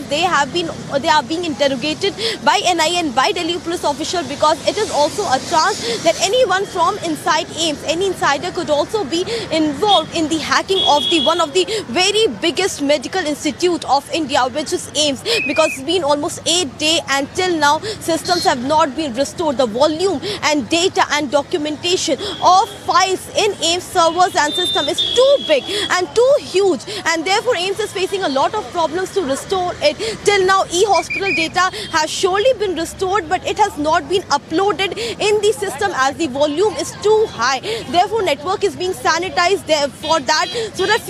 they are being interrogated by NIA and by Delhi police officials, because it is also a chance that anyone from inside AIIMS, any insider, could also be involved in the hacking of one of the very biggest medical institute of India, which is AIIMS, because it's been almost 8 days and till now systems have not been restored. The volume and data and documentation of files in AIIMS servers and system is too big and too huge, and therefore AIIMS is facing a lot of problems to restore it. Till now, e-hospital data has surely been restored, but it has not been uploaded in the system as the volume is too high. Therefore, network is being sanitized there for that, so that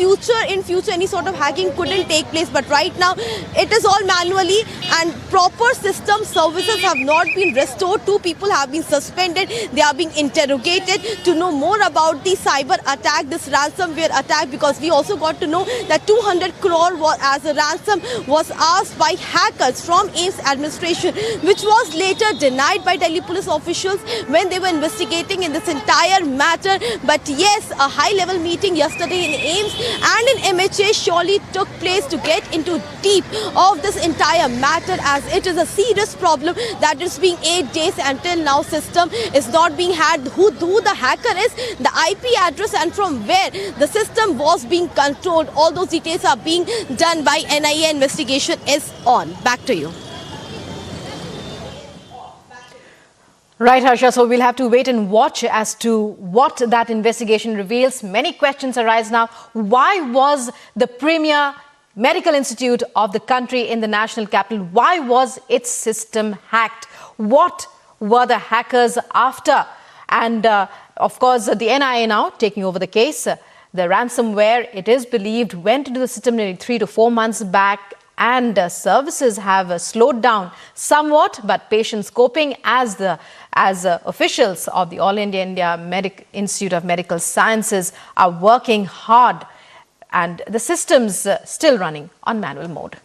in future any sort of hacking couldn't take place. But right now it is all manually, and proper system services have not been restored. 2 people have been suspended. They are being interrogated to know more about the cyber attack, this ransomware attack, because we also got to know that 200 crore as a ransom was asked by hackers from AIIMS administration, which was later denied by Delhi police officials when they were investigating in this entire matter. But yes, a high-level meeting yesterday in AIIMS and in MHA surely took place to get into deep of this entire matter, as it is a serious problem that is being 8 days until now system is not being had. Who the hacker is, the IP address, and from where the system was being controlled. All those details are being done by NIA. Investigation is on. Back to you. Right, Harsha. So we'll have to wait and watch as to what that investigation reveals. Many questions arise now. Why was the premier medical institute of the country in the national capital, why was its system hacked? What were the hackers after? And of course, the NIA now taking over the case. The ransomware, it is believed, went into the system nearly 3 to 4 months back, and services have slowed down somewhat, but patients coping as officials of the All India Institute of Medical Sciences are working hard, and the system's still running on manual mode.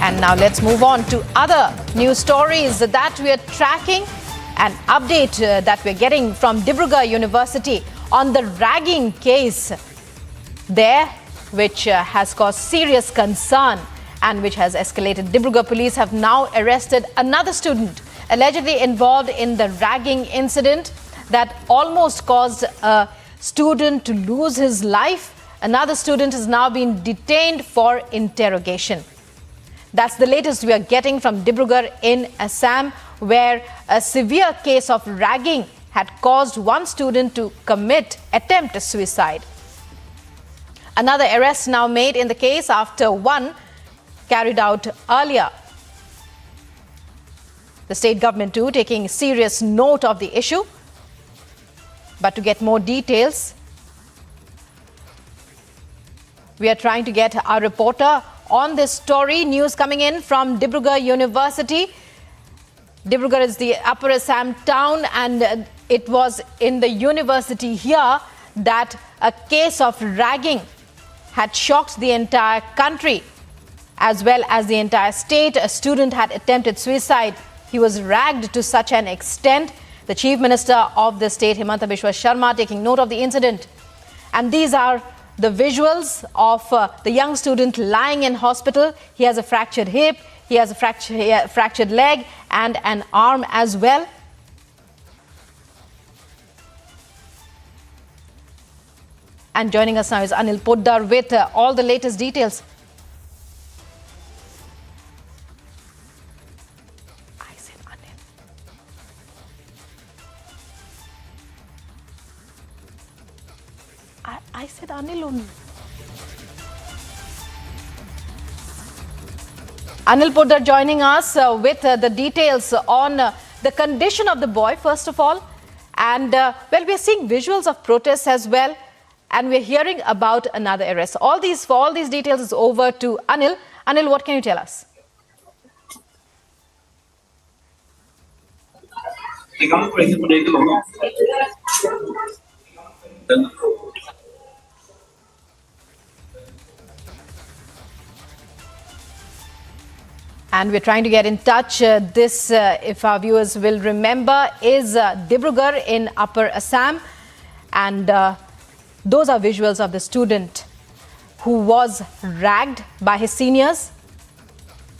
And now let's move on to other news stories that we are tracking. An update that we're getting from Dibrugarh University on the ragging case there, which has caused serious concern and which has escalated. Dibrugarh police have now arrested another student allegedly involved in the ragging incident that almost caused a student to lose his life. Another student has now been detained for interrogation. That's the latest we are getting from Dibrugarh in Assam, where a severe case of ragging had caused one student to attempt suicide. Another arrest now made in the case after one carried out earlier. The state government too taking serious note of the issue. But to get more details, we are trying to get our reporter on this story. News coming in from Dibrugarh University. Dibrugarh is the Upper Assam town, and it was in the university here that a case of ragging had shocked the entire country as well as the entire state. A student had attempted suicide. He was ragged to such an extent. The Chief Minister of the state, Himanta Biswa Sharma, taking note of the incident. And these are the visuals of the young student lying in hospital. He has a fractured hip, he has a fractured leg and an arm as well. And joining us now is Anil Poddar with all the latest details. I said Anil only. Anil Poddar joining us with the details on the condition of the boy, first of all. And, well, we're seeing visuals of protests as well. And we're hearing about another arrest. For all these details is over to Anil. Anil, what can you tell us? And we're trying to get in touch. This, if our viewers will remember, is Dibrugarh in Upper Assam. And those are visuals of the student who was ragged by his seniors.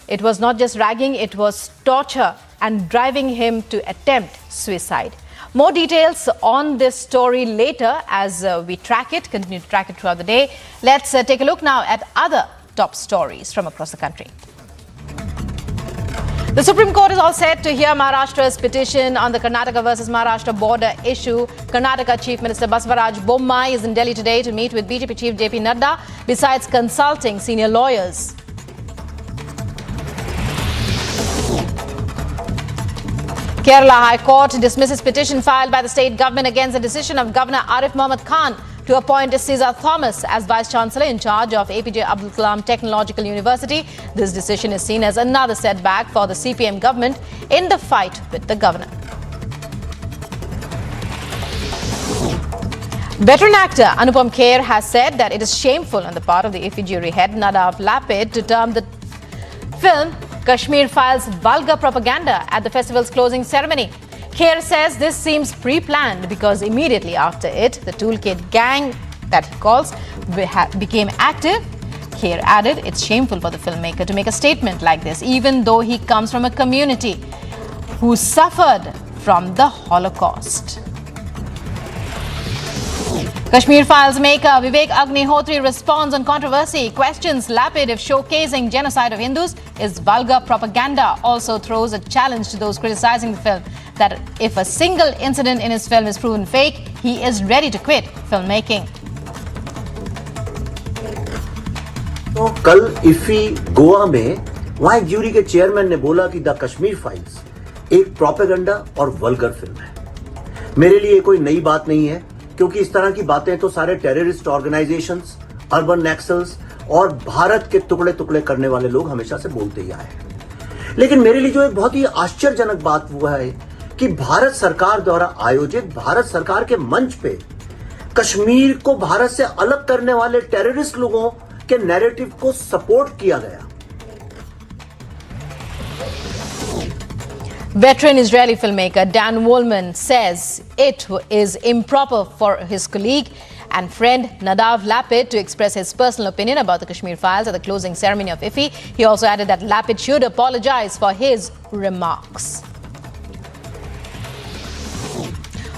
It was not just ragging, it was torture and driving him to attempt suicide. More details on this story later as we continue to track it throughout the day. Let's take a look now at other top stories from across the country. The Supreme Court is all set to hear Maharashtra's petition on the Karnataka versus Maharashtra border issue. Karnataka Chief Minister Basavaraj Bommai is in Delhi today to meet with BJP Chief JP Nadda, besides consulting senior lawyers. Kerala High Court dismisses petition filed by the state government against the decision of Governor Arif Mohammad Khan to appoint Cesar Thomas as Vice Chancellor in charge of APJ Abdul Kalam Technological University. This decision is seen as another setback for the CPM government in the fight with the governor. Veteran actor Anupam Kher has said that it is shameful on the part of the IFFI jury head Nadav Lapid to term the film Kashmir Files vulgar propaganda at the festival's closing ceremony. Kher says this seems pre-planned because immediately after it, the toolkit gang that he calls became active. Kher added it's shameful for the filmmaker to make a statement like this, even though he comes from a community who suffered from the Holocaust. Kashmir Files maker Vivek Agnihotri responds on controversy, questions Lapid if showcasing genocide of Hindus is vulgar propaganda, also throws a challenge to those criticizing the film that if a single incident in his film is proven fake, he is ready to quit filmmaking. तो कल IFFI Goa में वहां एक jury के chairman ने बोला कि the Kashmir files एक प्रोपेगेंडा और वल्गर फिल्म है। मेरे लिए कोई नई बात नहीं है, क्योंकि इस तरह की बातें तो सारे टेररिस्ट ऑर्गेनाइजेशंस, अर्बन नक्सल्स और भारत के टुकड़े टुकड़े करने वाले लोग हमेशा से बोलते ही आए हैं। लेकिन मेरे लिए जो एक बहुत ही आश्चर्यजनक बात हुआ है कि भारत सरकार द्वारा आयोजित भारत सरकार के मंच पे कश्मीर को भारत से अलग करने वाले टेररिस्ट लोगों के नैरेटिव को सपोर्ट किया गया। Veteran Israeli filmmaker Dan Woolman says it is improper for his colleague and friend Nadav Lapid to express his personal opinion about the Kashmir Files at the closing ceremony of IFFI. He also added that Lapid should apologize for his remarks.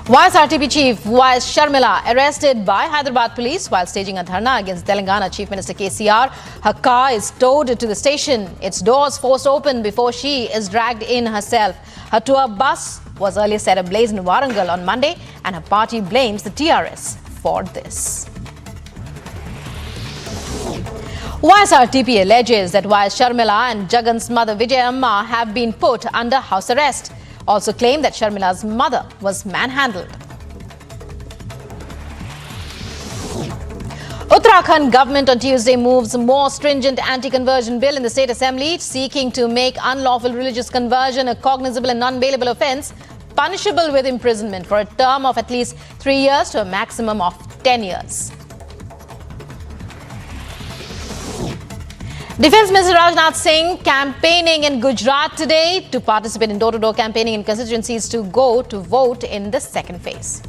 YSRTP chief YS Sharmila arrested by Hyderabad police while staging a dharna against Telangana Chief Minister KCR. Her car is towed to the station, its doors forced open before she is dragged in herself. Her tour bus was earlier set ablaze in Warangal on Monday, and her party blames the TRS for this. YSRTP alleges that YS Sharmila and Jagan's mother Vijayamma have been put under house arrest. Also claimed that Sharmila's mother was manhandled. Uttarakhand government on Tuesday moves more stringent anti-conversion bill in the state assembly, seeking to make unlawful religious conversion a cognizable and non-bailable offence, punishable with imprisonment for a term of at least 3 years to a maximum of 10 years. Defence Minister Rajnath Singh campaigning in Gujarat today to participate in door-to-door campaigning in constituencies to go to vote in the second phase.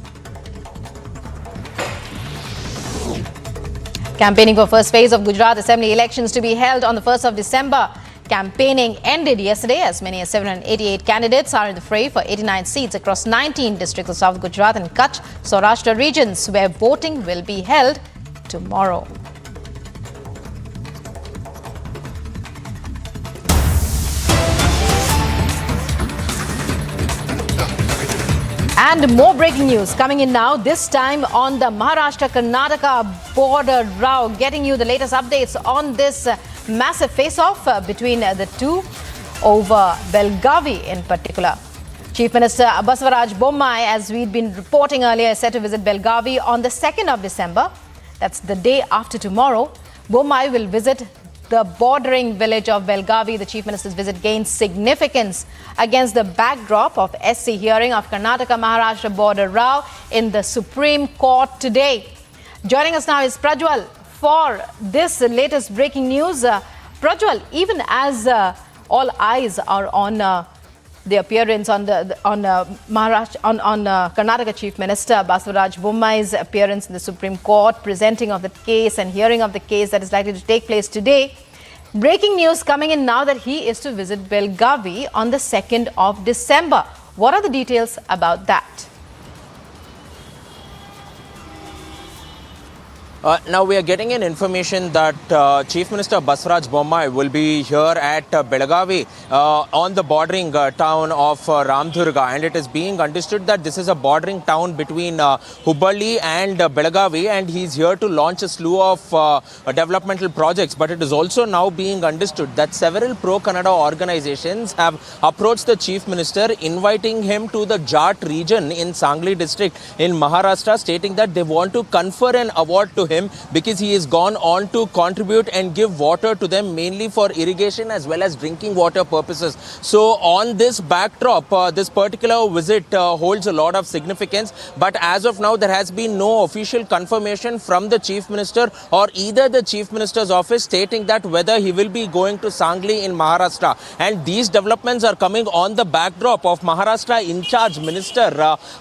Campaigning for first phase of Gujarat Assembly elections to be held on the 1st of December. Campaigning ended yesterday as many as 788 candidates are in the fray for 89 seats across 19 districts of South Gujarat and Kutch, Saurashtra regions, where voting will be held tomorrow. And more breaking news coming in now, this time on the Maharashtra-Karnataka border row, getting you the latest updates on this massive face-off between the two over Belgavi in particular. Chief Minister Basavaraj Bommai, as we'd been reporting earlier, is set to visit Belgavi on the 2nd of December. That's the day after tomorrow. Bommai will visit the bordering village of Belgavi. The Chief Minister's visit gains significance against the backdrop of SC hearing of Karnataka-Maharashtra border row in the Supreme Court today. Joining us now is Prajwal for this latest breaking news. Prajwal, even as all eyes are on the appearance on Karnataka Chief Minister Basavaraj Bommai's appearance in the Supreme Court, presenting of the case and hearing of the case that is likely to take place today. Breaking news coming in now that he is to visit Belgavi on the 2nd of December. What are the details about that? Now we are getting an information that Chief Minister Basavaraj Bommai will be here at Belagavi on the bordering town of Ramdurga, and it is being understood that this is a bordering town between Hubballi and Belagavi, and he's here to launch a slew of developmental projects. But it is also now being understood that several pro-Kannada organizations have approached the Chief Minister inviting him to the Jat region in Sangli district in Maharashtra, stating that they want to confer an award to him because he has gone on to contribute and give water to them, mainly for irrigation as well as drinking water purposes. So on this backdrop, this particular visit holds a lot of significance, but as of now there has been no official confirmation from the Chief Minister or either the Chief Minister's office stating that whether he will be going to Sangli in Maharashtra. And these developments are coming on the backdrop of Maharashtra in charge Minister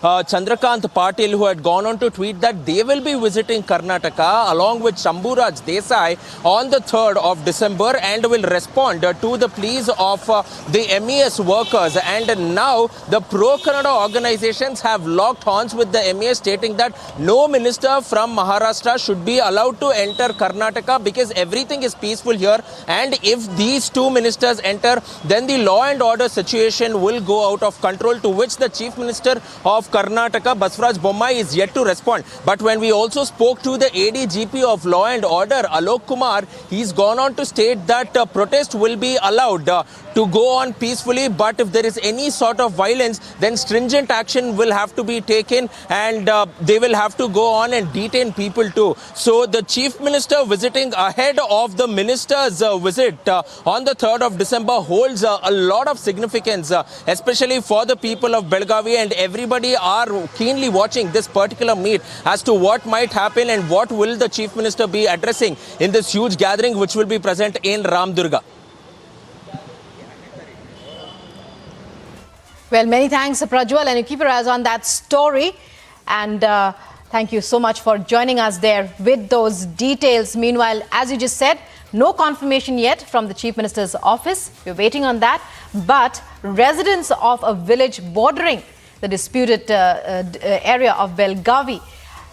Chandrakant Patil, who had gone on to tweet that they will be visiting Karnataka along with Shambhuraj Desai on the 3rd of December and will respond to the pleas of the MES workers. And now the pro-Kannada organizations have locked horns with the MES, stating that no minister from Maharashtra should be allowed to enter Karnataka because everything is peaceful here, and if these two ministers enter, then the law and order situation will go out of control, to which the Chief Minister of Karnataka, Basavaraj Bommai, is yet to respond. But when we also spoke to the ADGP of Law and Order, Alok Kumar, he's gone on to state that protest will be allowed to go on peacefully, but if there is any sort of violence, then stringent action will have to be taken, and they will have to go on and detain people too. So the Chief Minister visiting ahead of the minister's visit on the 3rd of December holds a lot of significance, especially for the people of Belgavi, and everybody are keenly watching this particular meet as to what might happen and what will the Chief Minister be addressing in this huge gathering which will be present in Ramdurga. Well, many thanks, Prajwal, and you keep your eyes on that story. And thank you so much for joining us there with those details. Meanwhile, as you just said, no confirmation yet from the Chief Minister's office. We're waiting on that. But residents of a village bordering the disputed area of Belgavi,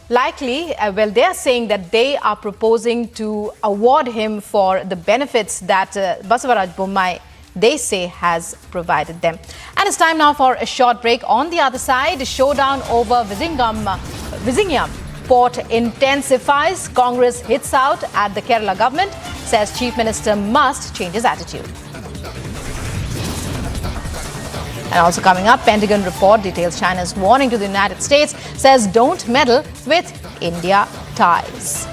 likely, they are saying that they are proposing to award him for the benefits that Basavaraj Bommai, they say, has provided them. And it's time now for a short break. On the other side, showdown over Vizhinjam port intensifies. Congress hits out at the Kerala government, says Chief Minister must change his attitude. And also coming up, Pentagon report details China's warning to the United States, says don't meddle with India ties.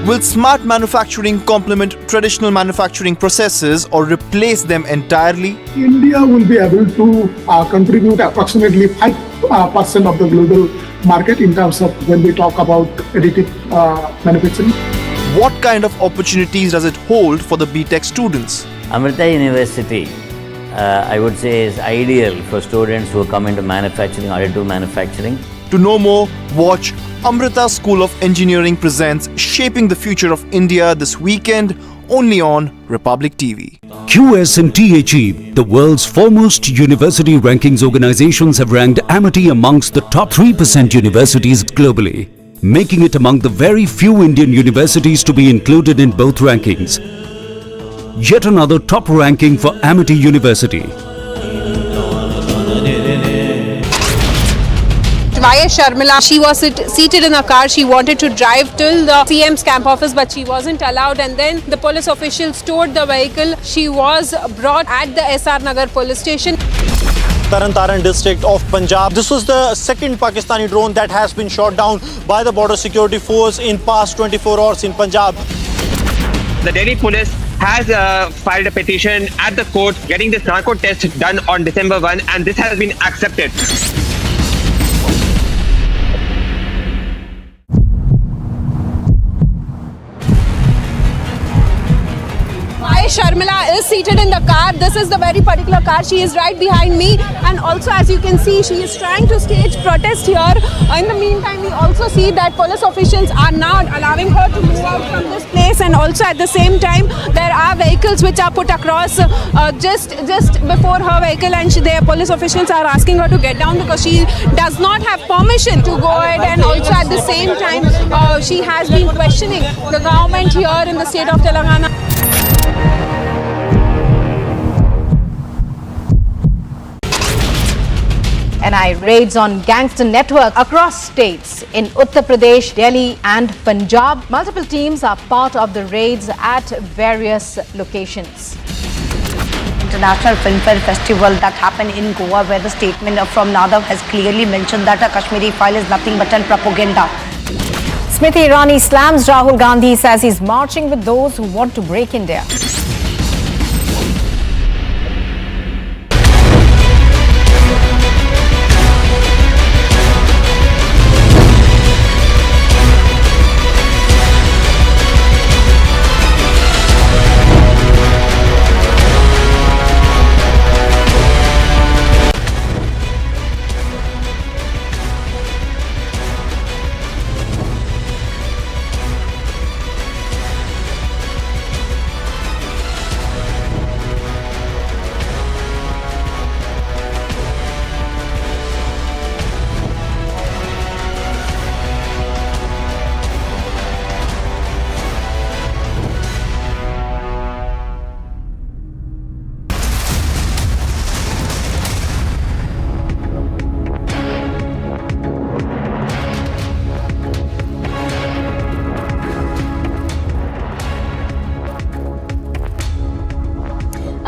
Will smart manufacturing complement traditional manufacturing processes or replace them entirely? India will be able to contribute approximately 5% of the global market in terms of when we talk about additive manufacturing. What kind of opportunities does it hold for the BTech students? Amrita University, I would say, is ideal for students who come into manufacturing, additive manufacturing. To know more, watch Amrita School of Engineering presents Shaping the Future of India this weekend, only on Republic TV. QS&THE, the world's foremost university rankings organizations, have ranked Amity amongst the top 3% universities globally, making it among the very few Indian universities to be included in both rankings. Yet another top ranking for Amity University. YS Sharmila, she was seated in a car. She wanted to drive till the CM's camp office, but she wasn't allowed, and then the police officials towed the vehicle. She was brought at the SR Nagar police station. Taran district of Punjab. This was the second Pakistani drone that has been shot down by the border security force in past 24 hours in Punjab. The Delhi police has filed a petition at the court getting this narco test done on December 1, and this has been accepted. Sharmila is seated in the car. This is the very particular car. She is right behind me, and also as you can see, she is trying to stage protest here. In the meantime, we also see that police officials are now allowing her to move out from this place, and also at the same time there are vehicles which are put across just before her vehicle, and their police officials are asking her to get down because she does not have permission to go ahead, and also at the same time she has been questioning the government here in the state of Telangana. NIA raids on gangster network across states in Uttar Pradesh, Delhi and Punjab. Multiple teams are part of the raids at various locations. International Film Festival that happened in Goa, where the statement from Nadav has clearly mentioned that a Kashmiri file is nothing but propaganda. Smriti Irani slams Rahul Gandhi, says he's marching with those who want to break India.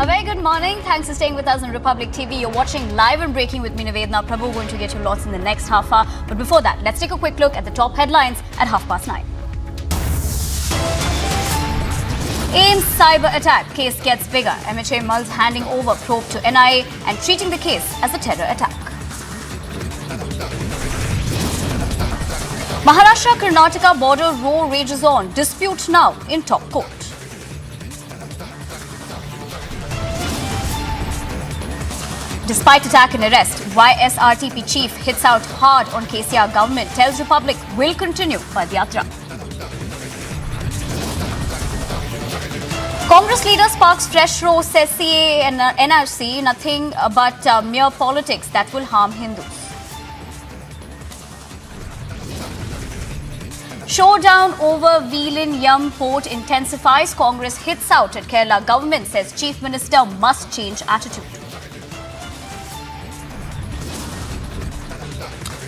A very good morning. Thanks for staying with us on Republic TV. You're watching Live and Breaking with me, Nivedna Prabhu. Going to get your lots in the next half hour. But before that, let's take a quick look at the top headlines at 9:30. AIIMS cyber attack case gets bigger. MHA mulls handing over probe to NIA and treating the case as a terror attack. Maharashtra-Karnataka border row rages on. Dispute now in top court. Despite attack and arrest, YSRTP chief hits out hard on KCR government, tells Republic will continue Padyatra. Congress leader sparks fresh row, says CA and NRC nothing but mere politics that will harm Hindus. Showdown over Velan Yam port intensifies. Congress hits out at Kerala government, says Chief Minister must change attitude.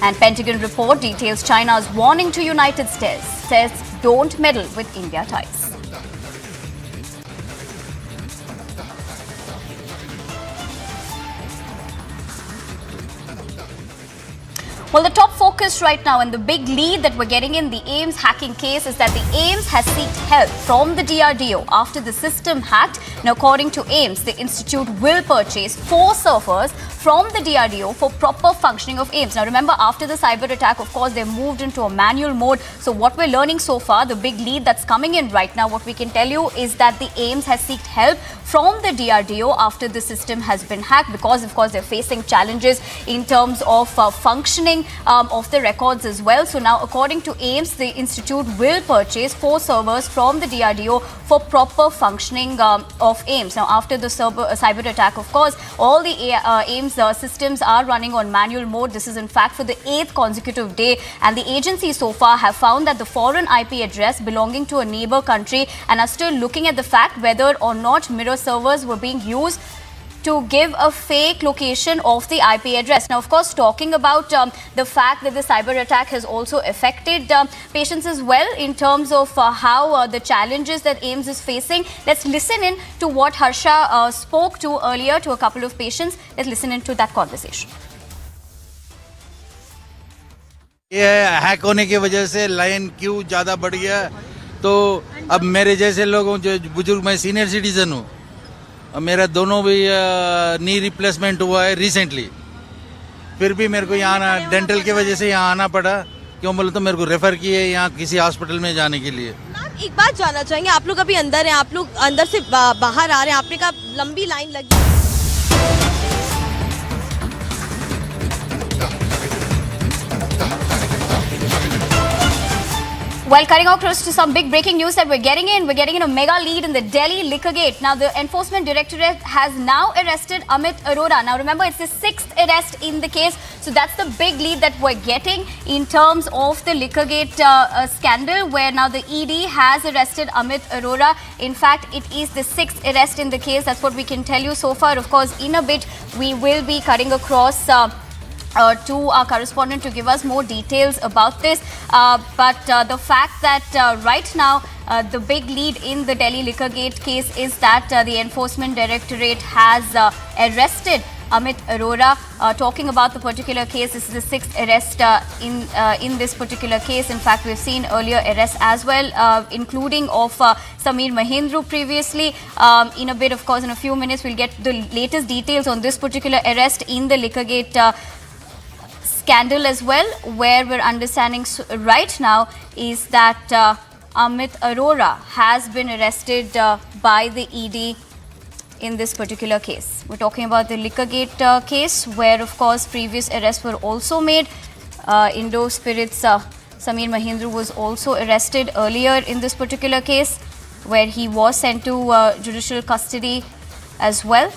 And Pentagon report details China's warning to United States, says don't meddle with India ties. Well, the top focus right now and the big lead that we're getting in the AIIMS hacking case is that the AIIMS has sought help from the DRDO after the system hacked. Now, according to AIIMS, the institute will purchase 4 servers from the DRDO for proper functioning of AIIMS. Now, remember, after the cyber attack, of course, they moved into a manual mode. So what we're learning so far, the big lead that's coming in right now, what we can tell you is that the AIIMS has sought help from the DRDO after the system has been hacked because, of course, they're facing challenges in terms of functioning of the records as well. So now, according to AIIMS, the institute will purchase 4 servers from the DRDO for proper functioning of AIIMS. Now, after the cyber attack, of course, all the AIIMS systems are running on manual mode. This is, in fact, for the 8th consecutive day. And the agency so far have found that the foreign IP address belonging to a neighbor country and are still looking at the fact whether or not mirror servers were being used to give a fake location of the IP address. Now, of course, talking about the fact that the cyber attack has also affected patients as well in terms of how the challenges that AIIMS is facing. Let's listen in to what Harsha spoke to earlier to a couple of patients. Let's listen in to that conversation. ये hack होने की वजह से line Q ज़्यादा बढ़ गया, तो अब मेरे जैसे लोगों जो बुजुर्ग, मैं सीनियर सिटीजन हूँ, मेरा दोनों भी नी रिप्लेसमेंट हुआ है रिसेंटली, फिर भी मेरे को यहाँ डेंटल की वजह से यहाँ आना पड़ा। क्यों बोले तो मेरे को रेफ़र किए यहाँ किसी हॉस्पिटल में जाने के लिए। एक बात जानना चाहेंगे, आप लोग अभी अंदर हैं, आप लोग अंदर से बाहर आ रहे हैं, आपने कहा लंबी लाइन लगी है। Well, cutting across to some big breaking news that we're getting in a mega lead in the Delhi liquor gate. Now, the Enforcement Directorate has now arrested Amit Arora. Now, remember, it's the 6th arrest in the case. So, that's the big lead that we're getting in terms of the liquor gate scandal, where now the ED has arrested Amit Arora. In fact, it is the 6th arrest in the case. That's what we can tell you so far. Of course, in a bit, we will be cutting across to our correspondent to give us more details about this. But the fact that right now the big lead in the Delhi Liquor Gate case is that the Enforcement Directorate has arrested Amit Arora. Talking about the particular case, this is the 6th arrest in this particular case. In fact, we've seen earlier arrests as well, including of Sameer Mahendru previously. In a bit, of course, in a few minutes, we'll get the latest details on this particular arrest in the Liquor Gate scandal as well, where we're understanding right now is that Amit Arora has been arrested by the ED in this particular case. We're talking about the Liquorgate case, where of course previous arrests were also made. Indo Spirits Sameer Mahendru was also arrested earlier in this particular case, where he was sent to judicial custody as well.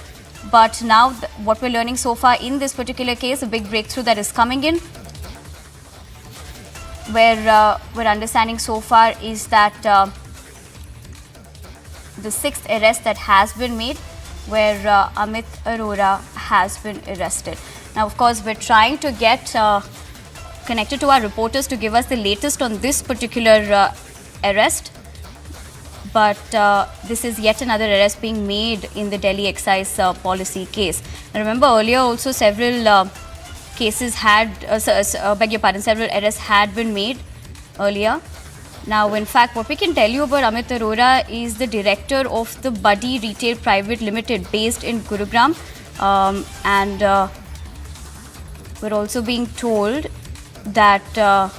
But now what we're learning so far in this particular case, a big breakthrough that is coming in, where we're understanding so far is that the 6th arrest that has been made, where Amit Arora has been arrested. Now, of course, we're trying to get connected to our reporters to give us the latest on this particular arrest. But this is yet another arrest being made in the Delhi excise policy case. Now, remember earlier also several cases had, beg your pardon, several arrests had been made earlier. Now, in fact, what we can tell you about Amit Arora is the director of the Buddy Retail Private Limited based in Gurugram. And we're also being told that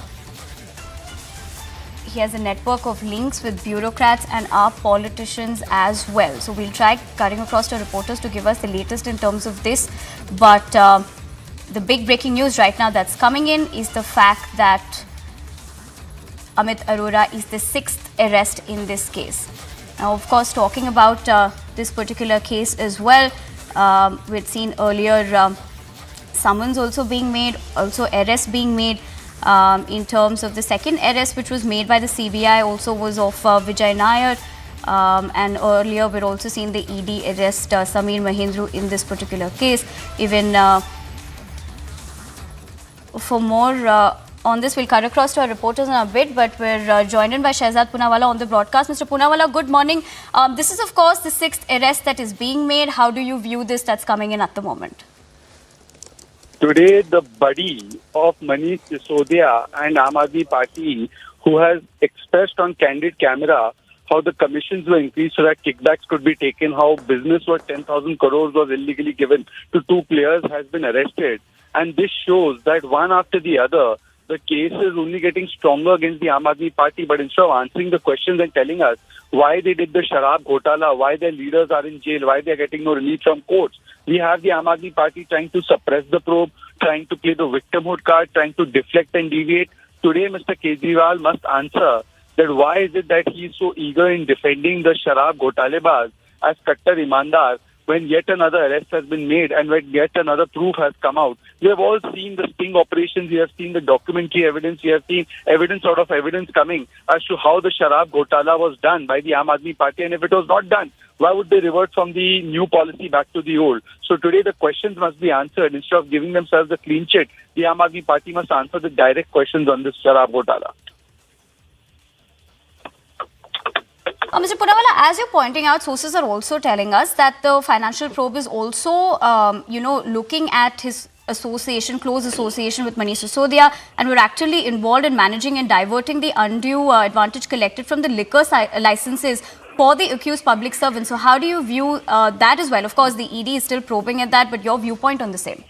he has a network of links with bureaucrats and our politicians as well. So we'll try cutting across to reporters to give us the latest in terms of this. But the big breaking news right now that's coming in is the fact that Amit Arora is the 6th arrest in this case. Now, of course, talking about this particular case as well, we'd seen earlier summons also being made, also arrests being made. In terms of the second arrest, which was made by the CBI, also was of Vijay Nair. And earlier, we're also seeing the ED arrest Sameer Mahendru in this particular case. Even for more on this, we'll cut across to our reporters in a bit, but we're joined in by Shehzad Poonawalla on the broadcast. Mr. Poonawalla, good morning. This is, of course, the 6th arrest that is being made. How do you view this that's coming in at the moment? Today, the buddy of Manish Sisodia and Aam Aadmi Party, who has expressed on candid camera how the commissions were increased so that kickbacks could be taken, how business worth 10,000 crores was illegally given to 2 players, has been arrested. And this shows that one after the other, the case is only getting stronger against the Aam Aadmi Party. But instead of answering the questions and telling us why they did the Sharab Ghotala, why their leaders are in jail, why they are getting no relief from courts, we have the Aam Aadmi Party trying to suppress the probe, trying to play the victimhood card, trying to deflect and deviate. Today, Mr. Kejriwal must answer that why is it that he is so eager in defending the Sharab Ghotalebaz as Kattar Imandar, when yet another arrest has been made and when yet another proof has come out. We have all seen the sting operations, we have seen the documentary evidence, we have seen evidence out of evidence coming as to how the Sharab Ghotala was done by the Aam Aadmi Party, and if it was not done, why would they revert from the new policy back to the old? So today the questions must be answered. Instead of giving themselves a clean chit, the Aam Aadmi Party must answer the direct questions on this Sharab Ghotala. Mr. Poonawalla, as you're pointing out, sources are also telling us that the financial probe is also, looking at his association, close association with Manish Sisodia, and we're actually involved in managing and diverting the undue advantage collected from the liquor licenses for the accused public servants. So how do you view that as well? Of course, the ED is still probing at that, but your viewpoint on the same?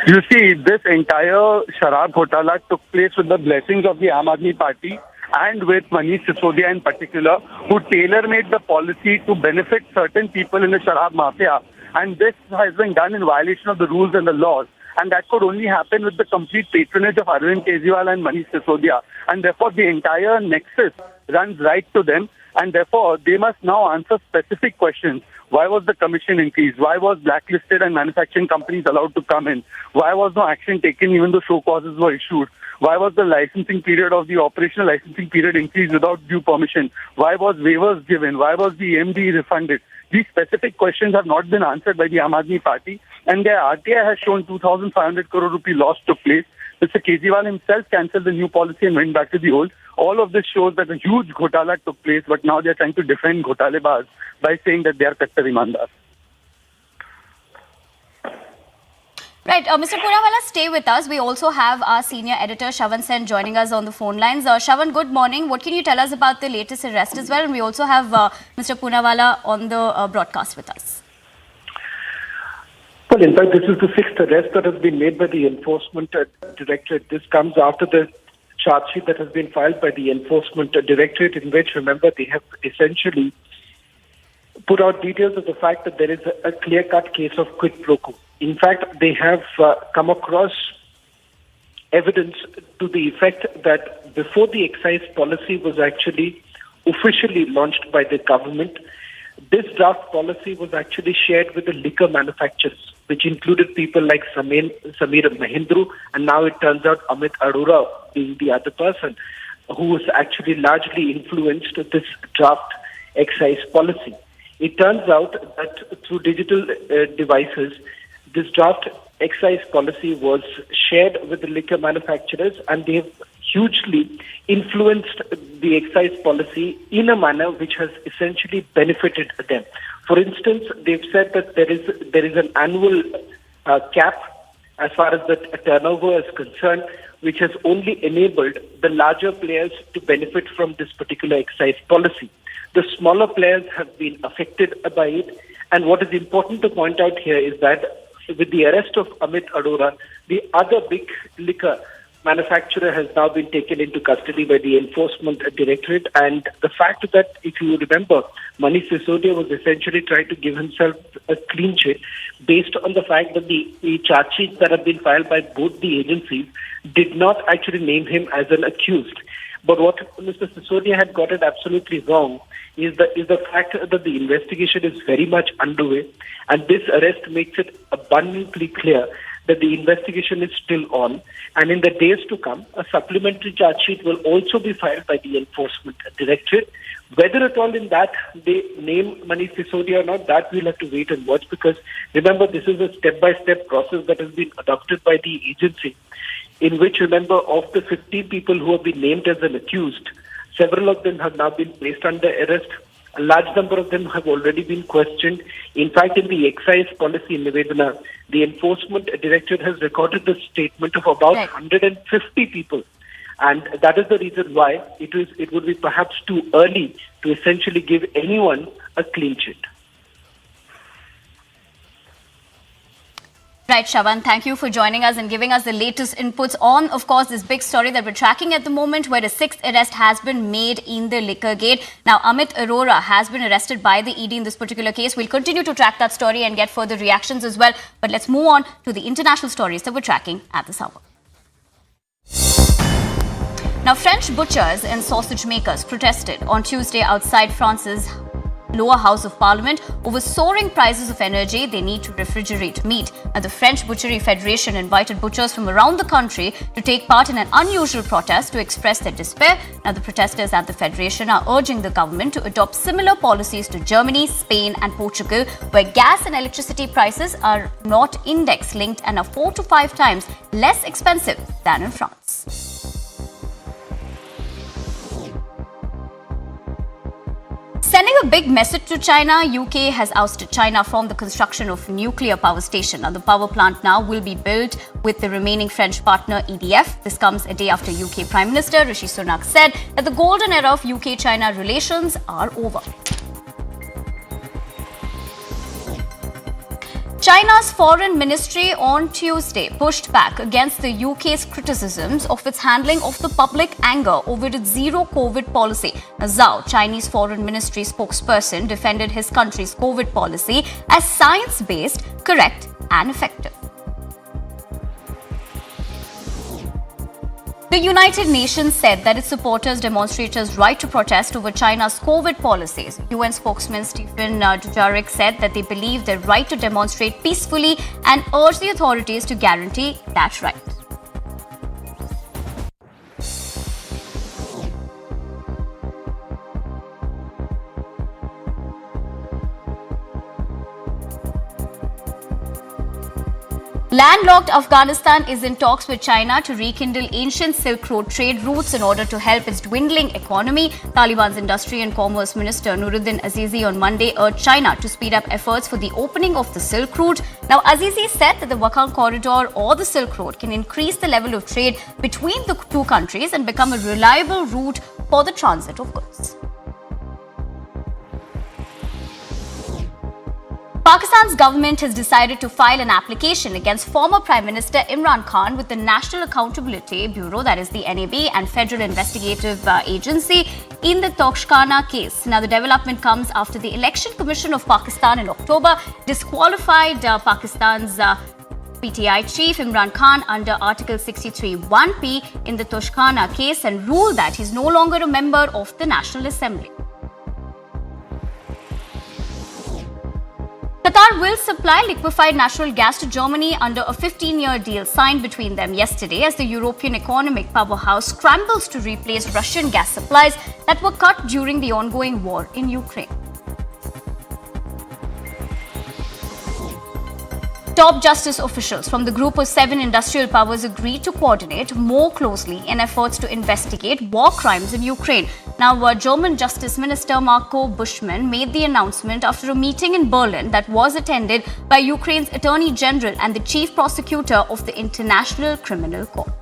You see, this entire Sharab Ghotala took place with the blessings of the Aam Aadmi Party and with Manish Sisodia in particular, who tailor-made the policy to benefit certain people in the Sharab Mafia. And this has been done in violation of the rules and the laws. And that could only happen with the complete patronage of Arvind Kejriwal and Manish Sisodia. And therefore, the entire nexus runs right to them. And therefore, they must now answer specific questions. Why was the commission increased? Why was blacklisted and manufacturing companies allowed to come in? Why was no action taken even though show causes were issued? Why was the licensing period of the operational licensing period increased without due permission? Why was waivers given? Why was the MD refunded? These specific questions have not been answered by the Aam Aadmi Party, and their RTI has shown 2,500 crore rupee loss took place. Mr. Kejriwal himself cancelled the new policy and went back to the old. All of this shows that a huge ghotala took place, but now they are trying to defend ghotalebaz by saying that they are kattar imandar. Right, Mr. Poonawalla, stay with us. We also have our senior editor Shravan Sen joining us on the phone lines. Shravan, good morning. What can you tell us about the latest arrest as well? And we also have Mr. Poonawalla on the broadcast with us. Well, in fact, this is the sixth arrest that has been made by the Enforcement Directorate. This comes after the charge sheet that has been filed by the Enforcement Directorate, in which, remember, they have essentially put out details of the fact that there is a clear-cut case of quid pro quo. In fact, they have come across evidence to the effect that before the excise policy was actually officially launched by the government, this draft policy was actually shared with the liquor manufacturers, which included people like Samir Mahindru, and now it turns out Amit Arora being the other person who was actually largely influenced this draft excise policy. It turns out that through digital devices, this draft excise policy was shared with the liquor manufacturers, and they have hugely influenced the excise policy in a manner which has essentially benefited them. For instance, they've said that there is an annual cap as far as the turnover is concerned, which has only enabled the larger players to benefit from this particular excise policy. The smaller players have been affected by it, and what is important to point out here is that with the arrest of Amit Arora, the other big liquor manufacturer has now been taken into custody by the Enforcement Directorate, and the fact that, if you remember, Manish Sisodia was essentially trying to give himself a clean sheet based on the fact that the charge sheets that have been filed by both the agencies did not actually name him as an accused. But what Mr. Sisodia had got it absolutely wrong is the fact that the investigation is very much underway, and this arrest makes it abundantly clear that the investigation is still on, and in the days to come, a supplementary charge sheet will also be filed by the Enforcement Directorate. Whether at all in that they name Manish Sisodia or not, that we'll have to wait and watch, because remember, this is a step-by-step process that has been adopted by the agency, in which, remember, of the 15 people who have been named as an accused, several of them have now been placed under arrest. A large number of them have already been questioned. In fact, in the excise policy in Nivedana, the Enforcement Directorate has recorded the statement of about 150 people. And that is the reason why it would be perhaps too early to essentially give anyone a clean sheet. Right, Shravan, thank you for joining us and giving us the latest inputs on, of course, this big story that we're tracking at the moment, where a sixth arrest has been made in the liquor gate. Now, Amit Arora has been arrested by the ED in this particular case. We'll continue to track that story and get further reactions as well. But let's move on to the international stories that we're tracking at this hour. Now, French butchers and sausage makers protested on Tuesday outside France's lower house of parliament over soaring prices of energy they need to refrigerate meat. And the French Butchery Federation invited butchers from around the country to take part in an unusual protest to express their despair. Now, the protesters at the Federation are urging the government to adopt similar policies to Germany, Spain and Portugal, where gas and electricity prices are not index linked and are 4 to 5 times less expensive than in France. Sending a big message to China, UK has ousted China from the construction of nuclear power station. Now, the power plant now will be built with the remaining French partner EDF. This comes a day after UK Prime Minister Rishi Sunak said that the golden era of UK-China relations are over. China's foreign ministry on Tuesday pushed back against the UK's criticisms of its handling of the public anger over its zero COVID policy. Zhao, Chinese foreign ministry spokesperson, defended his country's COVID policy as science-based, correct and effective. The United Nations said that its supporters demonstrators' right to protest over China's COVID policies. UN spokesman Stephen Dujarric said that they believe their right to demonstrate peacefully and urged the authorities to guarantee that right. Landlocked Afghanistan is in talks with China to rekindle ancient Silk Road trade routes in order to help its dwindling economy. Taliban's Industry and Commerce Minister Nuruddin Azizi on Monday urged China to speed up efforts for the opening of the Silk Route. Now, Azizi said that the Wakhan Corridor or the Silk Road can increase the level of trade between the two countries and become a reliable route for the transit of goods. Pakistan's government has decided to file an application against former Prime Minister Imran Khan with the National Accountability Bureau, that is the NAB, and Federal Investigative Agency in the Toshkana case. Now, the development comes after the Election Commission of Pakistan in October disqualified Pakistan's PTI chief Imran Khan under Article 63(1)(p) in the Toshkana case and ruled that he's no longer a member of the National Assembly. Qatar will supply liquefied natural gas to Germany under a 15-year deal signed between them yesterday as the European economic powerhouse scrambles to replace Russian gas supplies that were cut during the ongoing war in Ukraine. Top justice officials from the group of 7 industrial powers agreed to coordinate more closely in efforts to investigate war crimes in Ukraine. Now, German Justice Minister Marco Buschmann made the announcement after a meeting in Berlin that was attended by Ukraine's Attorney General and the Chief Prosecutor of the International Criminal Court.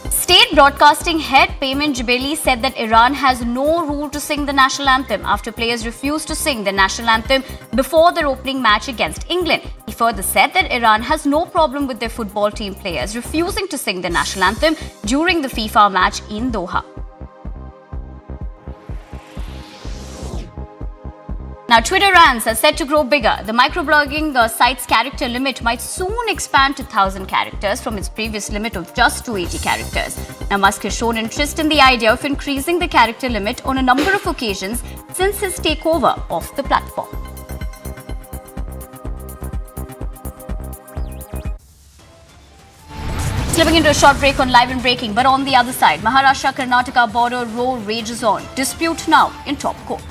State broadcasting head Payman Jebeli said that Iran has no rule to sing the national anthem after players refused to sing the national anthem before their opening match against England. He further said that Iran has no problem with their football team players refusing to sing the national anthem during the FIFA match in Doha. Now, Twitter rants are set to grow bigger. The microblogging site's character limit might soon expand to 1,000 characters from its previous limit of just 280 characters. Now, Musk has shown interest in the idea of increasing the character limit on a number of occasions since his takeover of the platform. Slipping into a short break on Live and Breaking, but on the other side, Maharashtra-Karnataka border row rages on. Dispute now in top court.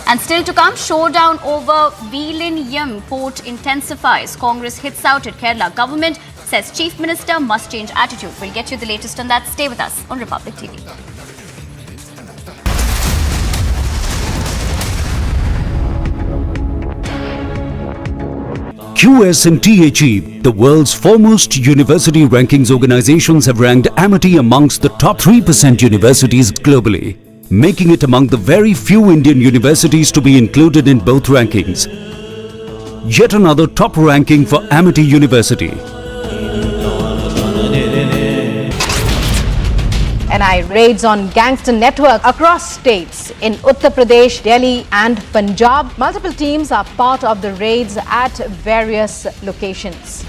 And still to come, showdown over Viliniyam port intensifies. Congress hits out at Kerala government, says Chief Minister must change attitude. We'll get you the latest on that. Stay with us on Republic TV. QS and THE, the world's foremost university rankings organizations, have ranked Amity amongst the top 3% universities globally, making it among the very few Indian universities to be included in both rankings. Yet another top ranking for Amity University. NI raids on gangster network across states in Uttar Pradesh, Delhi and Punjab. Multiple teams are part of the raids at various locations.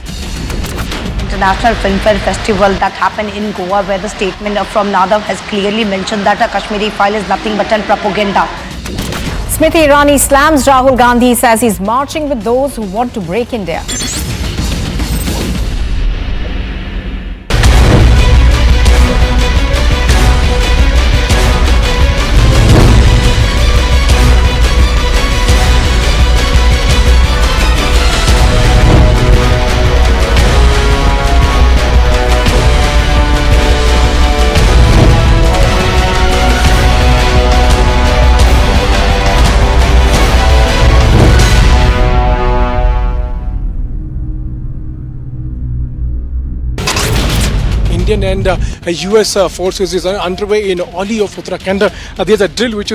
International Film Festival that happened in Goa, where the statement from Nadav has clearly mentioned that a Kashmiri file is nothing but propaganda. Smriti Irani slams Rahul Gandhi, says he's marching with those who want to break India. Indian and US forces is underway in Oli of Uttarakhand. There's a drill which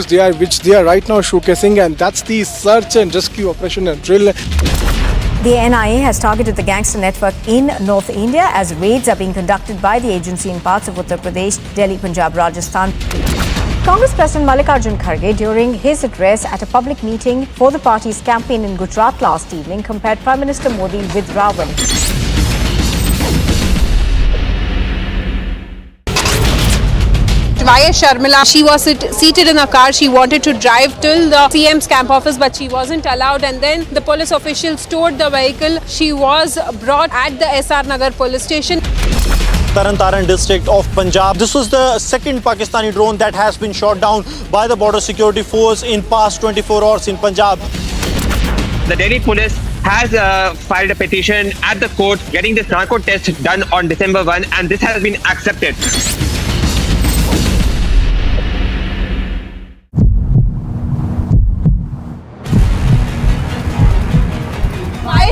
they are right now showcasing, and that's the search and rescue operation drill. The NIA has targeted the gangster network in North India as raids are being conducted by the agency in parts of Uttar Pradesh, Delhi, Punjab, Rajasthan. Congress President Mallikarjun Kharge, during his address at a public meeting for the party's campaign in Gujarat last evening, compared Prime Minister Modi with Ravan. YS Sharmila, she was seated in a car. She wanted to drive till the CM's camp office, but she wasn't allowed. And then the police officials stored the vehicle. She was brought at the SR Nagar police station. Taran district of Punjab. This was the second Pakistani drone that has been shot down by the border security force in past 24 hours in Punjab. The Delhi police has filed a petition at the court getting this narco test done on December 1, and this has been accepted.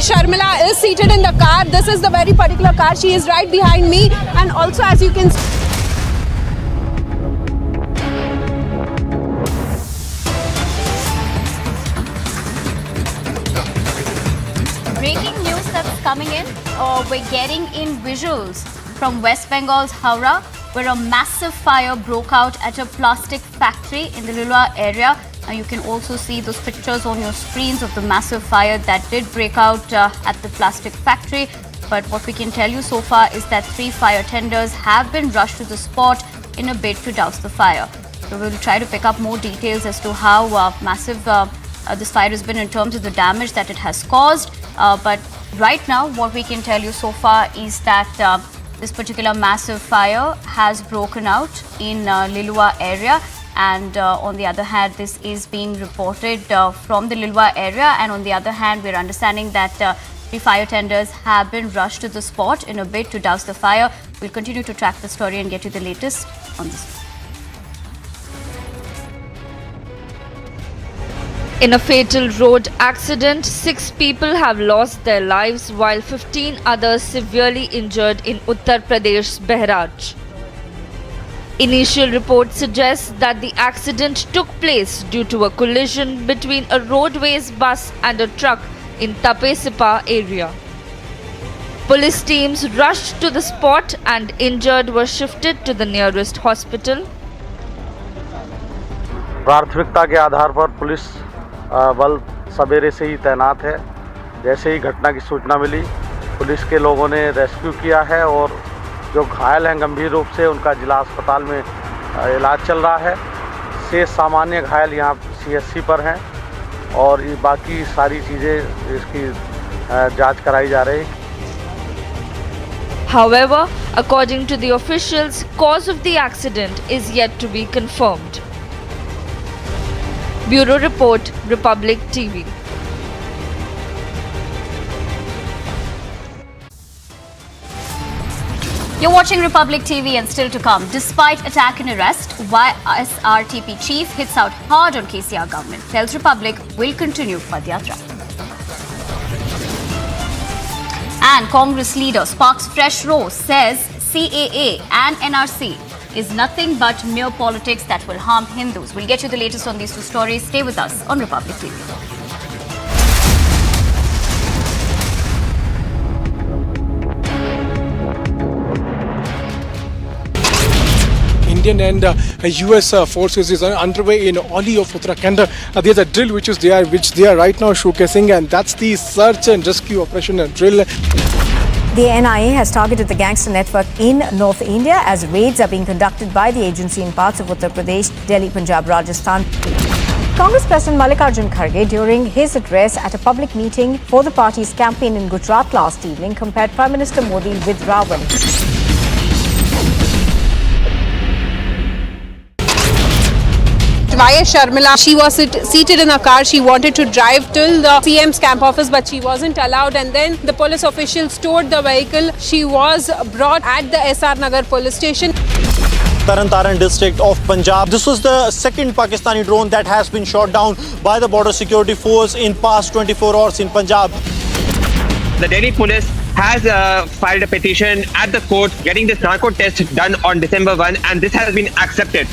Sharmila is seated in the car. This is the very particular car. She is right behind me, and also, as you can see, breaking news that's coming in. We're getting in visuals from West Bengal's Howrah, where a massive fire broke out at a plastic factory in the Lilua area. You can also see those pictures on your screens of the massive fire that did break out at the plastic factory. But what we can tell you so far is that 3 fire tenders have been rushed to the spot in a bid to douse the fire. So we'll try to pick up more details as to how massive this fire has been in terms of the damage that it has caused. But right now, what we can tell you so far is that this particular massive fire has broken out in Lilua area. And on the other hand, this is being reported from the Lilua area. And on the other hand, we're understanding that 3 fire tenders have been rushed to the spot in a bid to douse the fire. We'll continue to track the story and get you the latest on this. In a fatal road accident, 6 people have lost their lives while 15 others severely injured in Uttar Pradesh's Behraj. Initial reports suggest that the accident took place due to a collision between a roadways bus and a truck in Tapesipa area. Police teams rushed to the spot and injured were shifted to the nearest hospital. प्राथमिकता के आधार पर police बल सवेरे से ही तैनात है। जैसे ही घटना की सूचना मिली, पुलिस के लोगों ने रेस्क्यू किया है और जो घायल हैं गंभीर रूप से उनका जिला अस्पताल में इलाज चल रहा है। शेष सामान्य घायल यहाँ CSC पर हैं और ये बाकी सारी चीज़ें इसकी जांच कराई जा रही है। However, according to the officials, cause of the accident is yet to be confirmed. Bureau Report, Republic TV. You're watching Republic TV, and still to come. Despite attack and arrest, YSRTP chief hits out hard on KCR government. Tells Republic will continue Padyatra. And Congress leader sparks fresh row, says CAA and NRC is nothing but mere politics that will harm Hindus. We'll get you the latest on these 2 stories. Stay with us on Republic TV. Indian and US forces is underway in Oli of Uttarakhand. There's a drill which they are right now showcasing, and that's the search and rescue operation drill. The NIA has targeted the gangster network in North India as raids are being conducted by the agency in parts of Uttar Pradesh, Delhi, Punjab, Rajasthan. Congress President Mallikarjun Kharge, during his address at a public meeting for the party's campaign in Gujarat last evening, compared Prime Minister Modi with Ravan. YS Sharmila, she was seated in a car. She wanted to drive till the CM's camp office, but she wasn't allowed. And then the police officials stored the vehicle. She was brought at the SR Nagar police station. Taran district of Punjab. This was the second Pakistani drone that has been shot down by the border security force in past 24 hours in Punjab. The Delhi police has filed a petition at the court getting this narco test done on December 1, and this has been accepted.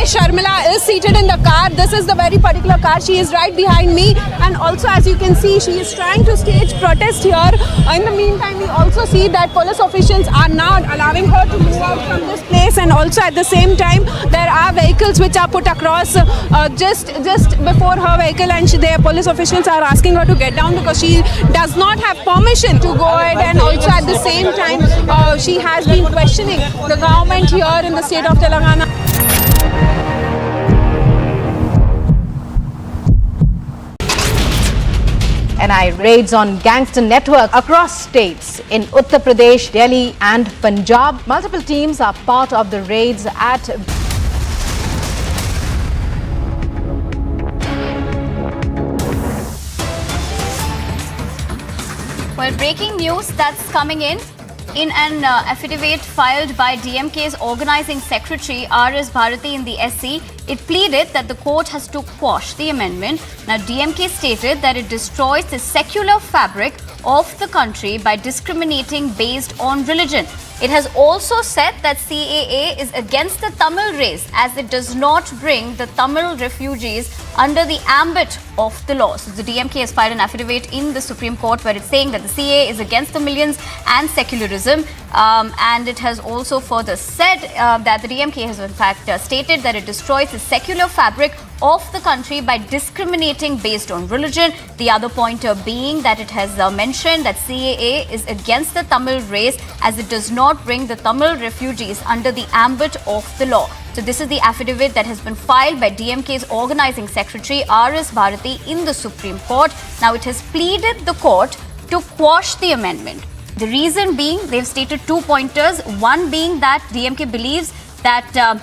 Sharmila is seated in the car. This is the very particular car. She is right behind me, and also, as you can see, she is trying to stage protest here. In the meantime, we also see that police officials are not allowing her to move out from this place, and also at the same time there are vehicles which are put across just before her vehicle, and their police officials are asking her to get down because she does not have permission to go ahead, and also at the same time she has been questioning the government here in the state of Telangana. NIA raids on gangster network across states in Uttar Pradesh, Delhi and Punjab. Multiple teams are part of the raids at Well, breaking news that's coming in. In an affidavit filed by DMK's organizing secretary R.S. Bharati in the SC, it pleaded that the court has to quash the amendment. Now, DMK stated that it destroys the secular fabric of the country by discriminating based on religion. It has also said that CAA is against the Tamil race as it does not bring the Tamil refugees under the ambit of the law. So the DMK has filed an affidavit in the Supreme Court where it's saying that the CAA is against the millions and secularism. And it has also further said that the DMK has in fact stated that it destroys the secular fabric of the country by discriminating based on religion. The other pointer being that it has mentioned that CAA is against the Tamil race as it does not bring the Tamil refugees under the ambit of the law. So this is the affidavit that has been filed by DMK's organizing secretary R.S. Bharati in the Supreme Court. Now it has pleaded the court to quash the amendment. The reason being, they've stated 2 pointers. One being that DMK believes that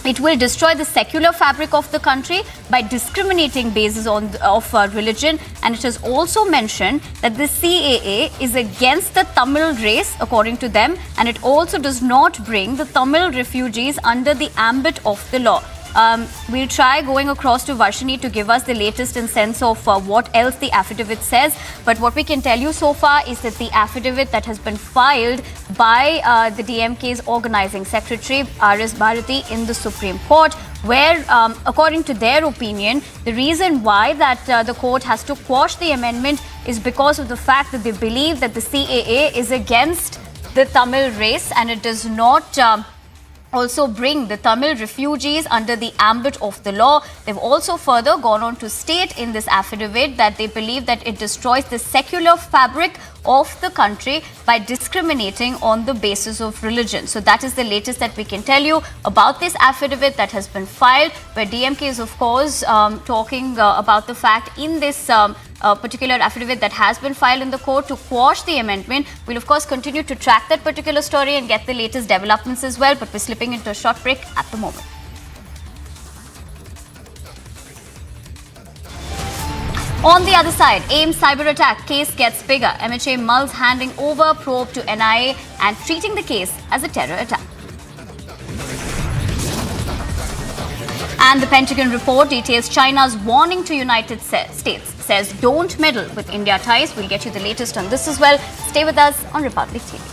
it will destroy the secular fabric of the country by discriminating basis of religion, and it has also mentioned that the CAA is against the Tamil race according to them, and it also does not bring the Tamil refugees under the ambit of the law. We'll try going across to Varshini to give us the latest in sense of what else the affidavit says. But what we can tell you so far is that the affidavit that has been filed by the DMK's organizing secretary, R.S. Bharati, in the Supreme Court, where, according to their opinion, the reason why that the court has to quash the amendment is because of the fact that they believe that the CAA is against the Tamil race and it does not also bring the Tamil refugees under the ambit of the law. They've also further gone on to state in this affidavit that they believe that it destroys the secular fabric of the country by discriminating on the basis of religion. So that is the latest that we can tell you about this affidavit that has been filed, where DMK is of course talking about the fact in this particular affidavit that has been filed in the court to quash the amendment. We'll of course continue to track that particular story and get the latest developments as well, but we're slipping into a short break at the moment. On the other side, AIIMS cyber attack case gets bigger. MHA mulls handing over probe to NIA and treating the case as a terror attack. And the Pentagon report details China's warning to United States. Says don't meddle with India ties. We'll get you the latest on this as well. Stay with us on Republic TV.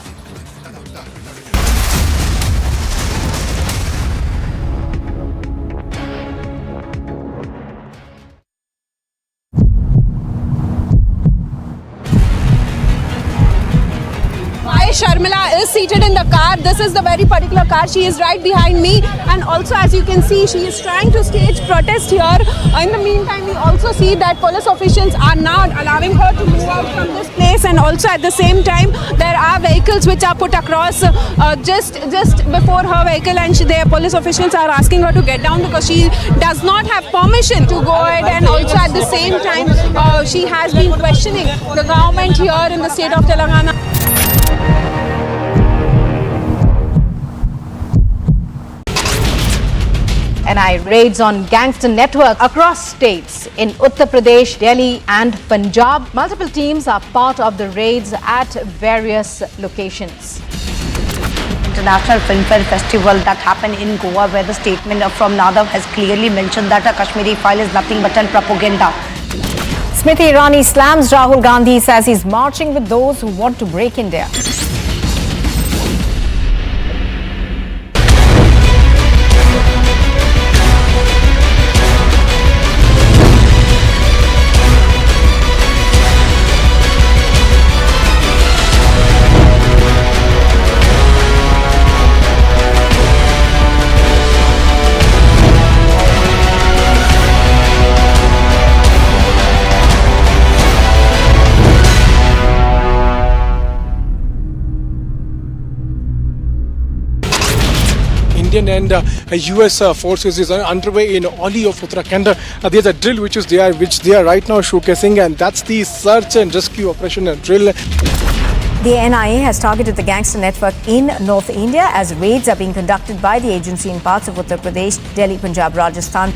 Sharmila is seated in the car. This is the very particular car. She is right behind me, and also, as you can see, she is trying to stage protest here. In the meantime, we also see that police officials are not allowing her to move out from this place, and also at the same time there are vehicles which are put across just before her vehicle, and their police officials are asking her to get down because she does not have permission to go ahead, and also at the same time she has been questioning the government here in the state of Telangana. NIA raids on gangster network across states in Uttar Pradesh, Delhi and Punjab. Multiple teams are part of the raids at various locations. International Film Festival that happened in Goa, where the statement from Nadav has clearly mentioned that a Kashmiri file is nothing but propaganda. Smriti Irani slams Rahul Gandhi, says he's marching with those who want to break India. Indian and US forces is underway in Oli of Uttarakhand. There's a drill which they are right now showcasing, and that's the search and rescue operation drill. The NIA has targeted the gangster network in North India as raids are being conducted by the agency in parts of Uttar Pradesh, Delhi, Punjab, Rajasthan.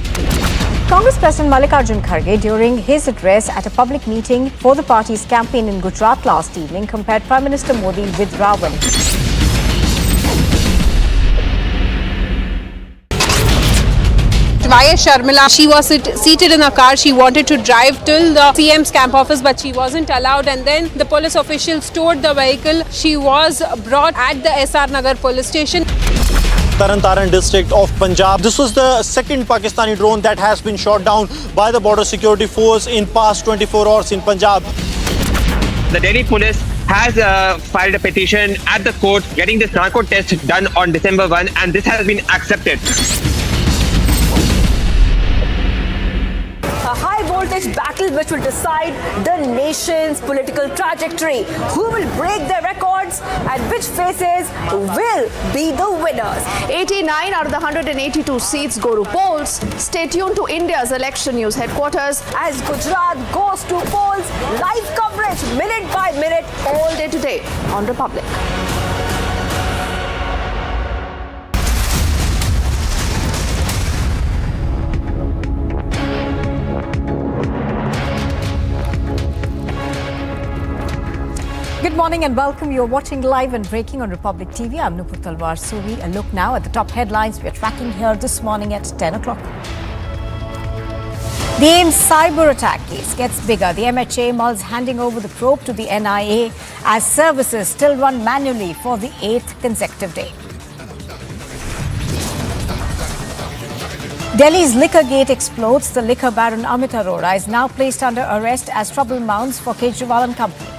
Congress President Mallikarjun Kharge, during his address at a public meeting for the party's campaign in Gujarat last evening, compared Prime Minister Modi with Ravan. YS Sharmila, she was seated in a car. She wanted to drive till the CM's camp office, but she wasn't allowed. And then the police officials towed the vehicle. She was brought at the SR Nagar police station. Taran district of Punjab. This was the second Pakistani drone that has been shot down by the border security force in past 24 hours in Punjab. The Delhi police has filed a petition at the court getting this narco test done on December 1, and this has been accepted. A high-voltage battle which will decide the nation's political trajectory. Who will break their records and which faces will be the winners? 89 out of the 182 seats go to polls. Stay tuned to India's election news headquarters as Gujarat goes to polls. Live coverage, minute by minute, all day today on Republic. Good morning and welcome. You're watching live and breaking on Republic TV. I'm Nupur Talwar Suri. A look now at the top headlines we're tracking here this morning at 10 o'clock. The AIIMS cyber attack case gets bigger. The MHA mulls handing over the probe to the NIA as services still run manually for the 8th consecutive day. Delhi's liquor gate explodes. The liquor baron Amit Arora is now placed under arrest as trouble mounts for Kejriwal and company.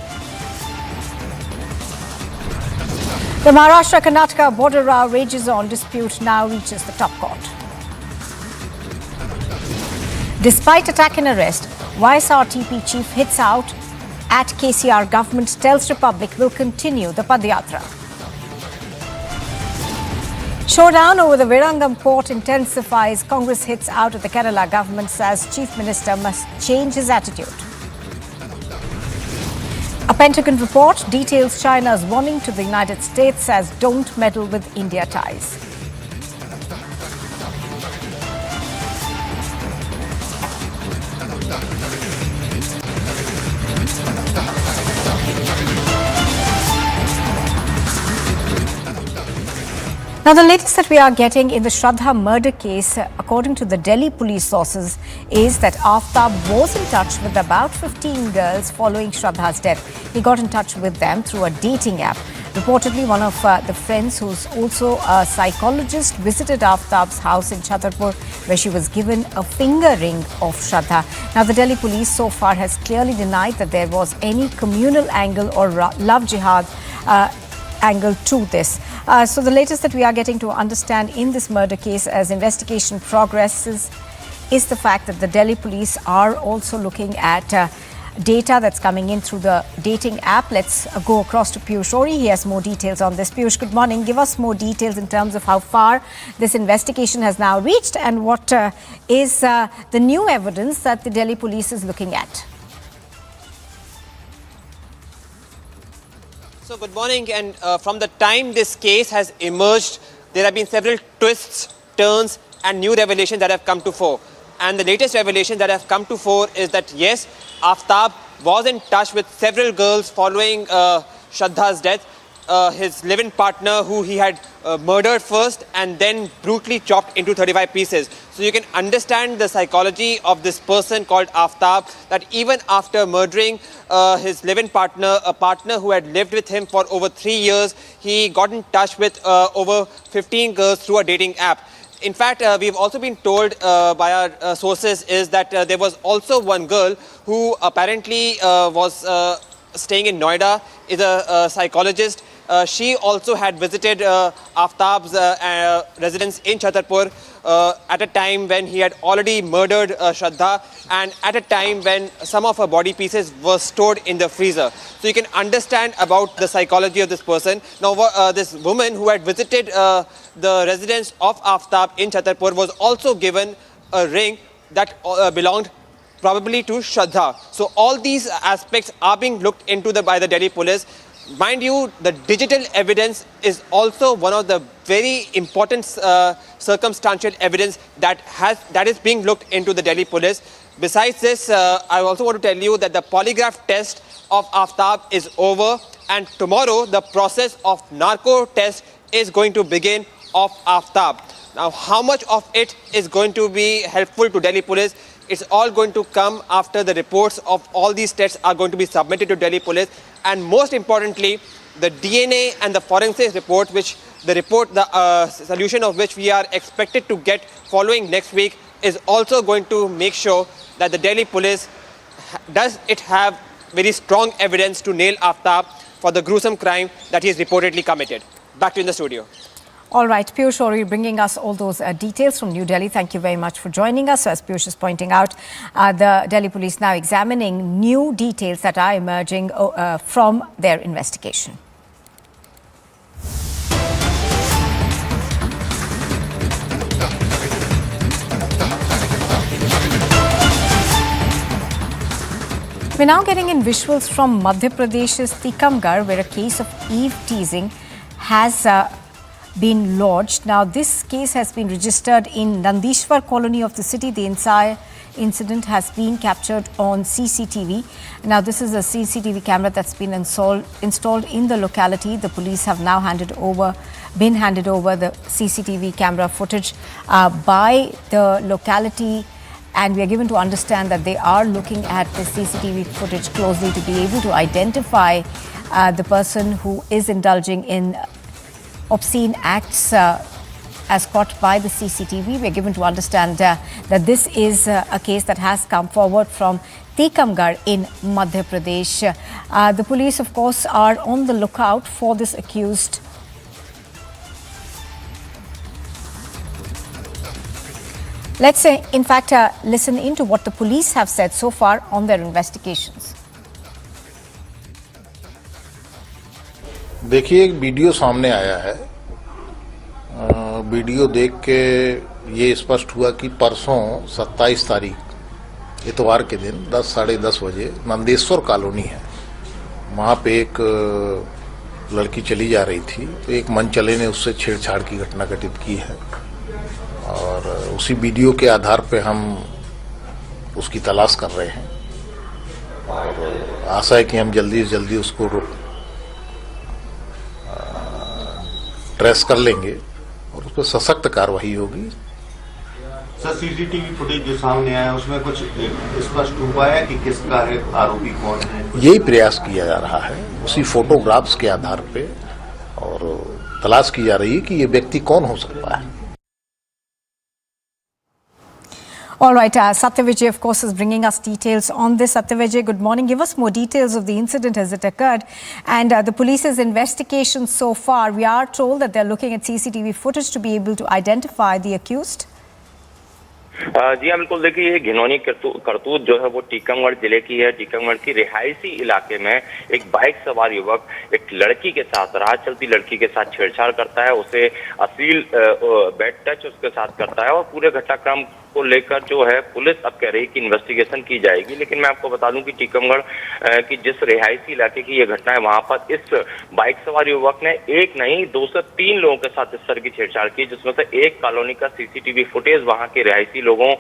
The Maharashtra-Karnataka border row rages on. Dispute now reaches the top court. Despite attack and arrest, YSRTP chief hits out at KCR. Government tells Republic will continue the Padyatra. Showdown over the Virangam port intensifies. Congress hits out at the Kerala government, says Chief Minister must change his attitude. A Pentagon report details China's warning to the United States as don't meddle with India ties. Now, the latest that we are getting in the Shraddha murder case, according to the Delhi police sources, is that Aftab was in touch with about 15 girls following Shraddha's death. He got in touch with them through a dating app. Reportedly, one of the friends, who's also a psychologist, visited Aftab's house in Chhatarpur, where she was given a finger ring of Shraddha. Now, the Delhi police so far has clearly denied that there was any communal angle or love jihad angle to this. So the latest that we are getting to understand in this murder case as investigation progresses is the fact that the Delhi police are also looking at data that's coming in through the dating app. Let's go across to Piyush Ori. He has more details on this. Piyush, good morning. Give us more details in terms of how far this investigation has now reached and what is the new evidence that the Delhi police is looking at. So good morning, and from the time this case has emerged, there have been several twists, turns and new revelations that have come to fore. And the latest revelation that have come to fore is that yes, Aftab was in touch with several girls following Shraddha's death. his live-in partner who he had murdered first and then brutally chopped into 35 pieces. So you can understand the psychology of this person called Aftab, that even after murdering his live-in partner, a partner who had lived with him for over 3 years, he got in touch with over 15 girls through a dating app. In fact, we've also been told by our sources is that there was also one girl who apparently was staying in Noida, is a psychologist. She also had visited Aftab's residence in Chhatarpur at a time when he had already murdered Shraddha, and at a time when some of her body pieces were stored in the freezer. So you can understand about the psychology of this person. Now, this woman who had visited the residence of Aftab in Chhatarpur was also given a ring that belonged probably to Shraddha. So all these aspects are being looked into by the Delhi police. Mind you, the digital evidence is also one of the very important circumstantial evidence that is being looked into the Delhi police. Besides this, I also want to tell you that the polygraph test of Aftab is over, and tomorrow the process of narco test is going to begin of Aftab. Now, how much of it is going to be helpful to Delhi police? It's all going to come after the reports of all these tests are going to be submitted to Delhi police. And most importantly, the DNA and the forensics report, the solution of which we are expected to get following next week, is also going to make sure that the Delhi police does it have very strong evidence to nail Aftab for the gruesome crime that he has reportedly committed. Back to you in the studio. All right, Piyush Ori bringing us all those details from New Delhi. Thank you very much for joining us. So as Piyush is pointing out, the Delhi police now examining new details that are emerging from their investigation. We're now getting in visuals from Madhya Pradesh's Tikamgarh, where a case of eve teasing has been lodged. Now, this case has been registered in Nandishwar colony of the city. The entire incident has been captured on CCTV. Now, this is a CCTV camera that's been installed in the locality. The police have now been handed over the CCTV camera footage by the locality, and we are given to understand that they are looking at the CCTV footage closely to be able to identify the person who is indulging in obscene acts as caught by the CCTV. We are given to understand that this is a case that has come forward from Tikamgarh in Madhya Pradesh. The police, of course, are on the lookout for this accused. Let's say, in fact, listen into what the police have said so far on their investigations. देखिए, एक video सामने आया है। Video देख के ये स्पष्ट हुआ कि परसों 27 तारीख इतवार के दिन 10 साढ़े 10 बजे नंदेश्वर कॉलोनी है, वहाँ पे एक लड़की चली जा रही थी, तो एक मनचले ने उससे छेड़छाड़ की घटना घटित की है, और उसी वीडियो के आधार पे हम उसकी तलाश कर रहे हैं, और आशा है कि हम जल्दी से जल्दी उसको ट्रेस कर लेंगे और उस पर सशक्त कार्रवाई होगी। सर, सीसीटीवी फुटेज जो सामने आया उसमें कुछ स्पष्ट हुआ है कि किसका है, आरोपी कौन है? यही प्रयास किया जा रहा है उसी फोटोग्राफ्स के आधार पे, और तलाश की जा रही है कि ये व्यक्ति कौन हो सकता है। All right, Satyavijay, of course, is bringing us details on this. Satyavijay, good morning. Give us more details of the incident as it occurred and the police's investigation so far. We are told that they're looking at CCTV footage to be able to identify the accused. जी हाँ, बिल्कुल। देखिए, ये घिनौनी करतूत जो है वो टीकमगढ़ जिले की है। टीकमगढ़ की रिहायशी इलाके में एक बाइक सवार युवक एक लड़की के साथ, राह चलती लड़की के साथ छेड़छाड़ करता है, उसे अश्लील बैड टच उसके साथ करता है और पूरे घटनाक्रम उसको लेकर जो है पुलिस अब कह रही है कि इन्वेस्टिगेशन की जाएगी। लेकिन मैं आपको बता दूं कि टीकमगढ़ की जिस रिहायशी इलाके की ये घटना है, वहां पर इस बाइक सवार युवक ने एक नहीं 2 से 3 लोगों के साथ इस तरह की छेड़छाड़ की, जिसमें से एक कॉलोनी का सीसीटीवी फुटेज वहां के रिहायशी लोगों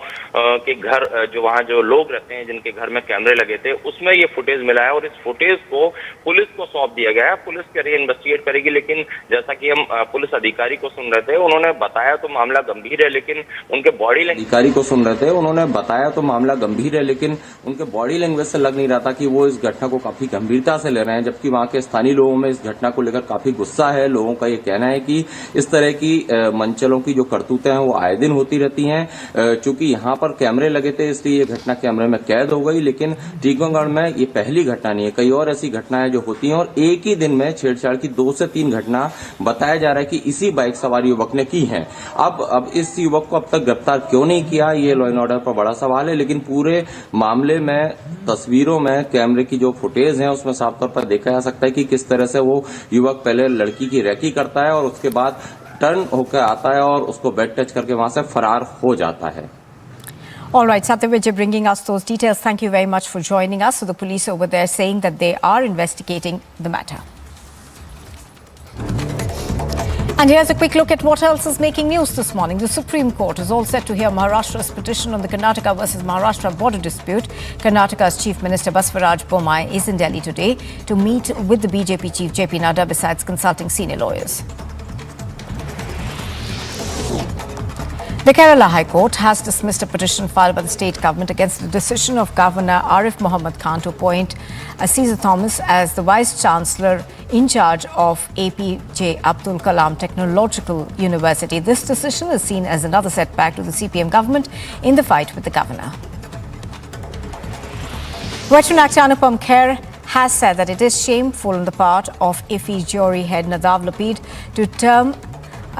के घर, जो वहां जो लोग रहते हैं जिनके घर में कैमरे लगे थे, उसमें ये फुटेज मिला है और इस फुटेज को पुलिस को सौंप दिया गया है। पुलिस कह रही है इन्वेस्टिगेट करेगी, लेकिन जैसा कि हम पुलिस अधिकारी को सुन रहे थे, उन्होंने बताया तो मामला गंभीर है, लेकिन उनके बॉडी लैंग्वेज से लग नहीं रहा था कि वो इस घटना को काफी गंभीरता से ले रहे हैं, जबकि वहां के स्थानीय लोगों में इस घटना को लेकर काफी गुस्सा है। लोगों का ये कहना है कि इस तरह की मंचलों की जो करतूतें हैं वो आए दिन होती रहती हैं। चूंकि यहाँ पर कैमरे लगे थे इसलिए ये घटना कैमरे में कैद हो गई, लेकिन टीकमगढ़ में ये पहली घटना नहीं है, कई और ऐसी घटनाएं जो होती हैं और एक ही दिन में छेड़छाड़ की 2 से 3 घटना बताया जा रहा है कि इसी बाइक सवार युवक ने की है। अब इस युवक को अब तक गिरफ्तार क्यों नहीं किया, ये लॉ एंड ऑर्डर पर बड़ा सवाल है। लेकिन पूरे मामले में तस्वीरों में कैमरे की जो फुटेज है उसमें साफ तौर पर देखा जा सकता है कि किस तरह से वो युवक पहले लड़की की रैकी करता है और उसके बाद टर्न होकर आता है और उसको बेड टच करके वहां से फरार हो जाता है। All right, Satyavijay bringing us those details. Thank you very much for joining us. So the police over there saying that they are investigating the matter. And here's a quick look at what else is making news this morning. The Supreme Court is all set to hear Maharashtra's petition on the Karnataka versus Maharashtra border dispute. Karnataka's Chief Minister Basvaraj Bommai is in Delhi today to meet with the BJP Chief JP Nadda besides consulting senior lawyers. The Kerala High Court has dismissed a petition filed by the state government against the decision of Governor Arif Mohammed Khan to appoint Caesar Thomas as the Vice Chancellor in charge of APJ Abdul Kalam Technological University. This decision is seen as another setback to the CPM government in the fight with the governor. Veteran actor Anupam Kher has said that it is shameful on the part of IFFI jury head Nadav Lapid to term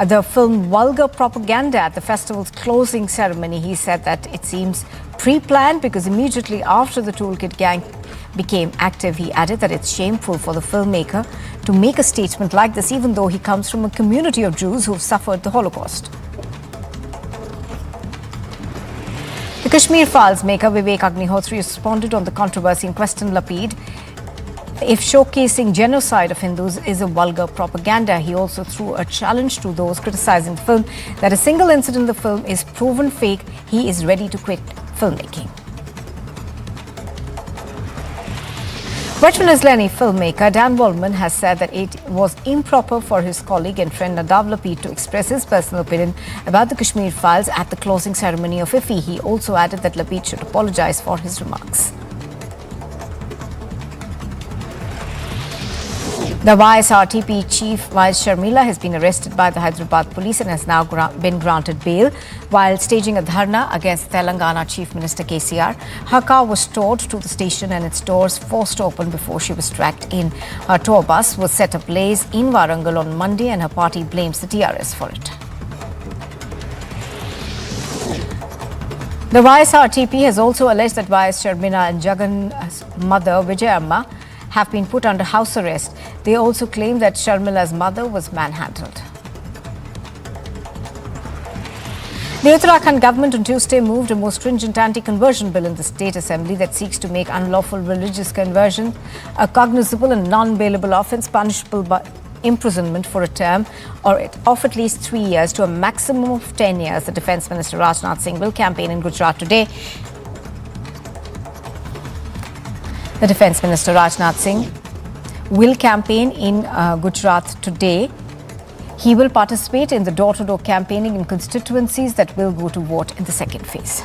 the film vulgar propaganda at the festival's closing ceremony. He said that it seems pre-planned because immediately after the Toolkit gang became active, he added that it's shameful for the filmmaker to make a statement like this, even though he comes from a community of Jews who've suffered the Holocaust. The Kashmir Files maker Vivek Agnihotri responded on the controversy and questioned Lapid if showcasing genocide of Hindus is a vulgar propaganda. He also threw a challenge to those criticizing the film that a single incident in the film is proven fake. He is ready to quit filmmaking. Veteran Islami filmmaker Dan Waldman has said that it was improper for his colleague and friend Nadav Lapid to express his personal opinion about the Kashmir Files at the closing ceremony of IFFI. He also added that Lapid should apologize for his remarks. The YSRTP chief Vice Sharmila has been arrested by the Hyderabad police and has now been granted bail while staging a dharna against Telangana Chief Minister KCR. Her car was towed to the station and its doors forced open before she was tracked in. Her tour bus was set ablaze in Warangal on Monday and her party blames the TRS for it. The YSRTP has also alleged that YS Sharmila and Jagan's mother Vijayamma have been put under house arrest. They also claim that Sharmila's mother was manhandled. The Uttarakhand government on Tuesday moved a more stringent anti-conversion bill in the state assembly that seeks to make unlawful religious conversion a cognizable and non-bailable offence punishable by imprisonment for a term of at least 3 years to a maximum of 10 years. The Defence Minister Rajnath Singh will campaign in Gujarat today. The Defence Minister Rajnath Singh will campaign in Gujarat today. He will participate in the door-to-door campaigning in constituencies that will go to vote in the second phase.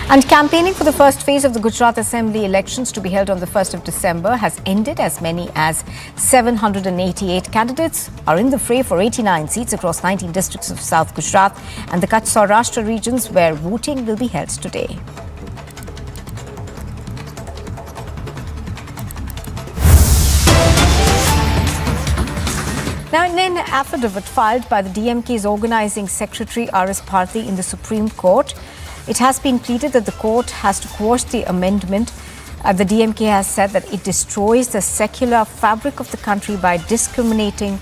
And campaigning for the first phase of the Gujarat Assembly elections to be held on the 1st of December has ended. As many as 788 candidates are in the fray for 89 seats across 19 districts of South Gujarat and the Kutch Saurashtra regions where voting will be held today. Now, in an affidavit filed by the DMK's organising secretary R.S. Bharti in the Supreme Court, it has been pleaded that the court has to quash the amendment. The DMK has said that it destroys the secular fabric of the country by discriminating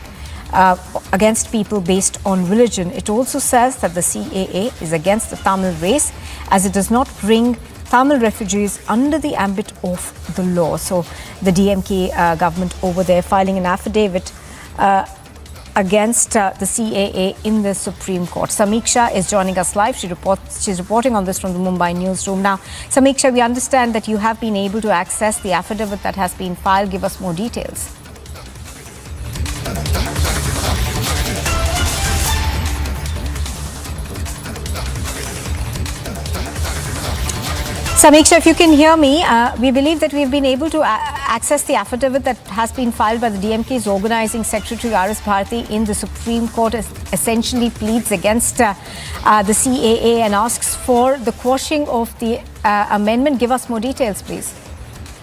against people based on religion. It also says that the CAA is against the Tamil race as it does not bring Tamil refugees under the ambit of the law. So the DMK government over there filing an affidavit against the CAA in the Supreme Court. Samiksha is joining us live. She's reporting on this from the Mumbai newsroom. Now, Samiksha, we understand that you have been able to access the affidavit that has been filed. Give us more details. Samiksha, if you can hear me, we believe that we've been able to access the affidavit that has been filed by the DMK's organizing secretary R.S. Bharati in the Supreme Court. Essentially pleads against the CAA and asks for the quashing of the amendment. Give us more details, please.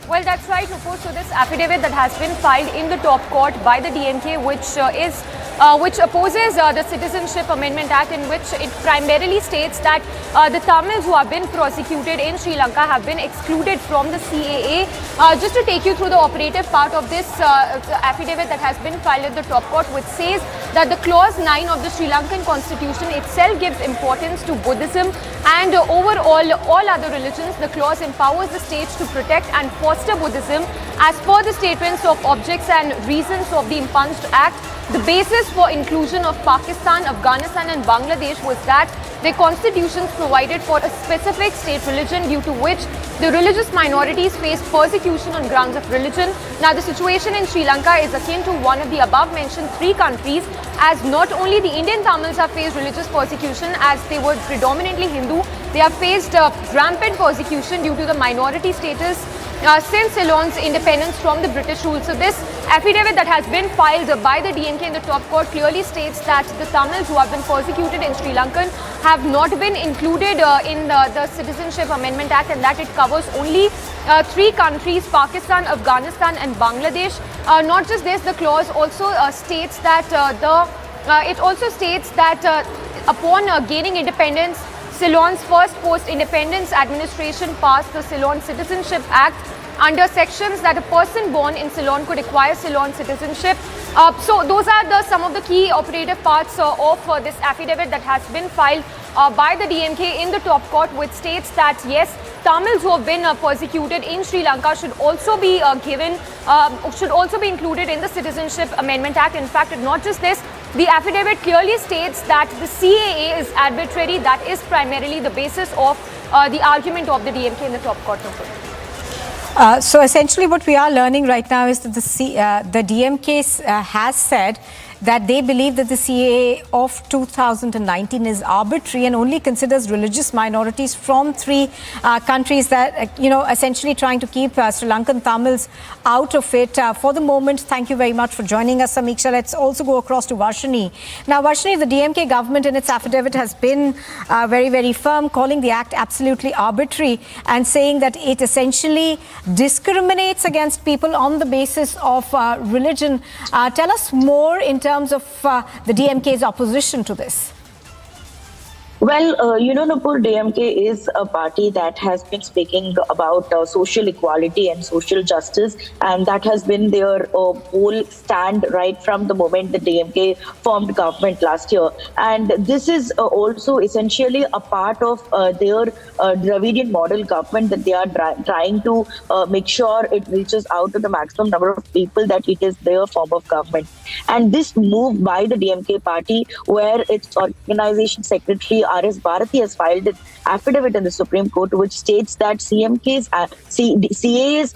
Well, that's right, Nupur. So this affidavit that has been filed in the top court by the DMK, which opposes the Citizenship Amendment Act, in which it primarily states that the Tamils who have been prosecuted in Sri Lanka have been excluded from the CAA. Just to take you through the operative part of this affidavit that has been filed at the top court, which says that the clause 9 of the Sri Lankan constitution itself gives importance to Buddhism and overall all other religions. The clause empowers the states to protect and foster Buddhism as per the statements of objects and reasons of the impunged act. The basis for inclusion of Pakistan, Afghanistan and Bangladesh was that their constitutions provided for a specific state religion due to which the religious minorities faced persecution on grounds of religion. Now, the situation in Sri Lanka is akin to one of the above mentioned 3 countries, as not only the Indian Tamils have faced religious persecution as they were predominantly Hindu, they have faced rampant persecution due to the minority status since Ceylon's independence from the British rule. So this affidavit that has been filed by the DMK in the top court clearly states that the Tamils who have been persecuted in Sri Lanka have not been included in the Citizenship Amendment Act, and that it covers only 3 countries, Pakistan, Afghanistan and Bangladesh. Not just this, the clause also states that upon gaining independence, Ceylon's first post-independence administration passed the Ceylon Citizenship Act under sections that a person born in Ceylon could acquire Ceylon citizenship. So those are some of the key operative parts of this affidavit that has been filed by the DMK in the top court, which states that yes, Tamils who have been persecuted in Sri Lanka should also be included in the Citizenship Amendment Act. In fact, not just this, the affidavit clearly states that the CAA is arbitrary. That is primarily the basis of the argument of the DMK in the top court. So essentially what we are learning right now is that the DMK has said that they believe that the CAA of 2019 is arbitrary and only considers religious minorities from 3 countries that, essentially trying to keep Sri Lankan Tamils out of it. For the moment, thank you very much for joining us, Samiksha. Let's also go across to Varshini. Now, Varshini, the DMK government in its affidavit has been very, very firm, calling the act absolutely arbitrary and saying that it essentially discriminates against people on the basis of religion. Tell us more in terms of the DMK's opposition to this. Well, Nupur, DMK is a party that has been speaking about social equality and social justice, and that has been their whole stand right from the moment the DMK formed government last year. And this is also essentially a part of their Dravidian model government that they are trying to make sure it reaches out to the maximum number of people, that it is their form of government. And this move by the DMK party, where its organization secretary R.S. Bharati has filed an affidavit in the Supreme Court which states that CAA's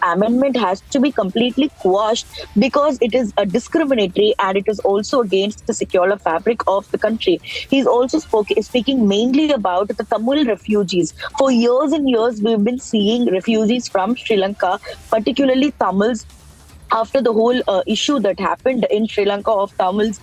amendment has to be completely quashed because it is discriminatory and it is also against the secular fabric of the country. He's also speaking mainly about the Tamil refugees. For years and years, we've been seeing refugees from Sri Lanka, particularly Tamils, after the whole issue that happened in Sri Lanka of Tamils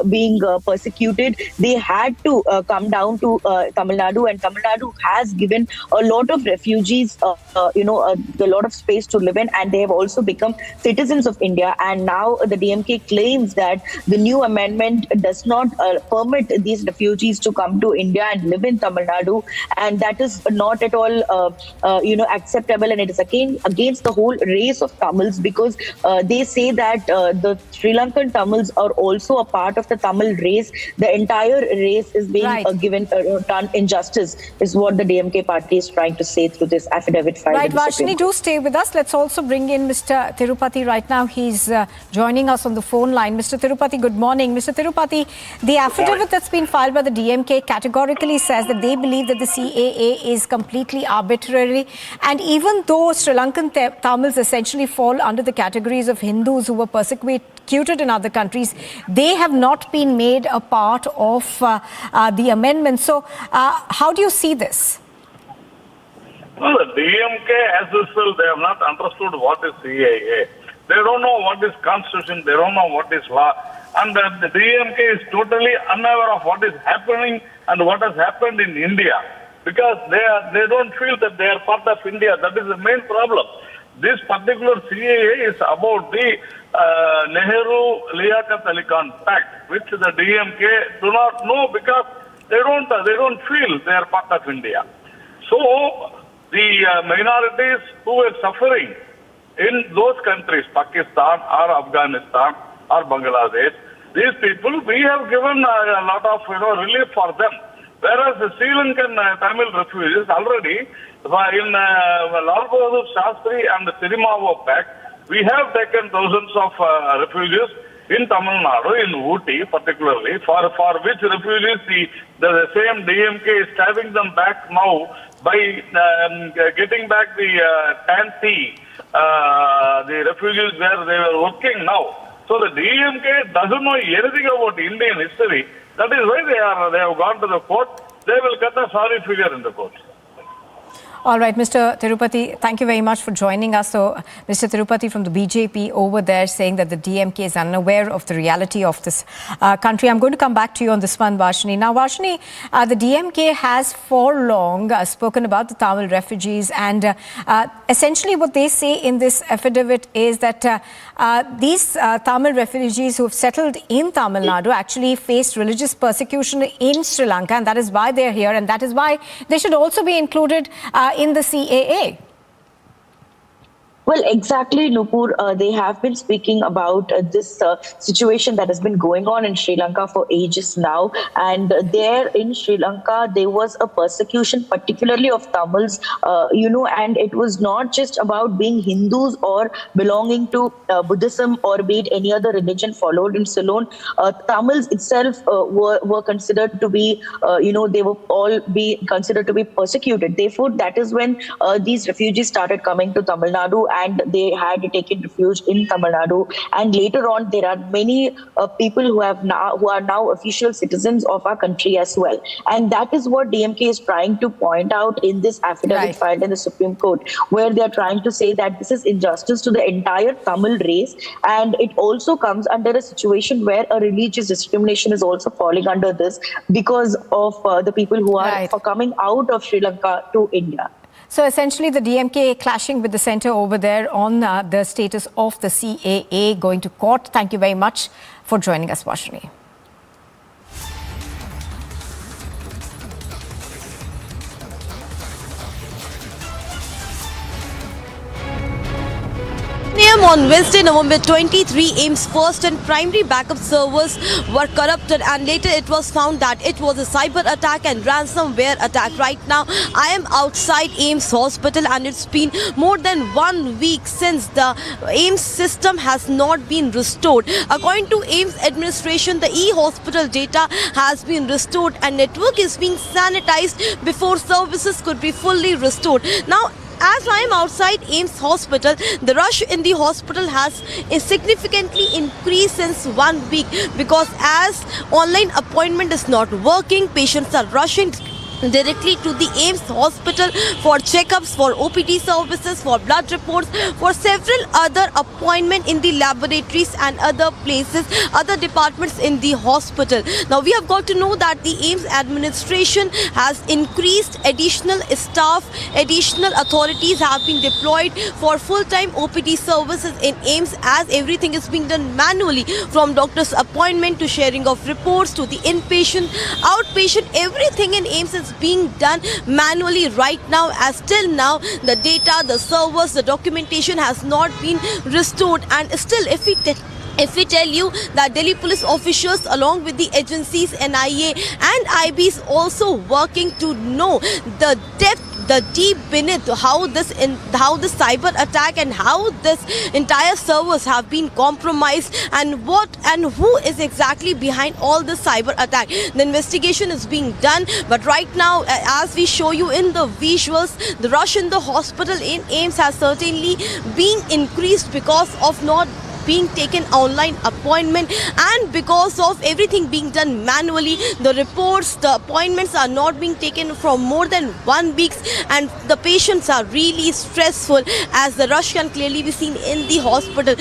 being persecuted. They had to come down to Tamil Nadu, and Tamil Nadu has given a lot of refugees, a lot of space to live in, and they have also become citizens of India. And now the DMK claims that the new amendment does not permit these refugees to come to India and live in Tamil Nadu, and that is not at all acceptable, and it is against the whole race of Tamils, because they say that the Sri Lankan Tamils are also a part of the Tamil race. The entire race is being given done injustice, is what the DMK party is trying to say through this affidavit filed. Right, in the Supreme Varshini, Court. do stay with us. Let's also bring in Mr. Tirupati right now. He's joining us on the phone line. Mr. Tirupati, good morning. Mr. Tirupati, the affidavit that's been filed by the DMK categorically says that they believe that the CAA is completely arbitrary. And even though Sri Lankan Tamils essentially fall under the categories of Hindus who were persecuted in other countries, they have not been made a part of the amendment. So how do you see this? Well, the DMK, as usual, they have not understood what is CAA. They don't know what is constitution, they don't know what is law. And the DMK is totally unaware of what is happening and what has happened in India. Because they don't feel that they are part of India. That is the main problem. This particular CAA is about the Nehru-Liaquat Ali Khan Pact, which the DMK do not know because they don't feel they are part of India. So the minorities who were suffering in those countries, Pakistan or Afghanistan or Bangladesh, these people, we have given a lot of relief for them. Whereas the Sri Lankan Tamil refugees already, in Lal Bahadur Shastri and the Sirimavo Pact, we have taken thousands of refugees in Tamil Nadu, in Ooty particularly, for which refugees the same DMK is stabbing them back now by getting back the Tanti, the refugees where they were working now. So the DMK doesn't know anything about Indian history. That is why they have gone to the court. They will get a sorry figure in the court. All right, Mr. Tirupati, thank you very much for joining us. So, Mr. Tirupati from the BJP over there saying that the DMK is unaware of the reality of this country. I'm going to come back to you on this one, Varshini. Now, Varshini, the DMK has for long spoken about the Tamil refugees, and essentially what they say in this affidavit is that these Tamil refugees who have settled in Tamil Nadu actually faced religious persecution in Sri Lanka, and that is why they're here, and that is why they should also be included in the CAA. Well, exactly, Nupur. They have been speaking about this situation that has been going on in Sri Lanka for ages now. And there in Sri Lanka, there was a persecution, particularly of Tamils, and it was not just about being Hindus or belonging to Buddhism or be it any other religion followed in Ceylon. Tamils itself were considered to be, they were all be considered to be persecuted. Therefore, that is when these refugees started coming to Tamil Nadu, and they had taken refuge in Tamil Nadu. And later on, there are many people who are now official citizens of our country as well. And that is what DMK is trying to point out in this affidavit filed in the Supreme Court, where they are trying to say that this is injustice to the entire Tamil race. And it also comes under a situation where a religious discrimination is also falling under this because of the people who are coming out of Sri Lanka to India. So essentially the DMK clashing with the centre over there on the status of the CAA going to court. Thank you very much for joining us, Varshini. On Wednesday, November 23, AIIMS first and primary backup servers were corrupted, and later it was found that it was a cyber attack and ransomware attack. Right now, I am outside AIIMS hospital, and it's been more than 1 week since the AIIMS system has not been restored. According to AIIMS administration, the e-hospital data has been restored and network is being sanitized before services could be fully restored. Now, as I am outside AIIMS hospital, the rush in the hospital has significantly increased since 1 week, because as online appointment is not working, patients are rushing directly to the AIIMS hospital for checkups, for OPD services, for blood reports, for several other appointments in the laboratories and other places, other departments in the hospital. Now we have got to know that the AIIMS administration has increased additional staff, additional authorities have been deployed for full-time OPD services in AIIMS, as everything is being done manually, from doctor's appointment to sharing of reports to the inpatient, outpatient, everything in AIIMS is being done manually right now, as till now the data, the servers, the documentation has not been restored. And still, if we tell you that Delhi police officials along with the agencies NIA and IBs also working to know the depth, the deep beneath how this cyber attack and how this entire servers have been compromised, and what and who is exactly behind all this cyber attack. The investigation is being done, but right now, as we show you in the visuals, the rush in the hospital in AIIMS has certainly been increased because of not being taken online appointment, and because of everything being done manually. The reports, the appointments are not being taken for more than 1 week, and the patients are really stressful, as the rush can clearly be seen in the hospital.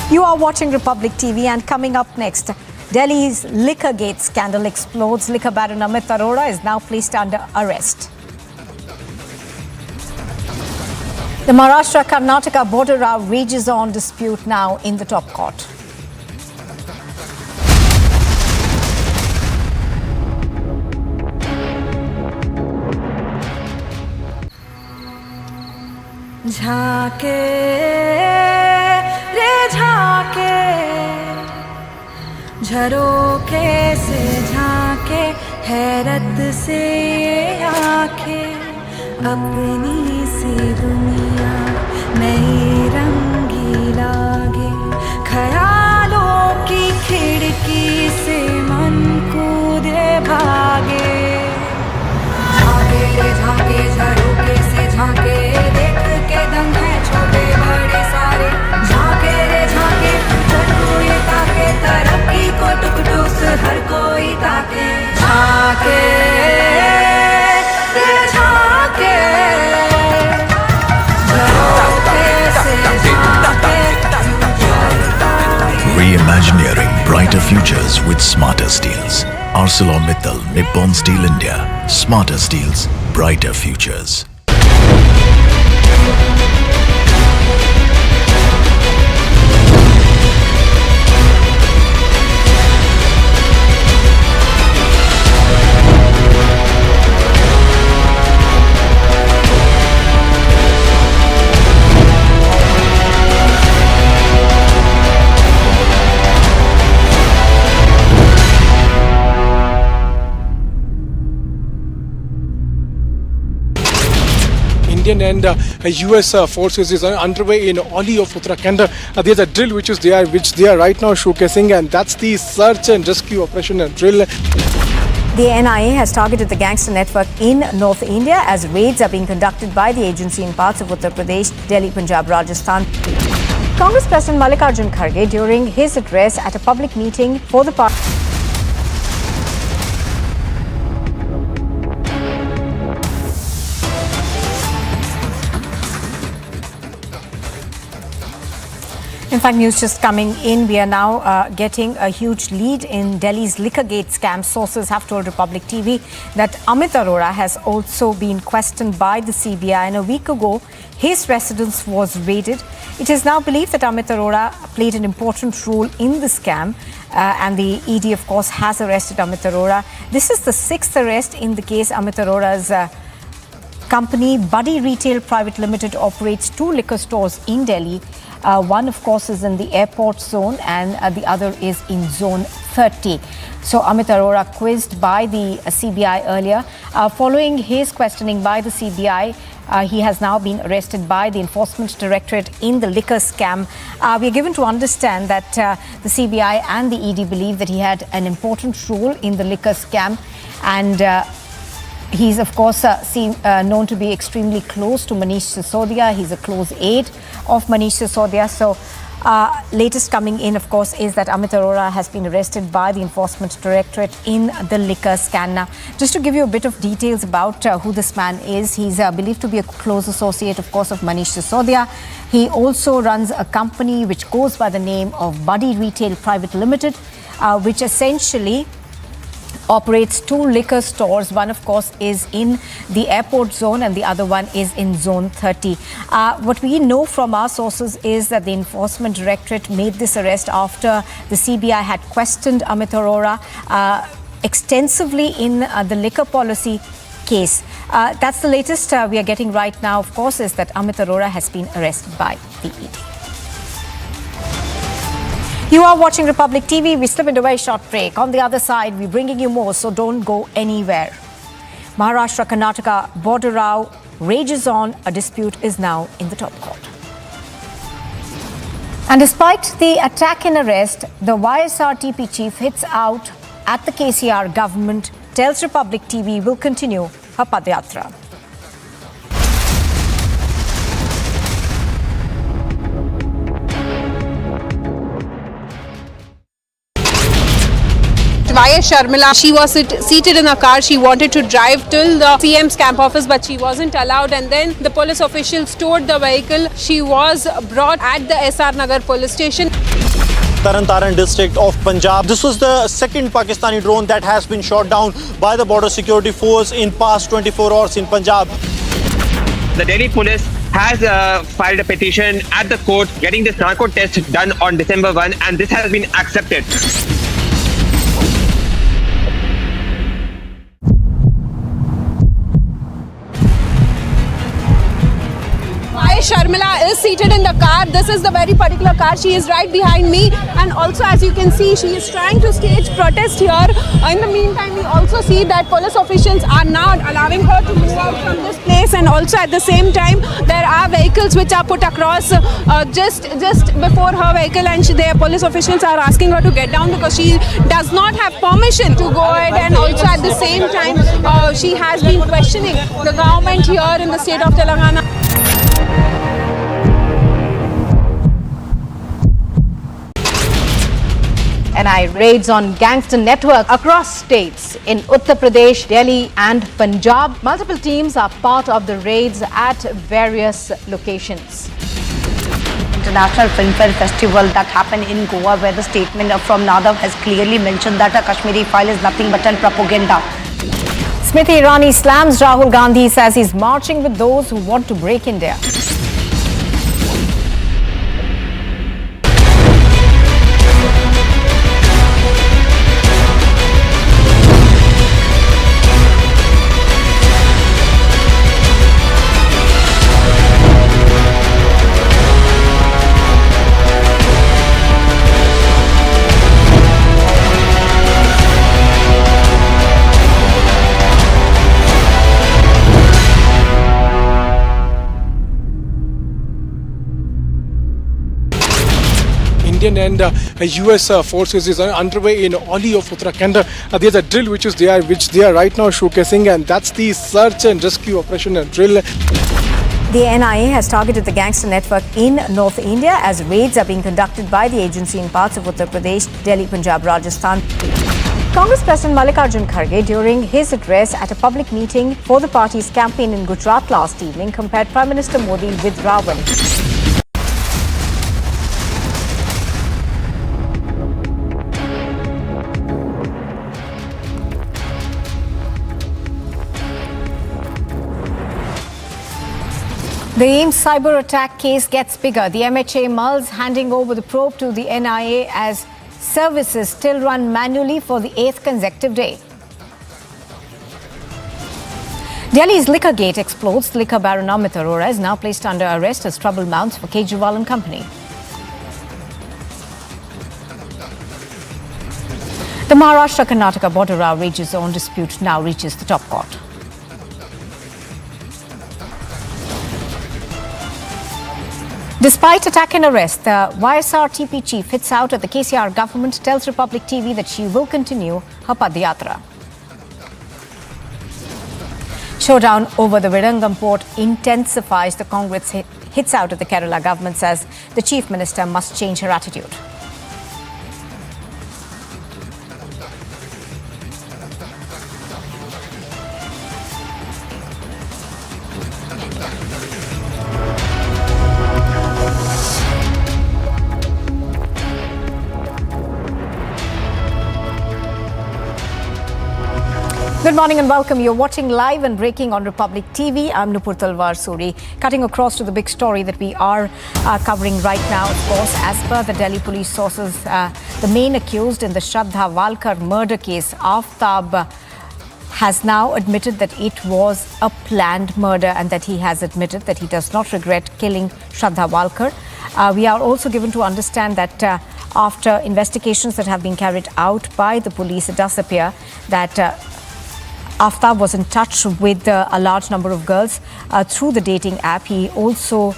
You are watching Republic TV, and coming up next, Delhi's liquor gate scandal explodes. Liquor baron Amit Arora is now placed under arrest. The Maharashtra-Karnataka border row rages on, dispute now in the top court. झाके रे झाके झरोखे से झाके हैरत से आंखें अपनी सी दुनिया नई रंगी लागे ख्यालों की खिड़की से मन कूदे भागे झाके रे झाके झरोखे से झाके देख के दम है छोटे बड़े सारे झाके रे झाके कोई ताके तरक्की को टुक टुक हर कोई ताके झाके रे झाके Reimagineering brighter futures with smarter steels. ArcelorMittal Nippon Steel India. Smarter steels, brighter futures. Indian and US forces is underway in Oli of Uttarakhand. There's a drill which they are right now showcasing, and that's the search and rescue operation drill. The NIA has targeted the gangster network in North India as raids are being conducted by the agency in parts of Uttar Pradesh, Delhi, Punjab, Rajasthan. Congress President Mallikarjun Kharge, during his address at a public meeting for the party, in fact, news just coming in. We are now getting a huge lead in Delhi's liquor gate scam. Sources have told Republic TV that Amit Arora has also been questioned by the CBI, and a week ago, his residence was raided. It is now believed that Amit Arora played an important role in the scam, and the ED, of course, has arrested Amit Arora. This is the 6th arrest in the case. Amit Arora's company, Buddy Retail Private Limited, operates 2 liquor stores in Delhi. One, of course, is in the airport zone, and the other is in zone 30. So Amit Arora quizzed by the CBI earlier. Following his questioning by the CBI, he has now been arrested by the Enforcement Directorate in the liquor scam. We are given to understand that the CBI and the ED believe that he had an important role in the liquor scam, and he's, of course, known to be extremely close to Manish Sisodia. He's a close aide of Manish Sisodia. So, latest coming in, of course, is that Amit Arora has been arrested by the Enforcement Directorate in the liquor scam. Now, just to give you a bit of details about who this man is, he's believed to be a close associate, of course, of Manish Sisodia. He also runs a company which goes by the name of Buddy Retail Private Limited, which essentially operates 2 liquor stores. One, of course, is in the airport zone and the other one is in zone 30. What we know from our sources is that the Enforcement Directorate made this arrest after the CBI had questioned Amit Arora extensively in the liquor policy case. That's the latest we are getting right now, of course, is that Amit Arora has been arrested by the ED. You are watching Republic TV. We slip into a very short break. On the other side, we're bringing you more, so don't go anywhere. Maharashtra-Karnataka border row rages on. A dispute is now in the top court. And despite the attack and arrest, the YSRTP chief hits out at the KCR government, tells Republic TV will continue her Padyatra. YS Sharmila, she was seated in a car. She wanted to drive till the CM's camp office, but she wasn't allowed. And then the police officials towed the vehicle. She was brought at the SR Nagar police station. Taran district of Punjab. This was the second Pakistani drone that has been shot down by the border security force in past 24 hours in Punjab. The Delhi police has filed a petition at the court getting this narco test done on December 1, and this has been accepted. Sharmila is seated in the car. This is the very particular car. She is right behind me, and also, as you can see, she is trying to stage protest here. In the meantime, we also see that police officials are now allowing her to move out from this place, and also at the same time there are vehicles which are put across just before her vehicle, and the police officials are asking her to get down because she does not have permission to go ahead. And also at the same time she has been questioning the government here in the state of Telangana. NIA raids on gangster network across states in Uttar Pradesh, Delhi and Punjab. Multiple teams are part of the raids at various locations. International Filmfare Festival that happened in Goa, where the statement from Nadav has clearly mentioned that a Kashmiri file is nothing but propaganda. Smriti Irani slams Rahul Gandhi, says he's marching with those who want to break India. Indian and US forces is underway in Oli of Uttarakhand. There's a drill which they are right now showcasing, and that's the search and rescue operation drill. The NIA has targeted the gangster network in North India as raids are being conducted by the agency in parts of Uttar Pradesh, Delhi, Punjab, Rajasthan. Congress President Mallikarjun Kharge, during his address at a public meeting for the party's campaign in Gujarat last evening, compared Prime Minister Modi with Ravan. The AIIMS cyber attack case gets bigger. The MHA mulls handing over the probe to the NIA as services still run manually for the 8th consecutive day. Delhi's liquor gate explodes. Liquor baron Amit Arora is now placed under arrest as trouble mounts for Kejriwal and company. The Maharashtra-Karnataka border row rages on. Dispute now reaches the top court. Despite attack and arrest, the YSRTP chief hits out at the KCR government, tells Republic TV that she will continue her Padyatra. Showdown over the Virangam port intensifies. The Congress hits out at the Kerala government, says the chief minister must change her attitude. Good morning and welcome. You're watching Live and Breaking on Republic TV. I'm Nupur Talwar Suri. Cutting across to the big story that we are covering right now, of course, as per the Delhi police sources, the main accused in the Shraddha Walkar murder case, Aftab, has now admitted that it was a planned murder and that he has admitted that he does not regret killing Shraddha Walkar. We are also given to understand that after investigations that have been carried out by the police, it does appear that Aftab was in touch with a large number of girls through the dating app. He also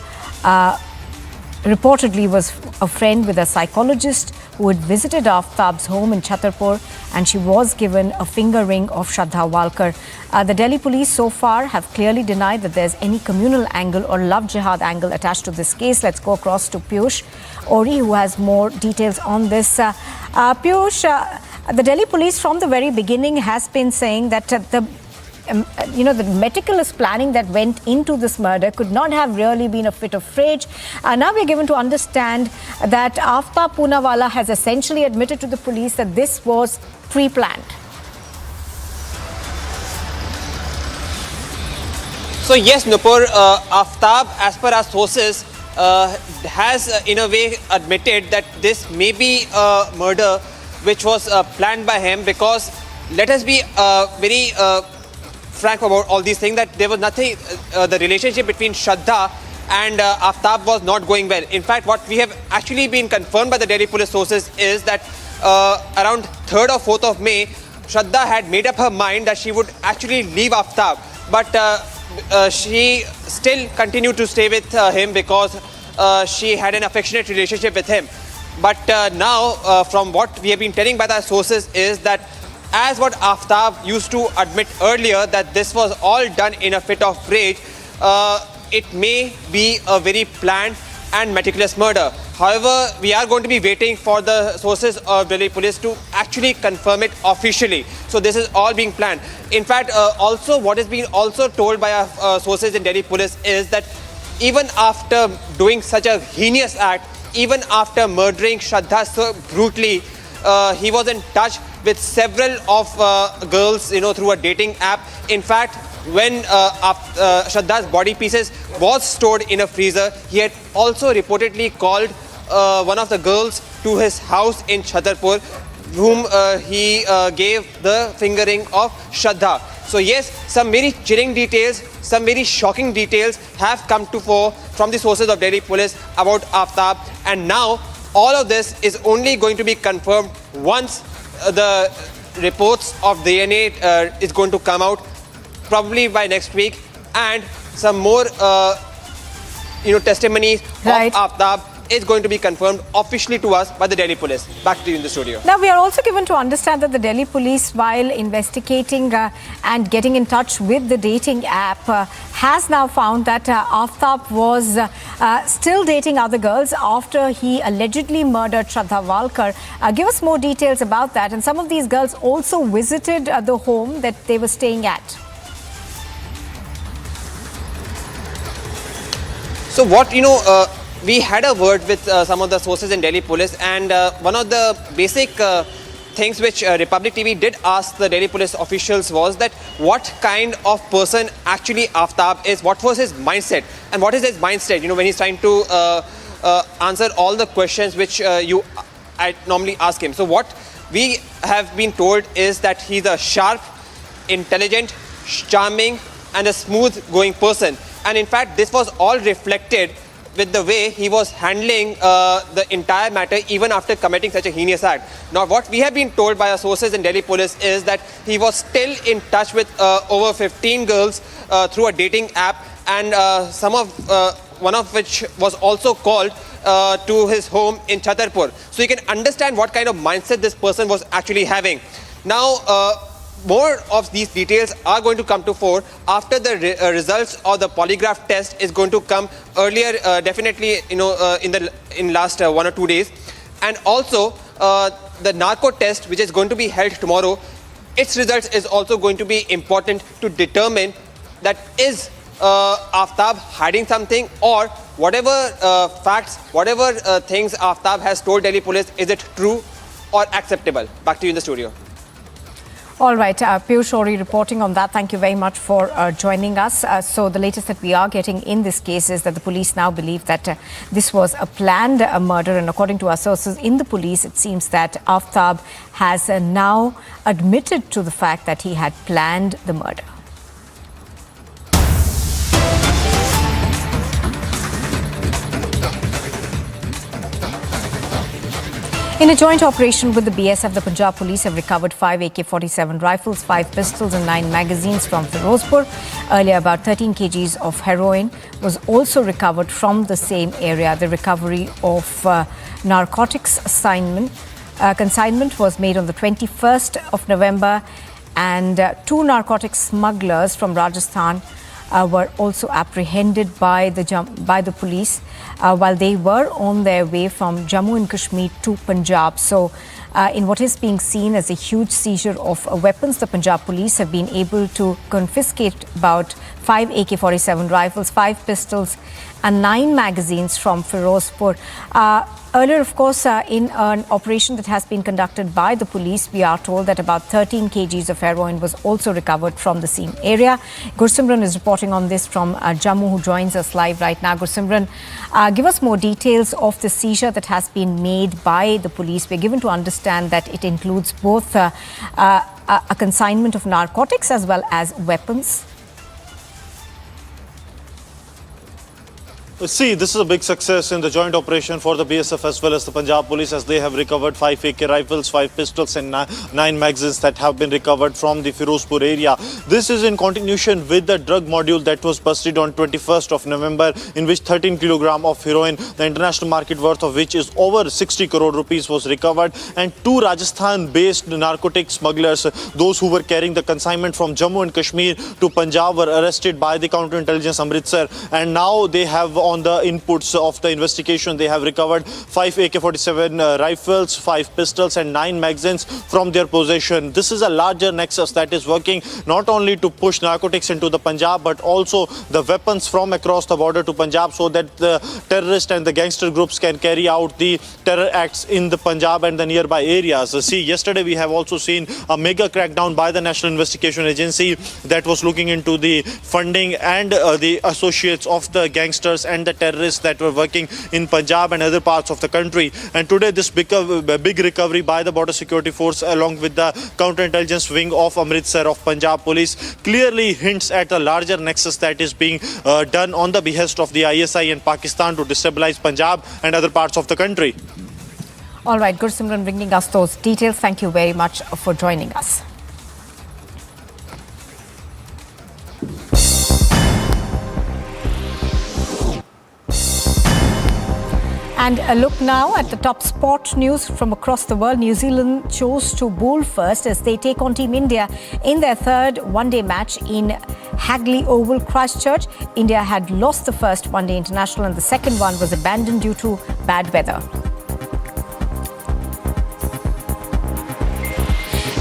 reportedly was a friend with a psychologist who had visited Aftab's home in Chhatarpur, and she was given a finger ring of Shraddha Walkar. The Delhi police so far have clearly denied that there's any communal angle or love jihad angle attached to this case. Let's go across to Piyush Ori, who has more details on this. Piyush, the Delhi police from the very beginning has been saying that the meticulous planning that went into this murder could not have really been a fit of rage. Now we're given to understand that Aftab Poonawalla has essentially admitted to the police that this was pre-planned. So yes, Nupur, Aftab, as per our sources, has in a way admitted that this may be a murder which was planned by him, because let us be very frank about all these things, that there was nothing, the relationship between Shraddha and Aftab was not going well. In fact, what we have actually been confirmed by the Delhi police sources is that around 3rd or 4th of May, Shraddha had made up her mind that she would actually leave Aftab, but she still continued to stay with him because she had an affectionate relationship with him. But now, from what we have been telling by the sources is that as what Aftab used to admit earlier, that this was all done in a fit of rage, it may be a very planned and meticulous murder. However, we are going to be waiting for the sources of Delhi police to actually confirm it officially. So this is all being planned. In fact, also what is being also told by our sources in Delhi police is that even after doing such a heinous act, even after murdering Shraddha so brutally, he was in touch with several of girls, through a dating app. In fact, when Shraddha's body pieces was stored in a freezer, he had also reportedly called one of the girls to his house in Chhatarpur, whom he gave the fingering of Shraddha. So yes, some very chilling details, some very shocking details have come to fore from the sources of Delhi police about Aftab, and now all of this is only going to be confirmed once the reports of DNA is going to come out, probably by next week, and some more testimonies of Aftab is going to be confirmed officially to us by the Delhi police. Back to you in the studio. Now, we are also given to understand that the Delhi police, while investigating and getting in touch with the dating app, has now found that Aftab was still dating other girls after he allegedly murdered Shraddha Walkar. Give us more details about that. And some of these girls also visited the home that they were staying at. So what, we had a word with some of the sources in Delhi police, and one of the basic things which Republic TV did ask the Delhi police officials was that what kind of person actually Aftab is, what was his mindset, and what is his mindset, when he's trying to answer all the questions which I normally ask him. So what we have been told is that he's a sharp, intelligent, charming, and a smooth-going person. And in fact, this was all reflected with the way he was handling the entire matter even after committing such a heinous act. Now, what we have been told by our sources in Delhi police is that he was still in touch with over 15 girls through a dating app, and one of which was also called to his home in Chhatarpur. So you can understand what kind of mindset this person was actually having. Now, more of these details are going to come to fore after the results of the polygraph test is going to come earlier, definitely, in last 1 or 2 days. And also, the narco test, which is going to be held tomorrow, its results is also going to be important to determine that is Aftab hiding something, or whatever facts, whatever things Aftab has told Delhi police, is it true or acceptable? Back to you in the studio. All right, Piyush Shori reporting on that. Thank you very much for joining us. So the latest that we are getting in this case is that the police now believe that this was a planned murder, and according to our sources in the police, it seems that Aftab has now admitted to the fact that he had planned the murder. In a joint operation with the BSF, the Punjab police have recovered 5 AK-47 rifles, 5 pistols and 9 magazines from Firozpur. Earlier, about 13 kgs of heroin was also recovered from the same area. The recovery of narcotics consignment was made on the 21st of November, and 2 narcotics smugglers from Rajasthan were also apprehended by the police while they were on their way from Jammu and Kashmir to Punjab. So, in what is being seen as a huge seizure of weapons, the Punjab police have been able to confiscate about 5 AK-47 rifles, 5 pistols and 9 magazines from Firozpur. Earlier, of course, in an operation that has been conducted by the police, we are told that about 13 kgs of heroin was also recovered from the same area. Gursimran is reporting on this from Jammu, who joins us live right now. Gursimran, give us more details of the seizure that has been made by the police. We're given to understand that it includes both a consignment of narcotics as well as weapons. See, this is a big success in the joint operation for the BSF as well as the Punjab police, as they have recovered 5 AK rifles, 5 pistols and 9 magazines that have been recovered from the Firozpur area. This is in continuation with the drug module that was busted on 21st of November, in which 13 kilogram of heroin, the international market worth of which is over 60 crore rupees, was recovered, and 2 Rajasthan-based narcotic smugglers, those who were carrying the consignment from Jammu and Kashmir to Punjab, were arrested by the counterintelligence Amritsar, and now they have, on the inputs of the investigation, they have recovered 5 AK-47 rifles, 5 pistols and 9 magazines from their possession. This is a larger nexus that is working not only to push narcotics into the Punjab, but also the weapons from across the border to Punjab, so that the terrorist and the gangster groups can carry out the terror acts in the Punjab and the nearby areas. See, yesterday we have also seen a mega crackdown by the National Investigation Agency that was looking into the funding and the associates of the gangsters and the terrorists that were working in Punjab and other parts of the country. And today this big recovery by the Border Security Force along with the counterintelligence wing of Amritsar of Punjab Police clearly hints at a larger nexus that is being done on the behest of the ISI and Pakistan to destabilize Punjab and other parts of the country. All right, Gursimran bringing us those details. Thank you very much for joining us. And a look now at the top sport news from across the world. New Zealand chose to bowl first as they take on Team India in their third one-day match in Hagley Oval, Christchurch. India had lost the first one-day international and the second one was abandoned due to bad weather.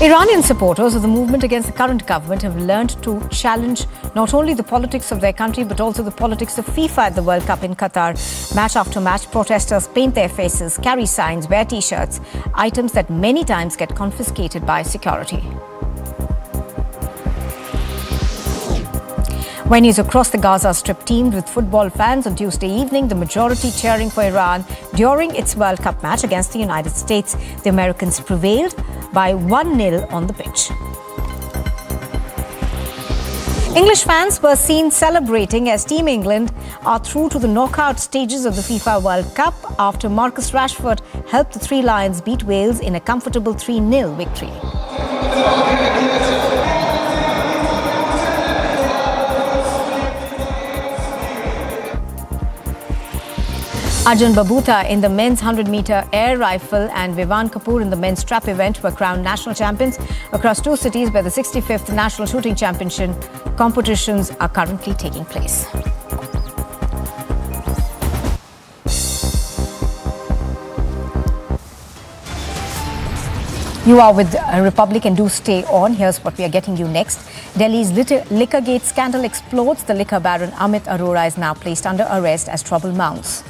Iranian supporters of the movement against the current government have learned to challenge not only the politics of their country but also the politics of FIFA at the World Cup in Qatar. Match after match, protesters paint their faces, carry signs, wear T-shirts, items that many times get confiscated by security. Venues across the Gaza Strip teemed with football fans on Tuesday evening, the majority cheering for Iran during its World Cup match against the United States. The Americans prevailed by 1-0 on the pitch. English fans were seen celebrating as Team England are through to the knockout stages of the FIFA World Cup after Marcus Rashford helped the Three Lions beat Wales in a comfortable 3-0 victory. Arjun Babutha in the men's 100-meter air rifle and Vivan Kapoor in the men's trap event were crowned national champions across 2 cities where the 65th National Shooting Championship competitions are currently taking place. You are with Republic and do stay on. Here's what we are getting you next. Delhi's Liquorgate scandal explodes. The liquor baron Amit Arora is now placed under arrest as trouble mounts.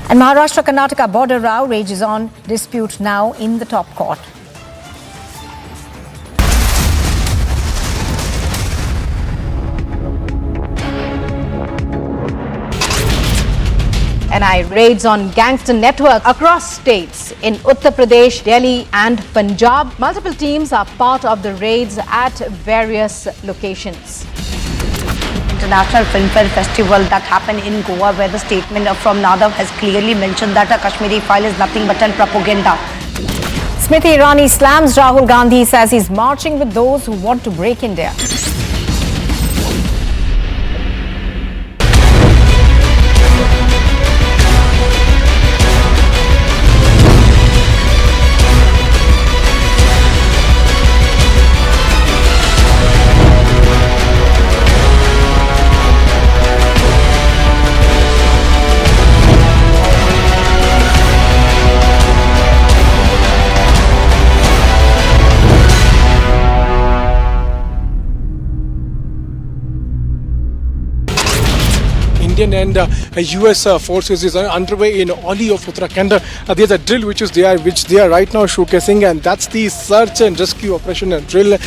And Maharashtra-Karnataka border row rages on, dispute now in the top court. NIA raids on gangster networks across states in Uttar Pradesh, Delhi and Punjab. Multiple teams are part of the raids at various locations. International Filmfare Festival that happened in Goa, where the statement from Nadav has clearly mentioned that a Kashmiri file is nothing but an propaganda. Smriti Irani slams Rahul Gandhi, says he's marching with those who want to break India. Indian and US forces is underway in Oli of Uttarakhand. There's a drill which they are right now showcasing, and that's the search and rescue operation drill.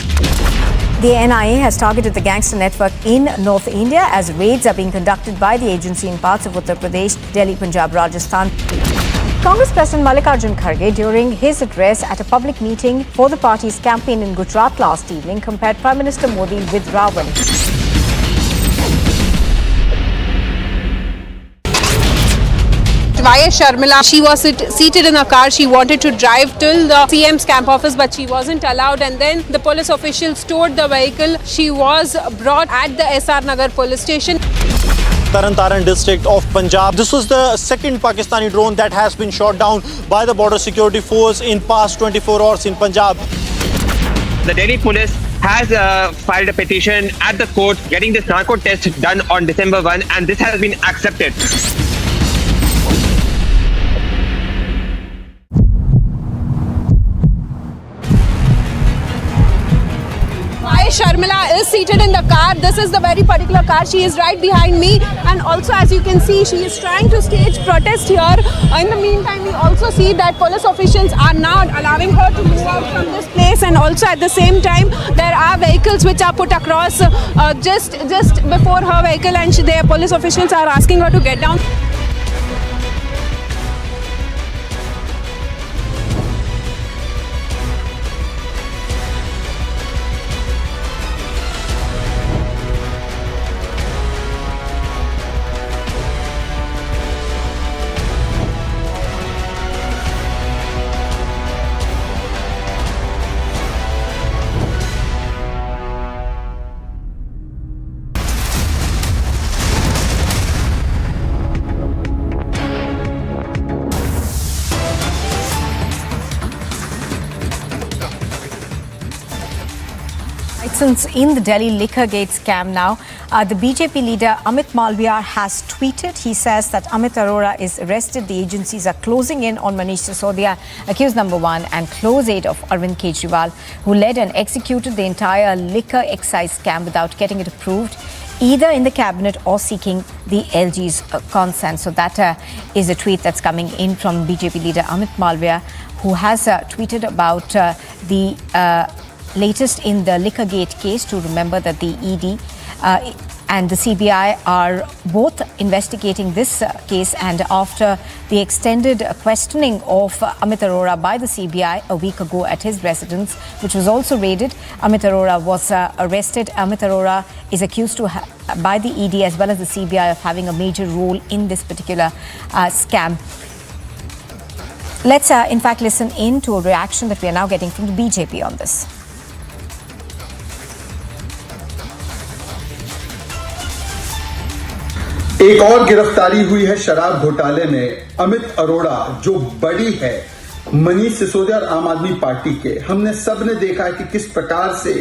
The NIA has targeted the gangster network in North India as raids are being conducted by the agency in parts of Uttar Pradesh, Delhi, Punjab, Rajasthan. Congress President Mallikarjun Kharge, during his address at a public meeting for the party's campaign in Gujarat last evening, compared Prime Minister Modi with Ravan. YS Sharmila, she was seated in a car. She wanted to drive till the CM's camp office, but she wasn't allowed. And then the police officials stored the vehicle. She was brought at the SR Nagar police station. Taran district of Punjab. This was the second Pakistani drone that has been shot down by the border security force in past 24 hours in Punjab. The Delhi police has filed a petition at the court getting this narco test done on December 1, and this has been accepted. Sharmila is seated in the car. This is the very particular car. She is right behind me, and also, as you can see, she is trying to stage protest here. In the meantime, we also see that police officials are not allowing her to move out from this place, and also at the same time there are vehicles which are put across just before her vehicle, and their police officials are asking her to get down. In the Delhi Liquorgate scam now, the BJP leader Amit Malviya has tweeted. He says that Amit Arora is arrested. The agencies are closing in on Manish Sisodia, accused number 1 and close aide of Arvind Kejriwal, who led and executed the entire liquor excise scam without getting it approved, either in the cabinet or seeking the LG's consent. So that is a tweet that's coming in from BJP leader Amit Malviya, who has tweeted about the latest in the Liquorgate case. To remember that the ED and the CBI are both investigating this case, and after the extended questioning of Amit Arora by the CBI a week ago at his residence, which was also raided, Amit Arora was arrested. Amit Arora is accused by the ED as well as the CBI of having a major role in this particular scam. Let's in fact listen in to a reaction that we are now getting from the BJP on this. एक और गिरफ्तारी हुई है शराब घोटाले में। अमित अरोड़ा जो बड़ी है मनीष सिसोदिया और आम आदमी पार्टी के, हमने सबने देखा है कि किस प्रकार से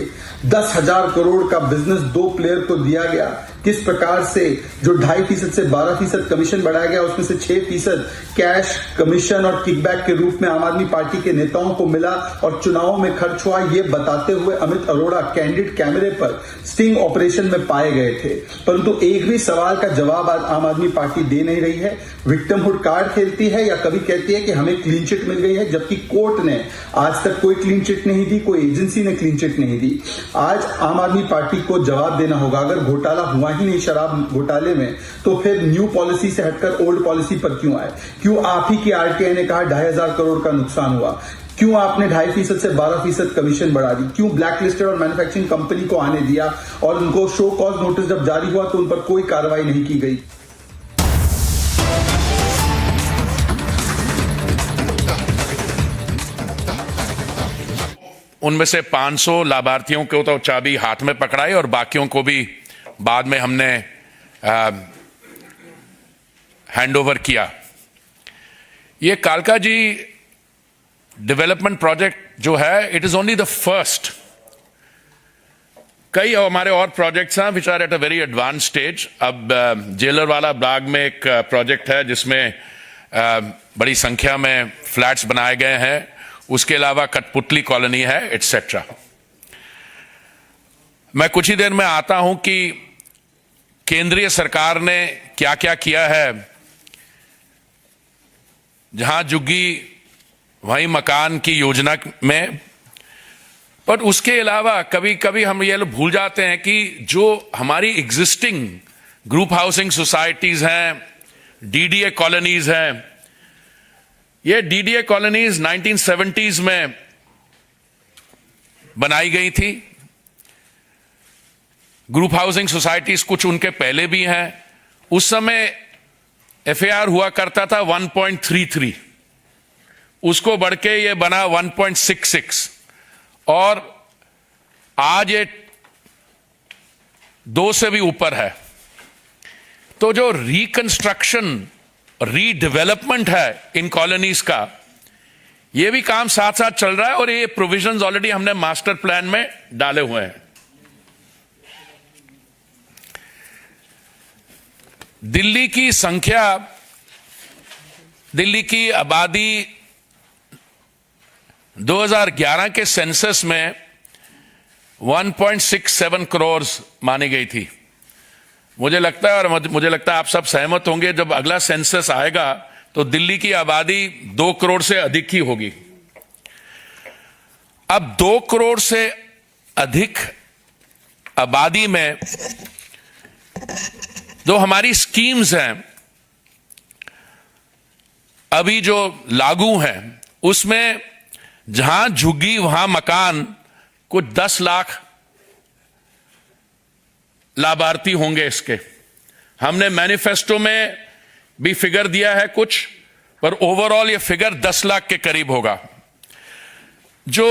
10,000 करोड़ का बिजनेस 2 प्लेयर को दिया गया, किस प्रकार से जो 2.5% से 12% कमीशन बढ़ाया गया, उसमें से 6% कैश कमीशन और किकबैक के रूप में आम आदमी पार्टी के नेताओं को मिला और चुनावों में खर्च हुआ। ये बताते हुए अमित अरोड़ा कैंडिड कैमरे पर स्टिंग ऑपरेशन में पाए गए थे, परंतु एक भी सवाल का जवाब आज आम आदमी पार्टी दे नहीं रही है। विक्टिमहुड कार्ड खेलती है या कभी कहती है कि हमें क्लीन चिट मिल गई है, जबकि कोर्ट ने आज तक कोई क्लीन चिट नहीं दी, कोई एजेंसी ने क्लीन चिट नहीं दी। आज आम आदमी पार्टी को जवाब देना होगा। अगर घोटाला हुआ ही नहीं शराब घोटाले में, तो फिर न्यू पॉलिसी से हटकर ओल्ड पॉलिसी पर क्यों आए? क्यों आप ही की आरटीआई ने कहा 2,500 करोड़ का नुकसान हुआ? क्यों आपने 2.5% से 12% कमीशन बढ़ा दी? क्यों ब्लैक लिस्टेड और मैन्युफैक्चरिंग कंपनी को आने दिया और उनको शो कॉज नोटिस जब जारी हुआ तो उन पर कोई कार्रवाई नहीं की गई? उनमें से 500 लाभार्थियों को तो चाबी हाथ में पकड़ाई और बाकियों को भी बाद में हमने हैंडओवर किया। ये कालका जी डेवलपमेंट प्रोजेक्ट जो है, it is only the first. कई हमारे और प्रोजेक्ट्स हैं which are at a very advance stage. अब जेलरवाला बाग में एक प्रोजेक्ट है जिसमें बड़ी संख्या में फ्लैट्स बनाए गए हैं। उसके अलावा कठपुतली कॉलोनी है, एटसेट्रा। मैं कुछ ही देर में आता हूं कि केंद्रीय सरकार ने क्या क्या किया है। जहां झुग्गी वहीं मकान की योजना में, पर उसके अलावा कभी कभी हम ये लोग भूल जाते हैं कि जो हमारी एग्जिस्टिंग ग्रुप हाउसिंग सोसाइटीज हैं, डीडीए कॉलोनीज हैं, ये डीडीए कॉलोनीज 1970s में बनाई गई थी। ग्रुप हाउसिंग सोसाइटीज कुछ उनके पहले भी हैं। उस समय एफएआर हुआ करता था 1.33, उसको बढ़ के ये बना 1.66 और आज ये 2 से भी ऊपर है। तो जो रिकंस्ट्रक्शन, रीडेवलपमेंट है इन कॉलोनीज का, ये भी काम साथ साथ चल रहा है और ये प्रोविजंस ऑलरेडी हमने मास्टर प्लान में डाले हुए हैं। दिल्ली की संख्या, दिल्ली की आबादी 2011 के सेंसस में 1.67 करोड़ मानी गई थी। मुझे लगता है, और मुझे लगता है आप सब सहमत होंगे, जब अगला सेंसस आएगा तो दिल्ली की आबादी 2 करोड़ से अधिक ही होगी। अब 2 करोड़ से अधिक आबादी में जो हमारी स्कीम्स हैं अभी जो लागू हैं, उसमें जहां झुग्गी वहां मकान, कुछ 10 लाख लाभार्थी होंगे इसके। हमने मैनिफेस्टो में भी फिगर दिया है कुछ, पर ओवरऑल ये फिगर 10 लाख के करीब होगा। जो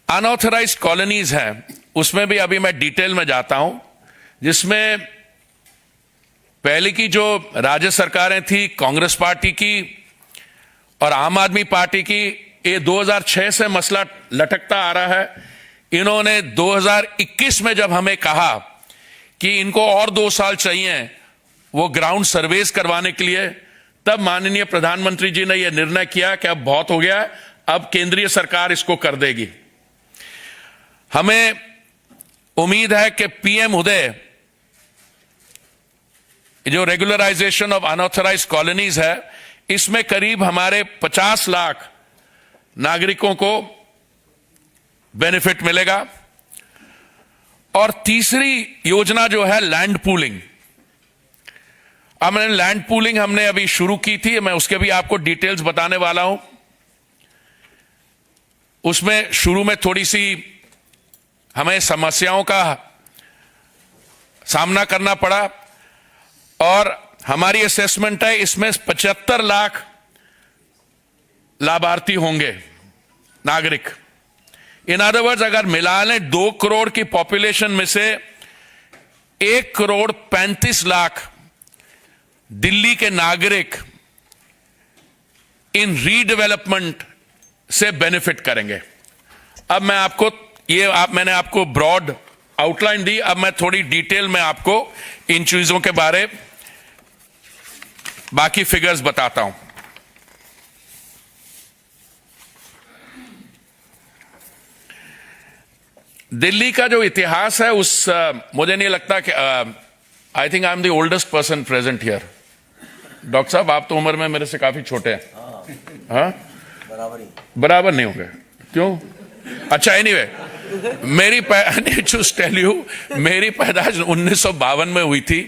अनऑथराइज्ड कॉलोनीज हैं उसमें भी अभी मैं डिटेल में जाता हूं, जिसमें पहले की जो राज्य सरकारें थी, कांग्रेस पार्टी की और आम आदमी पार्टी की, ये 2006 से मसला लटकता आ रहा है। इन्होंने 2021 में जब हमें कहा कि इनको और 2 साल चाहिए वो ग्राउंड सर्वेस करवाने के लिए, तब माननीय प्रधानमंत्री जी ने यह निर्णय किया कि अब बहुत हो गया, अब केंद्रीय सरकार इसको कर देगी। हमें उम्मीद है कि पीएम उदय, जो रेगुलराइजेशन ऑफ अनऑथराइज्ड कॉलोनीज है, इसमें करीब हमारे 50 लाख नागरिकों को बेनिफिट मिलेगा। और तीसरी योजना जो है लैंड पूलिंग, हमने लैंड पूलिंग हमने अभी शुरू की थी, मैं उसके भी आपको डिटेल्स बताने वाला हूं। उसमें शुरू में थोड़ी सी हमें समस्याओं का सामना करना पड़ा और हमारी असेसमेंट है इसमें 75 लाख लाभार्थी होंगे नागरिक। इन अदर वर्ड्स, अगर मिला लें 2 करोड़ की पॉपुलेशन में से 1 करोड़ 35 लाख दिल्ली के नागरिक इन रीडेवलपमेंट से बेनिफिट करेंगे। अब मैं आपको मैंने आपको ब्रॉड आउटलाइन दी, अब मैं थोड़ी डिटेल में आपको इन चीजों के बारे बाकी फिगर्स बताता हूं। दिल्ली का जो इतिहास है मुझे नहीं लगता कि I think I am the oldest person present here. Doctor साहब, आप तो उम्र में मेरे से काफी छोटे हैं। हाँ, बराबर नहीं हो गए। क्यों? अच्छा, एनीवे, मेरी पैदाइश 1952 में हुई थी।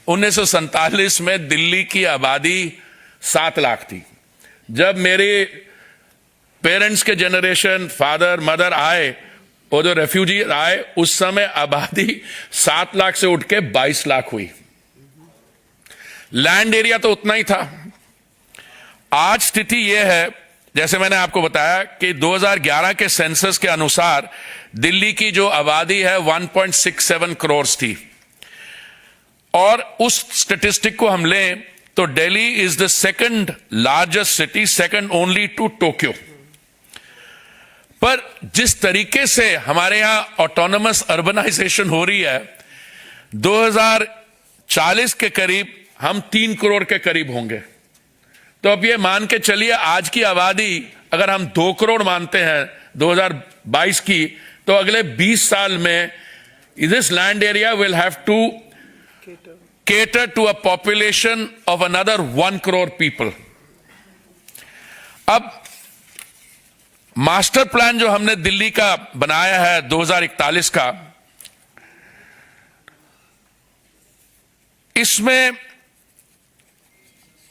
1947 में दिल्ली की आबादी 7 लाख थी। जब मेरे पेरेंट्स के जनरेशन, फादर मदर आए, वो जो रेफ्यूजी आए, उस समय आबादी 7 लाख से उठ के 22 लाख हुई। लैंड एरिया तो उतना ही था। आज स्थिति यह है, जैसे मैंने आपको बताया कि 2011 के सेंसस के अनुसार दिल्ली की जो आबादी है 1.67 करोड़ थी, और उस स्टेटिस्टिक को हम लें तो Delhi is the second largest city, second only to Tokyo. पर जिस तरीके से हमारे यहां ऑटोनमस अर्बनाइजेशन हो रही है, 2040 के करीब हम 3 करोड़ के करीब होंगे। तो अब ये मान के चलिए, आज की आबादी अगर हम 2 करोड़ मानते हैं 2022 की, तो अगले 20 साल में this land area will have to cater to a population of another 1 crore people. अब मास्टर प्लान जो हमने दिल्ली का बनाया है 2041 का, इसमें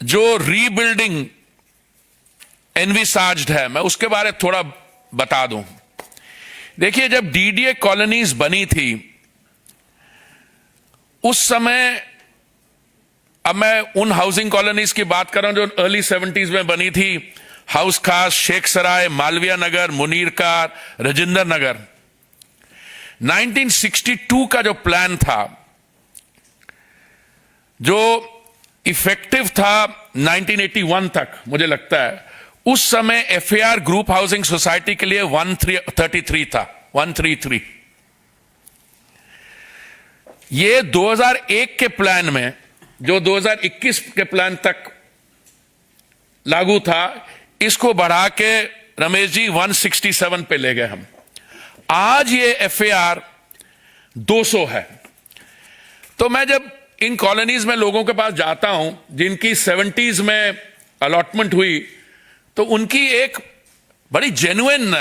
जो रीबिल्डिंग एनविसाज्ड है, मैं उसके बारे में थोड़ा बता दूं। देखिए, जब डीडीए कॉलोनीज बनी थी उस समय, अब मैं उन हाउसिंग कॉलोनीज की बात कर रहा हूं जो अर्ली 70s में बनी थी, हाउस खास, शेख सराय, मालविया नगर, मुनीर कार, राजेंद्र नगर। 1962 का जो प्लान था, जो इफेक्टिव था 1981 तक, मुझे लगता है उस समय एफएआर ग्रुप हाउसिंग सोसाइटी के लिए 133 था, 133। ये 2001 के प्लान में, जो 2021 के प्लान तक लागू था, इसको बढ़ा के रमेश जी 167 पे ले गए हम। आज ये एफएआर 200 है। तो मैं जब इन कॉलोनीज में लोगों के पास जाता हूं जिनकी 70s में अलॉटमेंट हुई, तो उनकी एक बड़ी जेन्युइन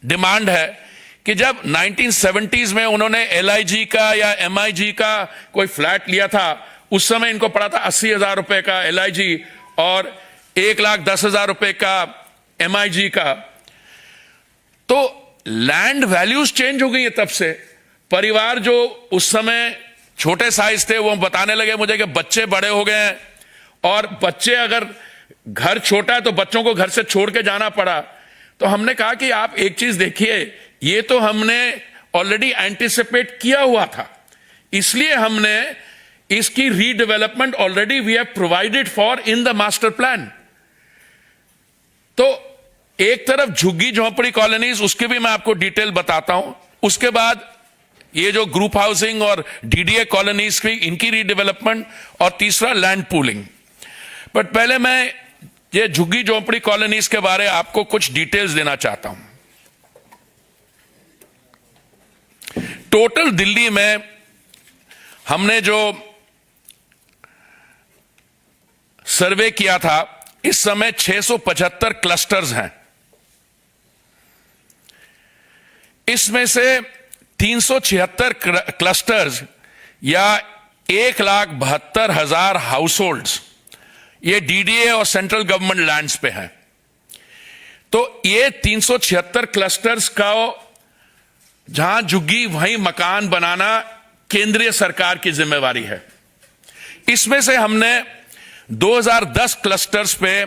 डिमांड है कि जब 1970s में उन्होंने एलआईजी का या एमआईजी का कोई फ्लैट लिया था, उस समय इनको पड़ा था 80,000 रुपए का एलआईजी और 1,10,000 रुपए का एमआईजी का। तो लैंड वैल्यूज चेंज हो गई है तब से। परिवार जो उस समय छोटे साइज थे, वो बताने लगे मुझे कि बच्चे बड़े हो गए हैं, और बच्चे, अगर घर छोटा है तो बच्चों को घर से छोड़ के जाना पड़ा। तो हमने कहा कि आप एक चीज देखिए, ये तो हमने ऑलरेडी एंटिसिपेट किया हुआ था, इसलिए हमने इसकी redevelopment already we have provided for in the master plan. तो एक तरफ झुग्गी झोंपड़ी कॉलोनीज, उसके भी मैं आपको डिटेल बताता हूं। उसके बाद ये जो ग्रुप हाउसिंग और डीडीए कॉलोनीज की, इनकी रीडेवलपमेंट, और तीसरा लैंड पूलिंग। बट पहले मैं ये झुग्गी झोंपड़ी कॉलोनीज के बारे आपको कुछ डिटेल्स देना चाहता हूं। टोटल दिल्ली में हमने जो सर्वे किया था, इस समय 675 क्लस्टर्स हैं। इसमें से 376 क्लस्टर्स या 1,72,000 हाउसहोल्ड्स ये डीडीए और सेंट्रल गवर्नमेंट लैंड्स पे हैं। तो ये 376 क्लस्टर्स का, जहां झुग्गी वहीं मकान बनाना केंद्रीय सरकार की जिम्मेवारी है। इसमें से हमने 2010 क्लस्टर्स पे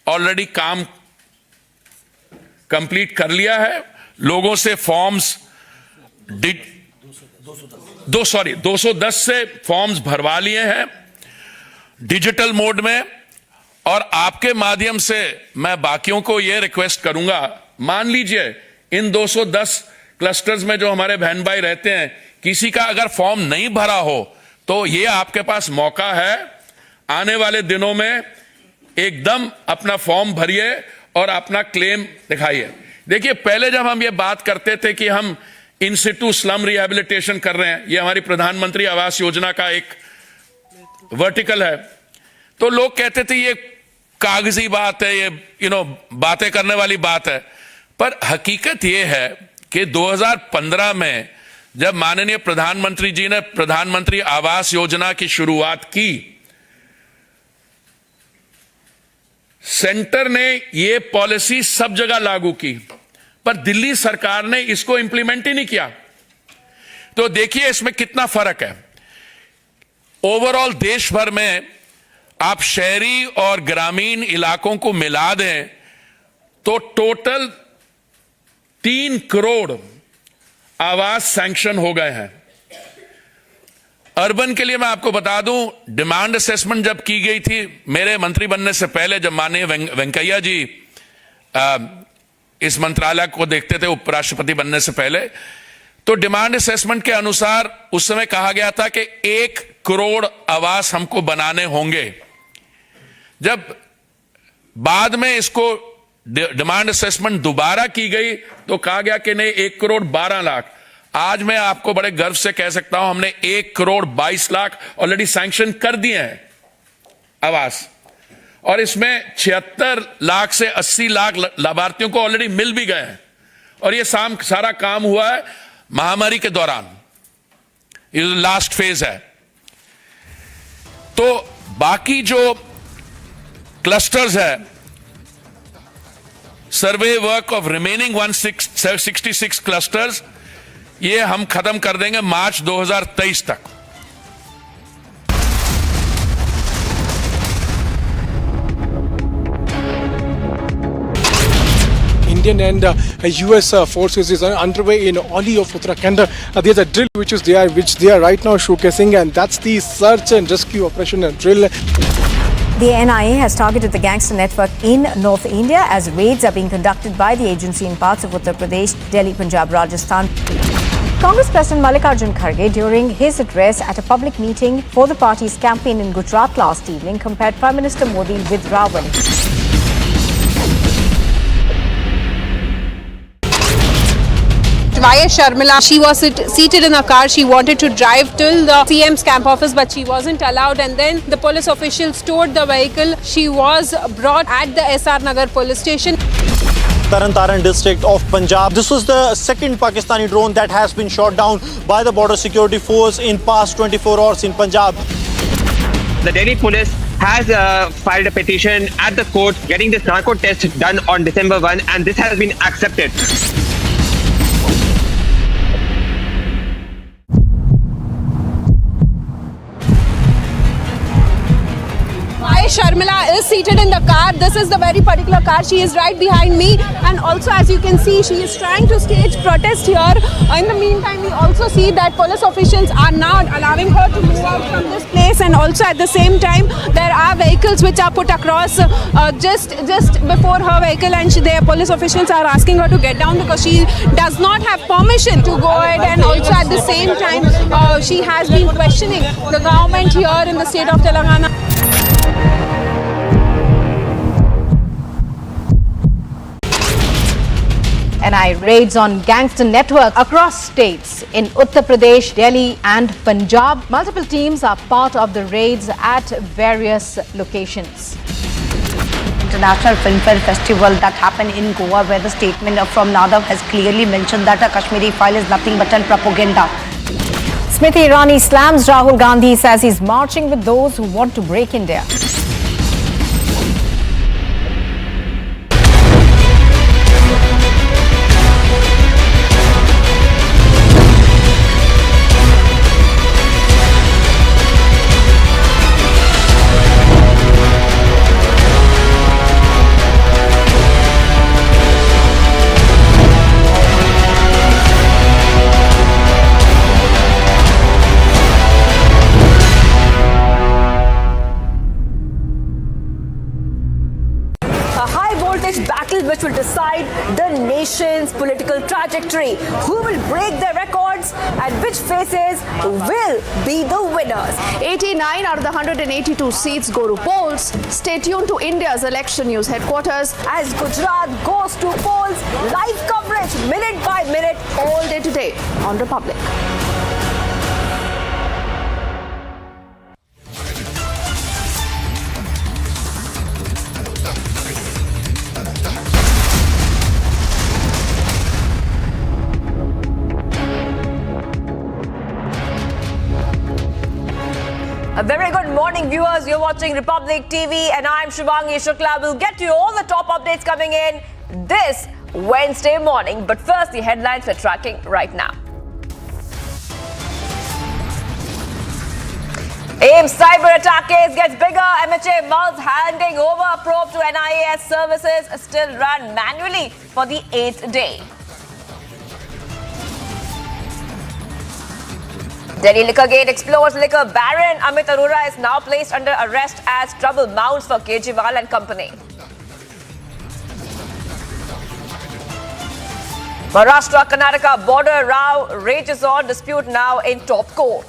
ऑलरेडी काम कंप्लीट कर लिया है। लोगों से फॉर्म्स 210 से फॉर्म्स भरवा लिए हैं डिजिटल मोड में। और आपके माध्यम से मैं बाकियों को यह रिक्वेस्ट करूंगा, मान लीजिए इन 210 क्लस्टर्स में जो हमारे बहन भाई रहते हैं, किसी का अगर फॉर्म नहीं भरा हो, तो ये आपके पास मौका है, आने वाले दिनों में एकदम अपना फॉर्म भरिए और अपना क्लेम दिखाइए। देखिए, पहले जब हम ये बात करते थे कि हम इन सिटू स्लम रिहैबिलिटेशन कर रहे हैं, ये हमारी प्रधानमंत्री आवास योजना का एक वर्टिकल है, तो लोग कहते थे ये कागजी बात है, ये बातें करने वाली बात है। पर हकीकत यह है कि 2015 में जब माननीय प्रधानमंत्री जी ने प्रधानमंत्री आवास योजना की शुरुआत की, सेंटर ने यह पॉलिसी सब जगह लागू की, पर दिल्ली सरकार ने इसको इंप्लीमेंट ही नहीं किया। तो देखिए इसमें कितना फर्क है। ओवरऑल देश भर में आप शहरी और ग्रामीण इलाकों को मिला दें तो टोटल 3 करोड़ आवास सैंक्शन हो गए हैं। अर्बन के लिए मैं आपको बता दूं, डिमांड असेसमेंट जब की गई थी मेरे मंत्री बनने से पहले, जब माननीय वेंकैया जी इस मंत्रालय को देखते थे उपराष्ट्रपति बनने से पहले, तो डिमांड असेसमेंट के अनुसार उस समय कहा गया था कि 1 करोड़ आवास हमको बनाने होंगे। जब बाद में इसको डिमांड असेसमेंट दोबारा की गई तो कहा गया कि नहीं 1 करोड़ 12 लाख। आज मैं आपको बड़े गर्व से कह सकता हूं हमने 1 करोड़ 22 लाख ऑलरेडी सैंक्शन कर दिए हैं आवास, और इसमें 76 लाख से 80 लाख लाभार्थियों को ऑलरेडी मिल भी गए हैं। और यह सारा काम हुआ है महामारी के दौरान, ये लास्ट फेज है। तो बाकी जो क्लस्टर्स है, सर्वे वर्क ऑफ रिमेनिंग 166 क्लस्टर्स, ये हम खत्म कर देंगे मार्च 2023 तक। Indian and US forces is underway in Oli of Uttarakhand. There's a drill which they are right now showcasing, and that's the search and rescue operation drill. The NIA has targeted the gangster network in North India as raids are being conducted by the agency in parts of Uttar Pradesh, Delhi, Punjab, Rajasthan. Congress President Mallikarjun Kharge, during his address at a public meeting for the party's campaign in Gujarat last evening, compared Prime Minister Modi with Ravan. YS Sharmila, she was seated in a car. She wanted to drive till the CM's camp office, but she wasn't allowed. And then the police officials towed the vehicle. She was brought at the SR Nagar police station. Taran district of Punjab. This was the second Pakistani drone that has been shot down by the border security force in past 24 hours in Punjab. The Delhi police has filed a petition at the court getting this narco test done on December 1, and this has been accepted. Sharmila is seated in the car. This is the very particular car. She is right behind me, and also as you can see, she is trying to stage protest here. In the meantime, we also see that police officials are not allowing her to move out from this place, and also at the same time there are vehicles which are put across just before her vehicle, and the police officials are asking her to get down because she does not have permission to go ahead. And also at the same time she has been questioning the government here in the state of Telangana. NIA raids on gangster network across states in Uttar Pradesh, Delhi and Punjab. Multiple teams are part of the raids at various locations. International Film Festival that happened in Goa, where the statement from Nadav has clearly mentioned that a Kashmiri file is nothing but propaganda. Smriti Irani slams Rahul Gandhi, says he's marching with those who want to break India. Which will decide the nation's political trajectory. Who will break their records and which faces will be the winners. 89 out of the 182 seats go to polls. Stay tuned to India's election news headquarters as Gujarat goes to polls. Live coverage minute by minute all day today on Republic. Very good morning, viewers. You're watching Republic TV and I'm Shivangi Shukla. We'll get to you all the top updates coming in this Wednesday morning. But first, the headlines we're tracking right now. AIIMS cyber attack case gets bigger. MHA mulls handing over probe to NIA services still run manually for the 8th day. Delhi liquor gate explodes. Liquor baron Amit Arora is now placed under arrest as trouble mounts for Kejriwal and company. Maharashtra-Karnataka border row rages on. Dispute now in top court.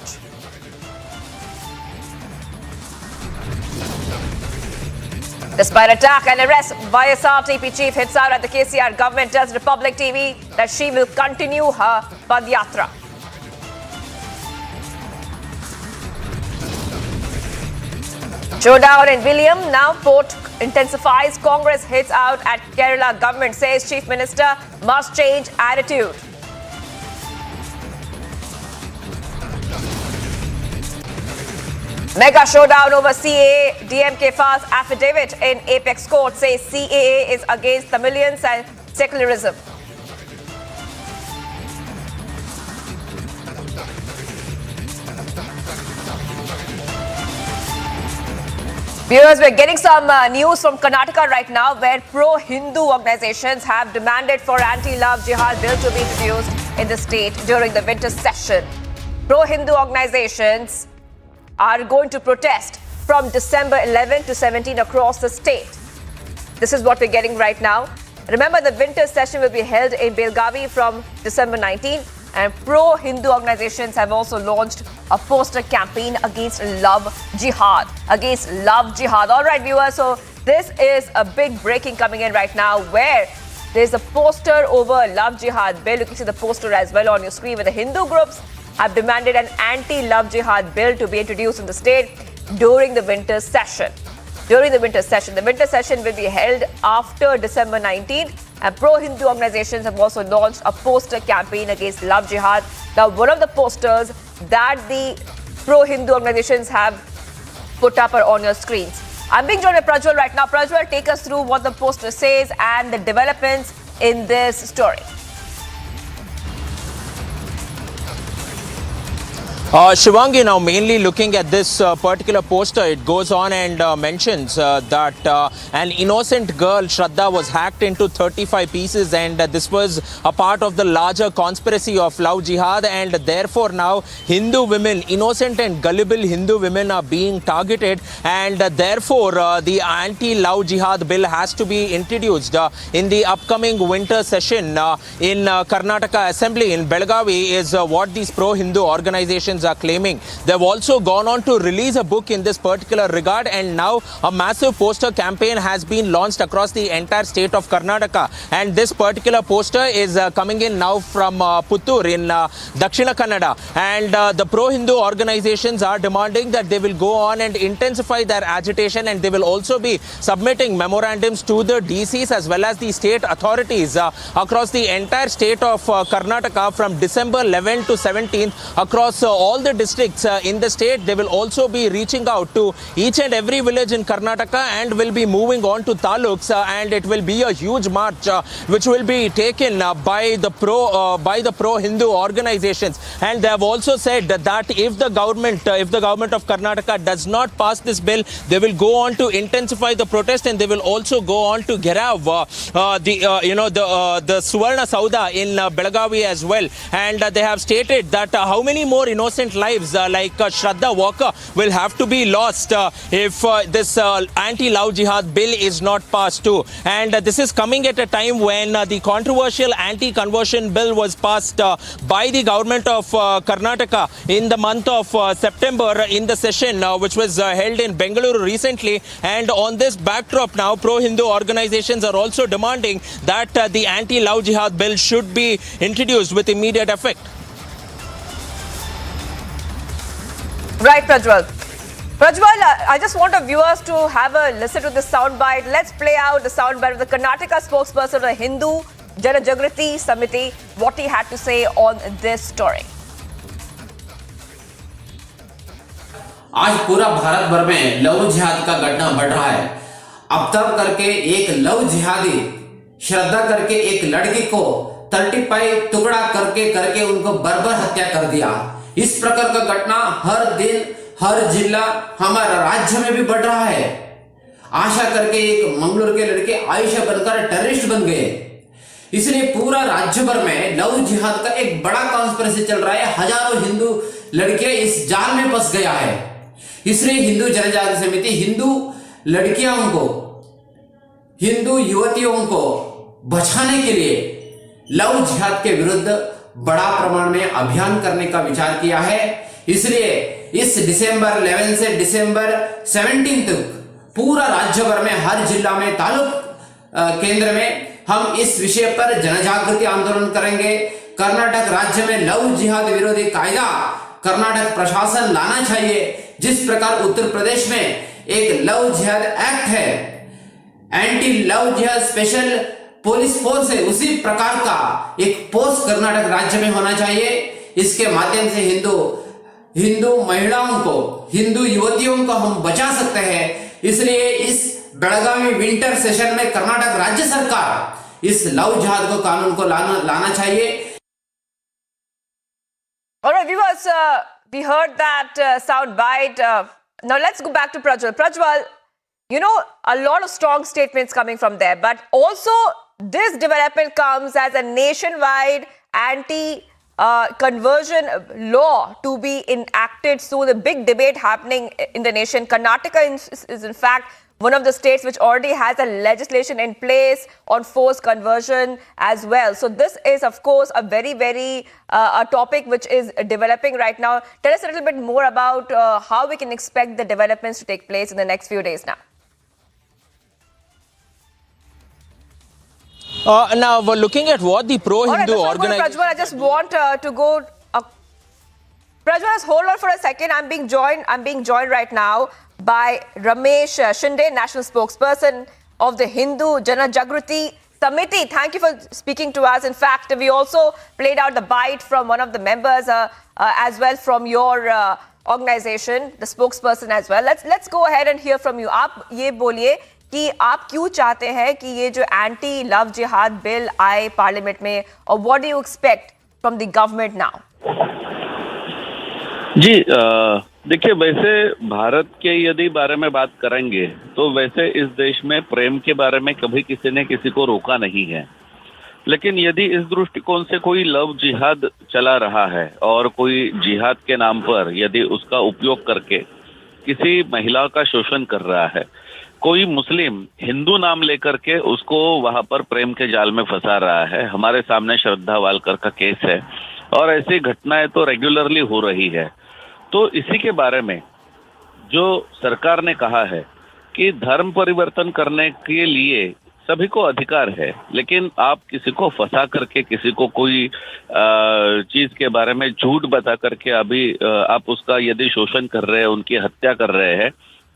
Despite attack and arrest, YSRTP chief hits out at the KCR government, tells Republic TV that she will continue her Padyatra. Showdown in William, now port intensifies. Congress hits out at Kerala government, says Chief Minister must change attitude. Mega showdown over CAA. DMK files affidavit in Apex Court, says CAA is against Tamilians and secularism. Viewers, we're getting some news from Karnataka right now, where pro-Hindu organizations have demanded for anti-love jihad bill to be introduced in the state during the winter session. Pro-Hindu organizations are going to protest from December 11 to 17 across the state. This is what we're getting right now. Remember, the winter session will be held in Belgavi from December 19. And pro-Hindu organizations have also launched a poster campaign against love jihad. Against love jihad. All right, viewers, so this is a big breaking coming in right now, where there's a poster over love jihad bill. You can see the poster as well on your screen, where the Hindu groups have demanded an anti-love jihad bill to be introduced in the state during the winter session. During the winter session. The winter session will be held after December 19th. And pro-Hindu organizations have also launched a poster campaign against love jihad. Now, one of the posters that the pro-Hindu organizations have put up are on your screens. I'm being joined by Prajwal right now. Prajwal, take us through what the poster says and the developments in this story. Shivangi, now mainly looking at this particular poster, it goes on and mentions that an innocent girl, Shraddha, was hacked into 35 pieces, and this was a part of the larger conspiracy of love jihad, and therefore now Hindu women, innocent and gullible Hindu women, are being targeted, and therefore the anti-love jihad bill has to be introduced in the upcoming winter session in Karnataka Assembly in Belgavi, is what these pro-Hindu organizations are claiming. They've also gone on to release a book in this particular regard, and now a massive poster campaign has been launched across the entire state of Karnataka. And this particular poster is coming in now from Puttur in Dakshina Kannada, and the pro-Hindu organizations are demanding that they will go on and intensify their agitation, and they will also be submitting memorandums to the DCs as well as the state authorities across the entire state of Karnataka from December 11 to 17th across all the districts in the state. They will also be reaching out to each and every village in Karnataka and will be moving on to taluks, and it will be a huge march which will be taken by the pro-Hindu organizations. And they have also said that if the government of Karnataka does not pass this bill, they will go on to intensify the protest, and they will also go on to Gerav the Suvarna Sauda in Belgavi as well. And they have stated that how many more innocent lives like Shraddha Walker will have to be lost if this anti-love jihad bill is not passed too. And this is coming at a time when the controversial anti-conversion bill was passed by the government of Karnataka in the month of September in the session which was held in Bengaluru recently. And on this backdrop now, pro-Hindu organizations are also demanding that the anti-love jihad bill should be introduced with immediate effect. Right, Prajwal. Prajwal, I just want our viewers to have a listen to this soundbite. Let's play out the soundbite of the Karnataka spokesperson of the Hindu Janajagriti Samiti, what he had to say on this story. आज पूरा भारत भर में love जिहाद का घटना बढ़ रहा है। अब तक करके एक लव जिहादी श्रद्धा करके एक लड़की को 35 टुकड़ा करके उनको बर्बर हत्या कर दिया। इस प्रकार का घटना हर दिन हर जिला हमारा राज्य में भी बढ़ रहा है। आशा करके एक मंगलूर के लड़के आयशा बनकर टेररिस्ट बन गए। इसलिए पूरा राज्य भर में लव जिहाद का एक बड़ा कॉन्स्पिरेसी चल रहा है। हजारों हिंदू लड़कियां इस जाल में फंस गया है। इसलिए हिंदू जनजागृति समिति हिंदू लड़कियों को, हिंदू युवतियों को बचाने के लिए लव जिहाद के विरुद्ध बड़ा प्रमाण में अभियान करने का विचार किया है। इसलिए इस दिसंबर 11 से दिसंबर 17 तक पूरा राज्य भर में हर जिला में तालुक केंद्र में हम इस विषय पर जनजागृति आंदोलन करेंगे। कर्नाटक राज्य में लव जिहाद विरोधी कायदा कर्नाटक प्रशासन लाना चाहिए। जिस प्रकार उत्तर प्रदेश में एक लव जिहाद एक्ट है, एंटी लव जिहाद स्पेशल पुलिस फोर्स है, उसी प्रकार का एक पोस्ट कर्नाटक राज्य में होना चाहिए। इसके माध्यम से हिंदू महिलाओं को, हिंदू युवतियों को हम बचा सकते हैं। इसलिए इस बेळगावी विंटर सेशन में कर्नाटक राज्य सरकार इस लव जिहाद को कानून को लाना चाहिए। All right, viewers, we heard that sound bite. Now let's go back to Prajwal. Prajwal, you know, a lot of strong statements coming from there, but also this development comes as a nationwide anti-conversion law to be enacted soon. A big debate happening in the nation. Karnataka is in fact one of the states which already has a legislation in place on forced conversion as well. So this is, of course, a very, very a topic which is developing right now. Tell us a little bit more about how we can expect the developments to take place in the next few days now. Now, we're looking at what the pro-Hindu organization... Prajwal, I just want to go... Prajwal, hold on for a second. I'm being joined right now by Ramesh Shinde, national spokesperson of the Hindu Janajagriti Samiti. Thank you for speaking to us. In fact, we also played out the bite from one of the members as well from your organization, the spokesperson as well. Let's go ahead and hear from you. आप ये बोलिए कि आप क्यों चाहते हैं कि ये जो एंटी लव जिहाद बिल आए पार्लियामेंट में, और what do you expect from the government now? जी देखिए, वैसे भारत के यदि बारे में बात करेंगे तो वैसे इस देश में प्रेम के बारे में कभी किसी ने किसी को रोका नहीं है। लेकिन यदि इस दृष्टिकोण से कोई लव जिहाद चला रहा है और कोई जिहाद के नाम पर यदि उसका उपयोग करके किसी महिला का शोषण कर रहा है, कोई मुस्लिम हिंदू नाम लेकर के उसको वहां पर प्रेम के जाल में फंसा रहा है। हमारे सामने श्रद्धा वालकर का केस है और ऐसी घटनाएं तो रेगुलरली हो रही है। तो इसी के बारे में जो सरकार ने कहा है कि धर्म परिवर्तन करने के लिए सभी को अधिकार है, लेकिन आप किसी को फंसा करके किसी को कोई चीज के बारे में झूठ बता करके अभी आप उसका यदि शोषण कर रहे हैं, उनकी हत्या कर रहे हैं,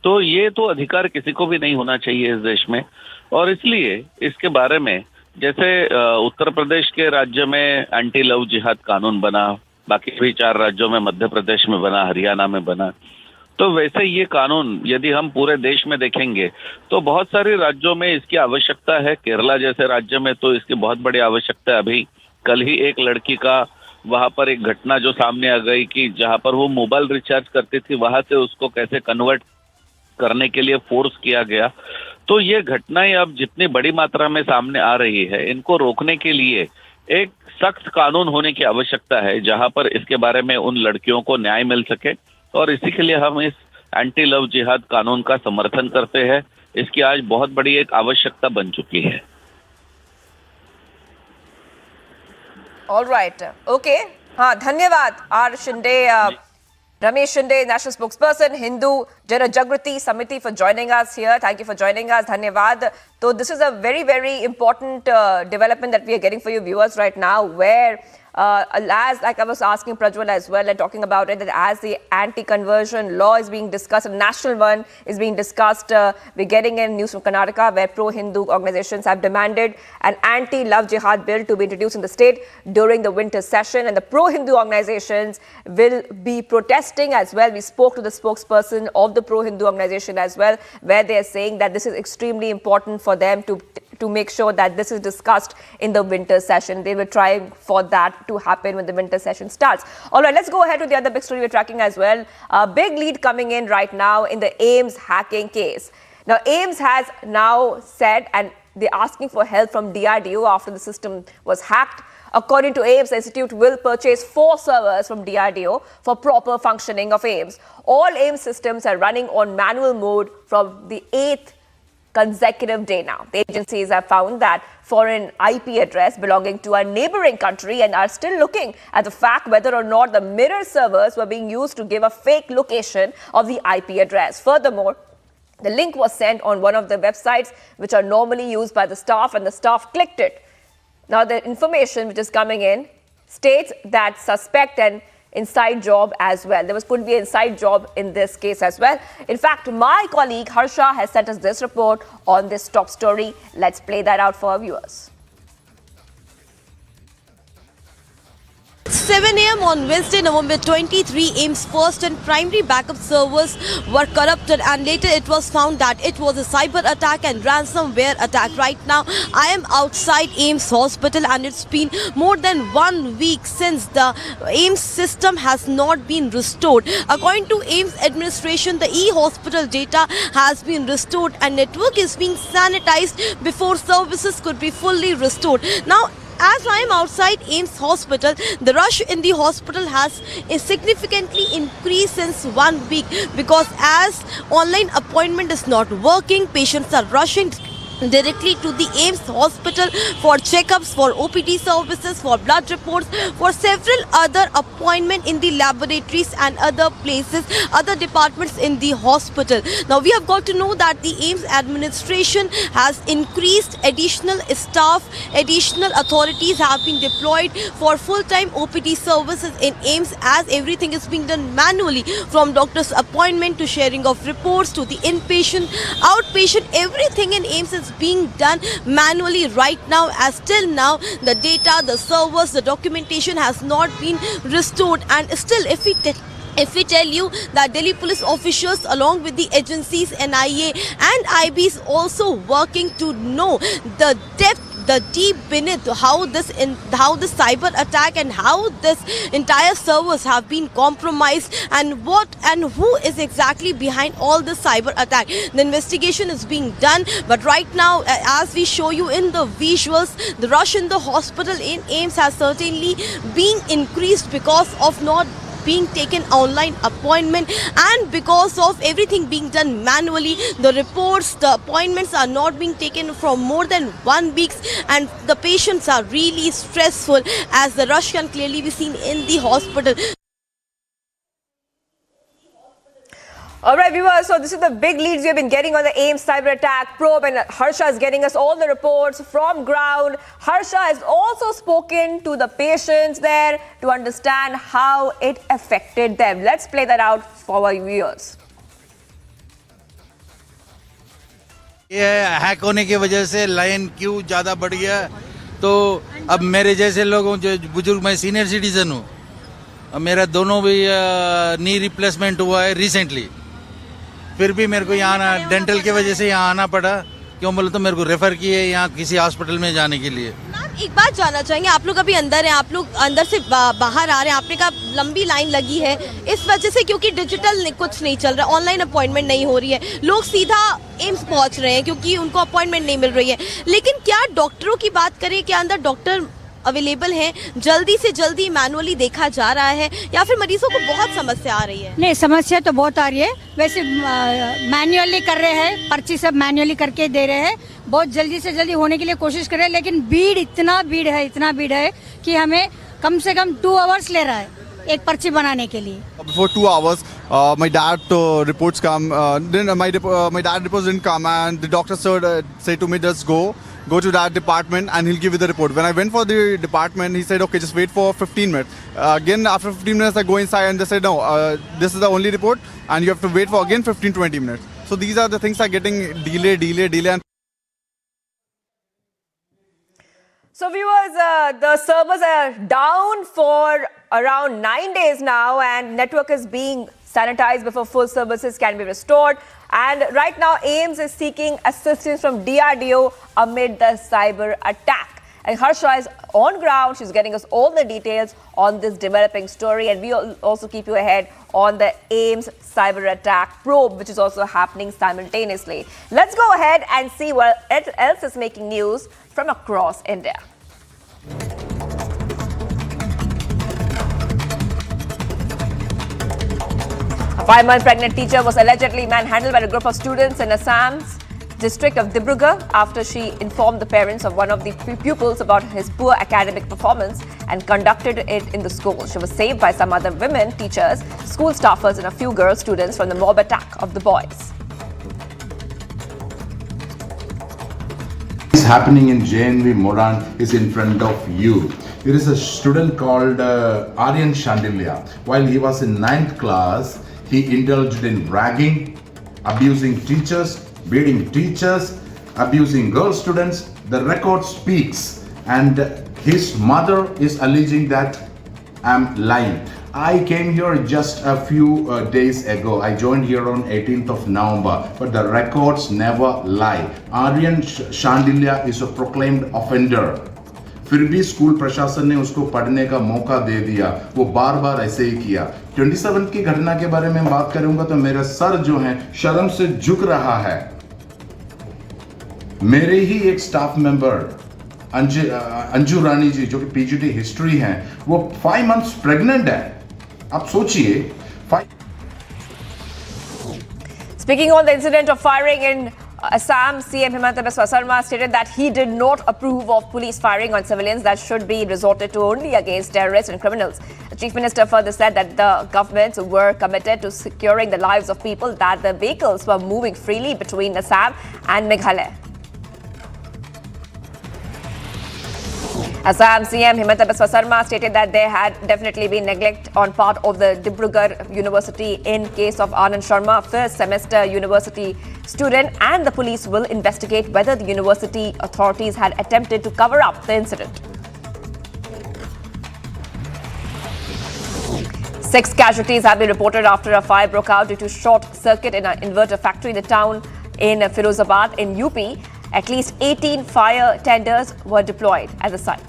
तो ये तो अधिकार किसी को भी नहीं होना चाहिए इस देश में। और इसलिए इसके बारे में जैसे उत्तर प्रदेश के राज्य में एंटी लव जिहाद कानून बना, बाकी भी 4 राज्यों में, मध्य प्रदेश में बना, हरियाणा में बना, तो वैसे ये कानून यदि हम पूरे देश में देखेंगे तो बहुत सारे राज्यों में इसकी आवश्यकता है। केरला जैसे राज्य में तो इसकी बहुत बड़ी आवश्यकता है। अभी कल ही एक लड़की का वहां पर एक घटना जो सामने आ गई कि जहां पर वो मोबाइल रिचार्ज करती थी, वहां से उसको कैसे कन्वर्ट करने के लिए फोर्स किया गया। तो ये घटनाएं अब जितनी बड़ी मात्रा में सामने आ रही है, इनको रोकने के लिए एक सख्त कानून होने की आवश्यकता है जहां पर इसके बारे में उन लड़कियों को न्याय मिल सके। और इसी के लिए हम इस एंटी लव जिहाद कानून का समर्थन करते हैं। इसकी आज बहुत बड़ी एक आवश्यकता बन चुकी है। All right. Okay. हाँ, धन्यवाद R Shinde, Ramesh Shinde, national spokesperson, Hindu Janajagriti Samiti, for joining us here. Thank you for joining us. Dhanyavad. So this is a very, very important development that we are getting for you viewers right now, where as like I was asking Prajwal as well and talking about it, that as the anti-conversion law is being discussed, a national one is being discussed, we're getting in news from Karnataka where pro-Hindu organizations have demanded an anti-love jihad bill to be introduced in the state during the winter session, and the pro-Hindu organizations will be protesting as well. We spoke to the spokesperson of the pro-Hindu organization as well, where they are saying that this is extremely important for them to make sure that this is discussed in the winter session. They were trying for that to happen when the winter session starts. All right, let's go ahead to the other big story we're tracking as well. A big lead coming in right now in the AIIMS hacking case. Now, AIIMS has now said, and they're asking for help from DRDO after the system was hacked. According to AIIMS, the institute will purchase 4 servers from DRDO for proper functioning of AIIMS. All AIIMS systems are running on manual mode from the 8th consecutive day now. The agencies have found that foreign IP address belonging to a neighboring country and are still looking at the fact whether or not the mirror servers were being used to give a fake location of the IP address. Furthermore, the link was sent on one of the websites which are normally used by the staff, and the staff clicked it. Now, the information which is coming in states that suspect an inside job as well. There could be an inside job in this case as well. In fact, my colleague Harsha has sent us this report on this top story. Let's play that out for our viewers. 7 a.m. on Wednesday, November 23, AIIMS first and primary backup servers were corrupted, and later it was found that it was a cyber attack and ransomware attack. Right now, I am outside AIIMS hospital, and it's been more than 1 week since the AIIMS system has not been restored. According to AIIMS administration, the e-hospital data has been restored and network is being sanitized before services could be fully restored. Now, as I am outside AIIMS hospital, the rush in the hospital has significantly increased since 1 week, because as online appointment is not working, patients are rushing directly to the AIIMS hospital for checkups, for OPD services, for blood reports, for several other appointments in the laboratories and other places, other departments in the hospital. Now, we have got to know that the AIIMS administration has increased additional staff, additional authorities have been deployed for full-time OPD services in AIIMS, as everything is being done manually, from doctor's appointment to sharing of reports to the inpatient, outpatient, everything in AIIMS is being done manually right now, as till now the data, the servers, the documentation has not been restored. And still, if we tell you that Delhi police officials along with the agencies NIA and IB is also working to know the depth, the deep beneath how this cyber attack and how this entire servers have been compromised, and what and who is exactly behind all this cyber attack. The investigation is being done, but right now, as we show you in the visuals, the rush in the hospital in AIIMS has certainly been increased because of not being taken online appointment, and because of everything being done manually. The reports, the appointments are not being taken for more than 1 week, and the patients are really stressful, as the rush can clearly be seen in the hospital. All right, viewers, so this is the big leads we have been getting on the AIIMS cyber attack probe, and Harsha is getting us all the reports from ground. Harsha has also spoken to the patients there to understand how it affected them. Let's play that out for our viewers. ये hack होने की वजह से line Q ज़्यादा बढ़ गया, तो अब मेरे जैसे लोगों, जो बुजुर्ग, मैं सीनियर सिटीजन हूँ, मेरा दोनों भी नी रिप्लेसमेंट हुआ है रिसेंटली, फिर भी मेरे को यहाँ डेंटल की वजह से यहाँ आना पड़ा। क्यों बोले तो मेरे को रेफर किए यहाँ किसी हॉस्पिटल में जाने के लिए। एक बात जानना चाहेंगे, आप लोग अभी अंदर हैं, आप लोग अंदर से बाहर आ रहे हैं, आपने कहा लंबी लाइन लगी है इस वजह से क्योंकि डिजिटल कुछ नहीं चल रहा, ऑनलाइन अपॉइंटमेंट नहीं हो रही है, लोग सीधा एम्स पहुंच रहे हैं क्योंकि उनको अपॉइंटमेंट नहीं मिल रही है। लेकिन क्या डॉक्टरों की बात करें, क्या अंदर डॉक्टर अवेलेबल हैं, जल्दी से जल्दी मैनुअली देखा जा रहा है, या फिर मरीजों को बहुत समस्या आ रही है? नहीं, समस्या तो बहुत आ रही है, वैसे मैनुअली कर रहे हैं, पर्ची सब मैनुअली करके दे रहे हैं, बहुत जल्दी से जल्दी होने के लिए कोशिश कर रहे हैं, लेकिन इतना भीड़ है कि हमें कम से कम 2 आवर्स ले रहा है। एक पर्ची बनाने के लिए। Before 2 hours, my dad reports come. Then my dad reports didn't come, and the doctor said to me, "Just go to that department, and he'll give you the report." When I went for the department, he said, "Okay, just wait for 15 minutes." Again, after 15 minutes, I go inside, and they said, "No, this is the only report, and you have to wait for again 15-20 minutes." So these are the things are getting delay, and. So viewers, the servers are down for around 9 days now, and network is being sanitized before full services can be restored. And right now, AIIMS is seeking assistance from DRDO amid the cyber attack. And Harsha is on ground. She's getting us all the details on this developing story. And we will also keep you ahead on the AIIMS cyber attack probe, which is also happening simultaneously. Let's go ahead and see what else is making news from across India. A 5-month pregnant teacher was allegedly manhandled by a group of students in Assam's district of Dibrugarh after she informed the parents of one of the pupils about his poor academic performance and conducted it in the school. She was saved by some other women, teachers, school staffers and a few girl students from the mob attack of the boys. What is happening in JNV Moran is in front of you. There is a student called Aryan Shandilya. While he was in 9th class, he indulged in ragging, abusing teachers, beating teachers, abusing girl students. The record speaks, and his mother is alleging that I'm lying. I came here just a few days ago. I joined here on 18th of November, but the records never lie. Aryan Shandilya is a proclaimed offender. फिर भी school प्रशासन ने उसको पढ़ने का मौका दे दिया, वो बार बार ऐसे ही किया। 27 की घटना के बारे में बात करूंगा तो मेरा सर जो है शर्म से झुक रहा है। मेरे ही एक स्टाफ मेंबर अंजू रानी जी जो कि पीजीटी हिस्ट्री हैं, वो 5 months प्रेग्नेंट है। आप सोचिए। Speaking on the incident of firing in Assam, CM Himanta Biswa Sarma stated that he did not approve of police firing on civilians that should be resorted to only against terrorists and criminals. The Chief Minister further said that the governments were committed to securing the lives of people, that the vehicles were moving freely between Assam and Meghalaya. Assam CM Himanta Biswa Sarma stated that there had definitely been neglect on part of the Dibrugarh University in case of Anand Sharma, first semester university student, and the police will investigate whether the university authorities had attempted to cover up the incident. 6 casualties have been reported after a fire broke out due to short circuit in an inverter factory in the town in Firozabad in UP. At least 18 fire tenders were deployed at the site.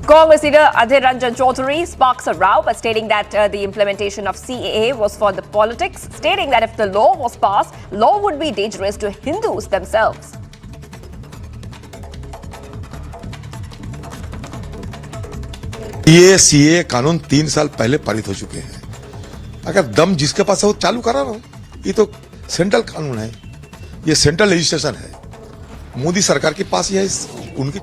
Congress leader Adhir Ranjan Chaudhary sparks a row by stating that the implementation of CAA was for the politics, stating that if the law was passed, law would be dangerous to Hindus themselves. ये CA कानून 3 साल पहले पारित हो चुके हैं। अगर दम जिसके पास है वो चालू करा रहा हूं। ये तो सेंट्रल कानून है, ये सेंट्रल लेजिस्लेशन है, मोदी सरकार के पास ही है उनकी।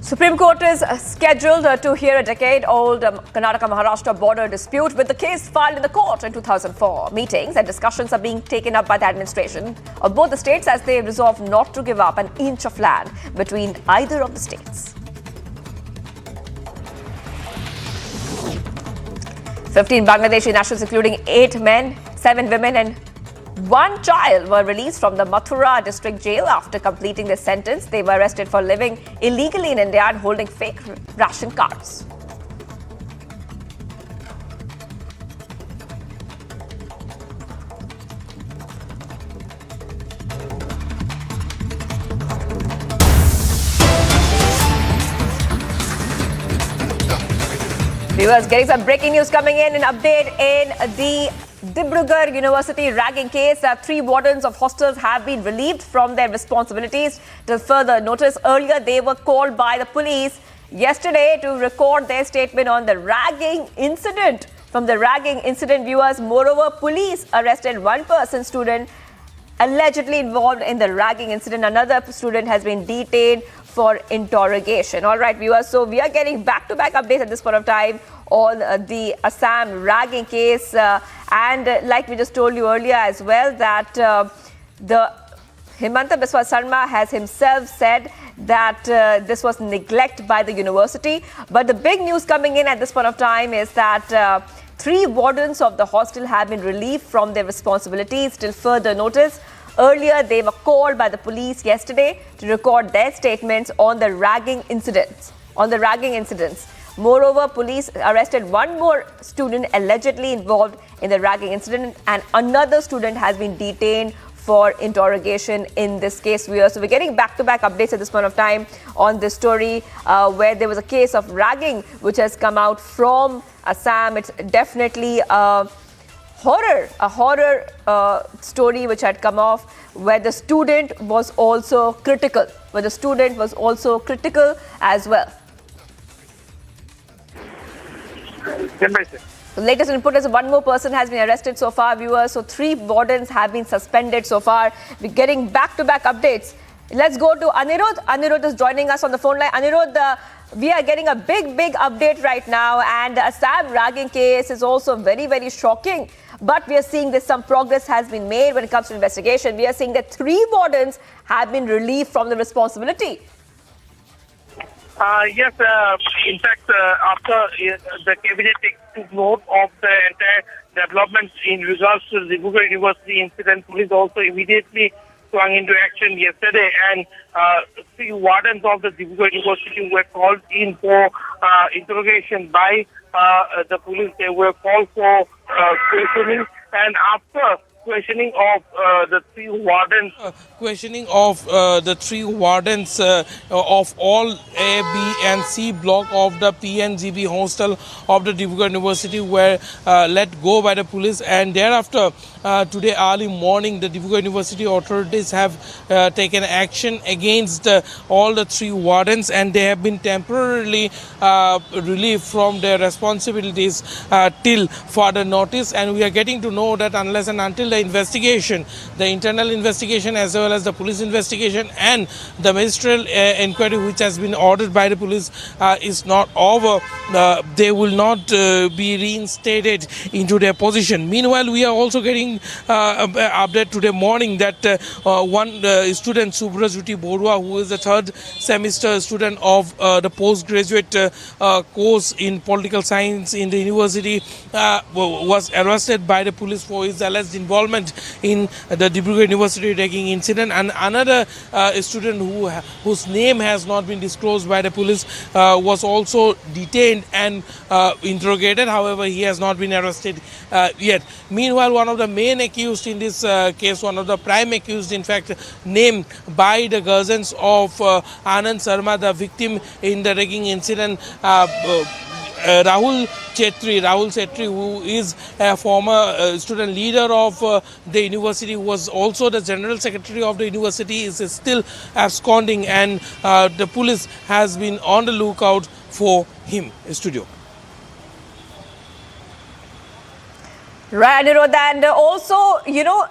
Supreme Court is scheduled to hear a decade-old Karnataka-Maharashtra border dispute with the case filed in the court in 2004. Meetings and discussions are being taken up by the administration of both the states as they resolve not to give up an inch of land between either of the states. 15 Bangladeshi nationals, including 8 men, 7 women and 1 child, were released from the Mathura district jail after completing their sentence. They were arrested for living illegally in India and holding fake ration cards. Viewers, getting some breaking news coming in, an update in the Dibrugarh University ragging case. 3 wardens of hostels have been relieved from their responsibilities till further notice. Earlier, they were called by the police yesterday to record their statement on the ragging incident. From the ragging incident, viewers, moreover, police arrested 1 student allegedly involved in the ragging incident. Another student has been detained for interrogation. All right, viewers, so we are getting back-to-back updates at this point of time on the Assam ragging case. And like we just told you earlier as well, that the Himanta Biswa Sarma has himself said that this was neglect by the university. But the big news coming in at this point of time is that 3 wardens of the hostel have been relieved from their responsibilities till further notice. Earlier, they were called by the police yesterday to record their statements on the ragging incidents. Moreover, police arrested 1 more student allegedly involved in the ragging incident, and another student has been detained for interrogation in this case. So we're getting back-to-back updates at this point of time on this story where there was a case of ragging which has come out from Assam. It's definitely a horror story which had come off, where the student was also critical, as well. The latest input is 1 more person has been arrested so far, viewers. So 3 wardens have been suspended so far. We're getting back-to-back updates. Let's go to Anirudh. Anirudh is joining us on the phone line. Anirudh, we are getting a big update right now, and the Assam ragging case is also very, very shocking. But we are seeing that some progress has been made when it comes to investigation. We are seeing that 3 wardens have been relieved from the responsibility. Yes, in fact, after the cabinet took note of the entire developments in regards to the Dibrugarh University incident, police also immediately swung into action yesterday, and 3 wardens of the Dibrugarh University were called in for interrogation by the police. They were called for questioning, and after questioning of the 3 wardens. Of all A, B and C block of the PNGB hostel of the Dibrugarh University were let go by the police, and thereafter today early morning the Dibrugarh University authorities have taken action against all the 3 wardens, and they have been temporarily relieved from their responsibilities till further notice. And we are getting to know that unless and until the investigation, the internal investigation as well as the police investigation and the ministerial inquiry which has been ordered by the police is not over, they will not be reinstated into their position. Meanwhile, we are also getting update today morning that one student, Subrajyoti Borua, who is the 3rd semester student of the postgraduate course in political science in the university, was arrested by the police for his alleged involvement in the Dibrugarh University ragging incident. And another student whose name has not been disclosed by the police was also detained and interrogated. However, he has not been arrested yet. Meanwhile, one of the main accused in this case, one of the prime accused in fact, named by the guardians of Anand Sharma, the victim in the ragging incident, Rahul Chetri, who is a former student leader of the university, who was also the general secretary of the university, is still absconding, and the police has been on the lookout for him. Studio. Right, Anirudh. And also,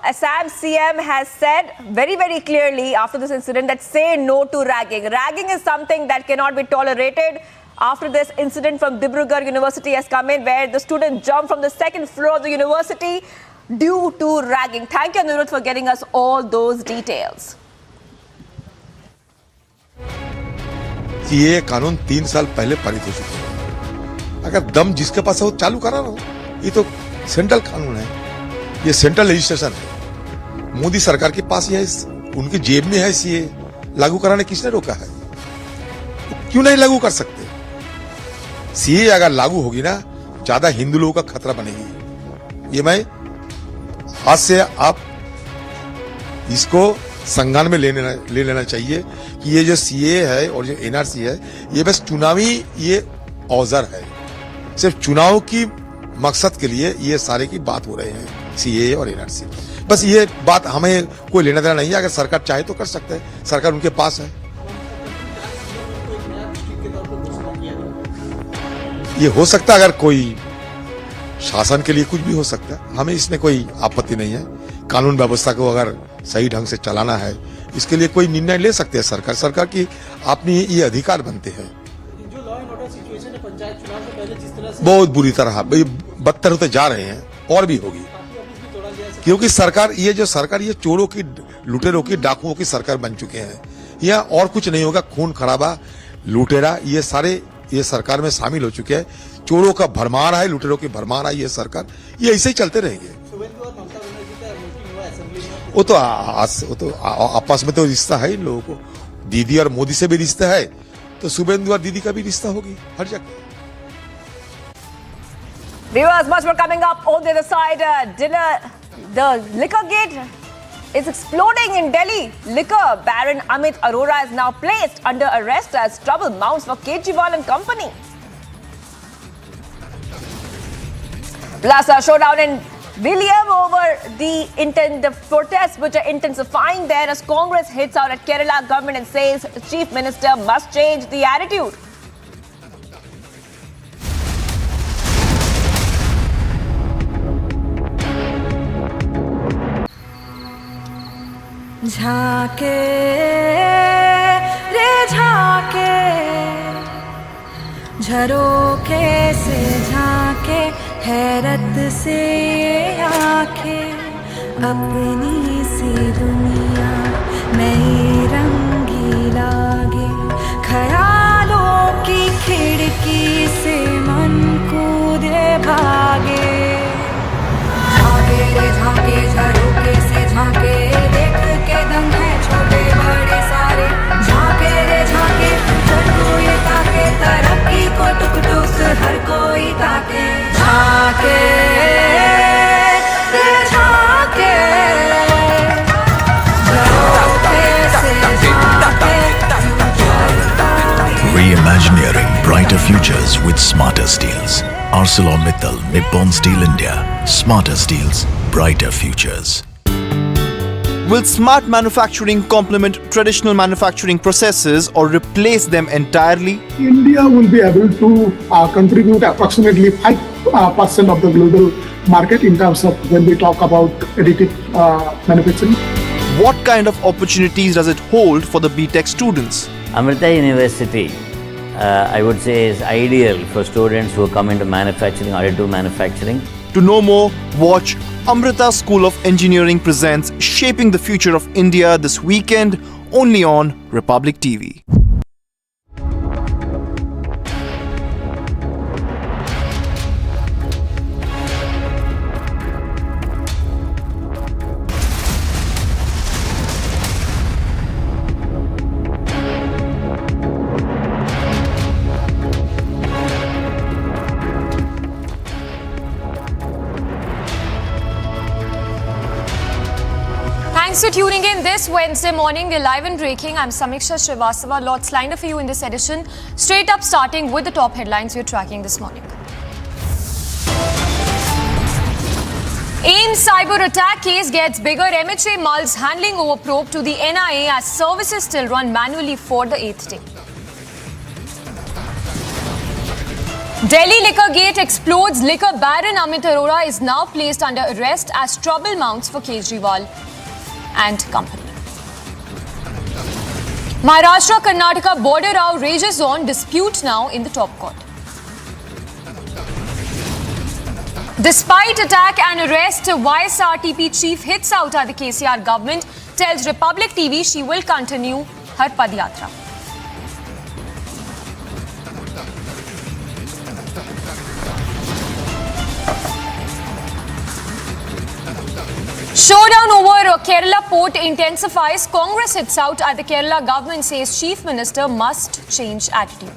Assam CM has said very, very clearly after this incident that say no to ragging. Ragging is something that cannot be tolerated. After this incident from Dibrugarh University has come in, where the student jumped from the 2nd floor of the university due to ragging. Thank you, Anirudh, for getting us all those details. ये कानून 3 साल पहले पारित हो चुका है। अगर दम जिसके पास है वो चालू करा रहा हो। ये तो सेंट्रल कानून है, ये सेंट्रल लेजिस्लेशन है। मोदी सरकार के पास ये उनकी जेब में है, ये लागू कराने किसने रोका है? क्यों नहीं लागू कर सकते? सीए अगर लागू होगी ना, ज्यादा हिंदू लोगों का खतरा बनेगी। ये मैं आज से आप इसको संज्ञान में ले लेना चाहिए कि ये जो सीए है और जो एनआरसी है, ये बस चुनावी ये औजार है। सिर्फ चुनाव की मकसद के लिए ये सारे की बात हो रहे हैं, सीए और एनआरसी। बस ये बात हमें कोई लेना देना नहीं है। अगर सरकार चाहे तो कर सकते हैं, सरकार उनके पास है। ये हो सकता है, अगर कोई शासन के लिए कुछ भी हो सकता है, हमें इसमें कोई आपत्ति नहीं है। कानून व्यवस्था को अगर सही ढंग से चलाना है, इसके लिए कोई निर्णय ले सकते हैं सरकार की अपनी ये अधिकार बनते हैं। जो लॉ एंड ऑर्डर सिचुएशन है पंचायत चुनाव से पहले जिस तरह से बहुत बुरी तरह बदतर होते जा रहे हैं और भी होगी, क्योंकि सरकार ये चोरों की, लुटेरों की, डाकुओं की सरकार बन चुके हैं। यह और कुछ नहीं होगा, खून खराबा, लुटेरा ये सारे ये सरकार में शामिल हो चुके हैं। चोरों का भरमार है, लुटेरों की भरमार है ये सरकार, ये ऐसे ही चलते रहेंगे। वो तो आपस में तो रिश्ता है इन लोगों को, दीदी और मोदी से भी रिश्ता है, तो शुभेंदु और दीदी का भी रिश्ता होगी हर जगह। Viewers, much more coming up on the other side. The liquor gate is exploding in Delhi. Liquor baron Amit Arora is now placed under arrest as trouble mounts for Kejriwal and company. Plus, a showdown in William over the protests which are intensifying there as Congress hits out at Kerala government and says Chief Minister must change the attitude. झाके रे झाके झरोखे से झाके हैरत से आंखें अपनी सी दुनिया नई रंगी लागे ख्यालों की खिड़की से मन कूदे भागे झाके रे झाके झरोखे से झाके के दंग है छोटे बड़े सारे झाके रे झाके हर कोई ताके तरक्की को टुक टुक हर कोई ताके झाके रे झाके Reimagineering brighter futures with smarter steels. ArcelorMittal Nippon Steel India. Smarter steels, brighter futures. Will smart manufacturing complement traditional manufacturing processes or replace them entirely? India will be able to contribute approximately 5% of the global market in terms of when we talk about additive manufacturing. What kind of opportunities does it hold for the BTech students? Amrita University, I would say, is ideal for students who come into manufacturing, additive manufacturing. To know more, watch Amrita School of Engineering presents Shaping the Future of India this weekend, only on Republic TV. Thanks for tuning in this Wednesday morning. We're live and breaking. I'm Samiksha Srivastava. Lots lined up for you in this edition. Straight up starting with the top headlines we're tracking this morning. AIIMS cyber attack case gets bigger. MHA mulls handling over probe to the NIA as services still run manually for the 8th day. Delhi liquor gate explodes. Liquor baron Amit Arora is now placed under arrest as trouble mounts for Kejriwal and company. Maharashtra-Karnataka border row rages on, dispute now in the top court. Despite attack and arrest, YSRTP chief hits out at the KCR government, tells Republic TV she will continue her Padyatra. Showdown over Kerala port intensifies. Congress hits out at the Kerala government, says Chief Minister must change attitude.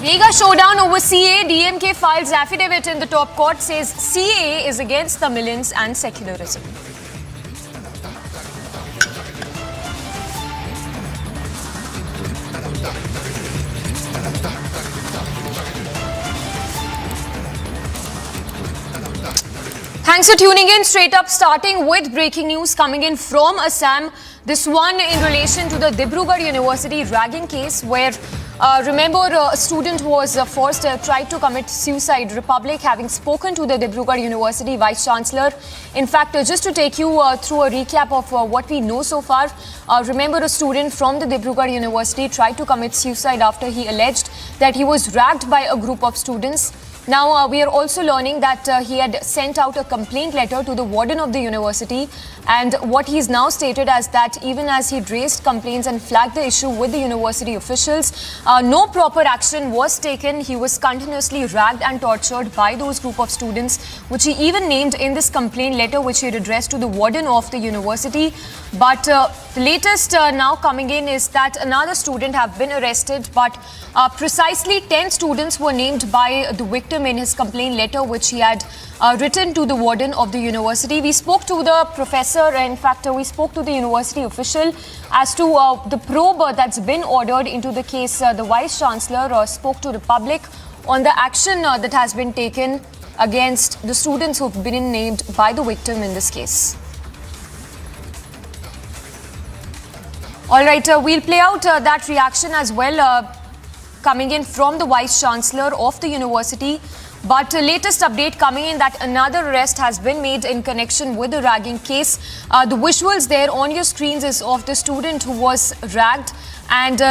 Mega showdown over CA. DMK files affidavit in the top court, says CA is against the millions and secularism. Thanks for tuning in. Straight up starting with breaking news coming in from Assam. This one in relation to the Dibrugarh University ragging case where Remember, a student was forced tried to commit suicide. Republic having spoken to the Dibrugarh University Vice Chancellor. In fact, just to take you through a recap of what we know so far, remember a student from the Dibrugarh University tried to commit suicide after he alleged that he was ragged by a group of students. Now, we are also learning that he had sent out a complaint letter to the warden of the university, and what he's now stated as that even as he raised complaints and flagged the issue with the university officials, no proper action was taken. He was continuously ragged and tortured by those group of students, which he even named in this complaint letter which he had addressed to the warden of the university. But the latest now coming in is that another student have been arrested, but precisely 10 students were named by the victim in his complaint letter which he had written to the warden of the university. We spoke to the professor, in fact we spoke to the university official as to the probe that's been ordered into the case. The Vice Chancellor spoke to Republic on the action that has been taken against the students who've been named by the victim in this case. Alright, we'll play out that reaction as well coming in from the Vice Chancellor of the university. But latest update coming in that another arrest has been made in connection with the ragging case. The visuals there on your screens is of the student who was ragged, and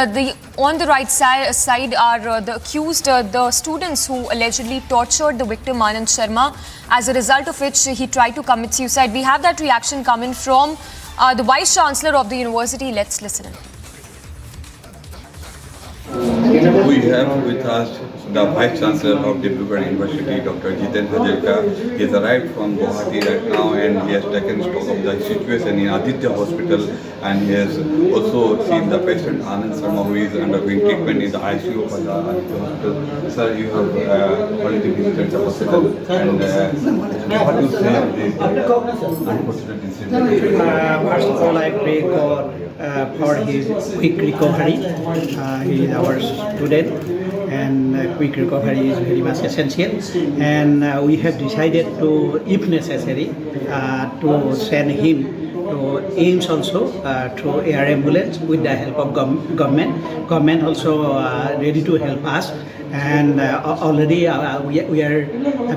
on the right side are the accused, the students who allegedly tortured the victim Anand Sharma, as a result of which he tried to commit suicide. We have that reaction coming from the Vice Chancellor of the university. Let's listen in. We have with us the Vice Chancellor of Dibrugarh University, Dr. Jiten Hajalka. He has arrived from Guwahati right now, and he has taken stock of the situation in Aditya Hospital, and he has also seen the patient Anand Sharma, who is undergoing treatment in the ICU of the Aditya Hospital. Sir, you have already visited the hospital, and what do you say of this unfortunate incident? First of all, I pray for his quick recovery. He is our student, and quick recovery is very much essential. And we have decided to, if necessary, to send him to AIIMS also through air ambulance with the help of government. Government also ready to help us. And already we are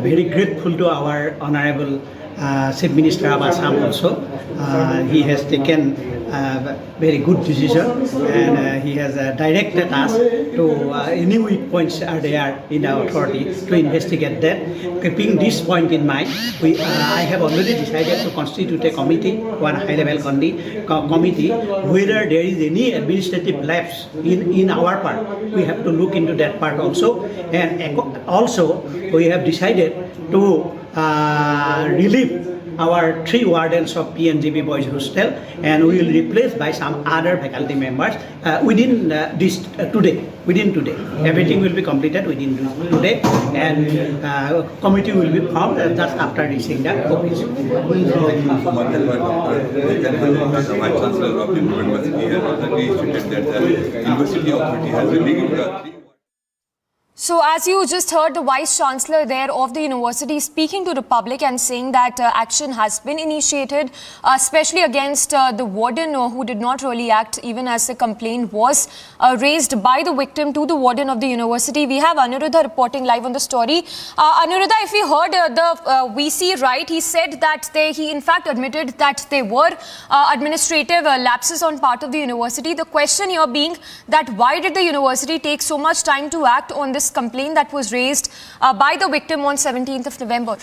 very grateful to our Honorable Chief Minister of Assam also. He has taken very good decision, and he has directed us to any weak points are there in our authority to investigate that. Keeping this point in mind, I have already decided to constitute a committee, one high-level committee, whether there is any administrative lapse in our part. We have to look into that part also, and also we have decided to relieve our 3 wardens of PNGB Boys Hostel, and we will replace by some other faculty members within this today. Everything will be completed within today, and committee will be formed just after reaching the office. The Vice Chancellor of the University has already stated that the University Authority has released So as you just heard the Vice Chancellor there of the university speaking to the public and saying that action has been initiated, especially against the warden who did not really act even as the complaint was raised by the victim to the warden of the university. We have Anuruddha reporting live on the story. Anuruddha, if we heard the VC right, he said that he in fact admitted that there were administrative lapses on part of the university. The question here being that why did the university take so much time to act on this complaint that was raised by the victim on 17th of November?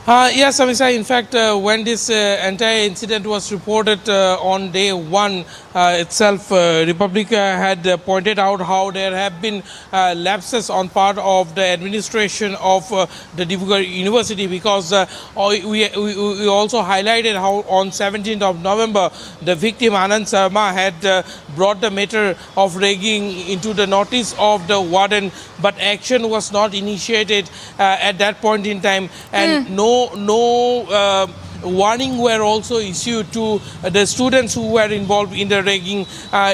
Yes, Amisa, in fact, when this entire incident was reported on day 1 itself, Republic had pointed out how there have been lapses on part of the administration of the Dibrugarh University, because we also highlighted how on 17th of November, the victim Anand Sharma had brought the matter of ragging into the notice of the warden, but action was not initiated at that point in time, and no warning were also issued to the students who were involved in the ragging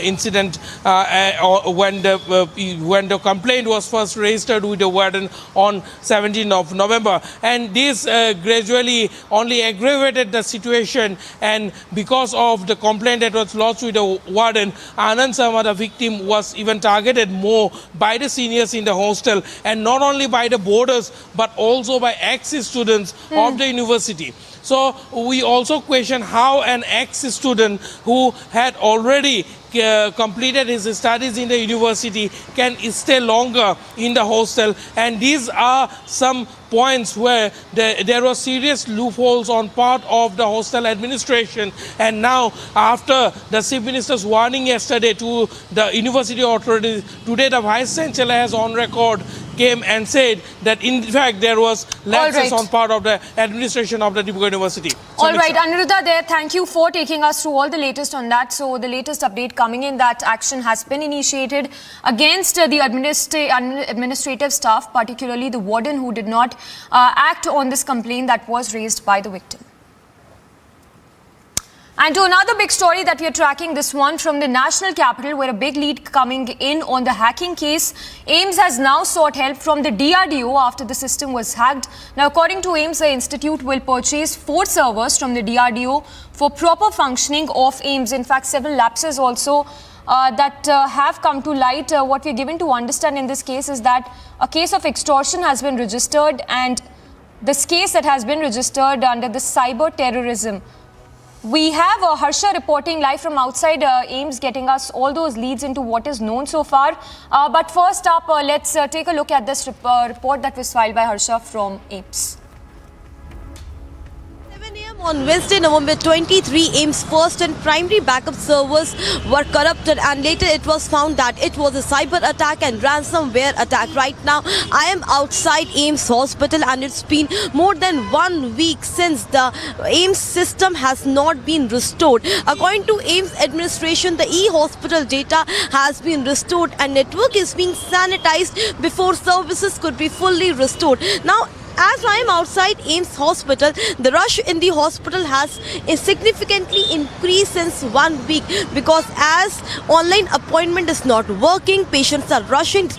incident when the complaint was first registered with the warden on 17th of November. And this gradually only aggravated the situation, and because of the complaint that was lodged with the warden, Anand Sharma, the victim, was even targeted more by the seniors in the hostel, and not only by the boarders but also by ex-students of the university. So we also question how an ex-student who had already completed his studies in the university can stay longer in the hostel, and these are some points where there were serious loopholes on part of the hostel administration. And now, after the Chief Minister's warning yesterday to the university authorities, today the Vice Chancellor has on record came and said that in fact there was lapses on part of the administration of the Dibrugarh University. All right, Aniruddha there, thank you for taking us through all the latest on that. So the latest update coming in, that action has been initiated against the administrative staff, particularly the warden who did not act on this complaint that was raised by the victim. And to another big story that we are tracking, this one from the national capital, where a big lead coming in on the hacking case. AIIMS has now sought help from the DRDO after the system was hacked. Now, according to AIIMS, the institute will purchase 4 servers from the DRDO for proper functioning of AIIMS. In fact, several lapses also that have come to light. What we're given to understand in this case is that a case of extortion has been registered, and this case that has been registered under the cyber terrorism. We have Harsha reporting live from outside AIIMS, getting us all those leads into what is known so far. But first up, let's take a look at this report that was filed by Harsha from AIIMS. On Wednesday, November 23, AIIMS first and primary backup servers were corrupted, and later it was found that it was a cyber attack and ransomware attack. Right now, I am outside AIIMS hospital, and it's been more than 1 week since the AIIMS system has not been restored. According to AIIMS administration, the e-hospital data has been restored and network is being sanitized before services could be fully restored. Now, as I am outside AIIMS hospital, the rush in the hospital has significantly increased since 1 week, because as online appointment is not working, patients are rushing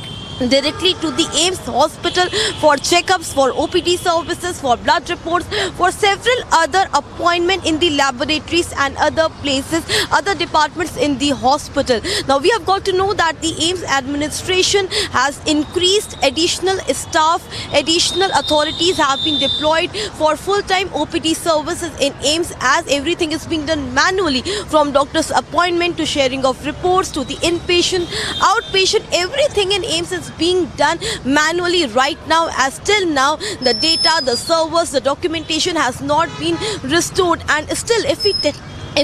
directly to the AIIMS hospital for checkups, for OPD services, for blood reports, for several other appointments in the laboratories and other places, other departments in the hospital. Now, we have got to know that the AIIMS administration has increased additional staff, additional authorities have been deployed for full-time OPD services in AIIMS, as everything is being done manually, from doctor's appointment to sharing of reports to the inpatient, outpatient, everything in AIIMS is being done manually right now. As till now, the data, the servers, the documentation has not been restored. And still, if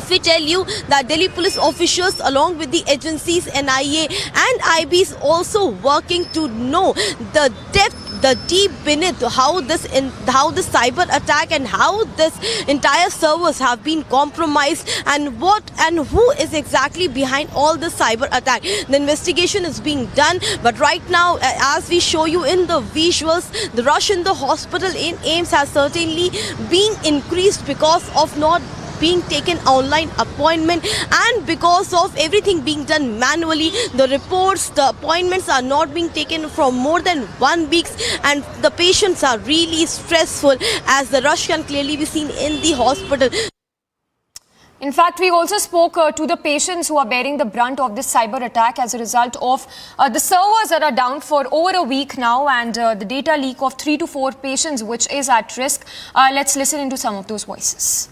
we tell you that Delhi police officials along with the agencies NIA and IB is also working to know the depth, the deep beneath how this cyber attack and how this entire servers have been compromised, and what and who is exactly behind all the cyber attack. The investigation is being done, but right now, as we show you in the visuals, the rush in the hospital in AIIMS has certainly been increased because of not being taken online appointment, and because of everything being done manually. The reports, the appointments are not being taken for more than 1 week, and the patients are really stressful, as the rush can clearly be seen in the hospital. In fact, we also spoke to the patients who are bearing the brunt of this cyber attack as a result of the servers that are down for over a week now, and the data leak of 3 to 4 patients, which is at risk. Let's listen into some of those voices.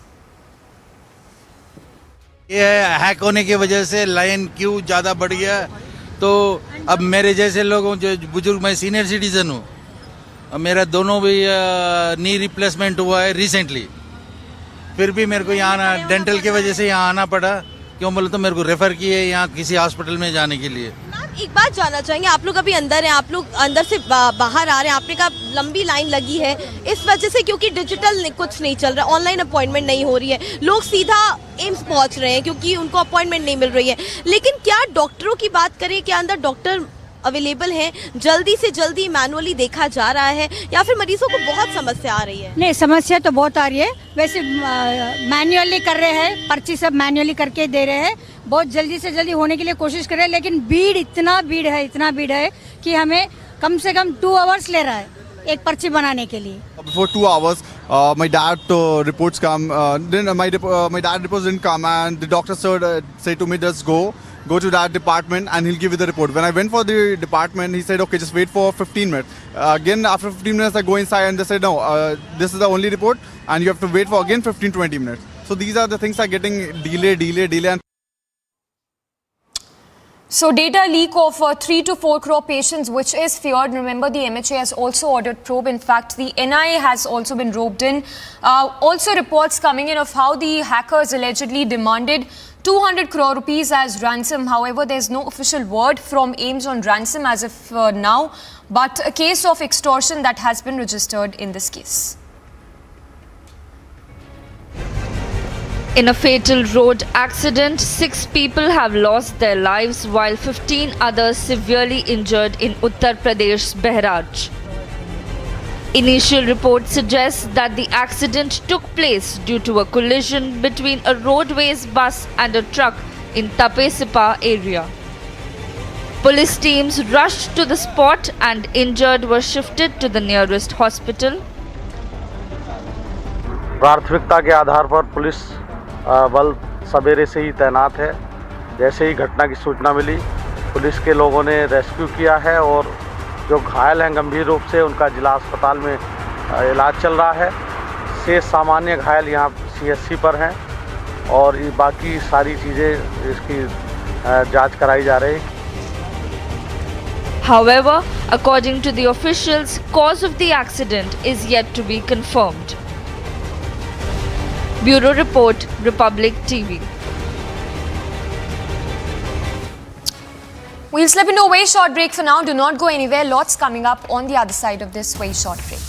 ये hack होने की वजह से line Q ज़्यादा बढ़ गया, तो अब मेरे जैसे लोगों, जो बुजुर्ग, मैं सीनियर सिटीजन हूँ, मेरा दोनों भी नी रिप्लेसमेंट हुआ है रिसेंटली, फिर भी मेरे को यहाँ डेंटल की वजह से यहाँ आना पड़ा। क्यों बोले तो मेरे को रेफर किए यहाँ किसी हॉस्पिटल में जाने के लिए। एक बात जानना चाहेंगे, आप लोग अभी अंदर हैं, आप लोग अंदर से बाहर आ रहे हैं, आपने कहा लंबी लाइन लगी है इस वजह से क्योंकि डिजिटल कुछ नहीं चल रहा, ऑनलाइन अपॉइंटमेंट नहीं हो रही है, लोग सीधा एम्स पहुंच रहे हैं क्योंकि उनको अपॉइंटमेंट नहीं मिल रही है। लेकिन क्या डॉक्टरों की बात करें, क्या अंदर डॉक्टर अवेलेबल हैं, जल्दी से जल्दी मैनुअली देखा जा रहा है या फिर मरीजों को बहुत समस्या आ रही है? नहीं, समस्या तो बहुत आ रही है। वैसे मैन्युअली कर रहे हैं, पर्ची सब मैन्युअली करके दे रहे हैं, बहुत जल्दी से जल्दी होने के लिए कोशिश कर रहे हैं, लेकिन इतना भीड़ है कि हमें कम से कम 2 आवर्स ले रहा है एक पर्ची बनाने के लिए। Before 2 hours, my dad reports come. Then my dad reports didn't come, and the doctor said to me, just go to that department, and he'll give you the report. When I went for the department, he said, okay, just wait for 15 minutes. Again, after 15 minutes, I go inside, and they said, no, this is the only report, and you have to wait for again 15-20 minutes. So these are the things are getting delay. So data leak of 3 to 4 crore patients, which is feared. Remember, the MHA has also ordered probe. In fact, the NIA has also been roped in. Also reports coming in of how the hackers allegedly demanded 200 crore rupees as ransom. However, there's no official word from AIIMS on ransom as of now, but a case of extortion that has been registered in this case. In a fatal road accident, 6 people have lost their lives while 15 others severely injured in Uttar Pradesh's Bahraj. Initial reports suggest that the accident took place due to a collision between a roadways bus and a truck in Tapesipa area. Police teams rushed to the spot and injured were shifted to the nearest hospital. प्राथमिकता के आधार पर police बल सवेरे से ही तैनात है। जैसे ही घटना की सूचना मिली, पुलिस के लोगों ने रेस्क्यू किया है और जो घायल हैं गंभीर रूप से उनका जिला अस्पताल में इलाज चल रहा है। शेष सामान्य घायल यहाँ CSC पर हैं और बाकी सारी चीज़ें इसकी जांच कराई जा रही है। However, according to the officials, cause of the accident is yet to be confirmed. Bureau Report, Republic TV. We'll slip into a very short break for now. Do not go anywhere. Lots coming up on the other side of this very short break.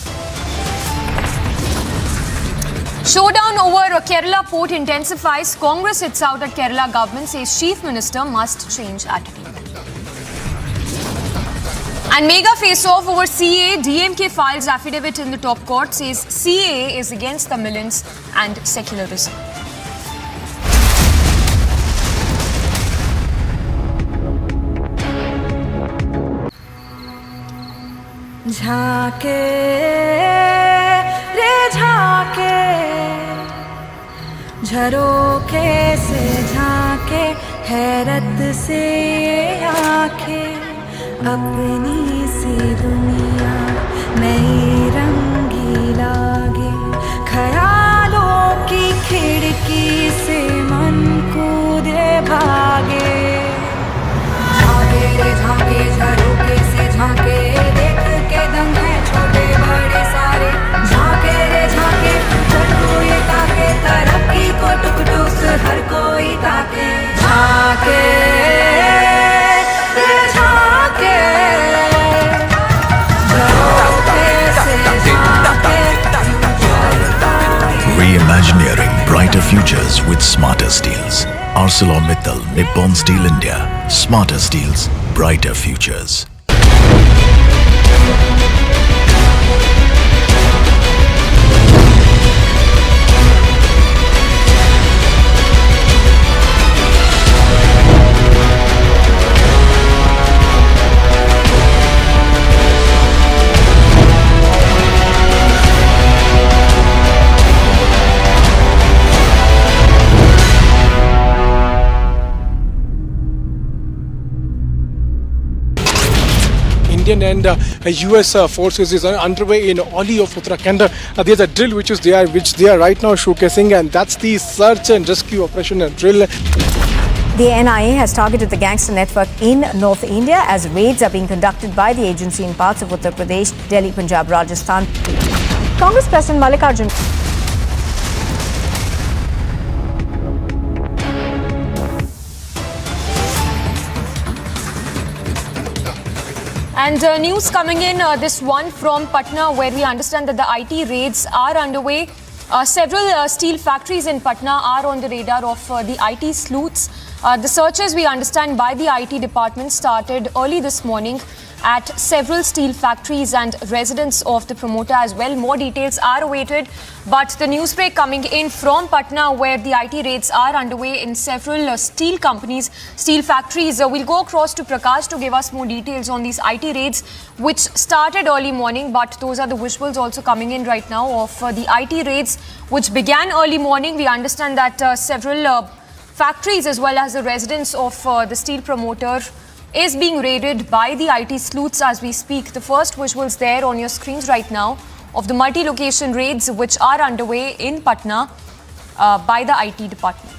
Showdown over Kerala port intensifies. Congress hits out at Kerala government, says Chief Minister must change attitude. And mega face-off over CA. DMK files affidavit in the top court, says CA is against the millions and secularism. झाके रे झाके झरोखे से झाके हैरत से आंखें अपनी सी दुनिया नई रंगी लागे ख्यालों की खिड़की से मन कूदे भागे झाके रे झाके झरोखे से झाके देख के दंग है छोटे बड़े सारे झाके रे झाके हर कोई ताके तरक्की को टुक टुक हर कोई ताके झाके रे झाके Reimagineering brighter futures with smarter steels. ArcelorMittal Nippon Steel India. Smarter steels, brighter futures. Indian and US forces is underway in Oli of Uttarakhand. There's a drill which they are right now showcasing, and that's the search and rescue operation drill. The NIA has targeted the gangster network in North India as raids are being conducted by the agency in parts of Uttar Pradesh, Delhi, Punjab, Rajasthan. Congress President Mallikarjun And news coming in, this one from Patna, where we understand that the IT raids are underway. Several steel factories in Patna are on the radar of the IT sleuths. The searches, we understand, by the IT department started early this morning at several steel factories and residence of the promoter as well. More details are awaited, but the news break coming in from Patna, where the IT raids are underway in several steel companies, steel factories. We'll go across to Prakash to give us more details on these IT raids, which started early morning, but those are the visuals also coming in right now of the IT raids, which began early morning. We understand that several factories as well as the residence of the steel promoter is being raided by the IT sleuths as we speak. The first visuals there on your screens right now of the multi-location raids which are underway in Patna by the IT department.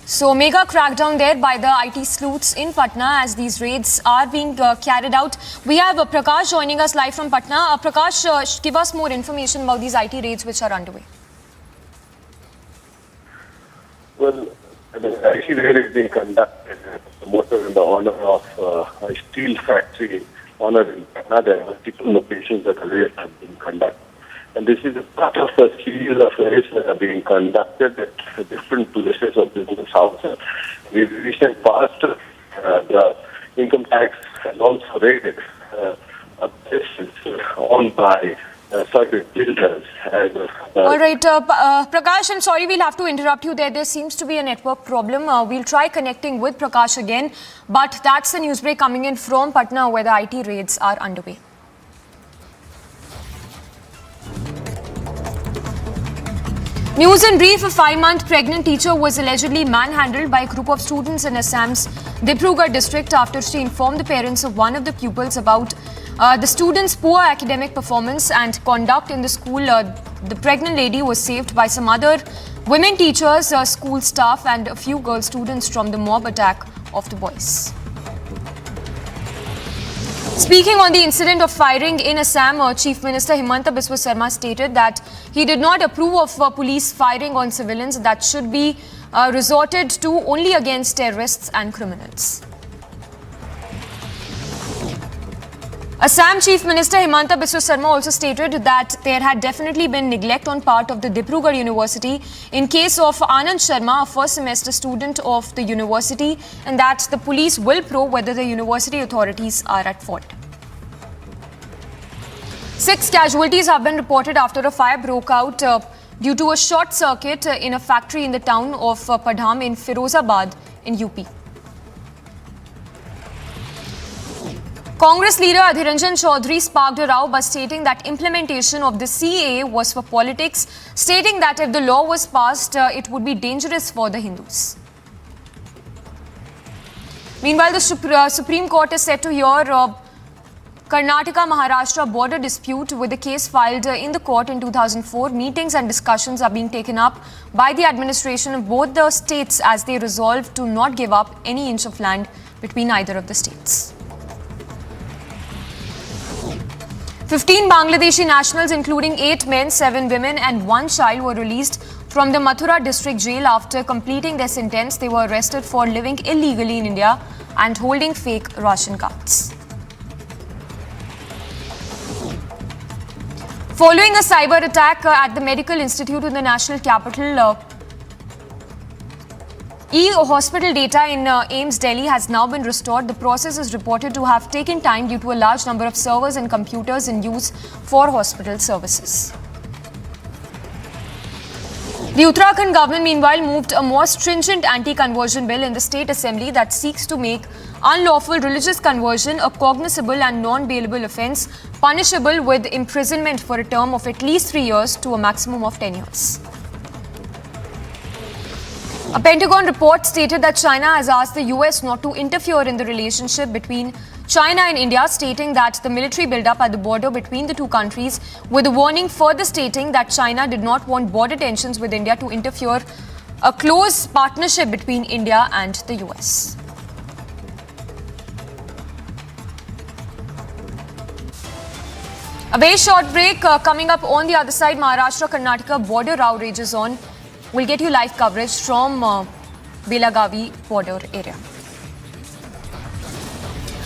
So mega crackdown there by the IT sleuths in Patna as these raids are being carried out. We have Prakash joining us live from Patna. Prakash, give us more information about these IT raids which are underway. Well, the IT raid is being conducted at the promoter in the honor of a steel factory honored in Patna. There are multiple locations that the raids have been conducted. And this is a part of a series of raids that are being conducted at different places of business houses. In the recent past, the income tax has also raided places owned by circuit builders. All right, Prakash, I'm sorry, we'll have to interrupt you there. There seems to be a network problem. We'll try connecting with Prakash again. But that's the news break coming in from Patna where the IT raids are underway. News in brief, a 5-month pregnant teacher was allegedly manhandled by a group of students in Assam's Dibrugarh district after she informed the parents of one of the pupils about the student's poor academic performance and conduct in the school. The pregnant lady was saved by some other women teachers, school staff and a few girl students from the mob attack of the boys. Speaking on the incident of firing in Assam, Chief Minister Himanta Biswa Sarma stated that he did not approve of police firing on civilians, that should be resorted to only against terrorists and criminals. Assam Chief Minister Himanta Biswa Sarma also stated that there had definitely been neglect on part of the Dibrugarh University in case of Anand Sharma, a first semester student of the university, and that the police will probe whether the university authorities are at fault. 6 casualties have been reported after a fire broke out due to a short circuit in a factory in the town of Padham in Firozabad in UP. Congress leader Adhir Ranjan Chaudhary sparked a row by stating that implementation of the CAA was for politics, stating that if the law was passed, it would be dangerous for the Hindus. Meanwhile, the Supreme Court is set to hear Karnataka-Maharashtra border dispute with the case filed in the court in 2004. Meetings and discussions are being taken up by the administration of both the states as they resolve to not give up any inch of land between either of the states. 15 Bangladeshi nationals, including 8 men, 7 women and 1 child, were released from the Mathura district jail after completing their sentence. They were arrested for living illegally in India and holding fake ration cards. Following a cyber attack at the medical institute in the national capital, e-hospital data in AIIMS Delhi has now been restored. The process is reported to have taken time due to a large number of servers and computers in use for hospital services. The Uttarakhand government, meanwhile, moved a more stringent anti-conversion bill in the state assembly that seeks to make unlawful religious conversion a cognizable and non-bailable offence, punishable with imprisonment for a term of at least 3 years to a maximum of 10 years. A Pentagon report stated that China has asked the US not to interfere in the relationship between China and India, stating that the military build-up at the border between the two countries, with a warning further stating that China did not want border tensions with India to interfere a close partnership between India and the US. A very short break coming up on the other side. Maharashtra-Karnataka border row rages on. We'll get you live coverage from Belagavi border area.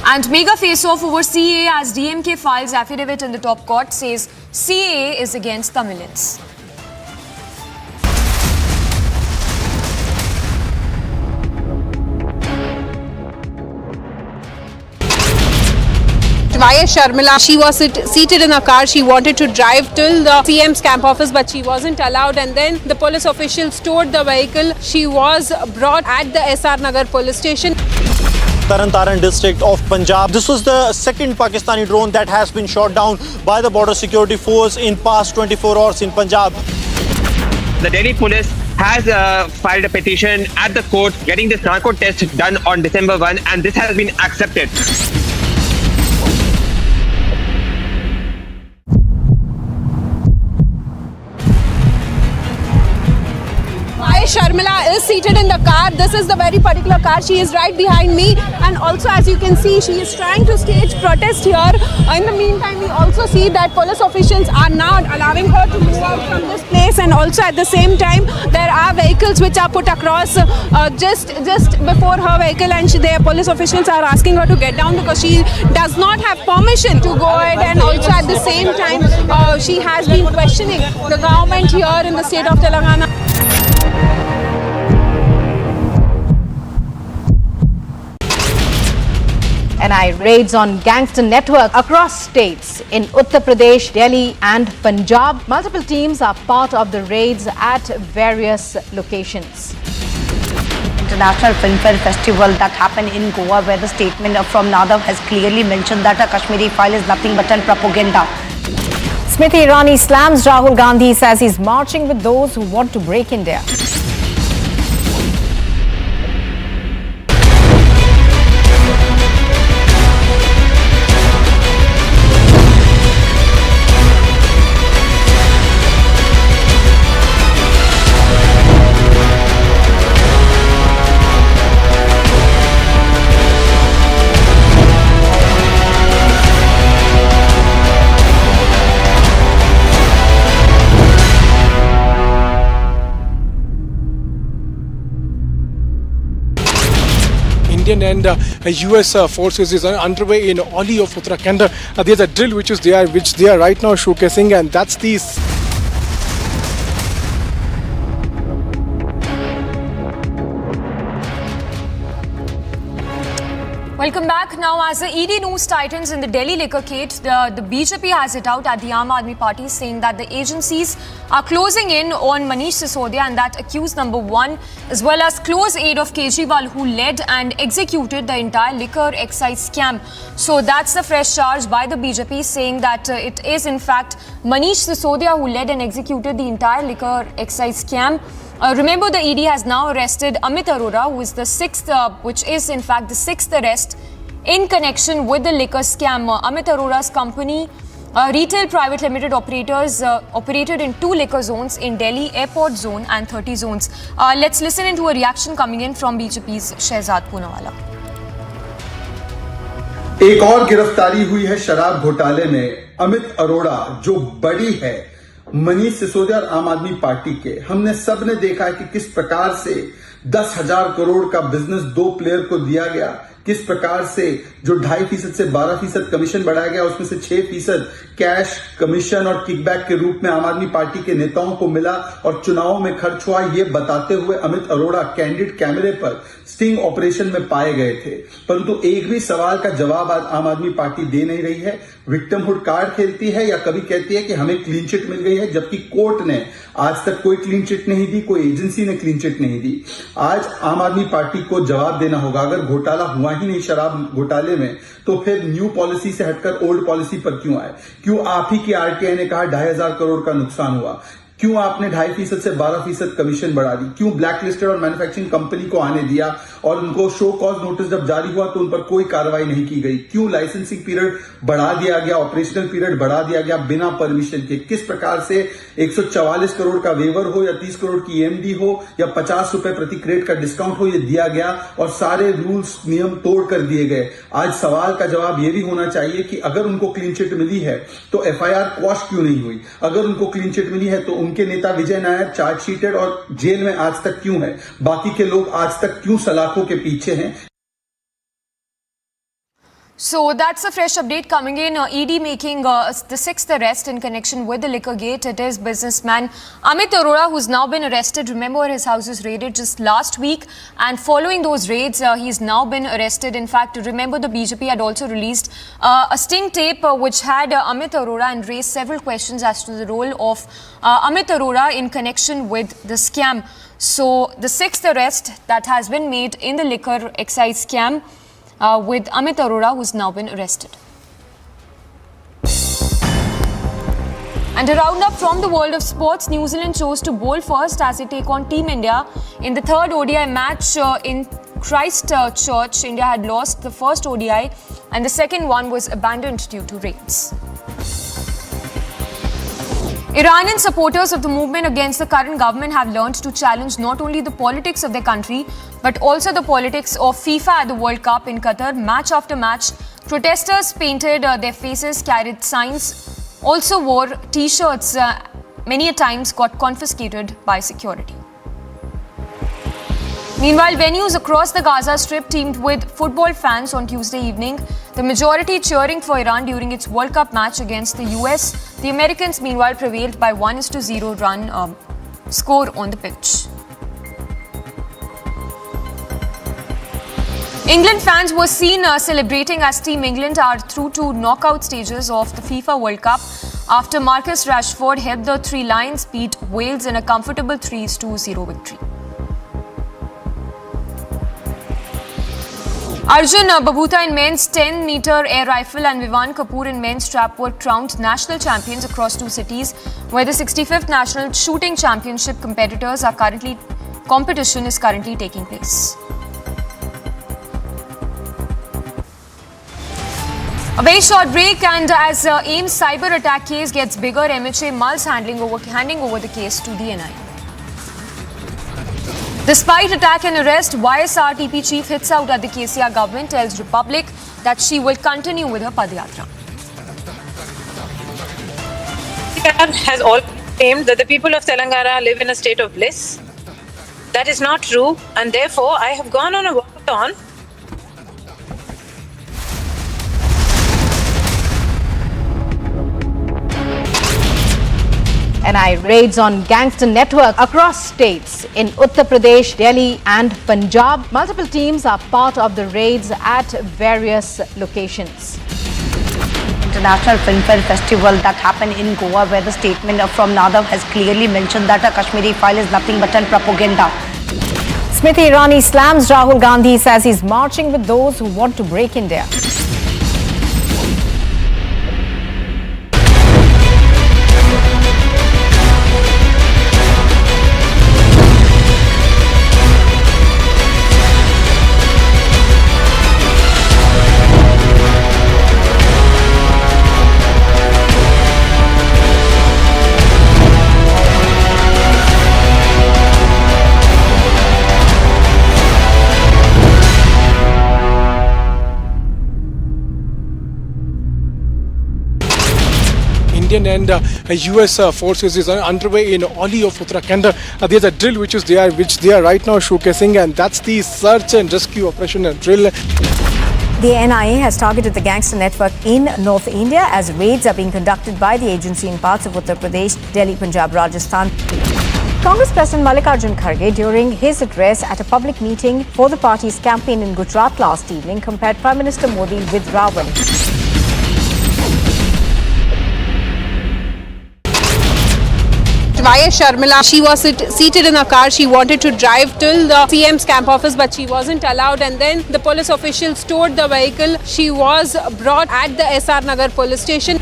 And mega face-off over CAA as DMK files affidavit in the top court, says CAA is against Tamilians. YS Sharmila. She was seated in a car. She wanted to drive till the CM's camp office, but she wasn't allowed. And then the police officials towed the vehicle. She was brought at the SR Nagar police station. Taran district of Punjab. This was the second Pakistani drone that has been shot down by the border security force in past 24 hours in Punjab. The Delhi police has filed a petition at the court getting this narco test done on December 1, and this has been accepted. Sharmila is seated in the car. This is the very particular car. She is right behind me, and also, as you can see, she is trying to stage protest here. In the meantime, we also see that police officials are now allowing her to move out from this place, and also at the same time there are vehicles which are put across just before her vehicle, and the police officials are asking her to get down because she does not have permission to go ahead. And also at the same time she has been questioning the government here in the state of Telangana. NIA raids on gangster network across states in Uttar Pradesh, Delhi and Punjab. Multiple teams are part of the raids at various locations. International Film Festival that happened in Goa, where the statement from Nadav has clearly mentioned that a Kashmiri file is nothing but propaganda. Smriti Irani slams Rahul Gandhi, says he's marching with those who want to break India. Indian and US forces is underway in Oli of Uttarakhand. There's a drill which they are right now showcasing, and that's the Welcome back. Now, as the ED news tightens in the Delhi liquor case, the BJP has it out at the Aam Aadmi Party, saying that the agencies are closing in on Manish Sisodia and that accused number 1, as well as close aide of Kejriwal, who led and executed the entire liquor excise scam. So that's the fresh charge by the BJP, saying that it is in fact Manish Sisodia who led and executed the entire liquor excise scam. Remember, the ED has now arrested Amit Arora, who is the which is in fact the 6th arrest in connection with the liquor scam. Amit Arora's company, Retail Private Limited operators, operated in 2 liquor zones in Delhi Airport Zone and 30 zones. Let's listen into a reaction coming in from BJP's Shehzad Poonawala. एक और गिरफ्तारी हुई है शराब घोटाले में। अमित अरोड़ा जो बड़ी है मनीष सिसोदिया और आम आदमी पार्टी के, हमने सबने देखा है कि किस प्रकार से 10,000 करोड़ का बिजनेस 2 प्लेयर को दिया गया, किस प्रकार से जो 2.5% से 12% कमीशन बढ़ाया गया, उसमें से 6% कैश कमीशन और किकबैक के रूप में आम आदमी पार्टी के नेताओं को मिला और चुनावों में खर्च हुआ। ये बताते हुए अमित अरोड़ा कैंडिड कैमरे पर स्टिंग ऑपरेशन में पाए गए थे, परंतु एक भी सवाल का जवाब आज आम आदमी पार्टी दे नहीं रही है। विक्टिमहुड कार्ड खेलती है या कभी कहती है कि हमें क्लीन चिट मिल गई है, जबकि कोर्ट ने आज तक कोई क्लीन चिट नहीं दी, कोई एजेंसी ने क्लीन चिट नहीं दी। आज आम आदमी पार्टी को जवाब देना होगा। अगर घोटाला हुआ ही नहीं शराब घोटाले में, तो फिर न्यू पॉलिसी से हटकर ओल्ड पॉलिसी पर क्यों आए? क्यों आप ही की आरटीआई ने कहा 2,500 करोड़ का नुकसान हुआ? क्यों आपने 2.5% से 12% कमीशन बढ़ा दी? क्यों ब्लैक लिस्टेड और मैन्युफैक्चरिंग कंपनी को आने दिया और उनको शो कॉज नोटिस जब जारी हुआ तो उन पर कोई कार्रवाई नहीं की गई? क्यों लाइसेंसिंग पीरियड बढ़ा दिया गया, ऑपरेशनल पीरियड बढ़ा दिया गया बिना परमिशन के? किस प्रकार से 144 करोड़ का वेवर हो या 30 करोड़ की ईएमडी हो या 50 रुपए प्रति क्रेट का डिस्काउंट हो, ये दिया गया और सारे रूल्स नियम तोड़ कर दिए गए। आज सवाल का जवाब ये भी होना चाहिए कि अगर उनको क्लीन चिट मिली है तो एफआईआर क्वॉश क्यों नहीं हुई? अगर उनको क्लीन चिट मिली है तो उनके नेता विजय नायर चार्जशीटेड और जेल में आज तक क्यों है? बाकी के लोग आज तक क्यों सलाखों के पीछे हैं? So that's a fresh update coming in. ED making the sixth arrest in connection with the liquor gate. It is businessman Amit Arora, who's now been arrested. Remember, his house was raided just last week, and following those raids, he's now been arrested. In fact, remember, the BJP had also released a sting tape which had Amit Arora and raised several questions as to the role of Amit Arora in connection with the scam. So the sixth arrest that has been made in the liquor excise scam with Amit Arora, who's now been arrested. And a roundup from the world of sports. New Zealand chose to bowl first as they take on Team India in the third ODI match in Christchurch. India had lost the first ODI and the second one was abandoned due to raids. Iranian supporters of the movement against the current government have learned to challenge not only the politics of their country, but also the politics of FIFA at the World Cup in Qatar. Match after match, protesters painted their faces, carried signs, also wore T-shirts, many a times got confiscated by security. Meanwhile, venues across the Gaza Strip teamed with football fans on Tuesday evening, the majority cheering for Iran during its World Cup match against the US. The Americans, meanwhile, prevailed by 1-0 run score on the pitch. England fans were seen celebrating as Team England are through to knockout stages of the FIFA World Cup after Marcus Rashford helped the Three Lions beat Wales in a comfortable 3-0 victory. Arjun Babutta in men's 10-meter air rifle and Vivan Kapoor in men's trap were crowned national champions across two cities, where the 65th National Shooting Championship competition is currently taking place. A very short break, and as AIIMS cyber attack case gets bigger, MHA mulls handing over the case to the NIA. Despite attack and arrest, YSRTP chief hits out at the KCR government, tells Republic that she will continue with her Padayatra. KCR has all claimed that the people of Telangana live in a state of bliss. That is not true, and therefore I have gone on a walkathon. NIA raids on gangster network across states in Uttar Pradesh, Delhi and Punjab. Multiple teams are part of the raids at various locations. International Film Festival that happened in Goa, where the statement from Nadav has clearly mentioned that a Kashmiri file is nothing but propaganda. Smriti Irani slams Rahul Gandhi, says he's marching with those who want to break India. Indian and US forces is underway in Oli of Uttarakhand. There's a drill which they are right now showcasing, and that's the search and rescue operation drill. The NIA has targeted the gangster network in North India as raids are being conducted by the agency in parts of Uttar Pradesh, Delhi, Punjab, Rajasthan. Congress President Mallikarjun Kharge, during his address at a public meeting for the party's campaign in Gujarat last evening, compared Prime Minister Modi with Ravan. YS Sharmila, she was seated in a car. She wanted to drive till the CM's camp office, but she wasn't allowed, and then the police officials stored the vehicle. She was brought at the SR Nagar police station.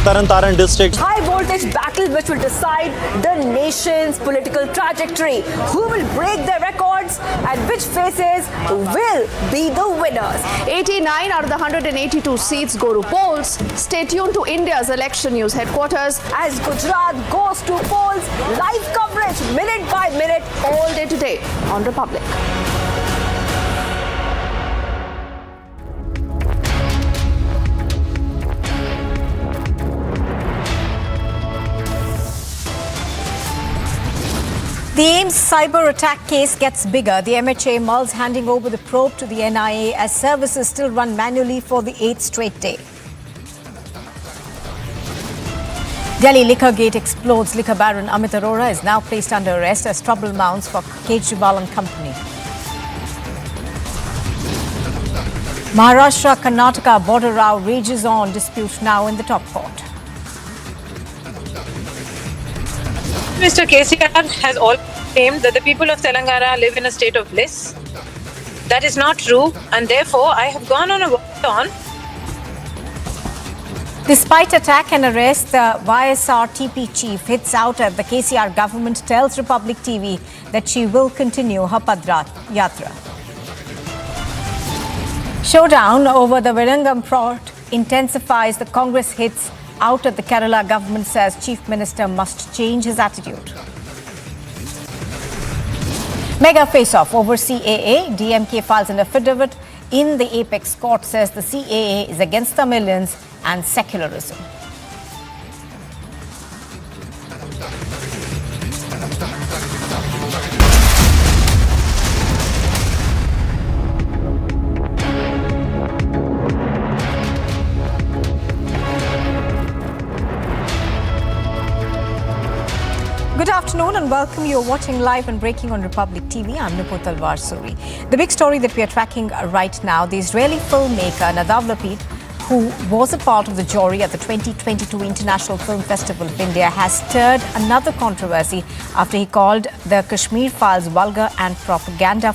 Taran district. High voltage battle which will decide the nation's political trajectory. Who will break their records and which faces will be the winners? 89 out of the 182 seats go to polls. Stay tuned to India's election news headquarters as Gujarat goes to polls. Live coverage minute by minute all day today on Republic. The AIIMS AIIMS cyber attack case gets bigger. The MHA mulls handing over the probe to the NIA as services still run manually for the 8th straight day. Delhi liquor gate explodes. Liquor baron Amit Arora is now placed under arrest as trouble mounts for Kejriwal and company. Maharashtra-Karnataka border row rages on. Dispute now in the top court. Mr. KCR has always claimed that the people of Telangana live in a state of bliss. That is not true, and therefore I have gone on a walk-on. Despite attack and arrest, the YSR-TP chief hits out at the KCR government, tells Republic TV that she will continue her Padra Yatra. Showdown over the Virangam plot intensifies. The Congress hits out at the Kerala government, says Chief Minister must change his attitude. Mega face-off over CAA. DMK files an affidavit in the apex court, says the CAA is against Tamilians and secularism. Good afternoon and welcome. You're watching live and breaking on Republic TV. I'm Nupur Talwar Suri. The big story that we are tracking right now, the Israeli filmmaker Nadav Lapid, who was a part of the jury at the 2022 International Film Festival of India, has stirred another controversy after he called the Kashmir Files vulgar and propaganda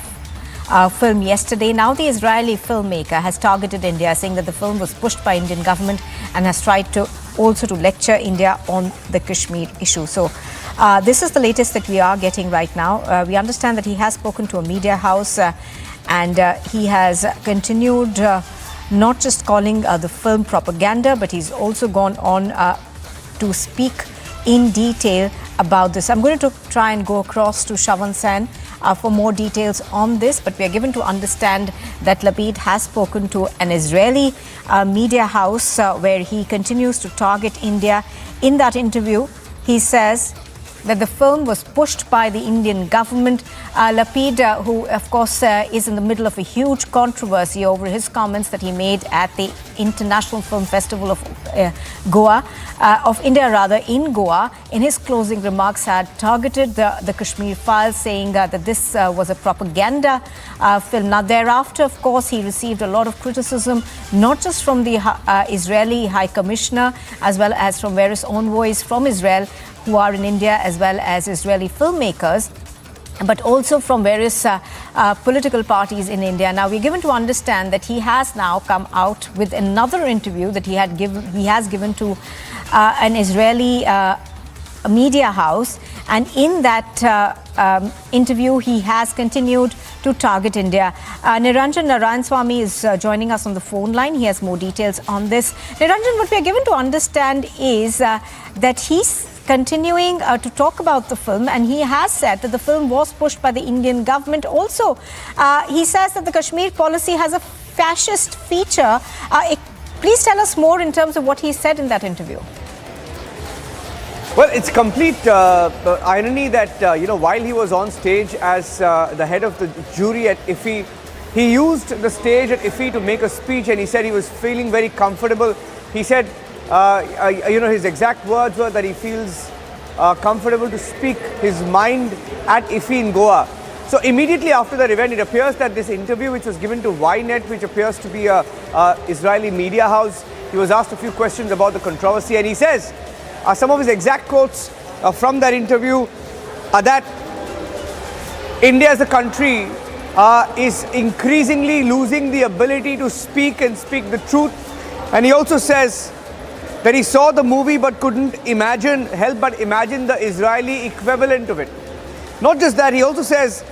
film yesterday. Now the Israeli filmmaker has targeted India, saying that the film was pushed by Indian government and has tried to lecture India on the Kashmir issue. So this is the latest that we are getting right now. We understand that he has spoken to a media house and he has continued not just calling the film propaganda, but he's also gone on to speak in detail about this. I'm going to try and go across to Shravan Sen for more details on this, but we are given to understand that Lapid has spoken to an Israeli media house where he continues to target India. In that interview, he says that the film was pushed by the Indian government. Lapid, who of course is in the middle of a huge controversy over his comments that he made at the International Film Festival of India in Goa, in his closing remarks had targeted the Kashmir Files, saying that this was a propaganda film. Now thereafter, of course, he received a lot of criticism, not just from the Israeli High Commissioner, as well as from various envoys from Israel who are in India, as well as Israeli filmmakers, but also from various political parties in India. Now, we're given to understand that he has now come out with another interview that he has given to an Israeli media house, and in that interview, he has continued to target India. Niranjan Narayanswamy is joining us on the phone line. He has more details on this. Niranjan, what we are given to understand is that he's continuing to talk about the film, and he has said that the film was pushed by the Indian government. Also, he says that the Kashmir policy has a fascist feature. Please tell us more in terms of what he said in that interview. Well, it's complete irony that, while he was on stage as the head of the jury at IFFI, he used the stage at IFFI to make a speech, and he said he was feeling very comfortable. He said, his exact words were that he feels comfortable to speak his mind at IFFI in Goa. So immediately after that event, it appears that this interview, which was given to Ynet, which appears to be a Israeli media house, he was asked a few questions about the controversy, and he says, some of his exact quotes from that interview are that India as a country is increasingly losing the ability to speak the truth. And he also says that he saw the movie but couldn't help but imagine the Israeli equivalent of it. Not just that, he also says,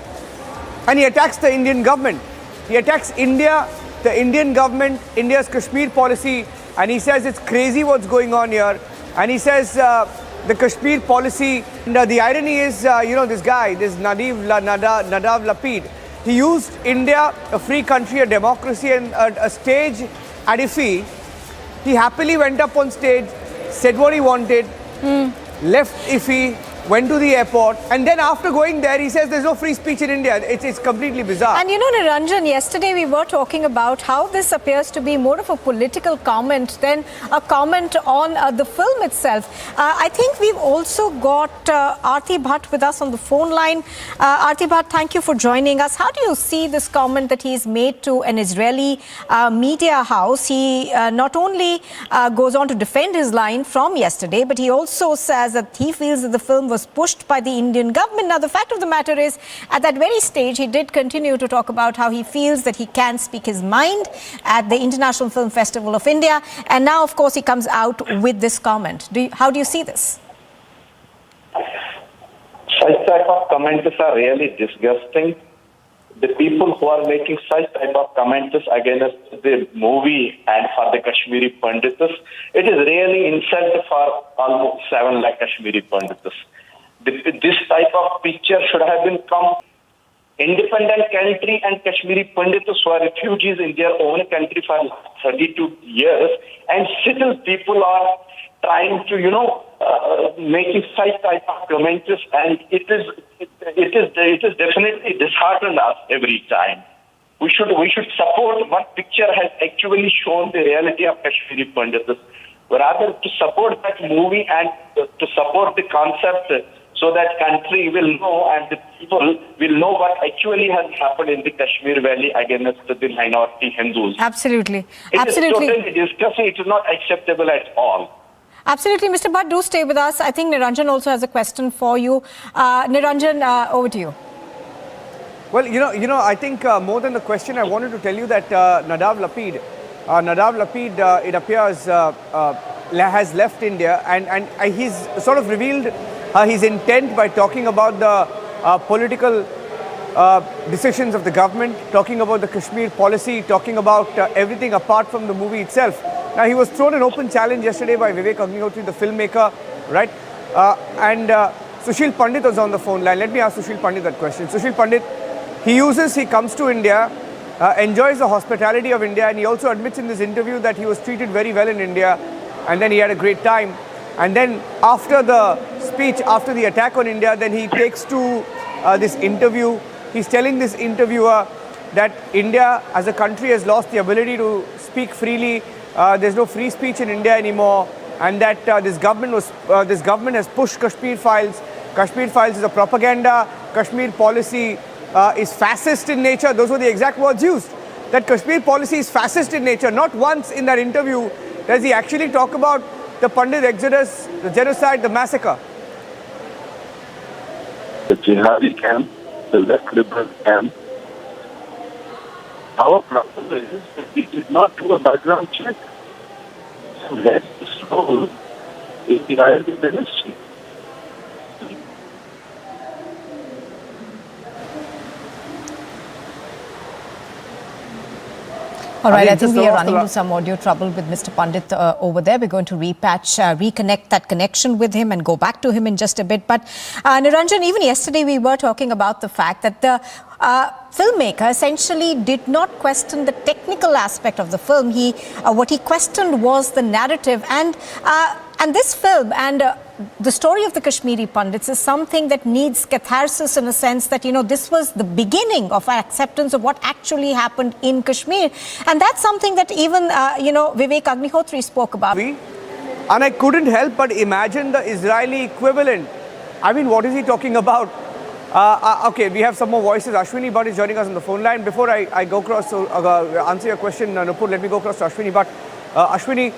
and he attacks the Indian government. He attacks India, the Indian government, India's Kashmir policy, and he says it's crazy what's going on here. And he says the Kashmir policy, and the irony is, this guy, this Nadav Lapid, he used India, a free country, a democracy, and a stage at IFFI. He happily went up on stage, said what he wanted, left IFFI, went to the airport, and then after going there, he says there's no free speech in India. It's completely bizarre. And you know, Niranjan, yesterday we were talking about how this appears to be more of a political comment than a comment on the film itself. I think we've also got Aarti Bhatt with us on the phone line. Aarti Bhatt, thank you for joining us. How do you see this comment that he's made to an Israeli media house? He not only goes on to defend his line from yesterday, but he also says that he feels that the film was pushed by the Indian government. Now, the fact of the matter is, at that very stage, he did continue to talk about how he feels that he can speak his mind at the International Film Festival of India. And now, of course, he comes out with this comment. How do you see this? Such type of comments are really disgusting. The people who are making such type of comments against the movie and for the Kashmiri Pandits, it is really insult for almost 7 lakh Kashmiri Pandits. This type of picture should have been from independent country and Kashmiri Pandits who are refugees in their own country for 32 years, and still people are trying to, making such type of comments, and it is definitely disheartened us every time. We should support what picture has actually shown the reality of Kashmiri Pandits, rather to support that movie and to support the concept, so that country will know and the people will know what actually has happened in the Kashmir Valley against the minority Hindus. Absolutely. It is totally disgusting. It is not acceptable at all. Absolutely. Mr. Bhatt, do stay with us. I think Niranjan also has a question for you. Niranjan, over to you. Well, I think more than the question, I wanted to tell you that Nadav Lapid, it appears, has left India, and he's sort of revealed his intent by talking about the political decisions of the government, talking about the Kashmir policy, talking about everything apart from the movie itself. Now, he was thrown an open challenge yesterday by Vivek Agnihotri, the filmmaker, right? And Sushil Pandit was on the phone line. Let me ask Sushil Pandit that question. Sushil Pandit, he comes to India, enjoys the hospitality of India, and he also admits in this interview that he was treated very well in India, and then he had a great time. And then after the speech, after the attack on India, then he takes to this interview. He's telling this interviewer that India as a country has lost the ability to speak freely. There's no free speech in India anymore, and that this government has pushed Kashmir Files. Kashmir Files is a propaganda. Kashmir policy is fascist in nature. Those were the exact words used. That Kashmir policy is fascist in nature. Not once in that interview does he actually talk about the Pandit exodus, the genocide, the massacre. The jihadi camp, the left liberal camp. Our problem is that we did not do a background check. So that's the role in the IRB ministry. All right, I think we are running into some audio trouble with Mr. Pandit over there. We're going to reconnect that connection with him and go back to him in just a bit. But Niranjan, even yesterday we were talking about the fact that the filmmaker essentially did not question the technical aspect of the film. What he questioned was the narrative, and this film and the story of the Kashmiri Pandits is something that needs catharsis, in a sense that, this was the beginning of our acceptance of what actually happened in Kashmir. And that's something that even, Vivek Agnihotri spoke about. And I couldn't help but imagine the Israeli equivalent. I mean, what is he talking about? Okay, we have some more voices. Ashwini Bhatt is joining us on the phone line. Before I go across to answer your question, Nupur, let me go across to Ashwini Bhatt. Ashwini,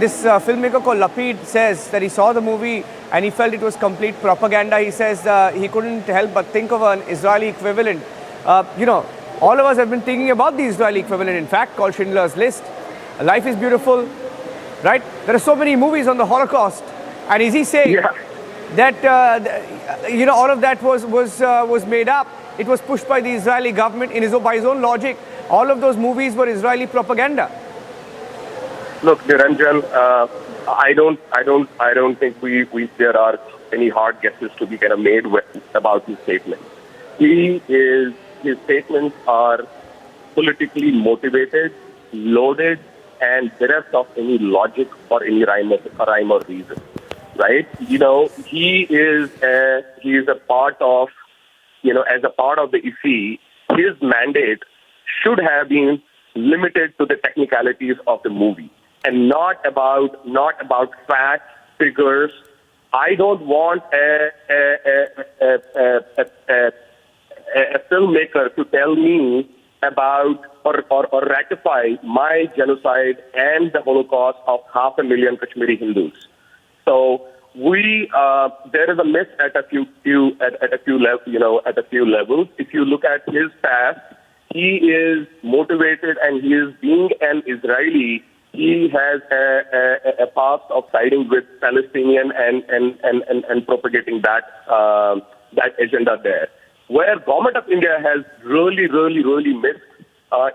this filmmaker called Lapid says that he saw the movie and he felt it was complete propaganda. He says he couldn't help but think of an Israeli equivalent. All of us have been thinking about the Israeli equivalent, in fact, called Schindler's List. Life is Beautiful, right? There are so many movies on the Holocaust. And is he saying that, all of that was made up? It was pushed by the Israeli government by his own logic. All of those movies were Israeli propaganda. Look, Niranjan, I don't think there are any hard guesses to be kind of made about his statement. His statements are politically motivated, loaded, and bereft of any logic or any rhyme or reason. right? He is a part of, as a part of the IFI, his mandate should have been limited to the technicalities of the movie and not about facts, figures. I don't want a filmmaker to tell me about or ratify my genocide and the Holocaust of 500,000 Kashmiri Hindus. So there is a myth at a few levels. If you look at his past, he is motivated, and he is being an Israeli. He has a past of siding with Palestinian and propagating that agenda there. Where government of India has really missed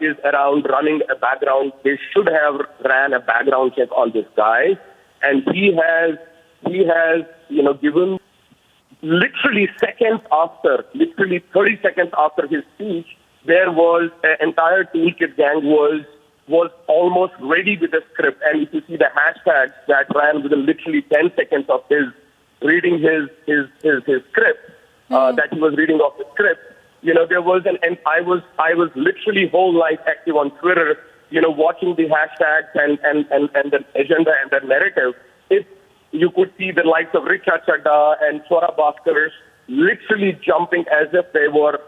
is around running a background. They should have ran a background check on this guy, and he has given literally 30 seconds after his speech, there was an entire toolkit gang was almost ready with the script. And if you see the hashtags that ran within literally 10 seconds of his reading his script, that he was reading off the script, there was and I was literally whole life active on Twitter, watching the hashtags and the agenda and the narrative. You could see the likes of Richa Chadda and Swara Bhaskar literally jumping as if they were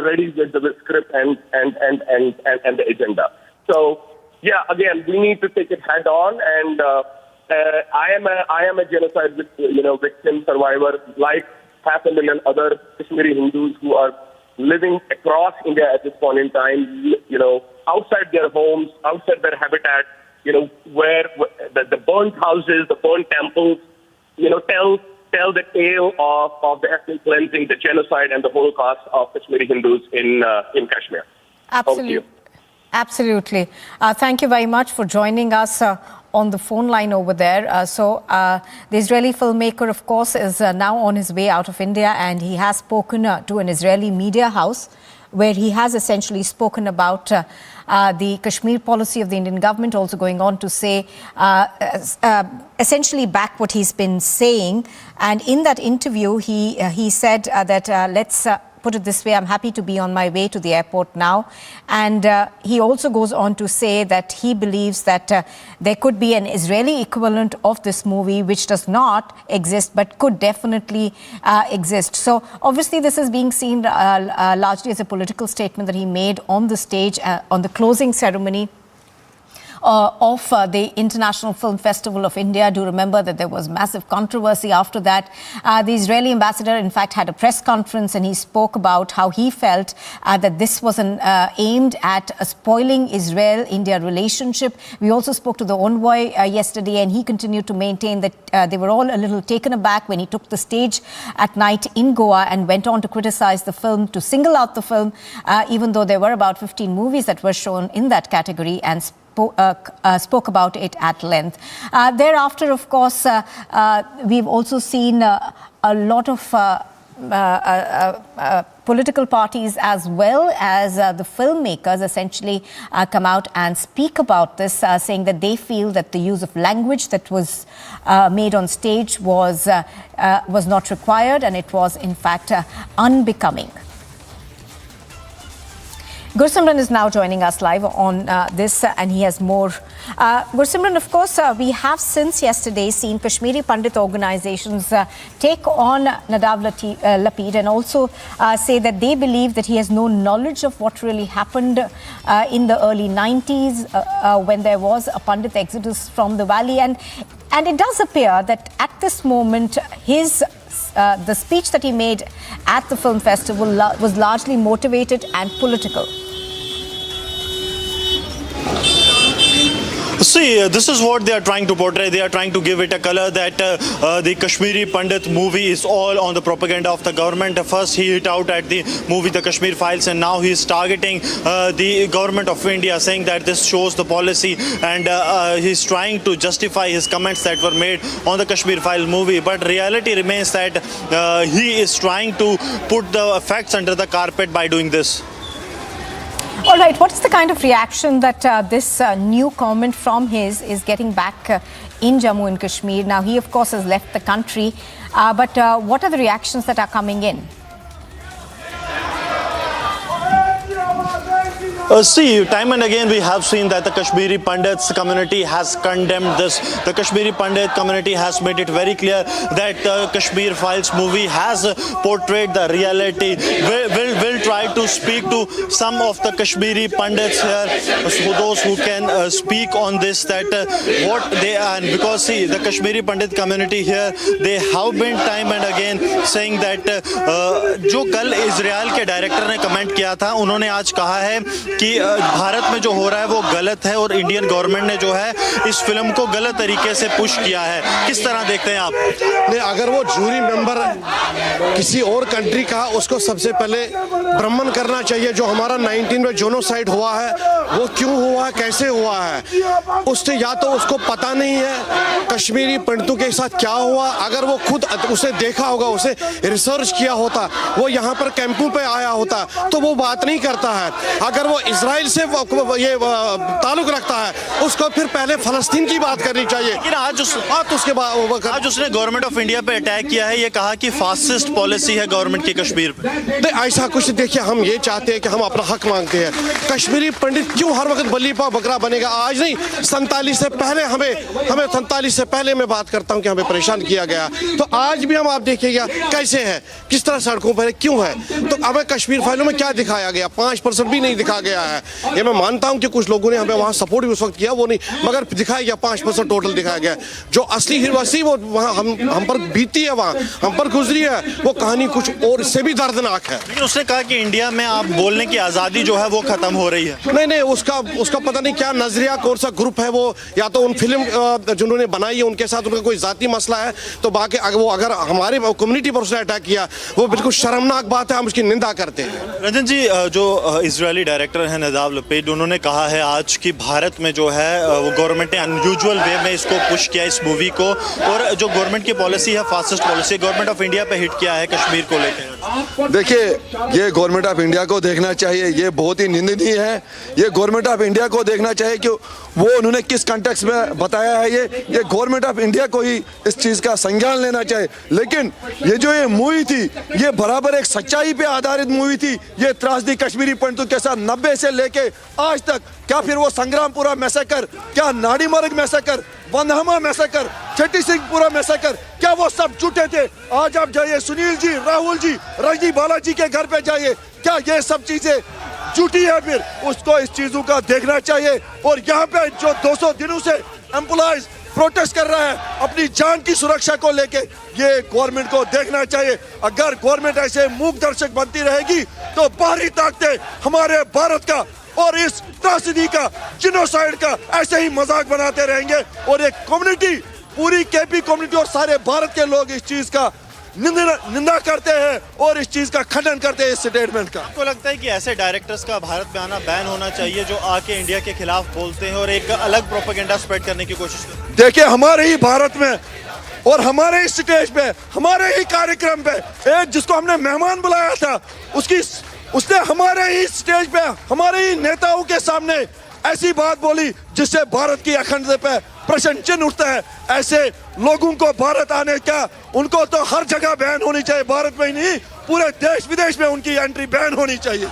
ready with the script and the agenda. So yeah, again, we need to take it head on. And I am a genocide victim survivor, like 500,000 other Kashmiri Hindus who are living across India at this point in time. Outside their homes, outside their habitat. Where the burnt houses, the burnt temples, tell the tale of the ethnic cleansing, the genocide, and the Holocaust of Kashmiri Hindus in Kashmir. Absolutely. Absolutely. Thank you very much for joining us on the phone line over there. The Israeli filmmaker, of course, is now on his way out of India, and he has spoken to an Israeli media house where he has essentially spoken about the Kashmir policy of the Indian government, also going on to say, essentially back what he's been saying. And in that interview, he said that let's put it this way, I'm happy to be on my way to the airport now. And he also goes on to say that he believes that there could be an Israeli equivalent of this movie, which does not exist, but could definitely exist. So obviously this is being seen largely as a political statement that he made on the stage, on the closing ceremony of the International Film Festival of India. Do remember that there was massive controversy after that. The Israeli ambassador, in fact, had a press conference, and he spoke about how he felt that this was aimed at spoiling Israel-India relationship. We also spoke to the envoy yesterday, and he continued to maintain that they were all a little taken aback when he took the stage at night in Goa and went on to criticize the film, to single out the film, even though there were about 15 movies that were shown in that category, and spoke about it at length. Thereafter, of course, we've also seen a lot of political parties as well as the filmmakers essentially come out and speak about this, saying that they feel that the use of language that was made on stage was not required, and it was in fact unbecoming. Gursimran is now joining us live on this, and he has more. Gursimran, of course, we have since yesterday seen Kashmiri Pandit organizations take on Nadav Lapid and also say that they believe that he has no knowledge of what really happened in the early 90s when there was a Pandit exodus from the valley. And it does appear that at this moment, the speech that he made at the film festival was largely motivated and political. See, this is what they are trying to portray. They are trying to give it a color that the Kashmiri Pandit movie is all on the propaganda of the government. First, he hit out at the movie The Kashmir Files, and now he is targeting the government of India, saying that this shows the policy, and he's trying to justify his comments that were made on the Kashmir File movie. But reality remains that he is trying to put the facts under the carpet by doing this. All right, what is the kind of reaction that this new comment from his is getting back in Jammu and Kashmir? Now, he, of course, has left the country, but what are the reactions that are coming in? See, time and again we have seen that the Kashmiri Pandits community has condemned this. The Kashmiri Pandit community has made it very clear that the Kashmir Files movie has portrayed the reality. We'll try to speak to some of the Kashmiri Pandits here, those who can speak on this, that what they are. Because see, the Kashmiri Pandit community here, they have been time and again saying that जो कल Israel के director ने comment किया था, उन्होंने आज कहा है कि भारत में जो हो रहा है वो गलत है और इंडियन गवर्नमेंट ने जो है इस फिल्म को गलत तरीके से पुश किया है। किस तरह देखते हैं आप? नहीं, अगर वो जूरी मेंबर किसी और कंट्री का, उसको सबसे पहले भ्रमण करना चाहिए। जो हमारा 19 में जोनोसाइड हुआ है वो क्यों हुआ है, कैसे हुआ है, उससे या तो उसको पता नहीं है कश्मीरी पंडितों के साथ क्या हुआ। अगर वो खुद उसे देखा होगा, उसे रिसर्च किया होता, वो यहाँ पर कैंपों पे आया होता, तो वो बात नहीं करता है। अगर वो इजराइल से ये ताल्लुक रखता है, उसको फिर पहले फलस्तीन की बात करनी चाहिए। लेकिन आज उसने गवर्नमेंट ऑफ इंडिया पे अटैक किया है, ये कहा कि फासिस्ट पॉलिसी है गवर्नमेंट की कश्मीर पे। नहीं, ऐसा कुछ देखिए, हम ये चाहते हैं कि हम अपना हक मांगते हैं। कश्मीरी पंडित क्यों हर वक्त बली पाव बकरा बनेगा? आज नहीं, 47 से पहले हमें 47 से पहले मैं बात करता हूँ कि हमें परेशान किया गया। तो आज भी हम, आप देखिएगा कैसे है, किस तरह सड़कों पर क्यों है। तो हमें कश्मीर फाइलों में क्या दिखाया गया? 5% भी नहीं दिखा गया है। ये मैं मानता हूं कि कुछ लोगों ने हमें वहां सपोर्ट भी उस वक्त किया, वो नहीं, मगर दिखाया गया 5% टोटल दिखाया गया। जो असली हिरवासी वो वहां हम पर बीती है, वहां हम पर गुजरी है, वो कहानी कुछ और इससे भी दर्दनाक है। लेकिन उसने कहा कि इंडिया में आप बोलने की आजादी जो है वो खत्म हो रही है। नहीं, उसका पता नहीं क्या नजरिया, कौन सा ग्रुप है वो, या तो उन फिल्म जिन्होंने बनाई है उनके साथ उनका कोई जाती मसला है। तो बाकी वो अगर हमारे कम्युनिटी पर उसने अटैक किया, वो बिल्कुल शर्मनाक बात है, हम उसकी निंदा करते हैं। रंजन जी, जो इजरायली डायरेक्टर है नदाब लपेट, उन्होंने कहा है आज कि भारत में जो है वो गवर्नमेंट ने अनयूजुअल वे में इसको पुश किया, इस मूवी को, और जो गवर्नमेंट की पॉलिसी है fascist policy, government of India पे हिट किया है कश्मीर को लेकर। देखिए, ये गवर्नमेंट ऑफ इंडिया को देखना चाहिए, ये बहुत ही निंदनीय है। ये गवर्नमेंट ऑफ इंडिया को देखना चाहिए कि वो उन्होंने किस कंटेक्स्ट में बताया है। ये गवर्नमेंट ऑफ इंडिया को ही इस चीज़ का संज्ञान लेना चाहिए। लेकिन ये जो ये मूवी थी, ये बराबर एक सच्चाई पे आधारित मूवी थी। ये त्रासदी कश्मीरी पंडितों के साथ 90 से लेके आज तक, क्या फिर वो संग्रामपुरा मैसेकर, क्या नाड़ीमर्ग मैसेकर, वंदहमा मैसेकर, छठी सिंहपुरा मैसेकर, क्या वो सब झूठे थे? आज आप जाइए सुनील जी, राहुल जी, रजनी बालाजी के घर पे जाइए, क्या ये सब चीजें झूठी है? फिर उसको इस चीजों का देखना चाहिए। और यहाँ पे जो 200 दिनों से एम्प्लॉयज प्रोटेस्ट कर रहा है अपनी जान की सुरक्षा को लेके, ये गवर्नमेंट को देखना चाहिए। अगर गवर्नमेंट ऐसे मूक दर्शक बनती रहेगी तो बाहरी ताकतें हमारे भारत का और इस त्रासदी का, जिनोसाइड का ऐसे ही मजाक बनाते रहेंगे। और एक कम्युनिटी, पूरी केपी कम्युनिटी और सारे भारत के लोग इस चीज का निंदा करते हैं और इस चीज का खंडन करते हैं, इस स्टेटमेंट का। आपको लगता है कि ऐसे डायरेक्टर्स का भारत में आना बैन होना चाहिए जो आके इंडिया के खिलाफ बोलते हैं और एक अलग प्रोपेगेंडा स्प्रेड करने की कोशिश करते हैं? देखिए, हमारे ही भारत में और हमारे ही स्टेज पे, हमारे ही कार्यक्रम पे, एक जिसको हमने मेहमान बुलाया था, उसने हमारे ही स्टेज पे, हमारे ही नेताओं के सामने ऐसी बात बोली जिससे भारत की अखंडता पे प्रश्न चिन्ह उठता है। ऐसे लोगों को भारत आने का, उनको तो हर जगह बैन होनी चाहिए, भारत में ही नहीं पूरे देश विदेश में उनकी एंट्री बैन होनी चाहिए।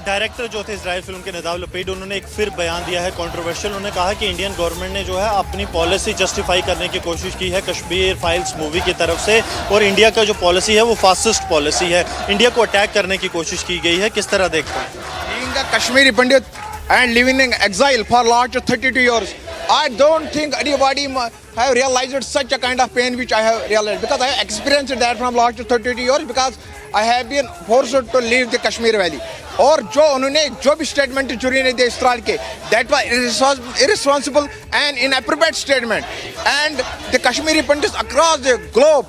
डायरेक्टर जो थे इजराइल फिल्म के नदाब लपेट, उन्होंने एक फिर बयान दिया है कंट्रोवर्शियल। उन्होंने कहा कि इंडियन गवर्नमेंट ने जो है अपनी पॉलिसी जस्टिफाई करने की कोशिश की है कश्मीर फाइल्स मूवी की तरफ से, और इंडिया का जो पॉलिसी है वो फासिस्ट पॉलिसी है, इंडिया को अटैक करने की कोशिश की गई है। किस तरह देखते हैं? Being a Kashmiri Pandit and living in exile for last 32 years, I don't think anybody have realized such a kind of pain which I have realized, because I have experienced that from last 32 years, because I have been forced to leave the Kashmir Valley. और जो उन्होंने जो भी statement jury ने दिए Israel के, that was irresponsible and inappropriate statement, and the Kashmiri Pandits across the globe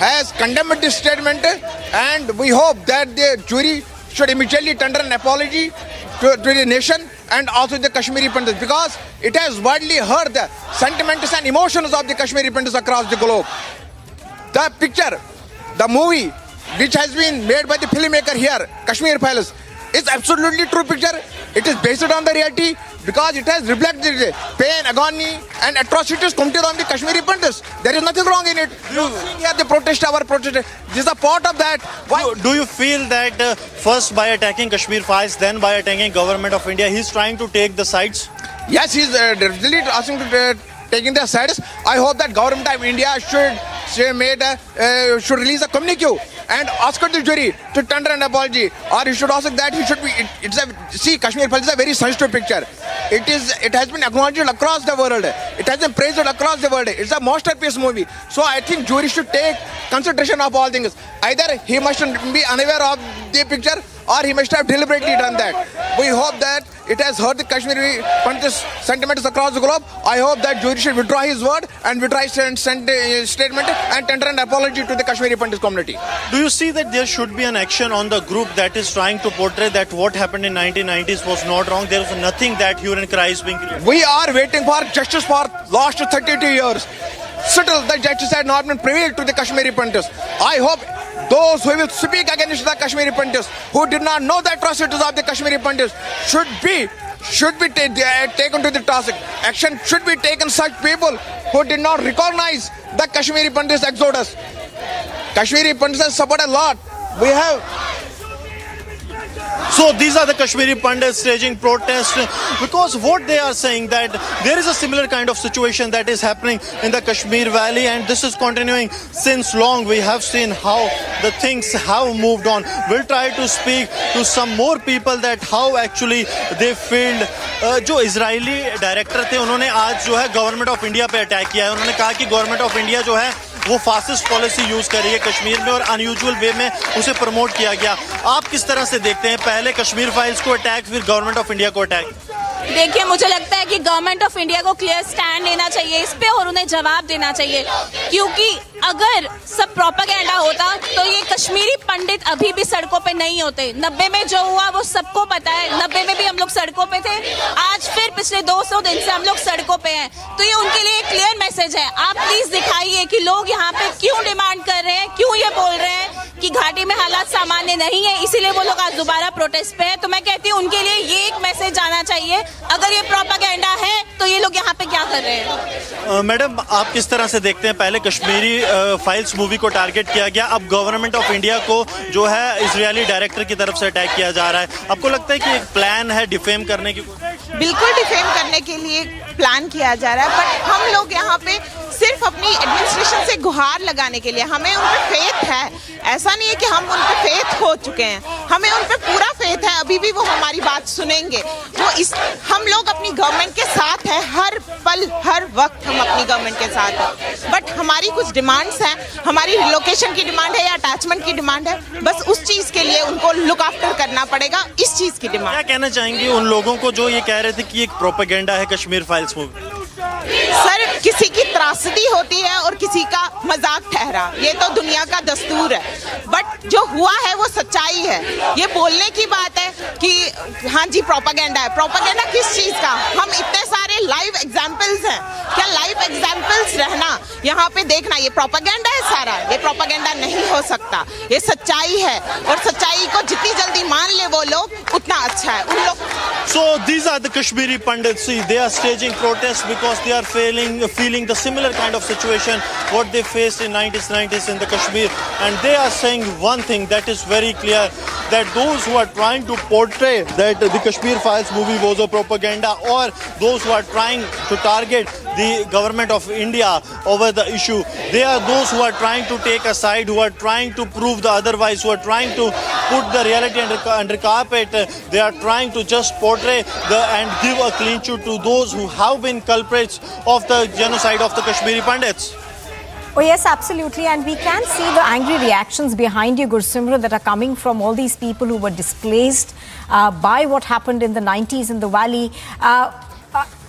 has condemned this statement, and we hope that the jury should immediately tender an apology to the nation and also the Kashmiri Pandits, because it has widely hurt the sentiments and emotions of the Kashmiri Pandits across the globe. The picture, the movie which has been made by the filmmaker here, Kashmir Files, It's absolutely true picture. It is based on the reality because it has reflected pain, agony and atrocities committed on the Kashmiri Pandits. There is nothing wrong in it. You see here the protest, our protest. This is a part of that. Why? Do you feel that first by attacking Kashmir files, then by attacking government of India, he's trying to take the sides? Yes, he's really asking to taking their sides. I hope that government of India should release a communique and ask the jury to tender an apology, or he should ask that he should be. Kashmir Files is a very sensitive picture. It has been acknowledged across the world. It has been praised across the world. It's a masterpiece movie. So I think jury should take consideration of all things. Either he must be unaware of the picture, or he must have deliberately done that. We hope that it has hurt the Kashmiri Pandits' sentiments across the globe. I hope that jury should withdraw his word and withdraw his statement and tender an apology to the Kashmiri Pandits community. Do you see that there should be an action on the group that is trying to portray that what happened in 1990s was not wrong? There was nothing that hue and cry is being created. We are waiting for justice for last 32 years. Still, the justice had not been prevailed to the Kashmiri Pandits. I hope those who will speak against the Kashmiri Pandits, who did not know the atrocities of the Kashmiri Pandits, should be taken to the task. Action should be taken such people who did not recognize the Kashmiri Pandits exodus. Kashmiri Pandits have suffered a lot. We have. So these are the Kashmiri Pandits staging protests because what they are saying that there is a similar kind of situation that is happening in the Kashmir Valley, and this is continuing since long. We have seen how the things have moved on. We'll try to speak to some more people that how actually they feel. जो Israeli director थे उन्होंने आज जो है government of India पे attack किया है. उन्होंने कहा कि गवर्नमेंट ऑफ इंडिया जो है वो फासिस्ट पॉलिसी यूज कर रही है कश्मीर में और अनयूजुअल वे में उसे प्रमोट किया गया. आप किस तरह से देखते हैं पहले कश्मीर फाइल्स को अटैक फिर गवर्नमेंट ऑफ इंडिया को अटैक? देखिए, मुझे लगता है कि गवर्नमेंट ऑफ इंडिया को क्लियर स्टैंड लेना चाहिए इस पे और उन्हें जवाब देना चाहिए, क्योंकि अगर सब प्रोपेगेंडा होता तो ये कश्मीरी पंडित अभी भी सड़कों पे नहीं होते. 90 में जो हुआ वो सबको पता है. 90 में भी हम लोग सड़कों पे थे, आज फिर पिछले 200 दिन से हम लोग सड़कों पे हैं. तो ये उनके लिए एक क्लियर मैसेज है. आप प्लीज दिखाइए कि लोग यहाँ पे क्यों डिमांड कर रहे हैं, क्यों ये बोल रहे हैं कि घाटी में हालात सामान्य नहीं है, इसीलिए वो लोग आज दोबारा प्रोटेस्ट पे हैं. तो मैं कहती हूँ उनके लिए ये एक मैसेज जाना चाहिए. अगर ये प्रोपेगेंडा है तो ये लोग यहाँ पे क्या कर रहे हैं? मैडम, आप किस तरह से देखते हैं पहले कश्मीरी फाइल्स मूवी को टारगेट किया गया, अब गवर्नमेंट ऑफ इंडिया को जो है इजरायली डायरेक्टर की तरफ से अटैक किया जा रहा है. आपको लगता है कि एक प्लान है डिफेम करने की? बिल्कुल डिफेम करने के लिए प्लान किया जा रहा है, बट हम लोग यहाँ पे सिर्फ अपनी एडमिनिस्ट्रेशन से गुहार लगाने के लिए, हमें उन पे फेथ है. ऐसा नहीं है कि हम उन पे फेथ खो चुके हैं, हमें उन पे पूरा फेथ है. अभी भी वो हमारी बात सुनेंगे. हम लोग अपनी गवर्नमेंट के साथ हैं, हर पल हर वक्त हम अपनी गवर्नमेंट के साथ हैं. बट हमारी कुछ डिमांड्स हैं, हमारी रिलोकेशन की डिमांड है या अटैचमेंट की डिमांड है. बस उस चीज़ के लिए उनको लुक आफ्टर करना पड़ेगा, इस चीज़ की डिमांड. क्या कहना चाहेंगे उन लोगों को जो ये कह रहे थे कि एक प्रोपेगेंडा है कश्मीर फाइल्स मूवी? सर, किसी की त्रासदी होती है और किसी का मजाक ठहरा, ये तो दुनिया का दस्तूर है. बट जो हुआ है वो सच्चाई है. ये बोलने की बात है कि हाँ जी प्रोपेगेंडा है. प्रोपेगेंडा किस चीज़ का? हम इतने सारे लाइव एग्जाम्पल्स हैं. क्या लाइव एग्जाम्पल्स रहना यहाँ पे देखना ये प्रोपेगेंडा है सारा? ये प्रोपेगेंडा नहीं हो सकता, ये सच्चाई है. और सच्चाई को जितनी जल्दी मान ले वो लोग उतना अच्छा है. उन लोग. So these are the Kashmiri Pandits. See, they are staging protests because they are feeling the similar kind of situation what they faced in 90s in the Kashmir, and they are saying one thing that is very clear, that those who are trying to portray that the Kashmir Files movie was a propaganda, or those who are trying to target the government of India over the issue, they are those who are trying to take a side, who are trying to prove the otherwise, who are trying to put the reality under carpet. They are trying to just portray and give a clean sheet to those who have been culprits of the genocide of the Kashmiri Pandits. Oh yes, absolutely, and we can see the angry reactions behind you, Gursimran, that are coming from all these people who were displaced by what happened in the 90s in the valley.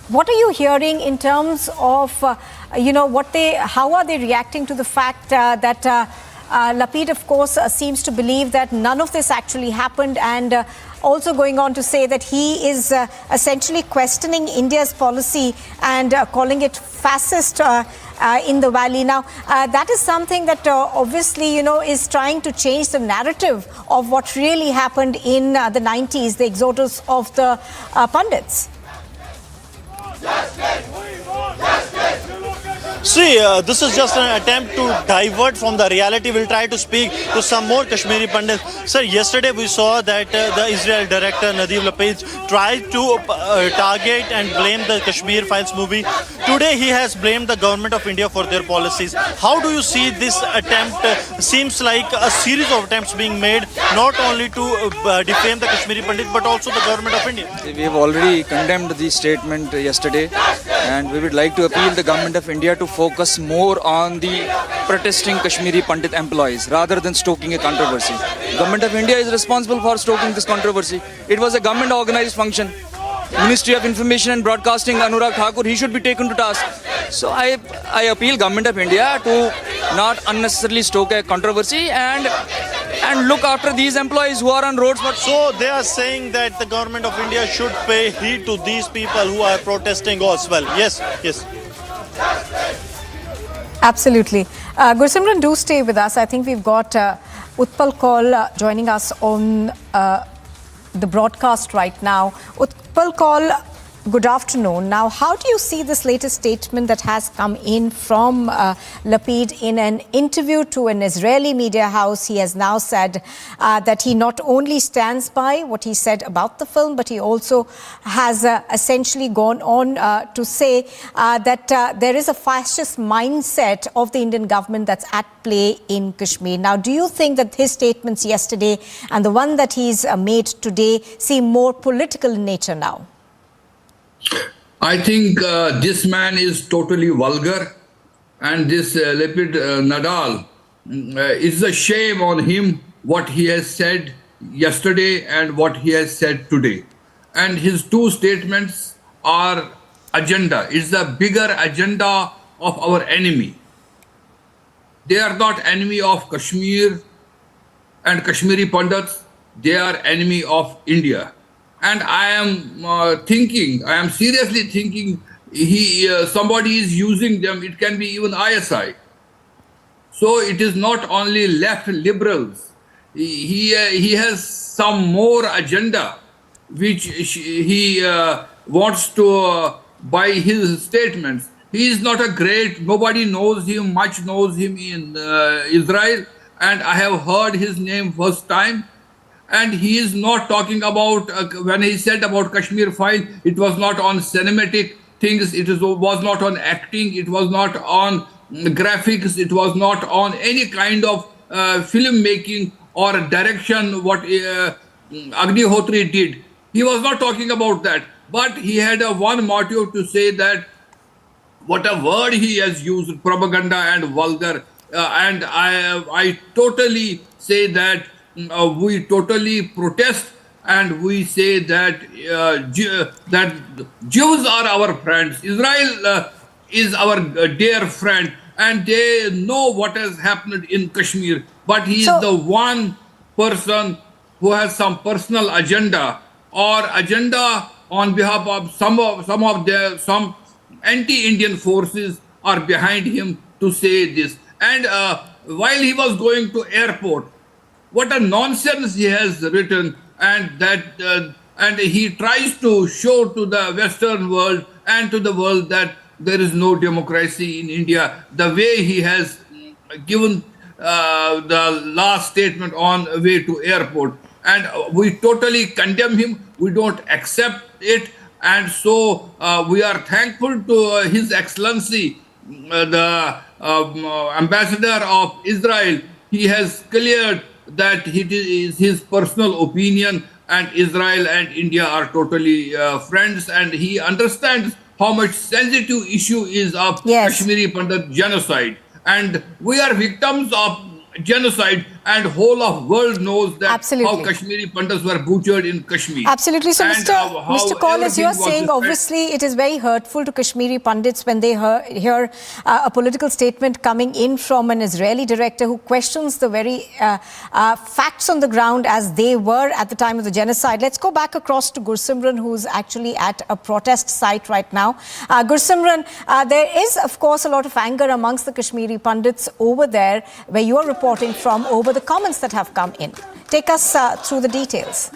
What are you hearing in terms of, how are they reacting to the fact that Lapid, of course, seems to believe that none of this actually happened, and also going on to say that he is essentially questioning India's policy and calling it fascist in the valley. Now, that is something that obviously, is trying to change the narrative of what really happened in the 90s, the exodus of the Pandits. See, this is just an attempt to divert from the reality. We'll try to speak to some more Kashmiri Pandits. Sir, yesterday we saw that the Israel director Nadeem Lapid tried to target and blame the Kashmir Files movie. Today he has blamed the government of India for their policies. How do you see this attempt? Seems like a series of attempts being made, not only to defame the Kashmiri Pandit, but also the government of India. We have already condemned the statement yesterday, and we would like to appeal the government of India to focus more on the protesting Kashmiri Pandit employees rather than stoking a controversy. Government of India is responsible for stoking this controversy. It was a government organized function. Ministry of Information and Broadcasting, Anurag Thakur, he should be taken to task. So I appeal government of India to not unnecessarily stoke a controversy and look after these employees who are on roads. So they are saying that the government of India should pay heed to these people who are protesting as well. Yes, yes. Absolutely. Gursimran, do stay with us. I think we've got Utpal Kaul joining us on the broadcast right now. Utpal Kaul, good afternoon. Now, how do you see this latest statement that has come in from Lapid in an interview to an Israeli media house? He has now said that he not only stands by what he said about the film, but he also has essentially gone on to say that there is a fascist mindset of the Indian government that's at play in Kashmir. Now, do you think that his statements yesterday and the one that he's made today seem more political in nature now? I think this man is totally vulgar, and this Lapid Nadal, it's a shame on him what he has said yesterday and what he has said today. And his two statements are agenda. It's the bigger agenda of our enemy. They are not enemy of Kashmir and Kashmiri Pandits. They are enemy of India. And I am seriously thinking somebody is using them. It can be even ISI. So it is not only left liberals. He has some more agenda which he wants to by his statements. He is not a great, nobody knows him, much knows him in Israel, and I have heard his name first time. And he is not talking about, when he said about Kashmir File, it was not on cinematic things, was not on acting, it was not on graphics, it was not on any kind of filmmaking or direction what Agnihotri did. He was not talking about that. But he had one motive to say that what a word he has used, propaganda and vulgar. And I totally say that we totally protest, and we say that that Jews are our friends. Israel is our dear friend, and they know what has happened in Kashmir. But he is the one person who has some personal agenda or agenda on behalf of some anti-Indian forces are behind him to say this. And while he was going to airport, what a nonsense he has written, and that and he tries to show to the Western world and to the world that there is no democracy in India. The way he has given the last statement on way to airport, and we totally condemn him. We don't accept it, and so we are thankful to His Excellency, the Ambassador of Israel. He has cleared that it is his personal opinion, and Israel and India are totally friends, and he understands how much sensitive issue is of Kashmiri Pandit genocide. And we are victims of genocide, and whole of world knows that Absolutely. how Kashmiri Pandits were butchered in Kashmir. Absolutely. So, And, Mr. how Kaul, as you're everything was saying, destroyed. obviously it is very hurtful to Kashmiri Pandits when they hear a political statement coming in from an Israeli director who questions the very facts on the ground as they were at the time of the genocide. Let's go back across to Gursimran, who's actually at a protest site right now. Gursimran, there is, of course, a lot of anger amongst the Kashmiri Pandits over there, where you are reporting from, over the comments that have come in. Take us through the details.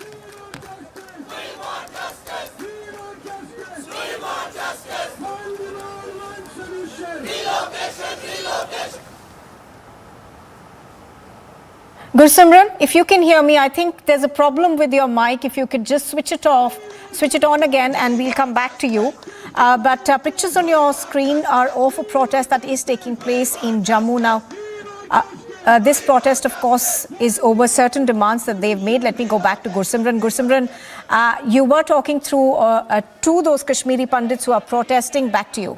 Gursimran, if you can hear me, I think there's a problem with your mic. If you could just switch it off, switch it on again, and we'll come back to you. But pictures on your screen are of a protest that is taking place in Jammu now. This protest, of course, is over certain demands that they've made. Let me go back to Gursimran. Gursimran, you were talking through to those Kashmiri Pandits who are protesting. Back to you.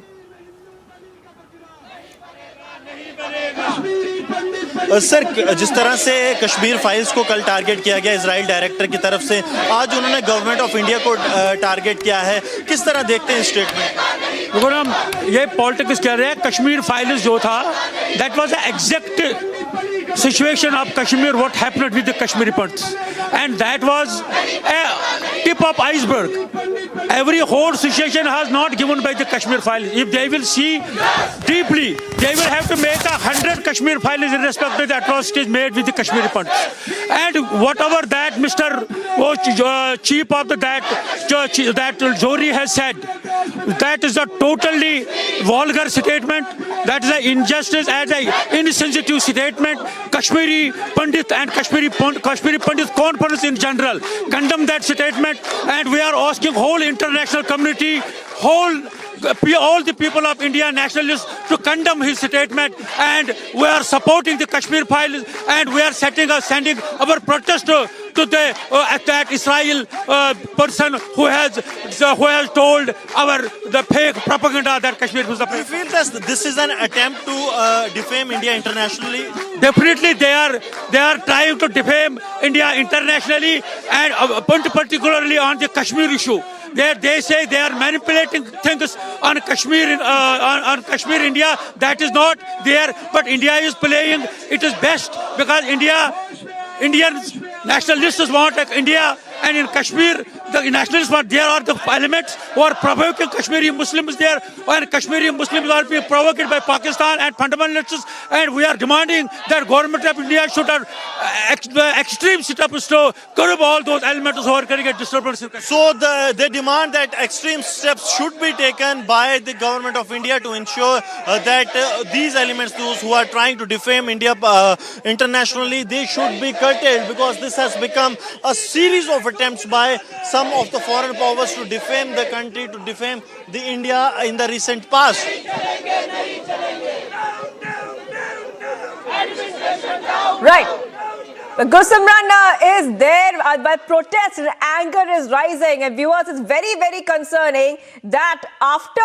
Sir, जिस तरह से Kashmir files को कल target किया गया Israel director की तरफ से, आज उन्होंने गवर्नमेंट ऑफ इंडिया को टारगेट किया है, किस तरह देखते हैं स्टेटमेंट? देखो ना, ये पॉलिटिक्स कह रहे हैं कश्मीर फाइल्स जो था, that was the exact situation of Kashmir, what happened with the Kashmiri Pandits, and that was a tip of iceberg. Every whole situation has not given by the Kashmir file. If they will see deeply, they will have to make 100 Kashmir files in respect to the atrocities made with the Kashmiri Pandits. And whatever that Mr. Chief of that Johri has said, that is a totally vulgar statement. That is an injustice and an insensitive statement. Kashmiri Pandit and Kashmiri Pandit conference in general condemn that statement, and we are asking whole international community, all the people of India, nationalists, to condemn his statement, and we are supporting the Kashmir files, and we are sending our protest to that Israel person who has told the fake propaganda that Kashmir was a fake. Do you feel that this is an attempt to defame India internationally? Definitely, they are trying to defame India internationally, and particularly on the Kashmir issue. They say they are manipulating things on Kashmir, on Kashmir, India. That is not there, but India is playing. It is best because Indian nationalists want India, and in Kashmir, the nationalists want, there are the elements who are provoking Kashmiri Muslims there, and Kashmiri Muslims are being provoked by Pakistan and fundamentalists, and we are demanding that government of India should extreme steps to curb all those elements who are creating disturbance in Kashmir. So they demand that extreme steps should be taken by the government of India to ensure that these elements, those who are trying to defame India internationally, they should be curtailed, because this has become a series of attempts by some of the foreign powers to defame the country, to defame the India in the recent past. Right. Gursimran is there, but protest and anger is rising, and viewers, it's very, very concerning that after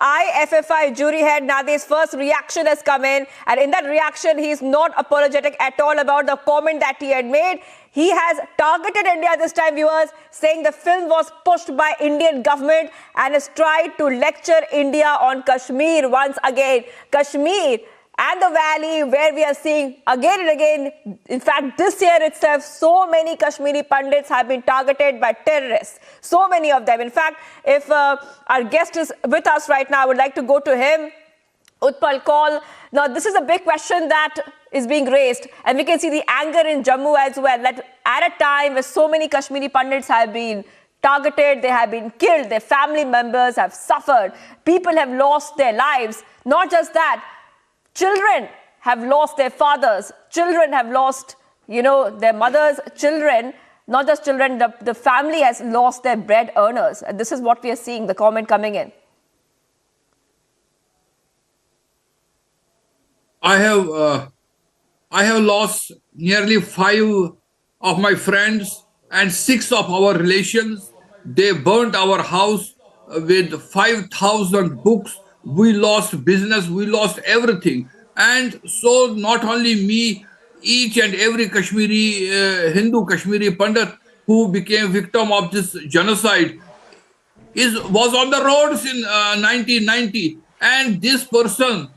IFFI jury head Nade's first reaction has come in, and in that reaction he is not apologetic at all about the comment that he had made. He has targeted India this time, viewers, saying the film was pushed by Indian government and has tried to lecture India on Kashmir once again. Kashmir and the valley, where we are seeing again and again, in fact, this year itself, so many Kashmiri Pandits have been targeted by terrorists. So many of them. In fact, if our guest is with us right now, I would like to go to him. Utpal Kaul. Now, this is a big question that is being raised, and we can see the anger in Jammu as well, that at a time where so many Kashmiri Pandits have been targeted, they have been killed, their family members have suffered, people have lost their lives. Not just that, children have lost their fathers, children have lost, their mothers, children, not just children, the family has lost their bread earners. And this is what we are seeing, the comment coming in. I have lost nearly 5 of my friends and 6 of our relations. They burnt our house with 5,000 books. We lost business, we lost everything. And so not only me, each and every Kashmiri Hindu Kashmiri Pandit who became victim of this genocide was on the roads in 1990, and this person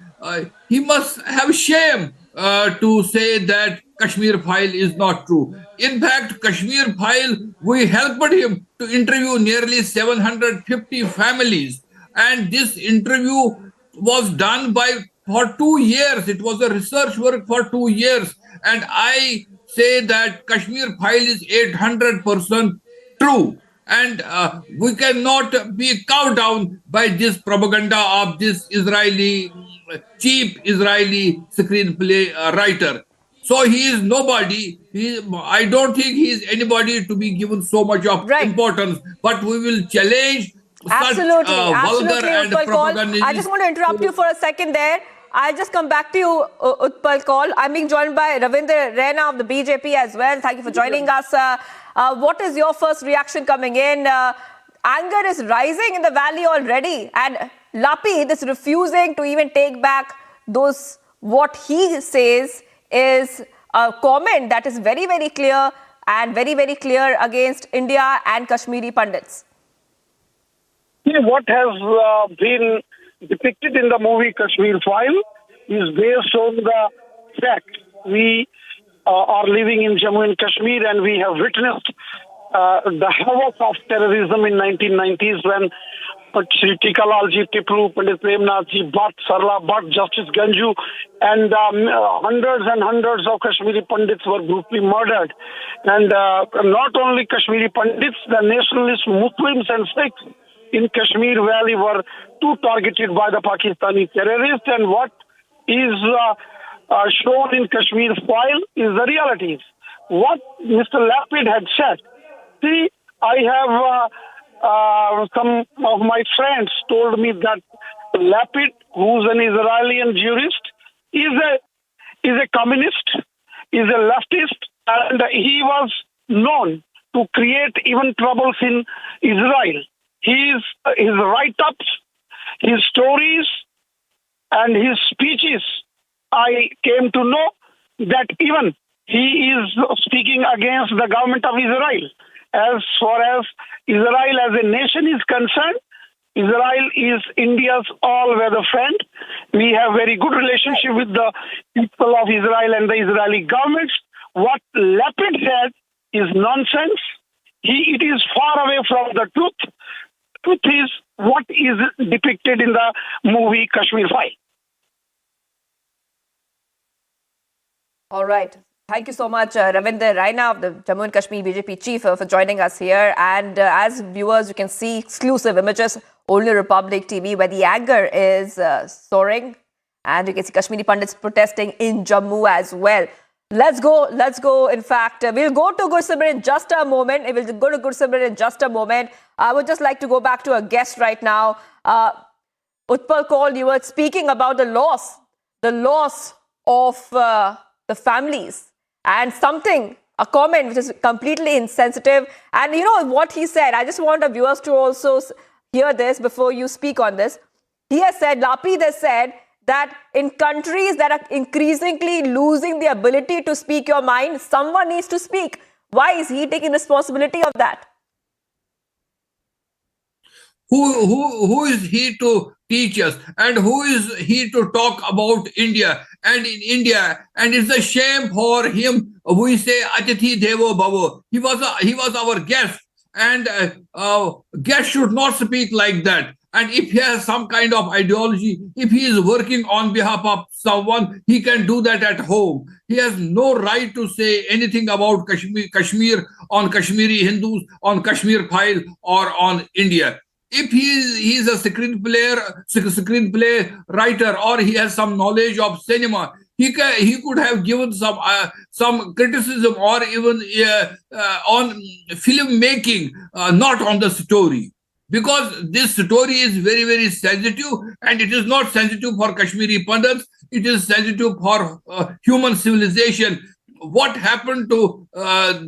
he must have shame to say that Kashmir file is not true. In fact, Kashmir file, we helped him to interview nearly 750 families, and this interview was done by for 2 years. It was a research work for 2 years, and I say that Kashmir file is 800% true, and we cannot be cowed down by this propaganda of this cheap Israeli screenplay writer. So he is nobody. I don't think he is anybody to be given so much of importance. But we will challenge Absolutely, such vulgar absolutely, and Utpal Kaul. propagandist. I just want to interrupt you for a second there. I'll just come back to you, Utpal Kaul. I'm being joined by Ravinder Raina of the BJP as well. Thank you for joining us. What is your first reaction coming in? Anger is rising in the valley already, and Lapid is refusing to even take back those, what he says is a comment that is very, very clear and very, very clear against India and Kashmiri Pandits. What has been depicted in the movie Kashmir File is based on the fact we are living in Jammu and Kashmir, and we have witnessed the havoc of terrorism in 1990s when Shri Tikalal Ji, Tipru, Pandit Premnath Ji, Bhatt, Sarla Bhatt, Justice Ganju, and hundreds of Kashmiri Pandits were brutally murdered. And not only Kashmiri Pandits, the nationalist Muslims and Sikhs in Kashmir Valley were too targeted by the Pakistani terrorists. And what is shown in Kashmir File is the realities. What Mr. Lapid had said. See, I have some of my friends told me that Lapid, who's an Israeli jurist, is a communist, is a leftist, and he was known to create even troubles in Israel. His write-ups, his stories, and his speeches, I came to know that even he is speaking against the government of Israel. As far as Israel as a nation is concerned, Israel is India's all-weather friend. We have very good relationship with the people of Israel and the Israeli government. What Lapid said is nonsense. It is far away from the truth. Truth is what is depicted in the movie Kashmir File. All right. Thank you so much, Ravinder Raina of the Jammu and Kashmir BJP chief for joining us here. And as viewers, you can see exclusive images, only Republic TV, where the anger is soaring. And you can see Kashmiri Pandits protesting in Jammu as well. Let's go. In fact, we'll go to Gursimran in just a moment. We'll go to Gursimran in just a moment. I would just like to go back to a guest right now. Utpal Kaul, you were speaking about the loss of the families. And a comment which is completely insensitive. And you know what he said? I just want the viewers to also hear this before you speak on this. He has said, Lapid has said, that in countries that are increasingly losing the ability to speak your mind, someone needs to speak. Why is he taking responsibility of that? Who is he to teach us, and who is he to talk about India and in India? And it's a shame for him. We say Atithi Devo Bhavo. He was our guest, and guests should not speak like that. And if he has some kind of ideology, if he is working on behalf of someone, he can do that at home. He has no right to say anything about Kashmir on Kashmiri Hindus, on Kashmir File, or on India. If he is a screenplay writer, or he has some knowledge of cinema, he could have given some criticism, or even on film making, not on the story. Because this story is very, very sensitive, and it is not sensitive for Kashmiri Pandits, it is sensitive for human civilization. What happened to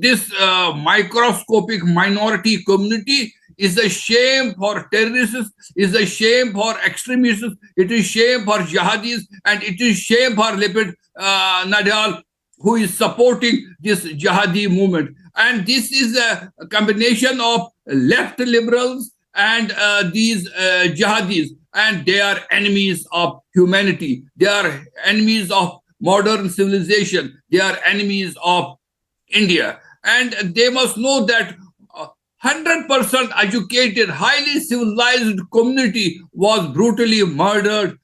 this microscopic minority community is a shame for terrorists, is a shame for extremists, it is shame for jihadis, and it is shame for Lapid Nadal. who is supporting this jihadi movement. And this is a combination of left liberals and these jihadis, and they are enemies of humanity. They are enemies of modern civilization. They are enemies of India. And they must know that 100% educated, highly civilized community was brutally murdered,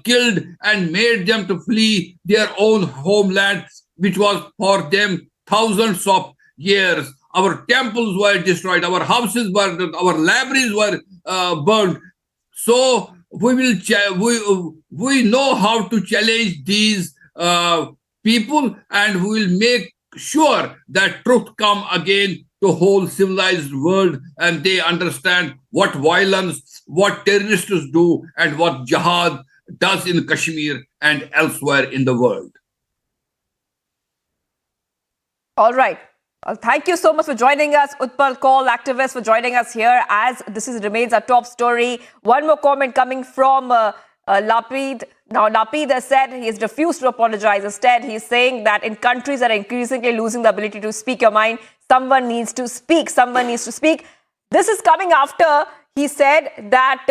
killed, and made them to flee their own homeland, which was for them thousands of years. Our temples were destroyed, our houses were, our libraries were burned. So we know how to challenge these people, and we will make sure that truth come again to whole civilized world, and they understand what violence, what terrorists do, and what jihad does in Kashmir and elsewhere in the world. All right. Thank you so much for joining us, Utpal Kaul, activist, for joining us here, as this remains our top story. One more comment coming from Lapid. Now, Lapid has said he has refused to apologize. Instead, he is saying that in countries that are increasingly losing the ability to speak your mind, someone needs to speak. Someone needs to speak. This is coming after he said that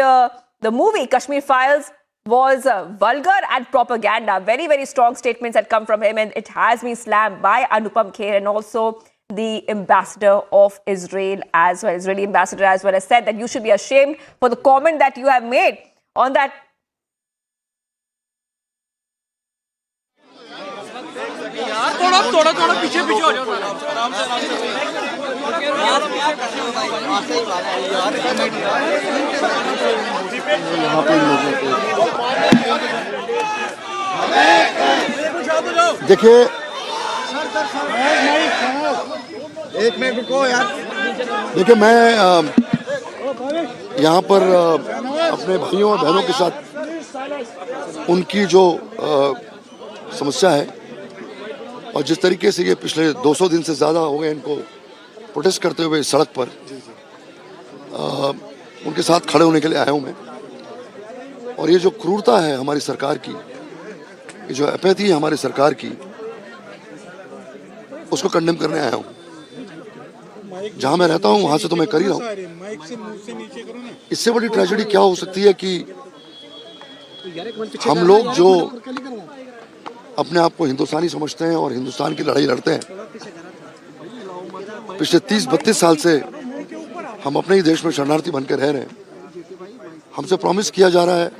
the movie Kashmir Files was vulgar and propaganda. Very, very strong statements had come from him, and it has been slammed by Anupam Kher and also the ambassador of Israel as well. Israeli ambassador as well has said that you should be ashamed for the comment that you have made on that. थोड़ा पीछे हो जाओ आराम से देखिए, एक minute रुको यार। देखिए, मैं यहाँ पर अपने भाइयों और बहनों के साथ उनकी जो समस्या है और जिस तरीके से ये पिछले 200 दिन से ज़्यादा हो गए इनको प्रोटेस्ट करते हुए सड़क पर, उनके साथ खड़े होने के लिए आया हूँ मैं। और ये जो क्रूरता है हमारी सरकार की, ये जो अपैथी है हमारी सरकार की, उसको कंडेम करने आया हूँ। जहाँ मैं रहता हूँ वहाँ से तो मैं कर ही रहा हूँ। इससे बड़ी ट्रेजेडी क्या हो सकती है कि हम लोग जो अपने आप को हिंदुस्तानी समझते हैं और हिंदुस्तान की लड़ाई लड़ते हैं, पिछले 30-32 साल से हम अपने ही देश में शरणार्थी बनकर रह रहे हैं। हमसे प्रॉमिस किया जा रहा है,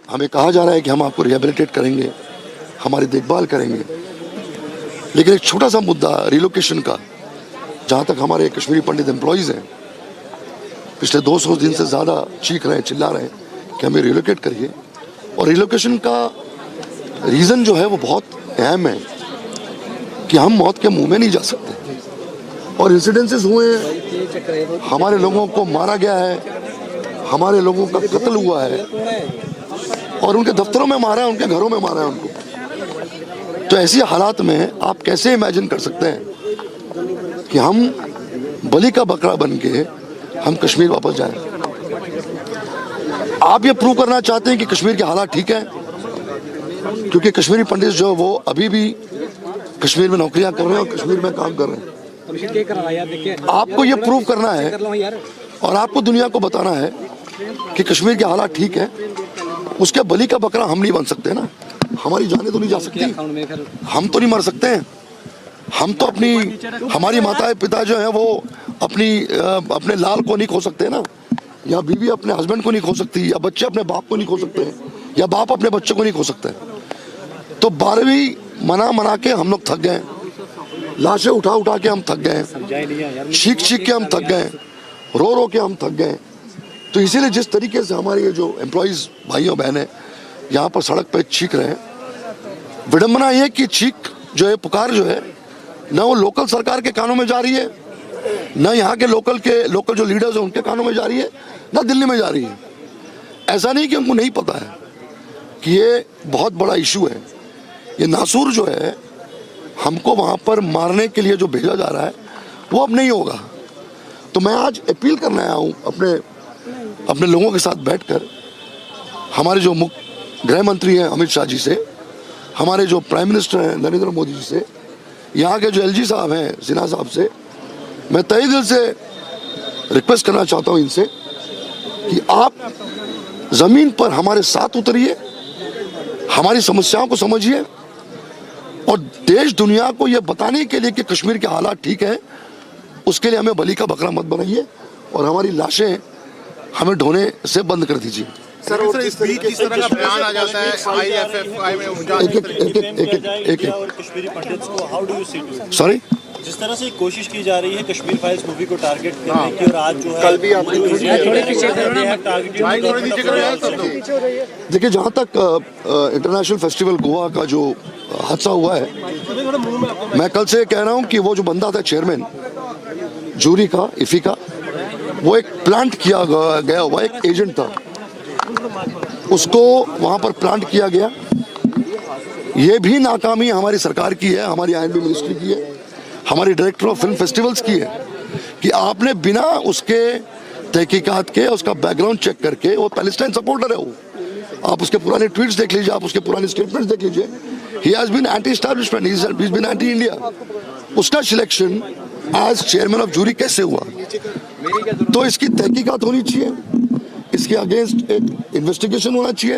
हमें कहा जा रहा है कि हम आपको रिहेबिलिटेट करेंगे, हमारी देखभाल करेंगे, लेकिन एक छोटा सा मुद्दा रिलोकेशन का, जहाँ तक हमारे कश्मीरी पंडित एम्प्लॉयज़ हैं, पिछले 200 दिन से ज़्यादा चीख रहे हैं, चिल्ला रहे हैं कि हमें रिलोकेट करिए। और रिलोकेशन का रीज़न जो है वो बहुत अहम है कि हम मौत के मुंह में नहीं जा सकते। और इंसिडेंसेस हुए, हमारे लोगों को मारा गया है, हमारे लोगों का कत्ल हुआ है, और उनके दफ्तरों में मारा है, उनके घरों में मारा है उनको। तो ऐसी हालात में आप कैसे इमेजिन कर सकते हैं कि हम बलि का बकरा बन के हम कश्मीर वापस जाएं? आप ये प्रूव करना चाहते हैं कि कश्मीर के हालात ठीक है, क्योंकि कश्मीरी पंडित जो वो अभी भी कश्मीर में नौकरियां कर रहे हैं और कश्मीर में काम कर रहे हैं। आपको ये प्रूव करना है और आपको दुनिया को बताना है कि कश्मीर के हालात ठीक है। उसके बलि का बकरा हम नहीं बन सकते ना, हमारी जानें तो नहीं जा सकती, हम तो नहीं मर सकते हैं। हम तो हमारी माताएं पिता जो है वो अपने लाल को नहीं खो सकते ना, या बीवी अपने हस्बैंड को नहीं खो सकती, या बच्चे अपने बाप को नहीं खो सकते हैं, या बाप अपने बच्चे को नहीं खो सकते। तो 12वीं मना के हम लोग थक गए, लाशें उठा के हम थक गए, चीख के हम थक गए, रो के हम थक गए। तो इसीलिए जिस तरीके से हमारे ये जो एम्प्लॉयज़ भाइयों बहनें यहाँ पर सड़क पर चीख रहे हैं, विडम्बना ये कि चीख जो है, पुकार जो है, ना वो लोकल सरकार के कानों में जा रही है, ना यहाँ के लोकल जो लीडर्स हैं उनके कानों में जा रही है, ना दिल्ली में जा रही है। ऐसा नहीं कि उनको नहीं पता है कि ये बहुत बड़ा इशू है। ये नासूर जो है, हमको वहाँ पर मारने के लिए जो भेजा जा रहा है, वो अब नहीं होगा। तो मैं आज अपील करने आया हूँ अपने लोगों के साथ बैठकर, हमारे जो गृह मंत्री हैं अमित शाह जी से, हमारे जो प्राइम मिनिस्टर हैं नरेंद्र मोदी जी से, यहाँ के जो एलजी साहब हैं सिन्हा साहब से, मैं तहे दिल से रिक्वेस्ट करना चाहता हूँ इनसे कि आप ज़मीन पर हमारे साथ उतरिए, हमारी समस्याओं को समझिए और देश दुनिया को ये बताने के लिए कि कश्मीर के हालात ठीक है, उसके लिए हमें बलि का बकरा मत बनाइए और हमारी लाशें हमें ढोने से बंद कर दीजिए। सर इस बीच जिस तरह का बयान आ जाता है आईएफएफआई में कश्मीरी पंडित्स को how do you see to? Sorry, जिस तरह से कोशिश की जा रही है कश्मीर फाइल्स मूवी को टारगेट करने की, और आज जो है कल भी आप देखिए, जहाँ तक इंटरनेशनल फेस्टिवल गोवा का जो हादसा हुआ है, मैं कल से कह रहा हूँ कि वो जो बंदा था चेयरमैन जूरी का, इफी का, वो एक प्लांट किया गया हुआ एक एजेंट था, उसको वहाँ पर प्लांट किया गया। ये भी नाकामी हमारी सरकार की है, हमारी आईएनबी मिनिस्ट्री की है, हमारी डायरेक्टर ऑफ फिल्म फेस्टिवल्स की है कि आपने बिना उसके तहकीकात के, उसका बैकग्राउंड चेक करके, वो पैलेस्टाइन सपोर्टर है, वो आप उसके पुराने ट्वीट्स देख लीजिए, आप उसके पुराने स्टेटमेंट्स देख लीजिए। He has been anti establishment, he has been anti India. उसका selection as chairman of jury कैसे हुआ? तो इसकी तहकीकात होनी चाहिए, इसके अगेंस्ट एक इन्वेस्टिगेशन होना चाहिए।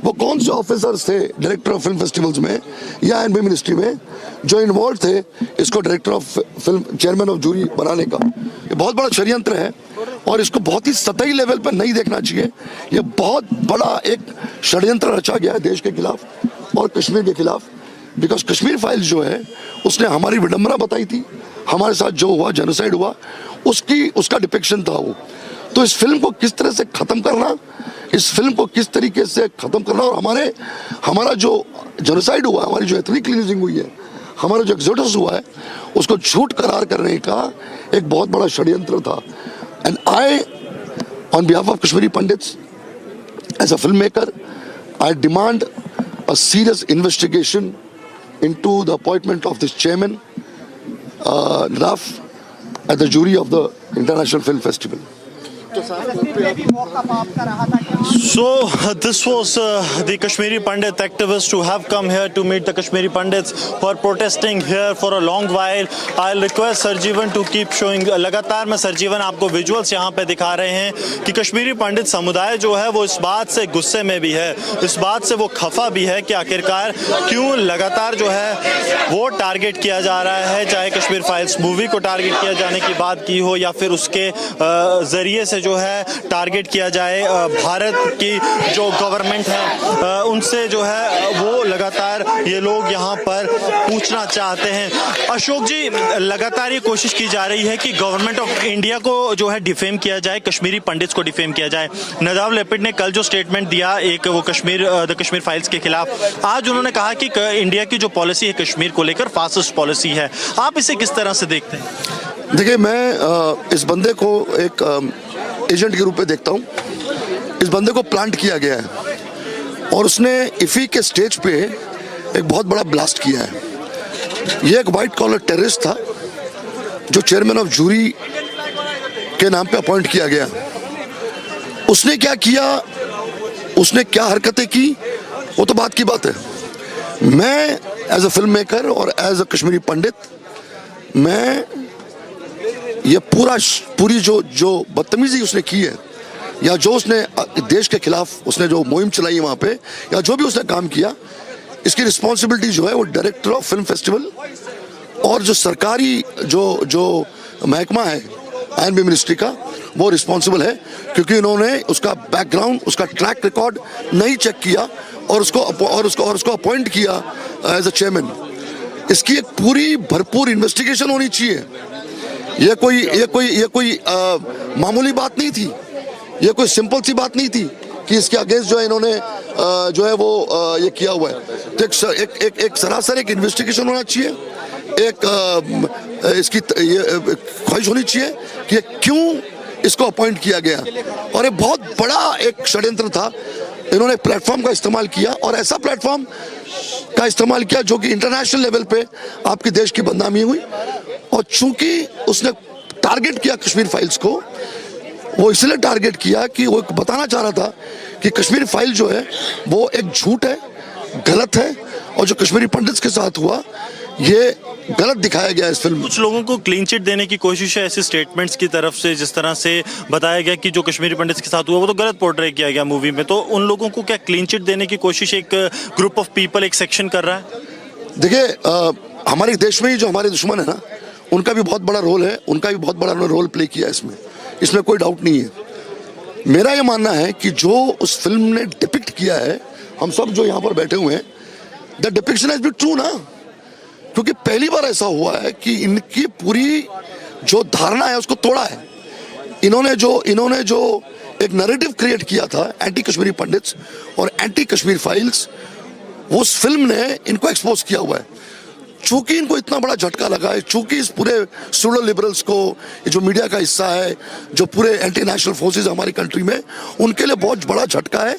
वो कौन से ऑफिसर्स थे डायरेक्टर ऑफ फिल्म फेस्टिवल्स में या आईएनबी मिनिस्ट्री में जो इन्वॉल्व थे इसको director of film, chairman of jury बनाने का? ये बहुत बड़ा षड्यंत्र है और इसको बहुत ही सतही लेवल पर नहीं देखना चाहिए। ये बहुत बड़ा एक षड्यंत्र रचा गया है देश के खिलाफ और कश्मीर के खिलाफ, बिकॉज कश्मीर फाइल्स जो है उसने हमारी विडंबना बताई थी, हमारे साथ जो हुआ जेनोसाइड हुआ उसका डिपिक्शन था वो। तो इस फिल्म को किस तरह से खत्म करना, इस फिल्म को किस तरीके से खत्म करना और हमारा जो जेनोसाइड हुआ, हमारी जो एथनिक क्लींजिंग हुई है, हमारा जो एक्सोडस हुआ है, उसको झूठ करार करने का एक बहुत बड़ा षड्यंत्र था। And I on behalf of Kashmiri Pandits as a film maker I demand a serious investigation into the appointment of this chairman, Raf, at the jury of the International Film Festival. So this was the Kashmiri Pandit activists who have come here to meet the Kashmiri Pandits who are protesting here for a long while. I'll request Sarjeevan to keep showing. लगातार मैं सरजीवन आपको visuals यहाँ पे दिखा रहे हैं कि कश्मीरी पंडित समुदाय जो है वो इस बात से गुस्से में भी है, इस बात से वो खफा भी है कि आखिरकार क्यों लगातार जो है वो टारगेट किया जा रहा है, चाहे कश्मीर फाइल्स मूवी को टारगेट किया जाने की बात की हो या फिर उसके जरिए से जो है टारगेट किया जाए भारत की जो गवर्नमेंट है उनसे जो है वो लगातार ये लोग यहाँ पर पूछना चाहते हैं। अशोक जी, लगातार ये कोशिश की जा रही है कि गवर्नमेंट ऑफ इंडिया को जो है डिफेम किया जाए, कश्मीरी पंडित्स को डिफेम किया जाए। नदाव लेपिड ने कल जो स्टेटमेंट दिया एक वो द कश्मीर फाइल्स के खिलाफ, आज उन्होंने कहा कि इंडिया की जो पॉलिसी है कश्मीर को लेकर फासिस्ट पॉलिसी है। आप इसे किस तरह से देखते हैं? देखिए, मैं इस बंदे को एक एजेंट के रूप में देखता हूँ। इस बंदे को प्लांट किया गया है और उसने इफी के स्टेज पे एक बहुत बड़ा ब्लास्ट किया है। ये एक वाइट कॉलर टेररिस्ट था जो चेयरमैन ऑफ जूरी के नाम पे अपॉइंट किया गया। उसने क्या किया, उसने क्या हरकतें की, वो तो बात की बात है। मैं एज अ फिल्म मेकर और एज अ कश्मीरी पंडित, मैं ये पूरी जो बदतमीजी उसने की है या जो उसने देश के खिलाफ उसने जो मुहिम चलाई है वहाँ पे या जो भी उसने काम किया, इसकी रिस्पॉन्सिबिलिटी जो है वो डायरेक्टर ऑफ फिल्म फेस्टिवल और जो सरकारी जो महकमा है आईएनबी मिनिस्ट्री का, वो रिस्पॉन्सिबल है, क्योंकि उन्होंने उसका बैकग्राउंड, उसका ट्रैक रिकॉर्ड नहीं चेक किया और उसको अपॉइंट किया एज अ चेयरमैन। इसकी एक पूरी भरपूर इन्वेस्टिगेशन होनी चाहिए। ये कोई मामूली बात नहीं थी, ये कोई सिंपल सी बात नहीं थी कि इसके अगेंस्ट जो है इन्होंने जो है वो ये किया हुआ है। तो एक सरासर एक इन्वेस्टिगेशन होना चाहिए, एक इसकी ये ख्वाहिश होनी चाहिए कि क्यों इसको अपॉइंट किया गया। और ये बहुत बड़ा एक षड्यंत्र था। इन्होंने प्लेटफॉर्म का इस्तेमाल किया और ऐसा प्लेटफॉर्म का इस्तेमाल किया जो कि इंटरनेशनल लेवल पे आपकी देश की बदनामी हुई। और चूंकि उसने टारगेट किया कश्मीर फाइल्स को, वो इसलिए टारगेट किया कि वो बताना चाह रहा था कि कश्मीर फाइल जो है वो एक झूठ है, गलत है और जो कश्मीरी पंडित के साथ हुआ ये गलत दिखाया गया इस फिल्म में। कुछ लोगों को क्लीन चिट देने की कोशिश है ऐसे स्टेटमेंट्स की तरफ से, जिस तरह से बताया गया कि जो कश्मीरी पंडित के साथ हुआ वो तो गलत पोर्ट्रे किया गया मूवी में, तो उन लोगों को क्या क्लीन चिट देने की कोशिश एक ग्रुप ऑफ पीपल, एक सेक्शन कर रहा है? देखिए हमारे देश में ही जो हमारे दुश्मन है ना, उनका भी बहुत बड़ा रोल है, उनका भी बहुत बड़ा रोल प्ले किया इसमें कोई डाउट नहीं है। मेरा ये मानना है कि जो उस फिल्म ने डिपिक्ट किया है, हम सब जो यहाँ पर बैठे हुए हैं, the depiction has been true ना, क्योंकि पहली बार ऐसा हुआ है कि इनकी पूरी जो धारणा है उसको तोड़ा है। इन्होंने जो एक नैरेटिव क्रिएट किया था एंटी कश्मीरी पंडित्स और एंटी कश्मीर फाइल्स, वो उस फिल्म ने इनको एक्सपोज किया हुआ है। चूंकि इनको इतना बड़ा झटका लगा है, चूंकि इस पूरे सूडो लिबरल्स को, जो मीडिया का हिस्सा है, जो पूरे एंटी नेशनल फोर्सेस हमारी कंट्री में, उनके लिए बहुत बड़ा झटका है।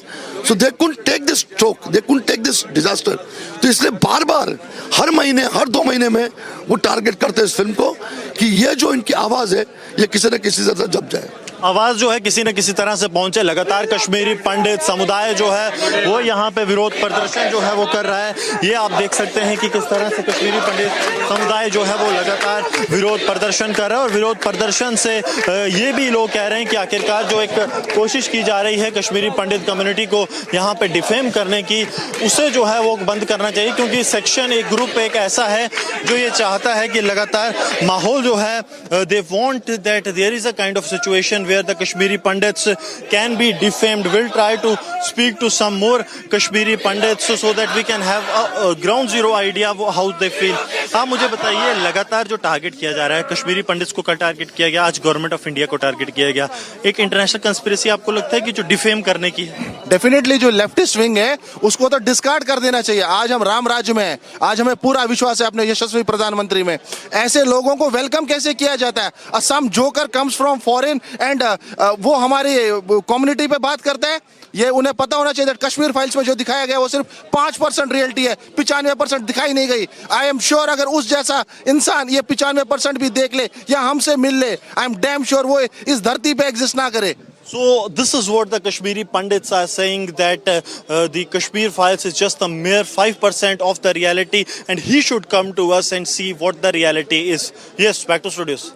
So they couldn't take this stroke, they couldn't take this disaster. तो इसलिए बार बार हर महीने, हर 2 महीने में वो टारगेट करते हैं इस फिल्म को कि ये जो इनकी आवाज है ये किसी न किसी तरह जब जाए। आवाज जो है किसी न किसी तरह से पहुंचे। लगातार कश्मीरी पंडित समुदाय जो है वो यहाँ पे विरोध प्रदर्शन जो है वो कर रहा है। ये आप देख सकते हैं कि किस तरह से कश्मीरी पंडित समुदाय जो है वो लगातार विरोध प्रदर्शन कर रहा है, और विरोध प्रदर्शन से ये भी लोग कह रहे हैं कि आखिरकार जो एक कोशिश की जा रही है कश्मीरी पंडित कम्युनिटी को यहाँ पे डिफेम करने की, उसे जो है वो बंद करना चाहिए, क्योंकि सेक्शन, एक ग्रुप एक ऐसा है जो ये चाहता है कि लगातार माहौल जो है, they want that there is a kind of situation where the Kashmiri Pandits can be defamed. We'll try to speak to some more Kashmiri Pandits so that we can have a ground zero idea of how they feel. आप मुझे बताइए, लगातार जो target किया जा रहा है, कश्मीरी पंडित्स को कल टारगेट किया गया, आज गवर्नमेंट ऑफ इंडिया को टारगेट किया गया, एक इंटरनेशनल कंस्पिरेसी आपको लगता है कि जो डिफेम करने की है? डेफिनेटली जो लेफ्टिस्ट विंग है उसको तो डिस्कार्ड कर देना चाहिए। आज हम राम राज्य में हैं, आज हमें पूरा विश्वास है अपने यशस्वी प्रधानमंत्री में। ऐसे लोगों को वेलकम कैसे किया जाता है? Some joker comes from foreign and वो हमारी कम्युनिटी पे बात करते हैं। ये उन्हें पता होना चाहिए कश्मीर फाइल्स में जो दिखाया गया वो सिर्फ 5% रियलिटी है, 95% दिखाई नहीं गई। आई एम श्योर अगर उस जैसा इंसान ये 95% भी देख ले या हमसे मिल ले, आई एम डैम श्योर वो इस धरती पे एग्जिस्ट ना करे। So this is what the Kashmiri Pandits are saying, that the Kashmir files is just a mere 5% of the reality, and he should come to us and see what the reality is. Yes, back to studios.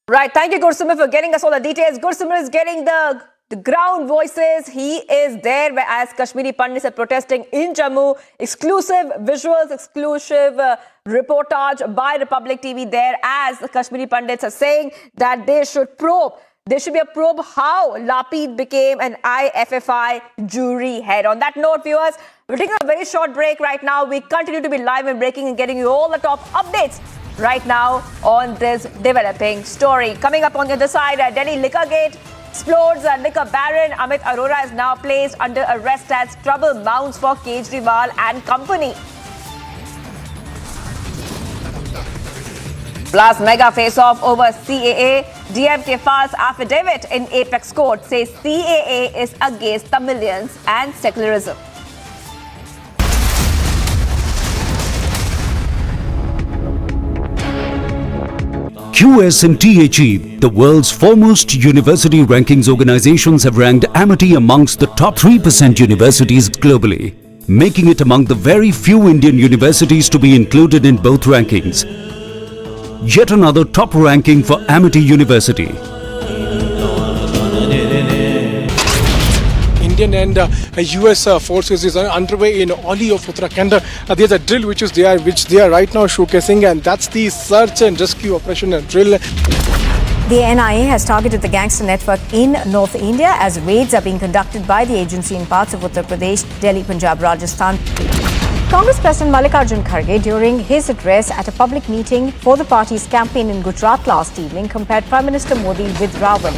Right, thank you, Gursimar, for getting us all the details. Gursimar is getting the ground voices. He is there as Kashmiri Pandits are protesting in Jammu. Exclusive visuals, exclusive reportage by Republic TV there, as the Kashmiri Pandits are saying that they should probe. There should be a probe how Lapid became an IFFI jury head. On that note, viewers, we're taking a very short break right now. We continue to be live and breaking and getting you all the top updates right now on this developing story. Coming up on the other side, Delhi liquor gate explodes. Liquor baron Amit Arora is now placed under arrest as trouble mounts for Kejriwal and company. Plus, mega face-off over CAA. DMK files affidavit in Apex Court, says CAA is against the millions and secularism. QSMTHE, the world's foremost university rankings organizations, have ranked Amity amongst the top 3% universities globally, making it among the very few Indian universities to be included in both rankings. Yet another top ranking for Amity University. Indian and US forces is underway in Oli of Uttarakhand. There's a drill which they are right now showcasing, and that's the search and rescue operation drill. The NIA has targeted the gangster network in North India as raids are being conducted by the agency in parts of Uttar Pradesh, Delhi, Punjab, Rajasthan. Congress President Mallikarjun Kharge, during his address at a public meeting for the party's campaign in Gujarat last evening, compared Prime Minister Modi with Ravan.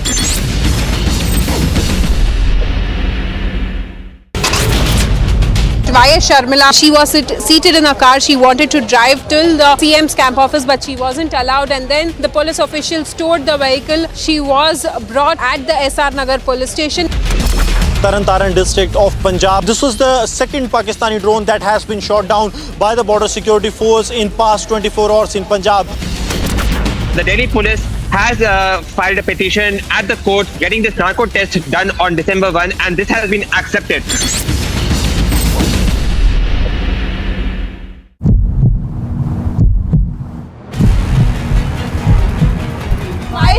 YS Sharmila, she was seated in a car. She wanted to drive till the CM's camp office, but she wasn't allowed, and then the police officials towed the vehicle. She was brought at the SR Nagar police station. Taran district of Punjab. This was the second Pakistani drone that has been shot down by the border security force in past 24 hours in Punjab. The Delhi police has filed a petition at the court getting this narco test done on December 1, and this has been accepted.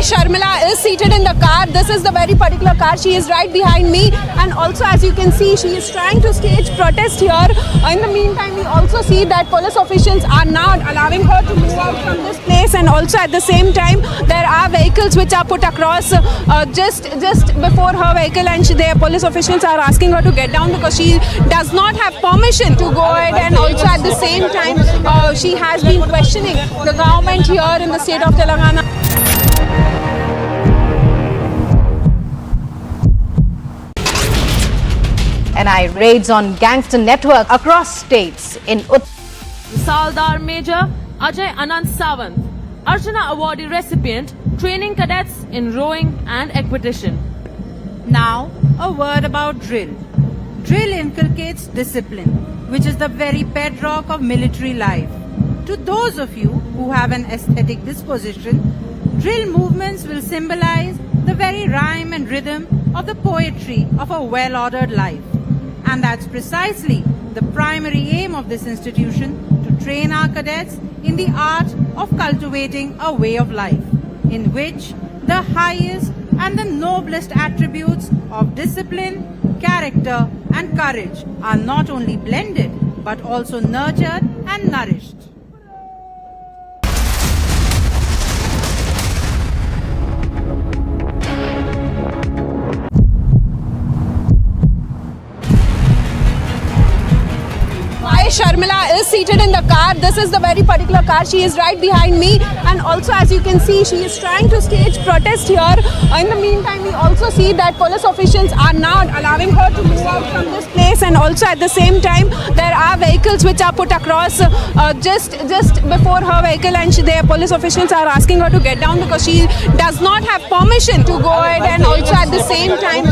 Sharmila is seated in the car. This is the very particular car. She is right behind me, and also as you can see, she is trying to stage protest here. In the meantime, we also see that police officials are now allowing her to move out from this place, and also at the same time there are vehicles which are put across just before her vehicle, and the police officials are asking her to get down because she does not have permission to go ahead, and also at the same time she has been questioning the government here in the state of Telangana. NIA raids on gangster network across states in Saldar Major Ajay Anand Sawant, Arjuna Awardee recipient, training cadets in rowing and equitation. Now, a word about drill. Drill inculcates discipline, which is the very bedrock of military life. To those of you who have an aesthetic disposition, drill movements will symbolize the very rhyme and rhythm of the poetry of a well-ordered life. And that's precisely the primary aim of this institution, to train our cadets in the art of cultivating a way of life, in which the highest and the noblest attributes of discipline, character and courage are not only blended but also nurtured and nourished. Sharmila is seated in the car. This is the very particular car. She is right behind me, and also as you can see, she is trying to stage protest here. In the meantime, we also see that police officials are now allowing her to move out from this place, and also at the same time there are vehicles which are put across just before her vehicle, and the police officials are asking her to get down because she does not have permission to go ahead, and also at the same time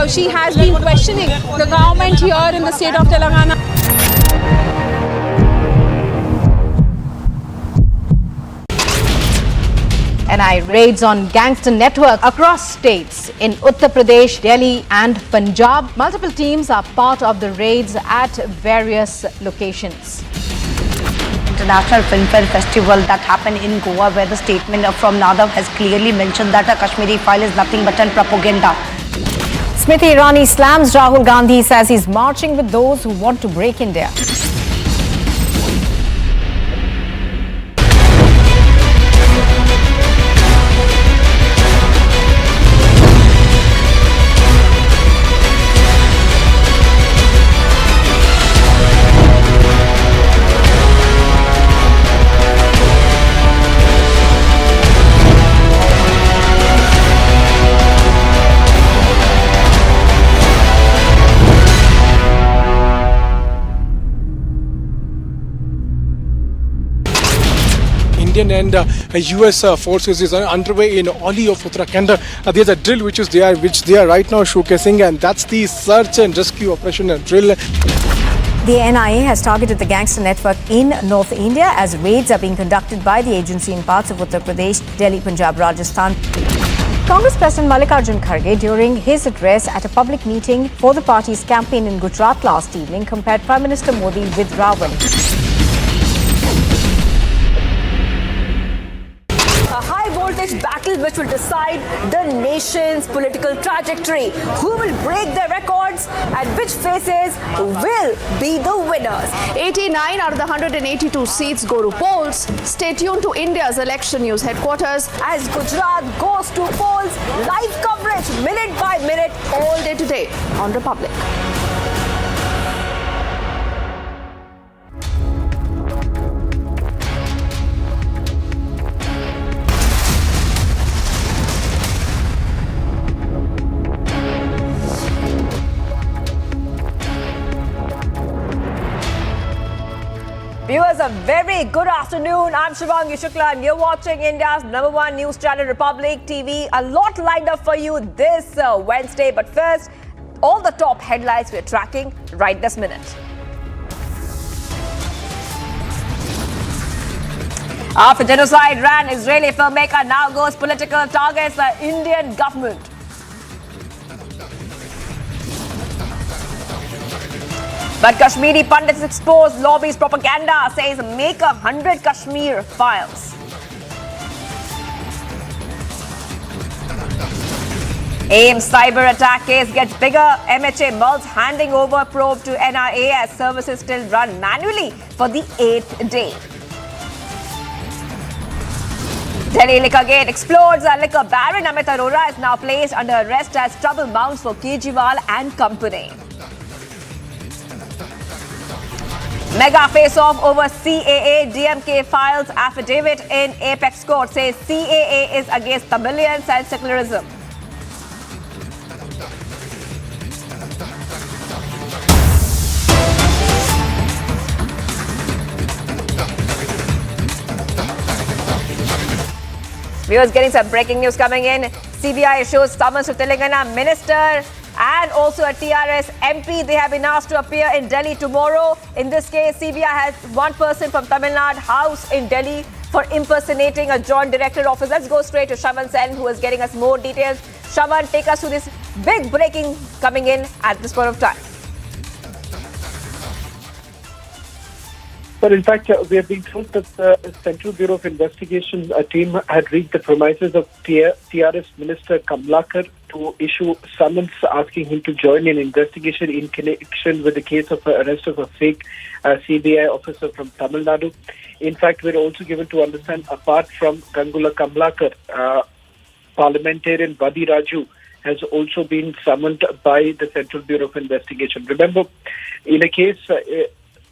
she has been questioning the government here in the state of Telangana. NIA raids on gangster network across states in Uttar Pradesh, Delhi and Punjab. Multiple teams are part of the raids at various locations. International Filmfare Festival that happened in Goa, where the statement from Nadav has clearly mentioned that a Kashmiri file is nothing but an propaganda. Smriti Irani slams Rahul Gandhi, says he's marching with those who want to break India. Indian and US forces is underway in Oli of Uttarakhand. There's a drill which they are right now showcasing, and that's the search and rescue operation drill. The NIA has targeted the gangster network in North India as raids are being conducted by the agency in parts of Uttar Pradesh, Delhi, Punjab, Rajasthan. Congress President Mallikarjun Kharge, during his address at a public meeting for the party's campaign in Gujarat last evening, compared Prime Minister Modi with Ravan. A high-voltage battle which will decide the nation's political trajectory. Who will break their records and which faces will be the winners? 89 out of the 182 seats go to polls. Stay tuned to India's election news headquarters as Gujarat goes to polls. Live coverage, minute by minute, all day today on Republic. Viewers, a very good afternoon. I'm Shivangi Shukla and you're watching India's #1 news channel, Republic TV. A lot lined up for you this Wednesday. But first, all the top headlines we're tracking right this minute. After genocide ran, Israeli filmmaker now goes political targets the Indian government. But Kashmiri pundits expose lobbies propaganda, says make 100 Kashmir files. AIIMS cyber attack case gets bigger. MHA mulls handing over probe to NIA as services still run manually for the 8th day. Delhi liquor gate explodes. A liquor baron Amit Arora is now placed under arrest as trouble mounts for Kejriwal and company. Mega face-off over CAA. DMK files affidavit in Apex Court. Says CAA is against Tamilians and secularism. Viewers, getting some breaking news coming in. CBI issues summons to Telangana minister and also a TRS MP. They have been asked to appear in Delhi tomorrow. In this case, CBI has one person from Tamil Nadu house in Delhi for impersonating a joint director office. Let's go straight to Shravan Sen, who is getting us more details. Shravan, take us through this big breaking coming in at this point of time. Well, in fact, we have been told that the Central Bureau of Investigation team had reached the premises of TRS Minister Kamlakar to issue summons asking him to join an investigation in connection with the case of arrest of a fake CBI officer from Tamil Nadu. In fact, we're also given to understand, apart from Gangula Kamlakar, parliamentarian Vadi Raju has also been summoned by the Central Bureau of Investigation. Remember, in a case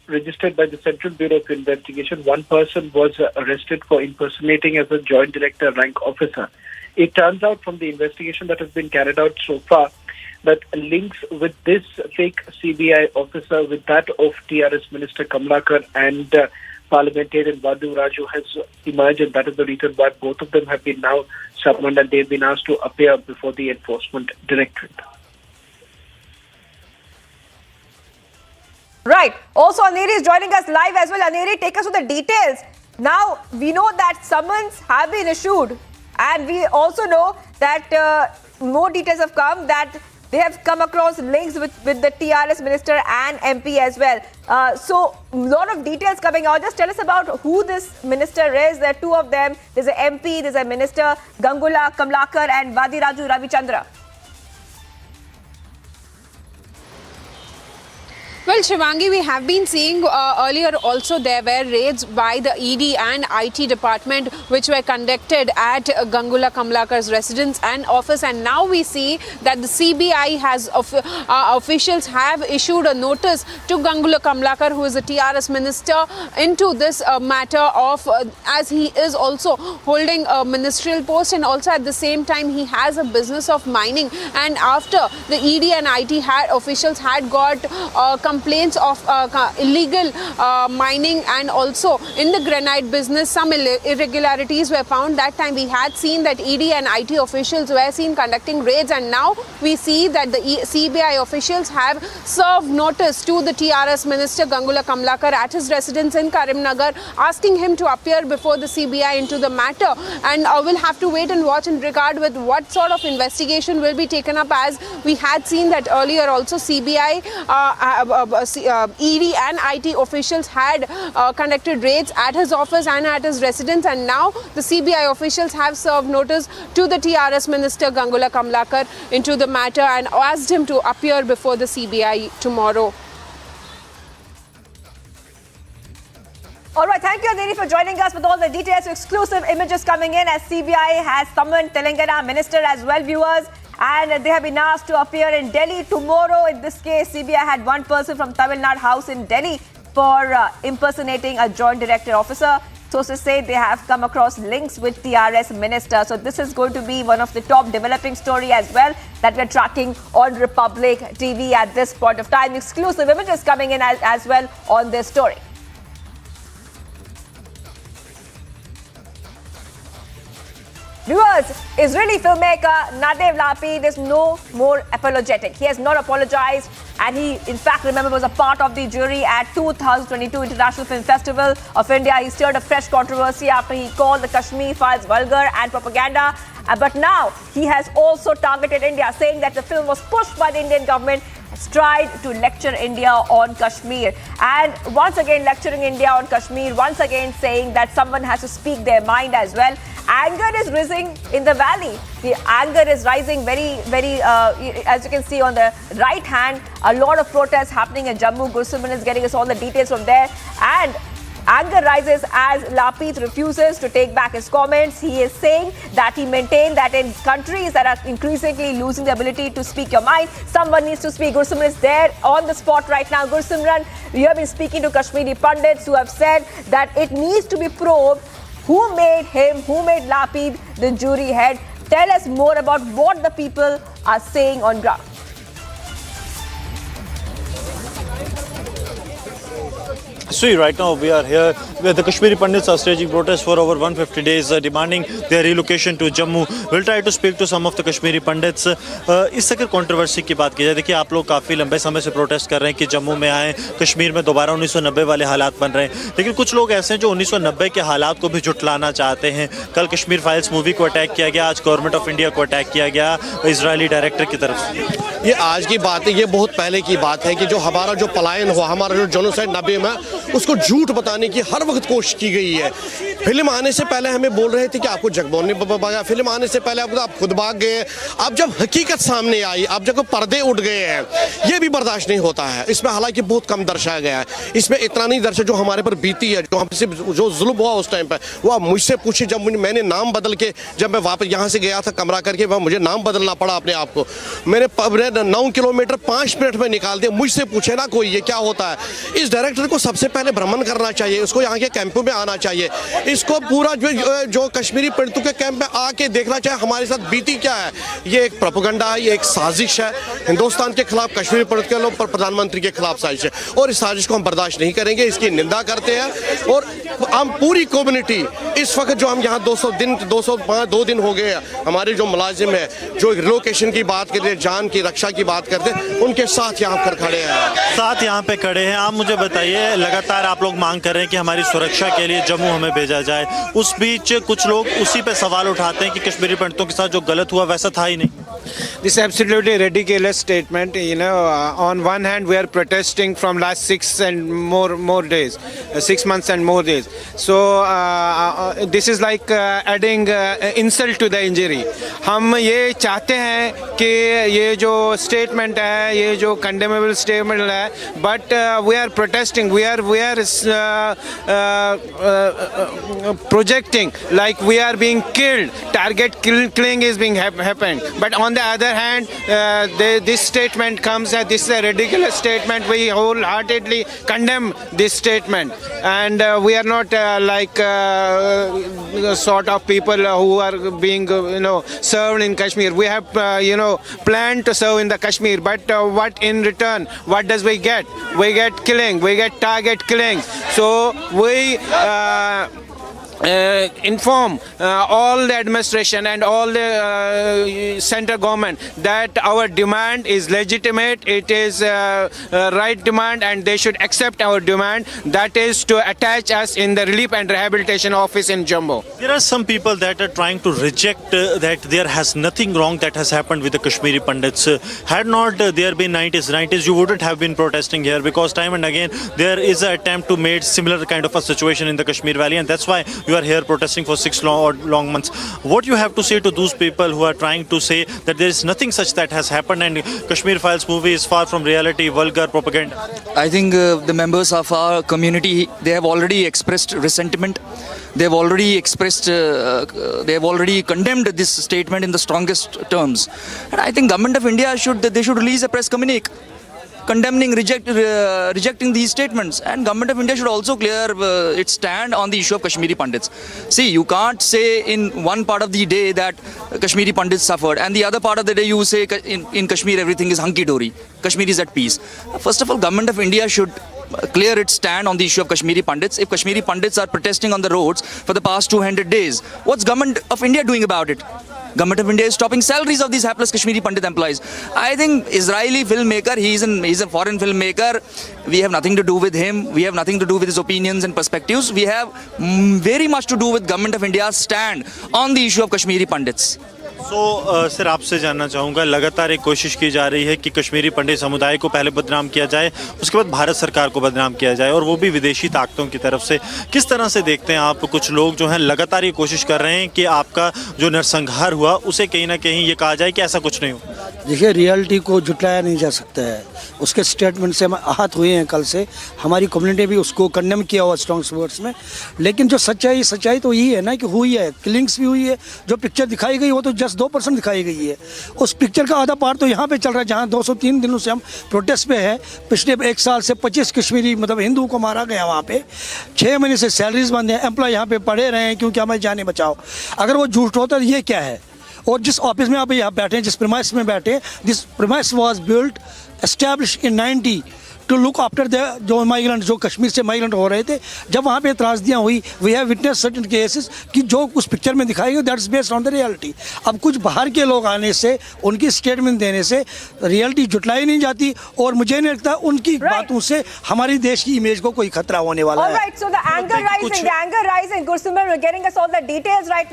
registered by the Central Bureau of Investigation, one person was arrested for impersonating as a joint director rank officer. It turns out from the investigation that has been carried out so far that links with this fake CBI officer with that of TRS Minister Kamlakar and parliamentarian Vadi Raju has emerged, and that is the reason why both of them have been now summoned and they've been asked to appear before the Enforcement Directorate. Right. Also, Aneri is joining us live as well. Aneri, take us through the details. Now, we know that summons have been issued, and we also know that more details have come, that they have come across links with the TRS minister and MP as well. So, a lot of details coming out. Just tell us about who this minister is. There are two of them. There's an MP, there's a minister, Gangula Kamlakar and Vadi Raju Ravichandra. Well, Shivangi, we have been seeing earlier also there were raids by the ED and IT department which were conducted at Gangula Kamlakar's residence and office, and now we see that the CBI has officials have issued a notice to Gangula Kamlakar, who is a TRS minister, into this matter of as he is also holding a ministerial post, and also at the same time he has a business of mining, and after the ED and IT officials had got complaints of illegal mining and also in the granite business some irregularities were found. That time we had seen that ED and IT officials were seen conducting raids, and now we see that the CBI officials have served notice to the TRS minister Gangula Kamlakar at his residence in Karimnagar, asking him to appear before the CBI into the matter, and we'll have to wait and watch in regard with what sort of investigation will be taken up, as we had seen that earlier also CBI ED and IT officials had conducted raids at his office and at his residence, and now the CBI officials have served notice to the TRS minister Gangula Kamlakar into the matter and asked him to appear before the CBI tomorrow. All right, thank you, Aneri, for joining us with all the details. Exclusive images coming in as CBI has summoned Telangana minister as well, viewers. And they have been asked to appear in Delhi tomorrow. In this case, CBI had one person from Tamil Nadu house in Delhi for impersonating a joint director officer. Sources say they have come across links with TRS minister. So this is going to be one of the top developing story as well that we're tracking on Republic TV at this point of time. Exclusive images coming in as well on this story. Viewers, Israeli filmmaker Nadav Lapi is no more apologetic. He has not apologized, and he, in fact, remember, was a part of the jury at 2022 International Film Festival of India. He stirred a fresh controversy after he called the Kashmir files vulgar and propaganda. But now he has also targeted India, saying that the film was pushed by the Indian government. stride to lecture India on Kashmir. And once again lecturing India on Kashmir, once again saying that someone has to speak their mind as well. Anger is rising in the valley. The anger is rising very, as you can see on the right hand, a lot of protests happening in Jammu. Gursimran is getting us all the details from there. And anger rises as Lapid refuses to take back his comments. He is saying that he maintained that in countries that are increasingly losing the ability to speak your mind, someone needs to speak. Gursimran is there on the spot right now. Gursimran, you have been speaking to Kashmiri Pundits who have said that it needs to be probed who made him, who made Lapid the jury head. Tell us more about what the people are saying on ground. See, right now we are here where the Kashmiri Pandits are staging protests for over 150 days, demanding their relocation to Jammu. We'll try to speak to some of the Kashmiri Pandits. इस अगर controversy की बात की जाए, देखिए आप लोग काफ़ी लंबे समय से प्रोटेस्ट कर रहे हैं कि जम्मू में आए, कश्मीर में दोबारा 1990 वाले हालात बन रहे हैं, लेकिन कुछ लोग ऐसे हैं जो 1990 के हालात को भी झुटलाना चाहते हैं. कल कश्मीर फाइल्स मूवी को अटैक किया गया, आज गवर्नमेंट ऑफ इंडिया को अटैक किया गया इजरायली डायरेक्टर की तरफ से. ये आज की बात है, ये बहुत पहले की बात है कि जो हमारा जो पलायन हुआ, हमारा जो जेनोसाइड 90 में, उसको झूठ बताने की हर वक्त कोशिश की गई है. फिल्म आने से पहले हमें बोल रहे थे कि आपको जगमोहन ने भागा, फिल्म आने से पहले आप खुद भाग गए. अब जब हकीकत सामने आई, अब जब पर्दे उठ गए हैं, ये भी बर्दाश्त नहीं होता है. इसमें हालांकि बहुत कम दर्शाया गया है, इसमें इतना नहीं दर्शा जो हमारे पर बीती है, जो हमसे जो जुल्म हुआ उस टाइम पर. वो आप मुझसे पूछे, जब मैंने नाम बदल के जब मैं वापस यहाँ से गया था कमरा करके, वह मुझे नाम बदलना पड़ा अपने आप को. मैंने 9 किलोमीटर 5 मिनट में निकाल दिया. मुझसे पूछे ना कोई ये क्या होता है. इस डायरेक्टर को सबसे पहले भ्रमण करना चाहिए, उसको यहाँ के कैंपों में आना चाहिए, इसको पूरा जो कश्मीरी पंडितों के कैंप में आके देखना चाहिए हमारे साथ बीती क्या है. ये एक प्रोपेगेंडा है, ये एक साजिश है हिंदुस्तान के खिलाफ, कश्मीरी पंडित के लोग प्रधानमंत्री के खिलाफ साजिश है, और इस साजिश को हम बर्दाश्त नहीं करेंगे, इसकी निंदा करते हैं. और हम पूरी कम्युनिटी इस वक्त जो हम यहाँ 202 दिन हो गए, हमारे जो मुलाजिम है जो रिलोकेशन की बात करते हैं, जान की रक्षा की बात करते हैं, उनके साथ यहाँ पर खड़े हैं, साथ यहाँ पे खड़े हैं. आप मुझे बताइए, लगातार आप लोग मांग कर रहे हैं कि हमारी सुरक्षा के लिए जम्मू हमें भेजा जाए, उस बीच कुछ लोग उसी पे सवाल उठाते हैं कि कश्मीरी पंडितों के साथ जो गलत हुआ वैसा था ही नहीं. This is absolutely ridiculous statement. On one hand, we are protesting from last 6 and more days, 6 months and more days. So this is like adding insult to the injury. हम ये चाहते हैं कि ये जो statement है, ये जो condemnable statement है, but we are protesting. We are projecting like we are being killed. Target killing is being happened. But on the other hand, this statement comes as this is a ridiculous statement. We wholeheartedly condemn this statement, and we are not the sort of people who are being served in Kashmir. We have planned to serve in the Kashmir, but what in return? What does we get? We get killing. We get target killing. So we inform all the administration and all the central government that our demand is legitimate, it is right demand, and they should accept our demand, that is to attach us in the relief and rehabilitation office in Jammu. There are some people that are trying to reject that there has nothing wrong that has happened with the Kashmiri Pandits. Had not there been 90s, you wouldn't have been protesting here, because time and again there is an attempt to make similar kind of a situation in the Kashmir Valley, and that's why you are here protesting for 6 long months. What you have to say to those people who are trying to say that there is nothing such that has happened and Kashmir Files movie is far from reality, vulgar propaganda? I think the members of our community, they have already expressed resentment. They have already condemned this statement in the strongest terms. And I think Government of India should release a press communique condemning, rejecting these statements, and Government of India should also clear its stand on the issue of Kashmiri Pandits. See, you can't say in one part of the day that Kashmiri Pandits suffered, and the other part of the day you say in Kashmir everything is hunky-dory, Kashmir is at peace. First of all, Government of India should clear its stand on the issue of Kashmiri Pandits. If Kashmiri Pandits are protesting on the roads for the past 200 days, what's Government of India doing about it? Government of India is stopping salaries of these hapless Kashmiri Pandit employees. I think Israeli filmmaker, he's a foreign filmmaker. We have nothing to do with him. We have nothing to do with his opinions and perspectives. We have very much to do with Government of India's stand on the issue of Kashmiri Pandits. Sir आपसे जानना चाहूँगा, लगातार एक कोशिश की जा रही है कि कश्मीरी पंडित समुदाय को पहले बदनाम किया जाए, उसके बाद भारत सरकार को बदनाम किया जाए, और वो भी विदेशी ताकतों की तरफ से। किस तरह से देखते हैं आप? कुछ लोग जो हैं लगातार ये कोशिश कर रहे हैं कि आपका जो नरसंहार हुआ उसे कहीं ना कहीं ये कहा जाए कि ऐसा कुछ नहीं हो। देखिए, रियलिटी को झुटलाया नहीं जा सकता है। उसके स्टेटमेंट से हम आहत हुए हैं। कल से हमारी कम्युनिटी भी उसको कंडेम किया हुआ स्ट्रॉन्ग वर्ड्स में, लेकिन जो सच्चाई तो यही है ना कि हुई है, किलिंग्स भी हुई है। जो पिक्चर दिखाई गई वो तो जस्ट 2% दिखाई गई है। उस पिक्चर का आधा पार्ट तो यहाँ पे चल रहा है, जहाँ 203 दिनों से हम प्रोटेस्ट पे है। पिछले 1 साल से 25 कश्मीरी हिंदू को मारा गया वहाँ पे। 6 महीने से सैलरीज बंद है, एम्प्लॉय यहाँ पे पड़े रहे हैं क्योंकि हमें जाने बचाओ। अगर वो झूठ होता तो ये क्या है? और जिस ऑफिस में आप यहाँ बैठे हैं, जिस प्रीमाइस में बैठे, this premise was built establish in 90 to look after the जो माइग्रेंट, जो कश्मीर से माइग्रेंट हो रहे थे। जब वहाँ पे त्रासदियाँ हुई, we have witness certain cases कि जो उस पिक्चर में दिखाई गई that's based on the reality. अब कुछ बाहर के लोग आने से, उनकी स्टेटमेंट देने से रियलिटी जुटलाई नहीं जाती, और मुझे नहीं लगता उनकी बातों से हमारी देश की इमेज को कोई खतरा होने वाला है। Alright, so the anger rising. Gursimran, we're getting us all the details right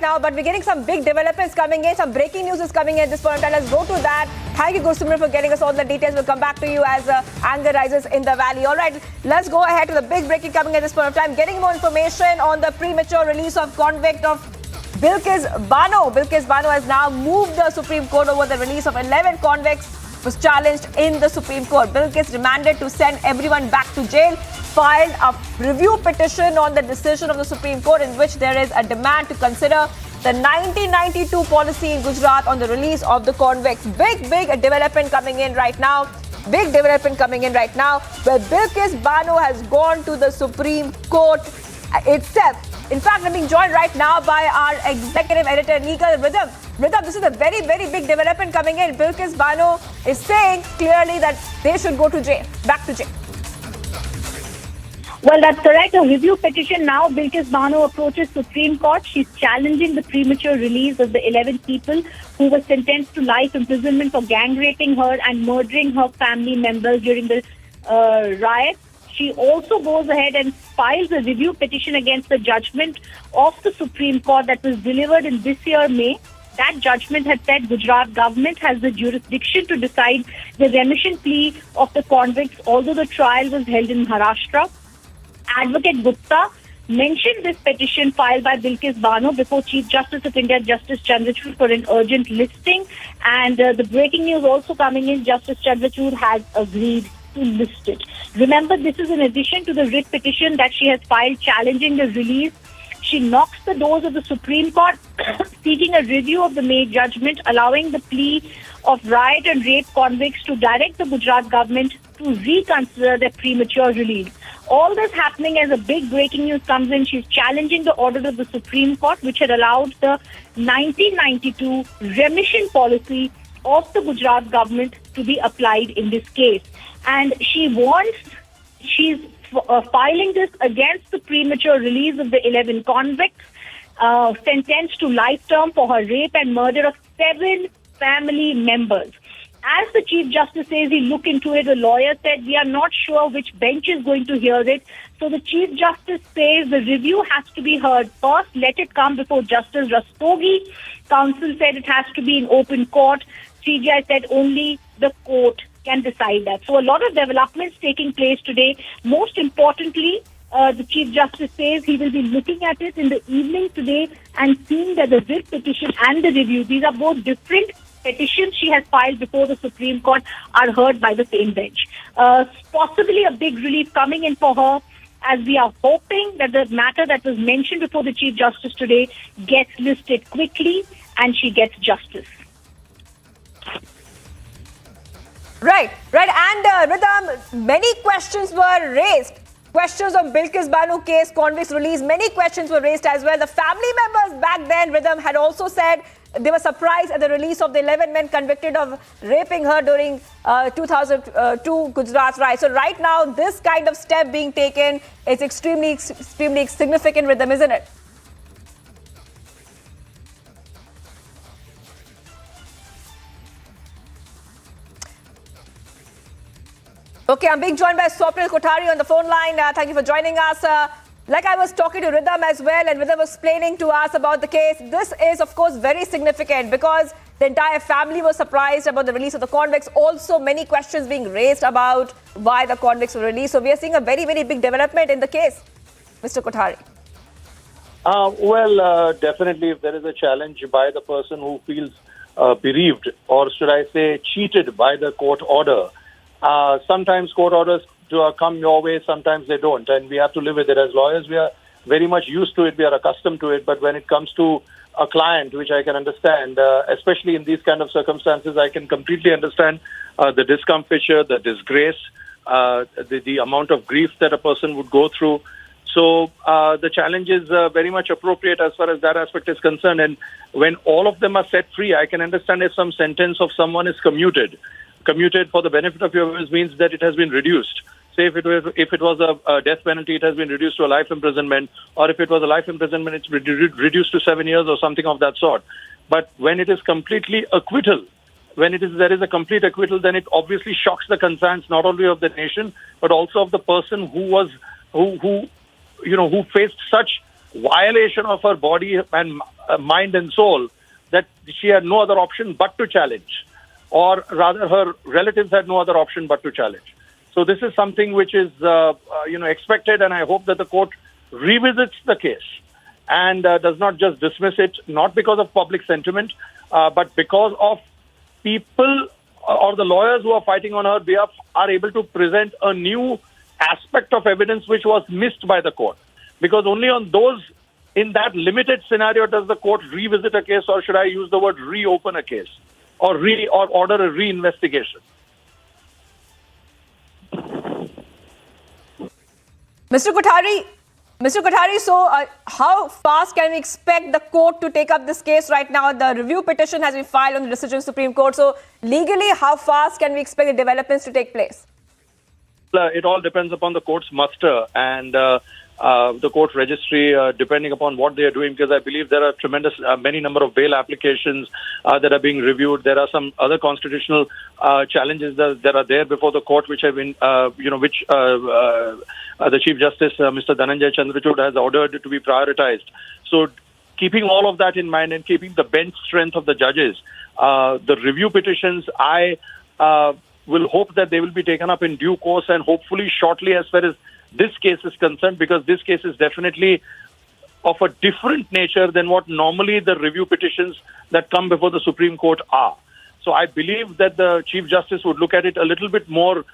now. But we're getting some big developments coming in. Some breaking news is coming in at this point in time. Let's go to that. Thank you, Gursimran, for getting us all the details. We'll come back to you as anger rises in the valley. All right, let's go ahead to the big breaking coming at this point of time. Getting more information on the premature release of convict of Bilkis Bano. Bilkis Bano has now moved the Supreme Court over the release of 11 convicts. Was challenged in the Supreme Court. Bilkis remanded to send everyone back to jail. Filed a review petition on the decision of the Supreme Court in which there is a demand to consider the 1992 policy in Gujarat on the release of the convicts. Big development coming in right now. Where Bilkis Bano has gone to the Supreme Court itself. In fact, I'm being joined right now by our executive editor, Legal Rhythm. Rhythm, this is a very big development coming in. Bilkis Bano is saying clearly that they should go to jail, back to jail. Well, that's correct. A review petition now. Bilkis Bano approaches Supreme Court. She's challenging the premature release of the 11 people who were sentenced to life imprisonment for gang raping her and murdering her family members during the riot. She also goes ahead and files a review petition against the judgment of the Supreme Court that was delivered in this year, May. That judgment had said Gujarat government has the jurisdiction to decide the remission plea of the convicts, although the trial was held in Maharashtra. Advocate Gupta mentioned this petition filed by Bilkis Bano before Chief Justice of India, Justice Chandrachud, for an urgent listing. And the breaking news also coming in, Justice Chandrachud has agreed to list it. Remember, this is in addition to the writ petition that she has filed challenging the release. She knocks the doors of the Supreme Court, seeking a review of the May judgment, allowing the plea of riot and rape convicts to direct the Gujarat government to reconsider their premature release. All this happening as a big breaking news comes in. She's challenging the order of the Supreme Court, which had allowed the 1992 remission policy of the Gujarat government to be applied in this case. And she's filing this against the premature release of the 11 convicts, sentenced to life term for her rape and murder of 7 family members. As the Chief Justice says he look into it, the lawyer said, we are not sure which bench is going to hear it. So the Chief Justice says the review has to be heard first. Let it come before Justice Rastogi. Counsel said it has to be in open court. CJI said only the court can decide that. So a lot of developments taking place today. Most importantly, the Chief Justice says he will be looking at it in the evening today and seeing that the writ petition and the review, these are both different petitions she has filed before the Supreme Court, are heard by the same bench. Possibly a big relief coming in for her, as we are hoping that the matter that was mentioned before the Chief Justice today gets listed quickly and she gets justice. Right. And Rhythm, many questions were raised. Questions on Bilkis Bano case, convicts release, many questions were raised as well. The family members back then, Rhythm, had also said they were surprised at the release of the 11 men convicted of raping her during 2002 Gujarat riot. So right now, this kind of step being taken is extremely significant, Rhythm, isn't it? Okay, I'm being joined by Swapnil Kothari on the phone line. Thank you for joining us. Like I was talking to Rhythm as well, and Rhythm was explaining to us about the case. This is, of course, very significant because the entire family was surprised about the release of the convicts. Also, many questions being raised about why the convicts were released. So we are seeing a very, very big development in the case. Mr. Kothari. Definitely, if there is a challenge by the person who feels bereaved, or should I say cheated by the court order, sometimes court orders come your way, sometimes they don't, and we have to live with it. As lawyers, we are very much used to it, we are accustomed to it, but when it comes to a client, which I can understand, especially in these kind of circumstances, I can completely understand the discomfiture, the disgrace, the amount of grief that a person would go through. So the challenge is very much appropriate as far as that aspect is concerned. And when all of them are set free, I can understand if some sentence of someone is commuted. Commuted for the benefit of your viewers means that it has been reduced. Say if it was a death penalty, it has been reduced to a life imprisonment, or if it was a life imprisonment, it's reduced to 7 years or something of that sort. But when it is completely acquittal, there is a complete acquittal, then it obviously shocks the conscience not only of the nation but also of the person who faced such violation of her body and mind and soul that she had no other option but to challenge, or rather her relatives had no other option but to challenge. So this is something which is expected, and I hope that the court revisits the case and does not just dismiss it, not because of public sentiment, but because of people or the lawyers who are fighting on her behalf are able to present a new aspect of evidence which was missed by the court. Because only on those, in that limited scenario, does the court revisit a case, or should I use the word reopen a case, or order a reinvestigation. Mr. Kothari, so how fast can we expect the court to take up this case right now? The review petition has been filed on the decision of the Supreme Court. So legally, how fast can we expect the developments to take place? It all depends upon the court's muster and the court registry, depending upon what they are doing, because I believe there are many number of bail applications that are being reviewed. There are some other constitutional challenges that are there before the court, which have been, the Chief Justice, Mr. Dhananjay Chandrachud, has ordered to be prioritized. So, keeping all of that in mind and keeping the bench strength of the judges, the review petitions, I will hope that they will be taken up in due course and hopefully shortly as far as this case is concerned, because this case is definitely of a different nature than what normally the review petitions that come before the Supreme Court are. So I believe that the Chief Justice would look at it a little bit more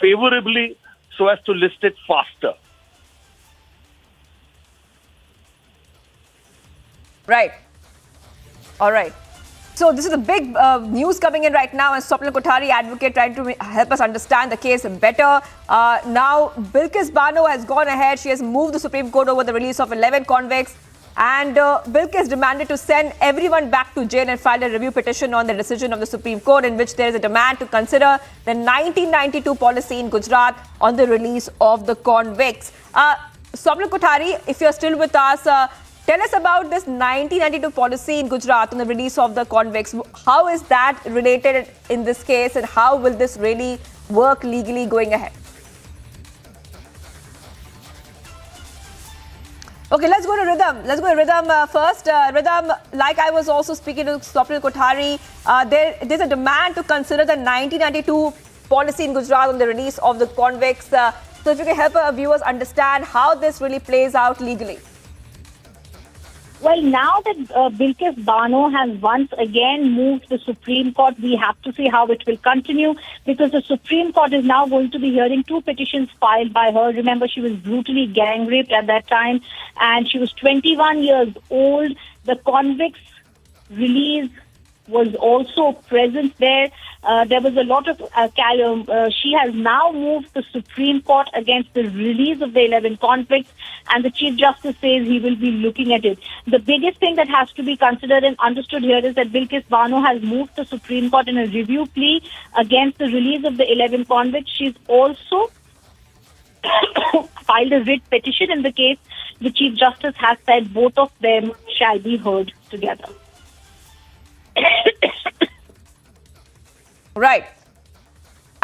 favorably so as to list it faster. Right. All right. So this is a big news coming in right now, and Swapnil Kothari, advocate, trying to help us understand the case better. Now, Bilkis Bano has gone ahead. She has moved the Supreme Court over the release of 11 convicts. And Bilkis demanded to send everyone back to jail and filed a review petition on the decision of the Supreme Court, in which there is a demand to consider the 1992 policy in Gujarat on the release of the convicts. Swapnil Kothari, if you're still with us, tell us about this 1992 policy in Gujarat on the release of the convicts. How is that related in this case, and how will this really work legally going ahead? Okay, let's go to Rhythm. First. Rhythm, like I was also speaking to Swapnil Kothari, there's a demand to consider the 1992 policy in Gujarat on the release of the convicts. So if you can help our viewers understand how this really plays out legally. Well, now that Bilkis Bano has once again moved the Supreme Court, we have to see how it will continue, because the Supreme Court is now going to be hearing two petitions filed by her. Remember, she was brutally gang raped at that time, and she was 21 years old. The convicts' release was also present there. There was a lot of she has now moved the Supreme Court against the release of the 11 convicts, and the Chief Justice says he will be looking at it. The biggest thing that has to be considered and understood here is that Bilkis Bano has moved the Supreme Court in a review plea against the release of the 11 convicts. She's also filed a writ petition in the case. The Chief Justice has said both of them shall be heard together. Right.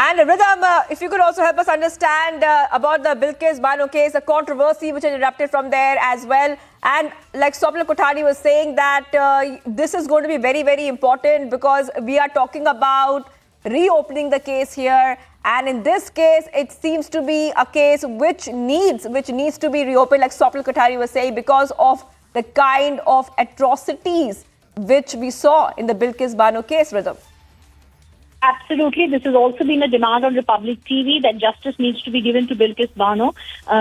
And Rhythm, if you could also help us understand about the Bilkis Bano case, the controversy which has erupted from there as well. And like Swapnil Kothari was saying that this is going to be very, very important because we are talking about reopening the case here. And in this case, it seems to be a case which needs to be reopened, like Swapnil Kothari was saying, because of the kind of atrocities which we saw in the Bilkis Bano case, Rhythm. Absolutely. This has also been a demand on Republic TV that justice needs to be given to Bilkis Bano.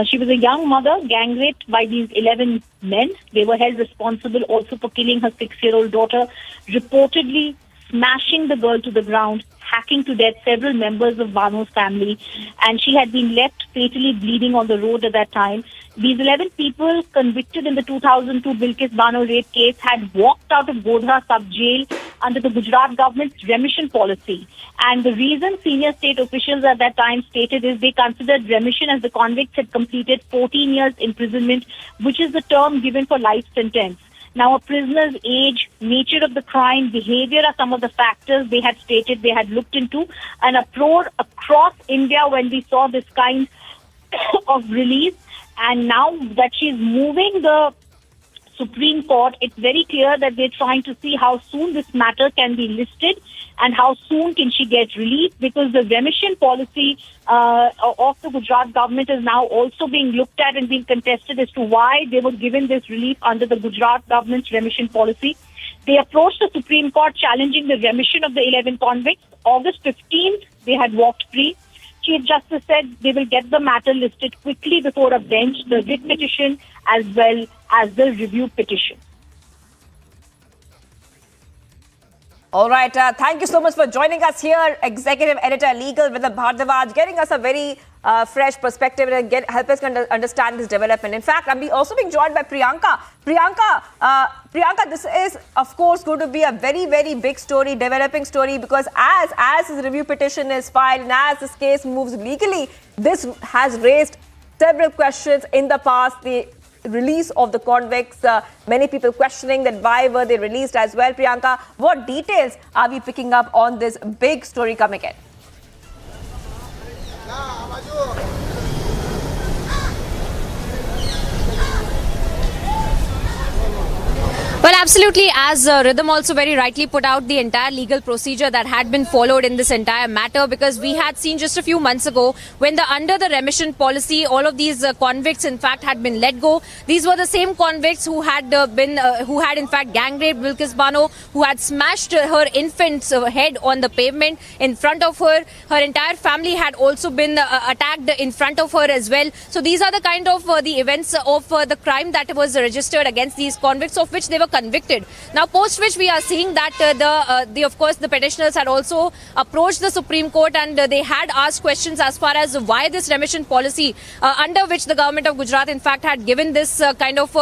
She was a young mother, gang raped by these 11 men. They were held responsible also for killing her 6-year-old daughter, reportedly smashing the girl to the ground, hacking to death several members of Bano's family, and she had been left fatally bleeding on the road at that time. These 11 people convicted in the 2002 Bilkis Bano rape case had walked out of Godhra sub-jail under the Gujarat government's remission policy. And the reason senior state officials at that time stated is they considered remission as the convicts had completed 14 years imprisonment, which is the term given for life sentence. Now, a prisoner's age, nature of the crime, behavior are some of the factors they had stated they had looked into. And across India, when we saw this kind of release, and now that she's moving the Supreme Court, it's very clear that they're trying to see how soon this matter can be listed and how soon can she get released, because the remission policy of the Gujarat government is now also being looked at and being contested as to why they were given this relief under the Gujarat government's remission policy. They approached the Supreme Court challenging the remission of the 11 convicts. August 15th, they had walked free. Chief Justice said they will get the matter listed quickly before a bench, the writ petition as well as the review petition. All right. Thank you so much for joining us here, Executive Editor Legal Rhythm Bhardwaj, getting us a very fresh perspective and help us understand this development. In fact, I'm also being joined by Priyanka. Priyanka, this is, of course, going to be a very, very big story, developing story, because as this review petition is filed and as this case moves legally, this has raised several questions in the past. The release of the convicts, many people questioning that why were they released as well. Priyanka, what details are we picking up on this big story coming in? Well, absolutely. As Rhythm also very rightly put out, the entire legal procedure that had been followed in this entire matter, because we had seen just a few months ago when under the remission policy, all of these convicts in fact had been let go. These were the same convicts who had in fact gang raped Bilkis Bano, who had smashed her infant's head on the pavement in front of her. Her entire family had also been attacked in front of her as well. So these are the kind of the events of the crime that was registered against these convicts, of which they were convicted. Now, post which we are seeing that of course the petitioners had also approached the Supreme Court, and they had asked questions as far as why this remission policy under which the government of Gujarat in fact had given this kind of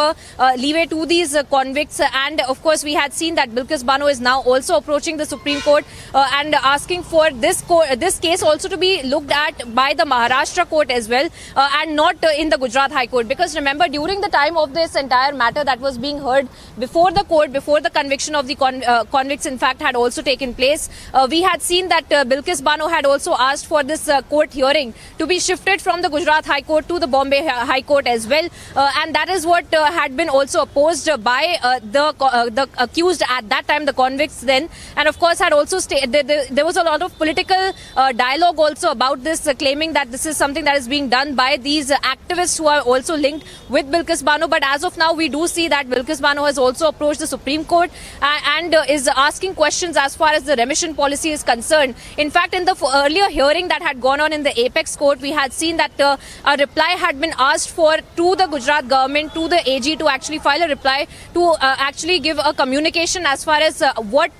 leeway to these convicts. And of course we had seen that Bilkis Bano is now also approaching the Supreme Court and asking for this case also to be looked at by the Maharashtra court as well, and not in the Gujarat High Court, because remember, during the time of this entire matter that was being heard before the court, before the conviction of the convicts in fact had also taken place, we had seen that Bilkis Bano had also asked for this court hearing to be shifted from the Gujarat High Court to the Bombay High Court as well, and that is what had been also opposed by the accused at that time, the convicts then, and of course had also there was a lot of political dialogue also about this, claiming that this is something that is being done by these activists who are also linked with Bilkis Bano. But as of now, we do see that Bilkis Bano has also approached the Supreme Court and is asking questions as far as the remission policy is concerned. In fact, in the earlier hearing that had gone on in the Apex Court, we had seen that a reply had been asked for to the Gujarat government, to the AG, to actually file a reply to actually give a communication as far as what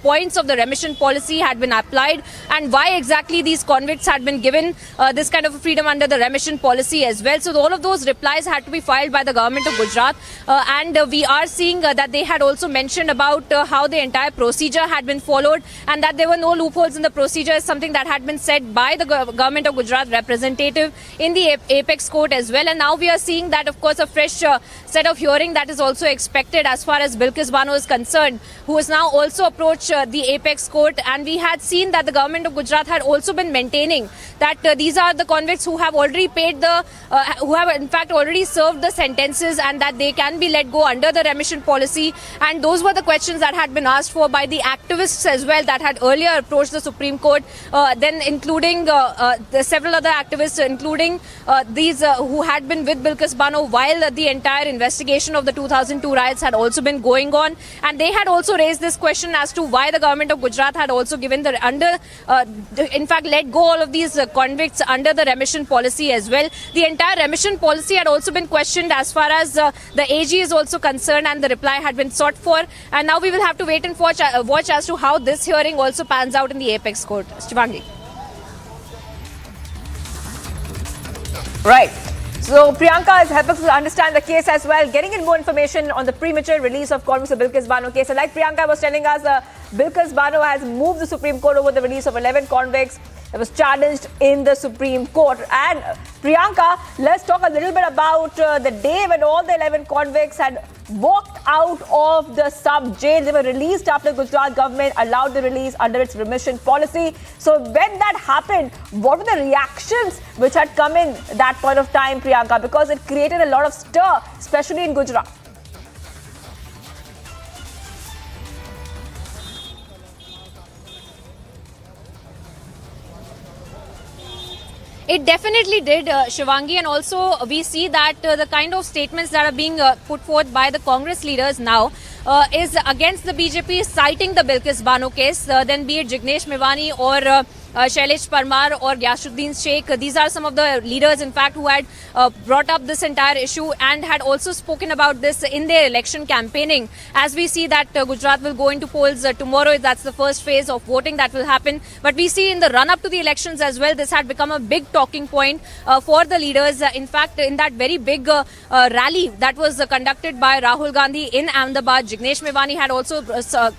points of the remission policy had been applied and why exactly these convicts had been given this kind of freedom under the remission policy as well. So all of those replies had to be filed by the government of Gujarat, and we are seeing that that they had also mentioned about how the entire procedure had been followed and that there were no loopholes in the procedure is something that had been said by the government of Gujarat representative in the apex court as well. And now we are seeing that, of course, a fresh set of hearing that is also expected as far as Bilkis Bano is concerned, who has now also approached the apex court. And we had seen that the government of Gujarat had also been maintaining that these are the convicts who have already paid the, who have in fact already served the sentences and that they can be let go under the remission policy. And those were the questions that had been asked for by the activists as well that had earlier approached the Supreme Court, then including the several other activists, including these who had been with Bilkis Bano while the entire investigation of the 2002 riots had also been going on. And they had also raised this question as to why the government of Gujarat had also given the in fact let go all of these convicts under the remission policy as well. The entire remission policy had also been questioned as far as the AG is also concerned, and the reply had been sought for. And now we will have to wait and watch as to how this hearing also pans out in the apex court. Shivangi. Right. So Priyanka is helping us understand the case as well, getting in more information on the premature release of convicts of Bilkis Bano case. And like Priyanka was telling us, Bilkis Bano has moved the Supreme Court over the release of 11 convicts that was challenged in the Supreme Court. And Priyanka, let's talk a little bit about the day when all the 11 convicts had walked out of the sub-jail. They were released after Gujarat government allowed the release under its remission policy. So when that happened, what were the reactions which had come in that point of time, Priyanka? Because it created a lot of stir, especially in Gujarat. It definitely did, Shivangi, and also we see that the kind of statements that are being put forth by the Congress leaders now is against the BJP, citing the Bilkis Bano case, then be it Jignesh Mevani or Shailesh Parmar or Gyasuddin Sheikh. These are some of the leaders, in fact, who had brought up this entire issue and had also spoken about this in their election campaigning. As we see that Gujarat will go into polls tomorrow, that's the first phase of voting that will happen. But we see in the run-up to the elections as well, this had become a big talking point for the leaders. In fact, in that very big rally that was conducted by Rahul Gandhi in Ahmedabad, Jignesh Mevani had also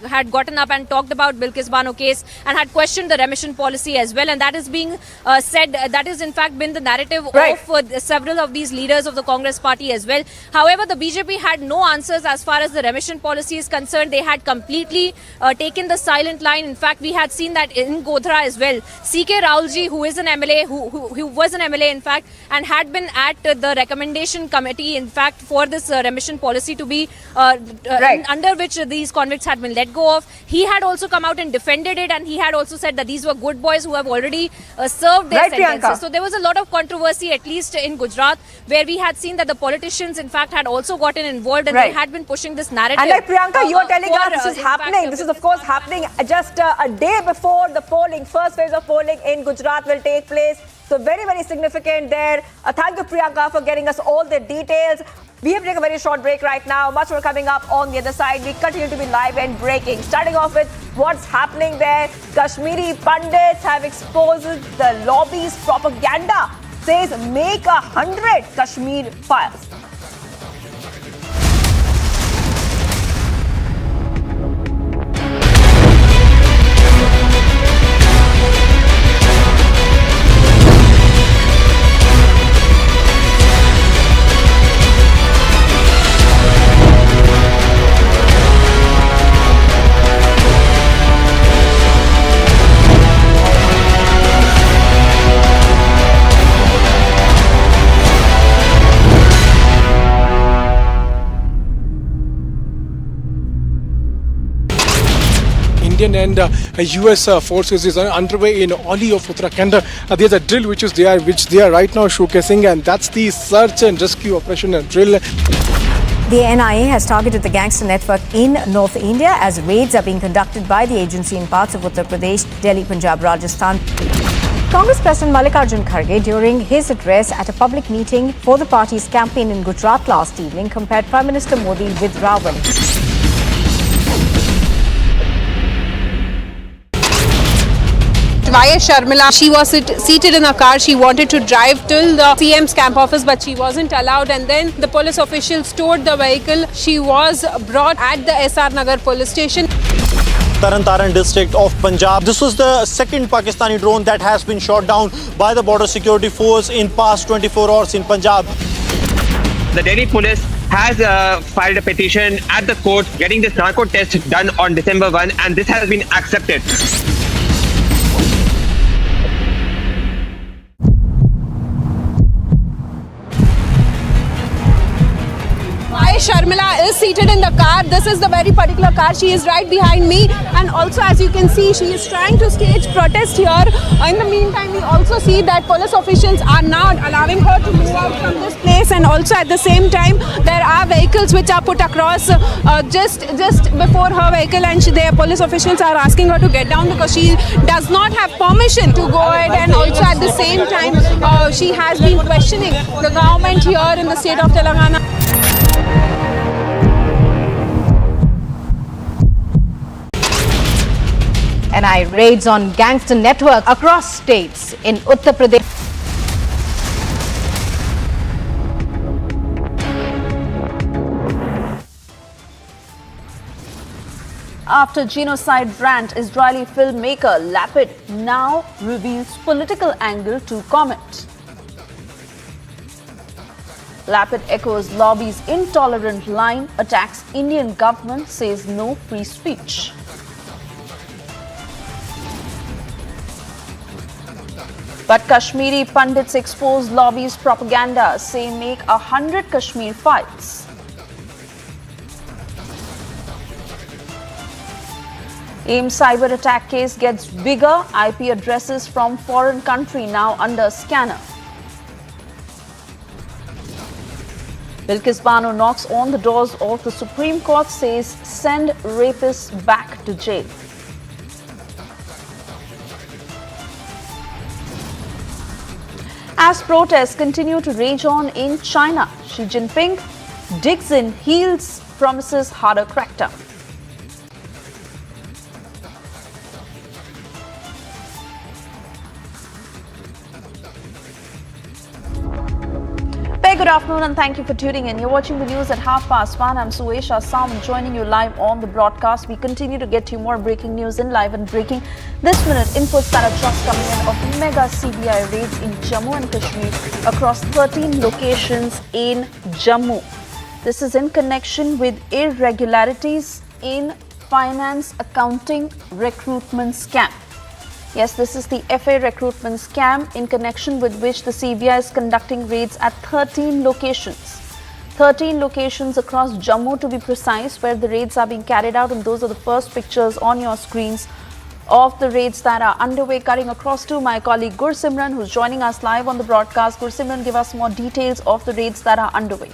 had gotten up and talked about Bilkis Bano case and had questioned the remission policy as well, and that is being said, that is in fact been the narrative of several of these leaders of the Congress party as well. However, the BJP had no answers as far as the remission policy is concerned. They had completely taken the silent line. In fact, we had seen that in Godhra as well. CK Rahulji, who is an MLA, who was an MLA in fact, and had been at the recommendation committee in fact for this remission policy to be under which these convicts had been let go of. He had also come out and defended it, and he had also said that these were good boys who have already served their sentences. Priyanka. So there was a lot of controversy, at least in Gujarat, where we had seen that the politicians in fact had also gotten involved and they had been pushing this narrative. And like Priyanka, you are telling us this is happening. This is of course happening just a day before the polling. First phase of polling in Gujarat will take place. So very, very significant there. Thank you, Priyanka, for getting us all the details. We have to take a very short break right now. Much more coming up on the other side. We continue to be live and breaking. Starting off with what's happening there. Kashmiri pundits have exposed the lobby's propaganda. Says make 100 Kashmir files. Indian and US forces is underway in Oli of Uttarakhand. There's a drill which they are right now showcasing, and that's the search and rescue operation drill. The NIA has targeted the gangster network in North India as raids are being conducted by the agency in parts of Uttar Pradesh, Delhi, Punjab, Rajasthan. Congress President Mallikarjun Kharge, during his address at a public meeting for the party's campaign in Gujarat last evening, compared Prime Minister Modi with Ravan. YS Sharmila. She was seated in a car. She wanted to drive till the CM's camp office, but she wasn't allowed. And then the police officials stored the vehicle. She was brought at the SR Nagar police station. Taran district of Punjab. This was the second Pakistani drone that has been shot down by the border security force in past 24 hours in Punjab. The Delhi police has filed a petition at the court getting this narco test done on December 1, and this has been accepted. Sharmila is seated in the car. This is the very particular car. She is right behind me, and also, as you can see, she is trying to stage protest here. In the meantime, we also see that police officials are not allowing her to move out from this place, and also at the same time there are vehicles which are put across just before her vehicle, and their police officials are asking her to get down because she does not have permission to go ahead, and also at the same time she has been questioning the government here in the state of Telangana. NIA raids on gangster network across states in Uttar Pradesh. After genocide rant, Israeli filmmaker Lapid now reveals political angle to comment. Lapid echoes lobby's intolerant line, attacks Indian government, says no free speech. But Kashmiri pundits expose lobby's propaganda, say make 100 Kashmir files. AIIMS cyber attack case gets bigger, IP addresses from foreign country now under scanner. Bilkis Bano knocks on the doors of the Supreme Court, says send rapists back to jail. As protests continue to rage on in China, Xi Jinping digs in heels, promises harder crackdown. Good afternoon and thank you for tuning in. You're watching the news at 1:30. I'm Suesha Sam joining you live on the broadcast. We continue to get you more breaking news in live and breaking. This minute, inputs that are just coming in of mega CBI raids in Jammu and Kashmir across 13 locations in Jammu. This is in connection with irregularities in finance, accounting, recruitment scam. Yes, this is the FA recruitment scam in connection with which the CBI is conducting raids at 13 locations. 13 locations across Jammu to be precise, where the raids are being carried out, and those are the first pictures on your screens of the raids that are underway. Cutting across to my colleague Gursimran, who's joining us live on the broadcast. Gursimran, give us more details of the raids that are underway.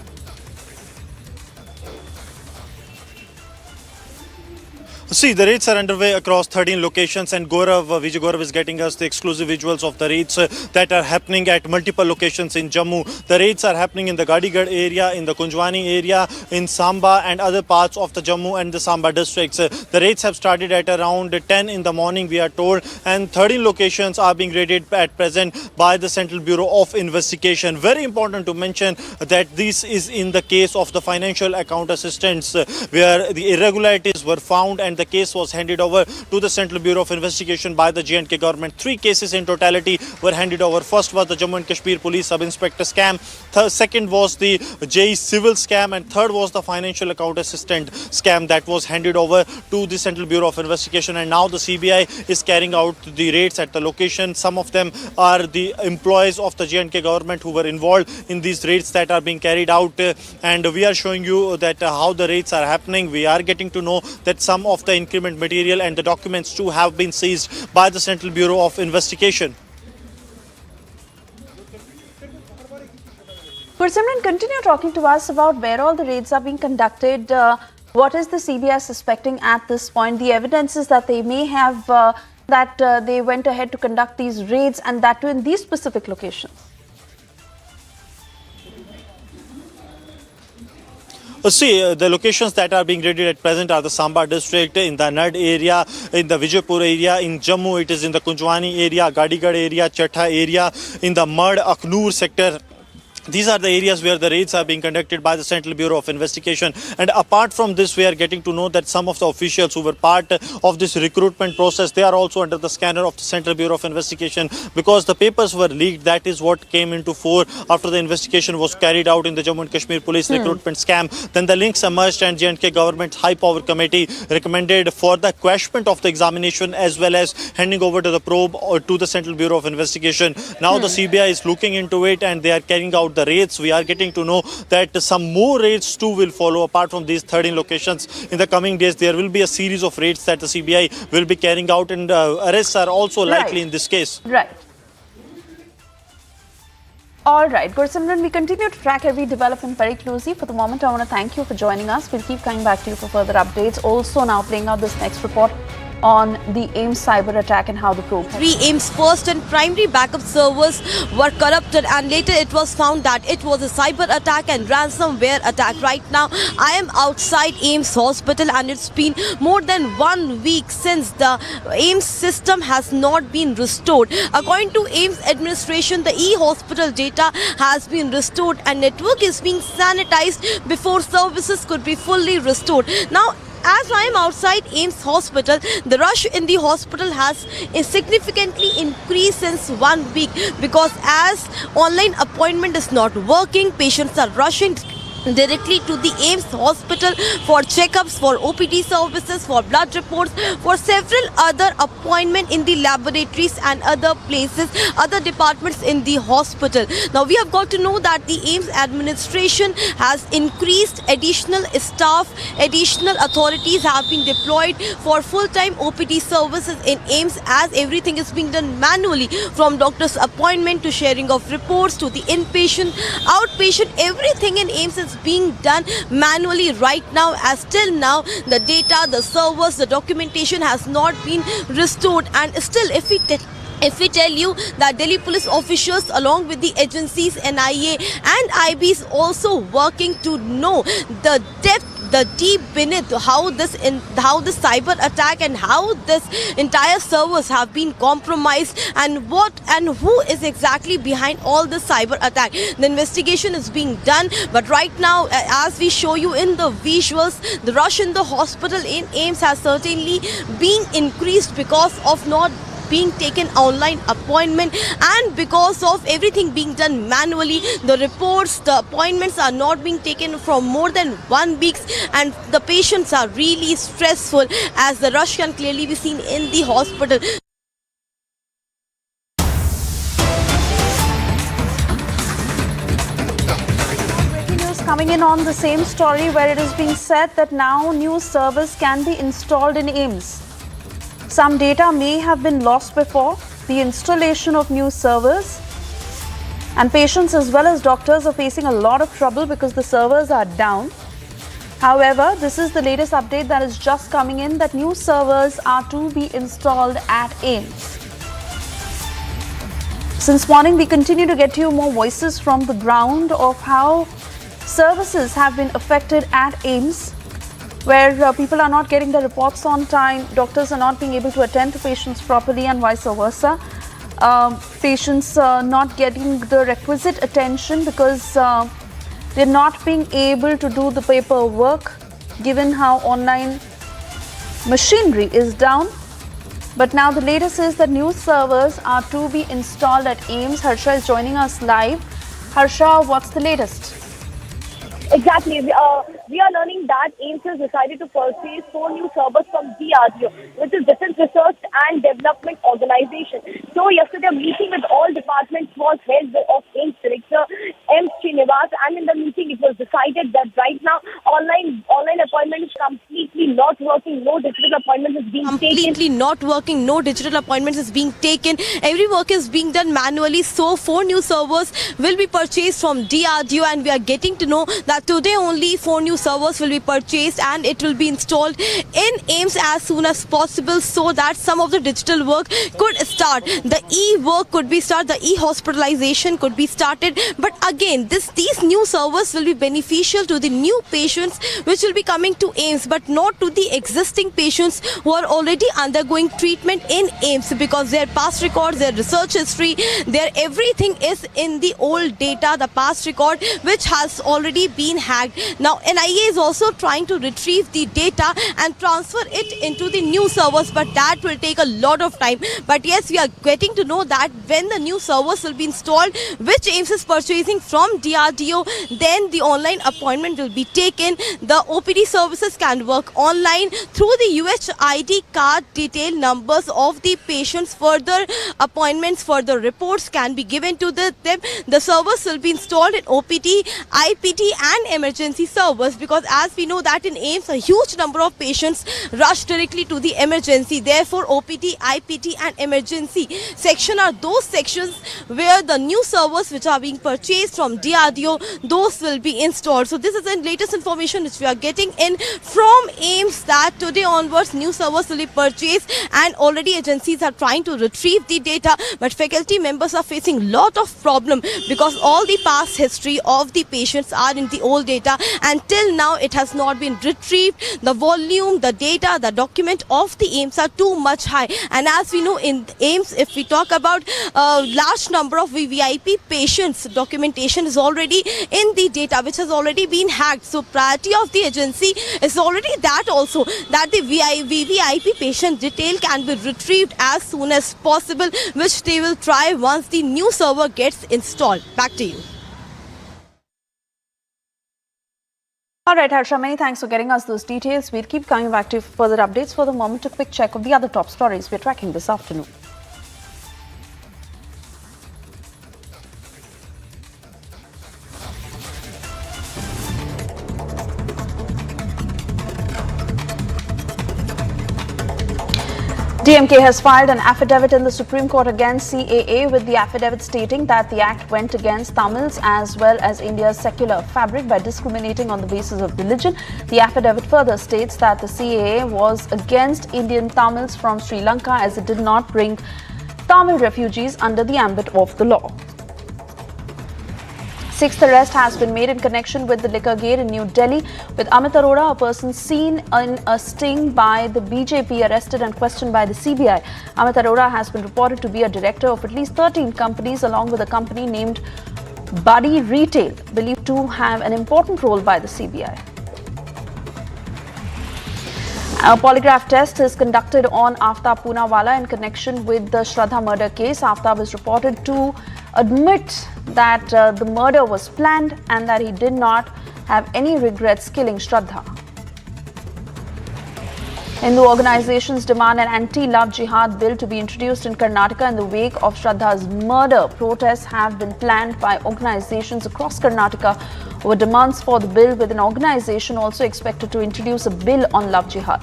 See, the raids are underway across 13 locations, and Vijay Gaurav is getting us the exclusive visuals of the raids that are happening at multiple locations in Jammu. The raids are happening in the Gadigad area, in the Kunjwani area, in Samba and other parts of the Jammu and the Samba districts. The raids have started at around 10 in the morning, we are told, and 13 locations are being raided at present by the Central Bureau of Investigation. Very important to mention that this is in the case of the financial account assistants, where the irregularities were found and the case was handed over to the Central Bureau of Investigation by the J&K government. 3 cases in totality were handed over. First was the Jammu and Kashmir Police Sub-Inspector scam. Second was the JE Civil scam. And third was the Financial Account Assistant scam that was handed over to the Central Bureau of Investigation. And now the CBI is carrying out the raids at the location. Some of them are the employees of the J&K government who were involved in these raids that are being carried out. And we are showing you that how the raids are happening. We are getting to know that some of the increment material and the documents too have been seized by the Central Bureau of Investigation. Gursimran, continue talking to us about where all the raids are being conducted. What is the CBI suspecting at this point? The evidence is that they may have they went ahead to conduct these raids, and that too in these specific locations. The locations that are being raided at present are the Samba district, in the Nad area, in the Vijaypur area, in Jammu it is in the Kunjwani area, Gadigad area, Chatha area, in the Mud, Aknoor sector. These are the areas where the raids are being conducted by the Central Bureau of Investigation. And apart from this, we are getting to know that some of the officials who were part of this recruitment process, they are also under the scanner of the Central Bureau of Investigation, because the papers were leaked. That is what came into fore after the investigation was carried out in the Jammu and Kashmir police recruitment scam. Then the links emerged, and J&K government high power committee recommended for the quashment of the examination as well as handing over to the probe or to the Central Bureau of Investigation. Now the CBI is looking into it and they are carrying out the raids. We are getting to know that some more raids too will follow apart from these 13 locations. In the coming days, there will be a series of raids that the CBI will be carrying out, and arrests are also likely in this case. Right. All right, Gursimran, we continue to track every development very closely. For the moment, I want to thank you for joining us. We'll keep coming back to you for further updates. Also now playing out this next report on the AIIMS cyber attack and how the probe. 3 AIIMS first and primary backup servers were corrupted, and later it was found that it was a cyber attack and ransomware attack. Right now, I am outside AIIMS hospital, and it's been more than 1 week since the AIIMS system has not been restored. According to AIIMS administration, the e-hospital data has been restored and network is being sanitized before services could be fully restored. Now, as I am outside AIIMS hospital, the rush in the hospital has significantly increased since 1 week, because as online appointment is not working, patients are rushing directly to the AIIMS hospital for checkups, for OPD services, for blood reports, for several other appointments in the laboratories and other places, other departments in the hospital. Now we have got to know that the AIIMS administration has increased additional staff, additional authorities have been deployed for full-time OPD services in AIIMS, as everything is being done manually, from doctor's appointment to sharing of reports to the inpatient, outpatient, everything in AIIMS is being done manually right now, as till now the data, the servers, the documentation has not been restored. And still, if we tell you that Delhi police officials along with the agencies NIA and IB is also working to know the depth, the deep beneath how this cyber attack and how this entire servers have been compromised, and what and who is exactly behind all the cyber attack. The investigation is being done, but right now, as we show you in the visuals, the rush in the hospital in AIIMS has certainly been increased because of not being taken online appointment, and because of everything being done manually. The reports, the appointments are not being taken for more than 1 week, and the patients are really stressful, as the rush can clearly be seen in the hospital. Breaking news coming in on the same story, where it is being said that now new servers can be installed in AIIMS. Some data may have been lost before the installation of new servers, and patients as well as doctors are facing a lot of trouble because the servers are down. However, this is the latest update that is just coming in, that new servers are to be installed at AIIMS. Since morning, we continue to get you more voices from the ground of how services have been affected at AIIMS, where people are not getting the reports on time, doctors are not being able to attend to patients properly, and vice versa. Patients not getting the requisite attention because they're not being able to do the paperwork, given how online machinery is down. But now the latest is that new servers are to be installed at AIIMS. Harsha is joining us live. Harsha, what's the latest? Exactly. We are learning that AIIMS has decided to purchase 4 new servers from DRDO, which is Defense Research and Development Organization. So yesterday, a meeting with all departments was held of AIIMS Director M. Srinivas, and in the meeting it was decided that right now online appointment is completely not working, no digital appointments is being completely not working, no digital appointments is being taken. Every work is being done manually. So 4 new servers will be purchased from DRDO, and we are getting to know that today only 4 new servers will be purchased and it will be installed in AIIMS as soon as possible, so that some of the digital work could start. The e-work could be started, the e-hospitalization could be started. But again, these new servers will be beneficial to the new patients which will be coming to AIIMS, but not to the existing patients who are already undergoing treatment in AIIMS, because their past records, their research history, their everything is in the old data, the past record which has already been hacked. Now NIA is also trying to retrieve the data and transfer it into the new servers, but that will take a lot of time. But yes, we are getting to know that when the new servers will be installed, which AIIMS is purchasing from DRDO, then the online appointment will be taken. The OPD services can work online through the UHID card detail numbers of the patients. Further appointments, further reports can be given to them. The servers will be installed in OPD, IPT and emergency servers, because as we know that in AIIMS a huge number of patients rush directly to the emergency. Therefore OPD, IPT and emergency section are those sections where the new servers which are being purchased from DRDO, those will be installed. So this is the latest information which we are getting in from AIIMS, that today onwards new servers will be purchased, and already agencies are trying to retrieve the data, but faculty members are facing lot of problem because all the past history of the patients are in the old data, and till now it has not been retrieved. The volume, the data, the document of the AIIMS are too much high, and as we know in AIIMS, if we talk about a large number of VVIP patients, documentation is already in the data which has already been hacked. So priority of the agency is already that also, that the VVIP patient detail can be retrieved as soon as possible, which they will try once the new server gets installed. Back to you. All right, Harsha, many thanks for getting us those details. We'll keep coming back to you for further updates. For the moment, a quick check of the other top stories we're tracking this afternoon. DMK has filed an affidavit in the Supreme Court against CAA, with the affidavit stating that the act went against Tamils as well as India's secular fabric by discriminating on the basis of religion. The affidavit further states that the CAA was against Indian Tamils from Sri Lanka as it did not bring Tamil refugees under the ambit of the law. Sixth arrest has been made in connection with the liquor gate in New Delhi, with Amit Arora, a person seen in a sting by the BJP, arrested and questioned by the CBI. Amit Arora has been reported to be a director of at least 13 companies, along with a company named Buddy Retail, believed to have an important role by the CBI. A polygraph test is conducted on Aftab Poonawala in connection with the Shraddha murder case. Aftab is reported to admit that the murder was planned and that he did not have any regrets killing Shraddha. Hindu organizations demand an anti-love jihad bill to be introduced in Karnataka in the wake of Shraddha's murder. Protests have been planned by organizations across Karnataka over demands for the bill, with an organization also expected to introduce a bill on love jihad.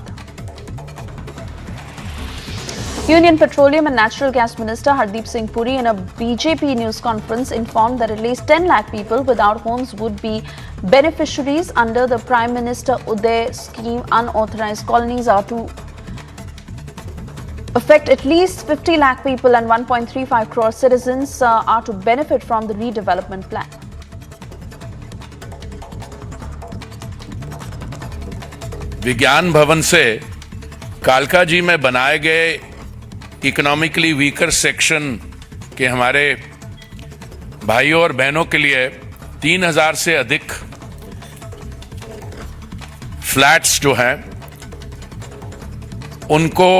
Union Petroleum and Natural Gas Minister Hardeep Singh Puri, in a BJP news conference, informed that at least 10 lakh people without homes would be beneficiaries under the Prime Minister Uday scheme. Unauthorized colonies are to affect at least 50 lakh people, and 1.35 crore citizens are to benefit from the redevelopment plan. विज्ञान भवन से कालका जी में बनाए गए economically weaker section के हमारे भाइयों और बहनों के लिए 3000 से अधिक फ्लैट्स जो हैं उनको,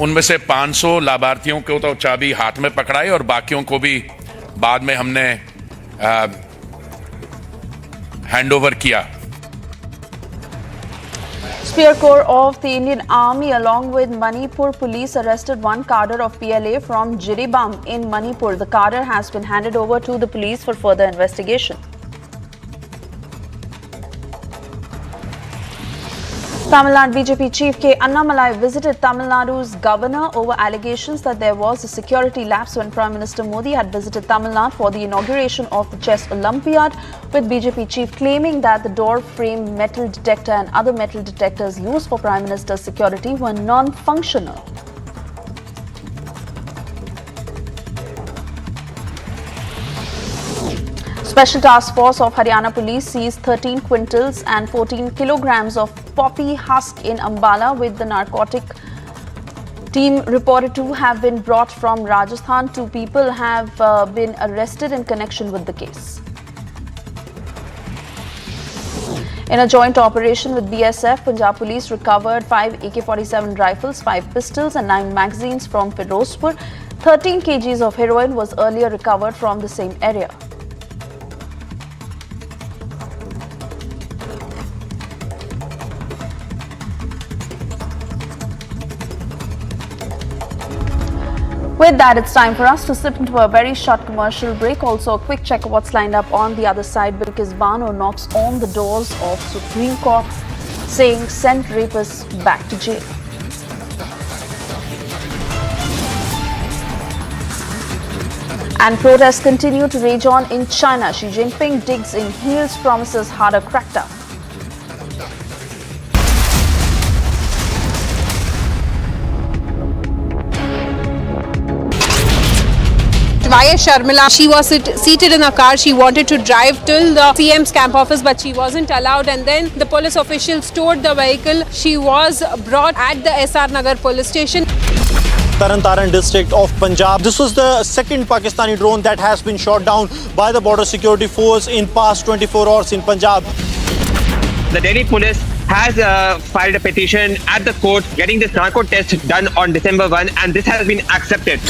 उनमें से 500 लाभार्थियों को तो चाबी हाथ में पकड़ाई और बाकियों को भी बाद में हमने हैंडओवर किया. Spear Corps of the Indian Army along with Manipur police arrested one cadre of PLA from Jiribam in Manipur. The cadre has been handed over to the police for further investigation. Tamil Nadu BJP chief K. Annamalai visited Tamil Nadu's governor over allegations that there was a security lapse when Prime Minister Modi had visited Tamil Nadu for the inauguration of the Chess Olympiad, with BJP chief claiming that the door frame metal detector and other metal detectors used for Prime Minister's security were non-functional. Special Task Force of Haryana Police seized 13 quintals and 14 kilograms of poppy husk in Ambala, with the narcotic team reported to have been brought from Rajasthan. 2 people have been arrested in connection with the case. In a joint operation with BSF, Punjab Police recovered 5 AK-47 rifles, 5 pistols and 9 magazines from Firozpur. 13 kgs of heroin was earlier recovered from the same area. With that, it's time for us to slip into a very short commercial break. Also, a quick check of what's lined up on the other side, because Bano knocks on the doors of Supreme Court saying send rapists back to jail. And protests continue to rage on in China. Xi Jinping digs in heels, promises harder crackdown. YS Sharmila, she was seated in a car. She wanted to drive till the CM's camp office, but she wasn't allowed, and then the police officials stored the vehicle. She was brought at the SR Nagar police station. Taran district of Punjab. This was the second Pakistani drone that has been shot down by the border security force in past 24 hours in Punjab. The Delhi police has filed a petition at the court getting this narco test done on December 1, and this has been accepted.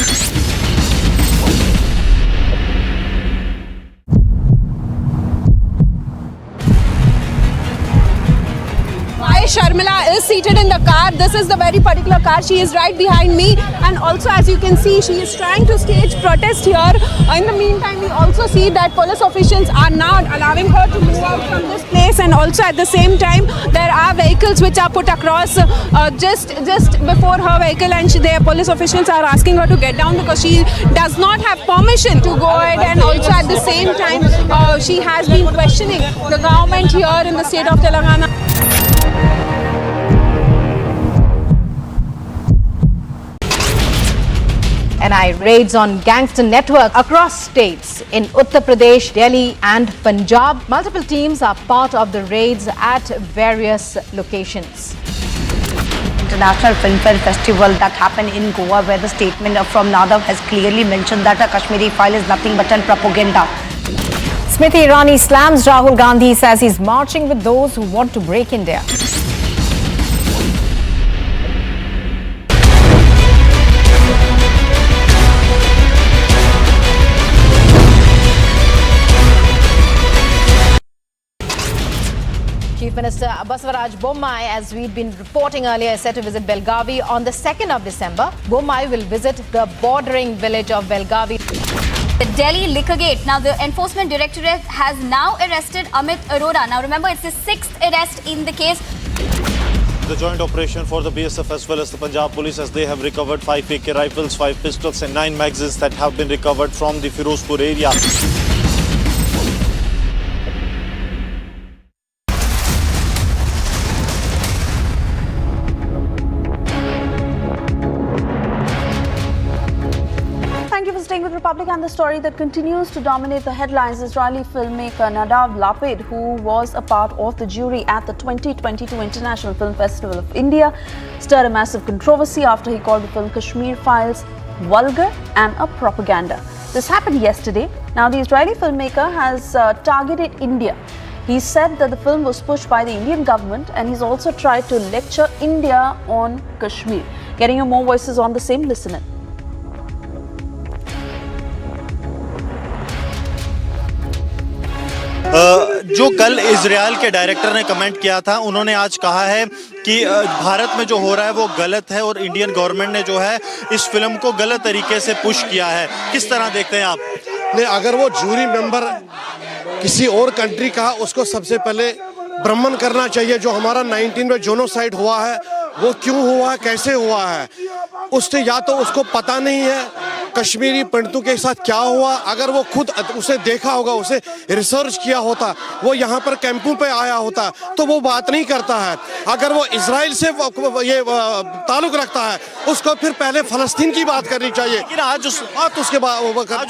Sharmila is seated in the car. This is the very particular car. She is right behind me, and also, as you can see, she is trying to stage protest here. In the meantime, we also see that police officials are not allowing her to move out from this place, and also at the same time there are vehicles which are put across just before her vehicle, and their police officials are asking her to get down because she does not have permission to go ahead, and also at the same time she has been questioning the government here in the state of Telangana. NIA raids on gangster network across states in Uttar Pradesh, Delhi and Punjab. Multiple teams are part of the raids at various locations. International Film Festival that happened in Goa, where the statement from Nadav has clearly mentioned that a Kashmiri file is nothing but propaganda. Smriti Irani slams Rahul Gandhi, says he's marching with those who want to break India. Chief Minister Baswaraj Bommai, as we'd been reporting earlier, is set to visit Belgavi on the 2nd of December. Bommai will visit the bordering village of Belgavi. The Delhi Liquor Gate. Now, the Enforcement Directorate has now arrested Amit Arora. Now, remember, it's the 6th arrest in the case. The joint operation for the BSF as well as the Punjab Police, as they have recovered 5 AK rifles, 5 pistols and 9 magazines that have been recovered from the Firozpur area. Staying with Republic, and the story that continues to dominate the headlines, Israeli filmmaker Nadav Lapid, who was a part of the jury at the 2022 International Film Festival of India, stirred a massive controversy after he called the film Kashmir Files vulgar and a propaganda. This happened yesterday. Now, the Israeli filmmaker has targeted India. He said that the film was pushed by the Indian government, and he's also tried to lecture India on Kashmir. Getting you more voices on the same, listen in. जो कल Israel के director ने comment किया था, उन्होंने आज कहा है कि भारत में जो हो रहा है वो गलत है और इंडियन गवर्नमेंट ने जो है इस फिल्म को गलत तरीके से पुश किया है। किस तरह देखते हैं आप? नहीं, अगर वो जूरी मेंबर किसी और कंट्री का, उसको सबसे पहले भ्रमण करना चाहिए। जो हमारा 19 में जोनोसाइड हुआ है वो क्यों हुआ है, कैसे हुआ है, उससे या तो उसको पता नहीं है कश्मीरी पंडितों के साथ क्या हुआ। अगर वो खुद उसे देखा होगा, उसे रिसर्च किया होता, वो यहाँ पर कैंपों पे आया होता तो वो बात नहीं करता है। अगर वो इजराइल से ये ताल्लुक रखता है उसको फिर पहले फलस्तीन की बात करनी चाहिए। लेकिन आज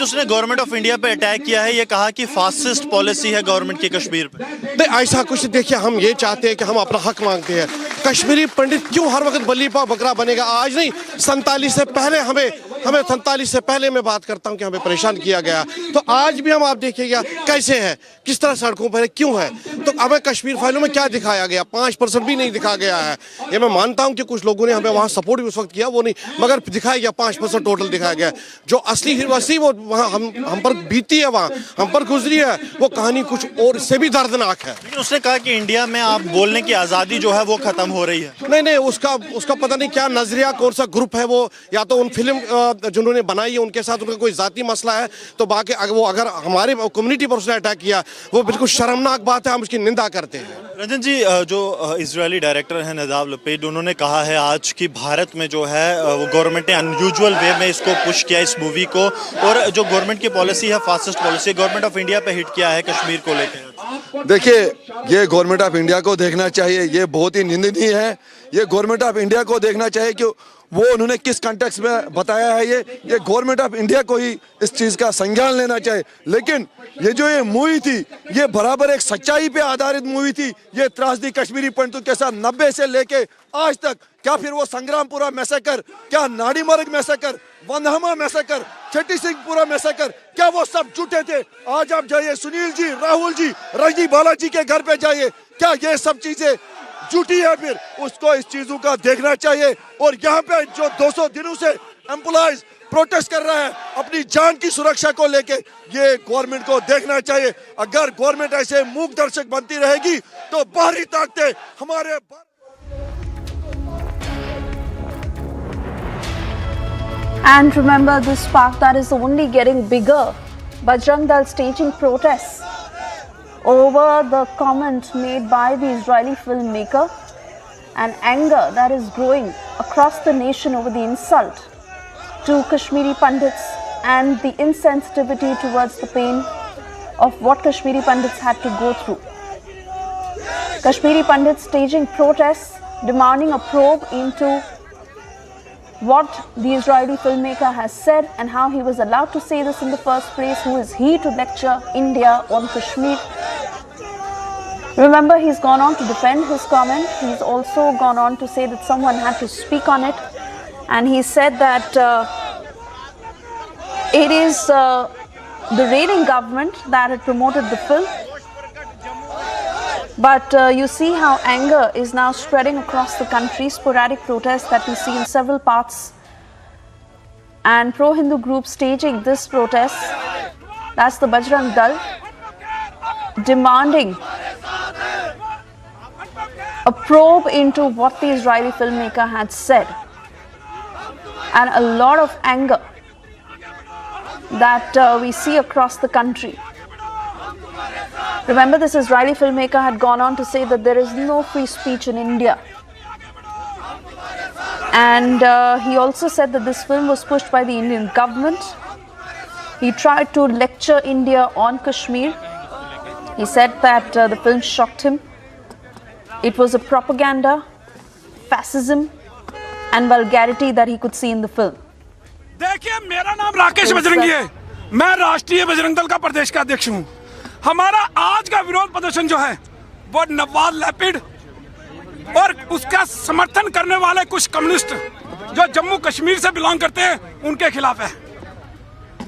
उसने गवर्नमेंट ऑफ इंडिया पे अटैक किया है, ये कहा कि फासिस्ट पॉलिसी है गवर्नमेंट की कश्मीर पे। नहीं, ऐसा कुछ देखिए, हम ये चाहते हैं कि हम अपना हक मांगते हैं। कश्मीरी पंडित क्यों हर वक्त बली पाव बकरा बनेगा? आज नहीं, 47 से पहले हमें 47 से पहले मैं बात करता हूं कि हमें परेशान किया गया। तो आज भी हम आप देखिएगा कैसे है, किस तरह सड़कों पर है, क्यों है। तो हमें कश्मीर फाइलों में क्या दिखाया गया? 5% भी नहीं दिखा गया है। ये मैं मानता हूं कि कुछ लोगों ने हमें वहां सपोर्ट भी उस वक्त किया, वो नहीं, मगर दिखाया गया 5% टोटल दिखाया गया। जो असली वो वहाँ हम पर बीती है, वहाँ हम पर गुजरी है, वो कहानी कुछ और इससे भी दर्दनाक है। लेकिन उसने कहा कि इंडिया में आप बोलने की आज़ादी जो है वो खत्म हो रही है। नहीं, उसका पता नहीं क्या नजरिया, कौन सा ग्रुप है वो, या तो उन फिल्म जिन्होंने बनाई है उनके साथ उनका कोई जाती मसला है। तो बाकी अगर हमारे कम्युनिटी पर उसने अटैक किया वो बिल्कुल शर्मनाक बात है, हम उसकी निंदा करते हैं। रंजन जी, जो इजरायली डायरेक्टर हैं नदाब लपेड, उन्होंने कहा है आज कि भारत में जो है वो गवर्नमेंट ने अनयूजुअल वे में इसको पुश किया इस मूवी को, और जो गवर्नमेंट की पॉलिसी है fascist policy, government of India पे हिट किया है कश्मीर को लेकर। देखिए, ये गवर्नमेंट ऑफ इंडिया को देखना चाहिए, ये बहुत ही निंदनीय है। ये गवर्नमेंट ऑफ इंडिया को देखना चाहिए कि वो उन्होंने किस कॉन्टेक्स्ट में बताया है। ये गवर्नमेंट ऑफ इंडिया को ही इस चीज़ का संज्ञान लेना चाहिए। लेकिन ये जो ये मूवी थी, ये बराबर एक सच्चाई पे आधारित मूवी थी। ये त्रासदी कश्मीरी पंडितों के साथ 90 से लेके आज तक, क्या फिर वो संग्रामपुरा मैसेकर, क्या नाड़ीमर्ग मैसेकर, वंदहमा मैसेकर, छठी सिंहपुरा मैसेकर, क्या वो सब झूठे थे? आज आप जाइए सुनील जी, राहुल जी, रजनी बालाजी के घर पे जाइए, क्या ये सब चीजें झूठी है? फिर उसको इस चीजों का देखना चाहिए। और यहाँ पे जो 200 दिनों से एम्प्लॉइज प्रोटेस्ट कर रहे हैं अपनी जान की सुरक्षा को लेके, ये गवर्नमेंट को देखना चाहिए। अगर गवर्नमेंट ऐसे मूक दर्शक बनती रहेगी तो बाहरी ताकतें हमारे And remember, this spark that is only getting bigger. Bajrang Dal staging protests over the comment made by the Israeli filmmaker, and anger that is growing across the nation over the insult to Kashmiri Pandits and the insensitivity towards the pain of what Kashmiri Pandits had to go through. Kashmiri Pandits staging protests demanding a probe into what the Israeli filmmaker has said and how he was allowed to say this in the first place. Who is he to lecture India on Kashmir? Remember, he's gone on to defend his comment. He's also gone on to say that someone had to speak on it, and he said that it is the reigning government that had promoted the film. But you see how anger is now spreading across the country. Sporadic protests that we see in several parts, and pro-Hindu groups staging this protest. That's the Bajrang Dal, demanding a probe into what the Israeli filmmaker had said, and a lot of anger that we see across the country. Remember, this Israeli filmmaker had gone on to say that there is no free speech in India. And he also said that this film was pushed by the Indian government. He tried to lecture India on Kashmir. He said that the film shocked him. It was a propaganda, fascism and vulgarity that he could see in the film. देखिए, मेरा नाम राकेश बजरंगी है। मैं राष्ट्रीय बजरंग दल का प्रदेश का अध्यक्ष हूँ। हमारा आज का विरोध प्रदर्शन जो है वो नवाब लैपिड और उसका समर्थन करने वाले कुछ कम्युनिस्ट जो जम्मू कश्मीर से बिलोंग करते हैं उनके खिलाफ है।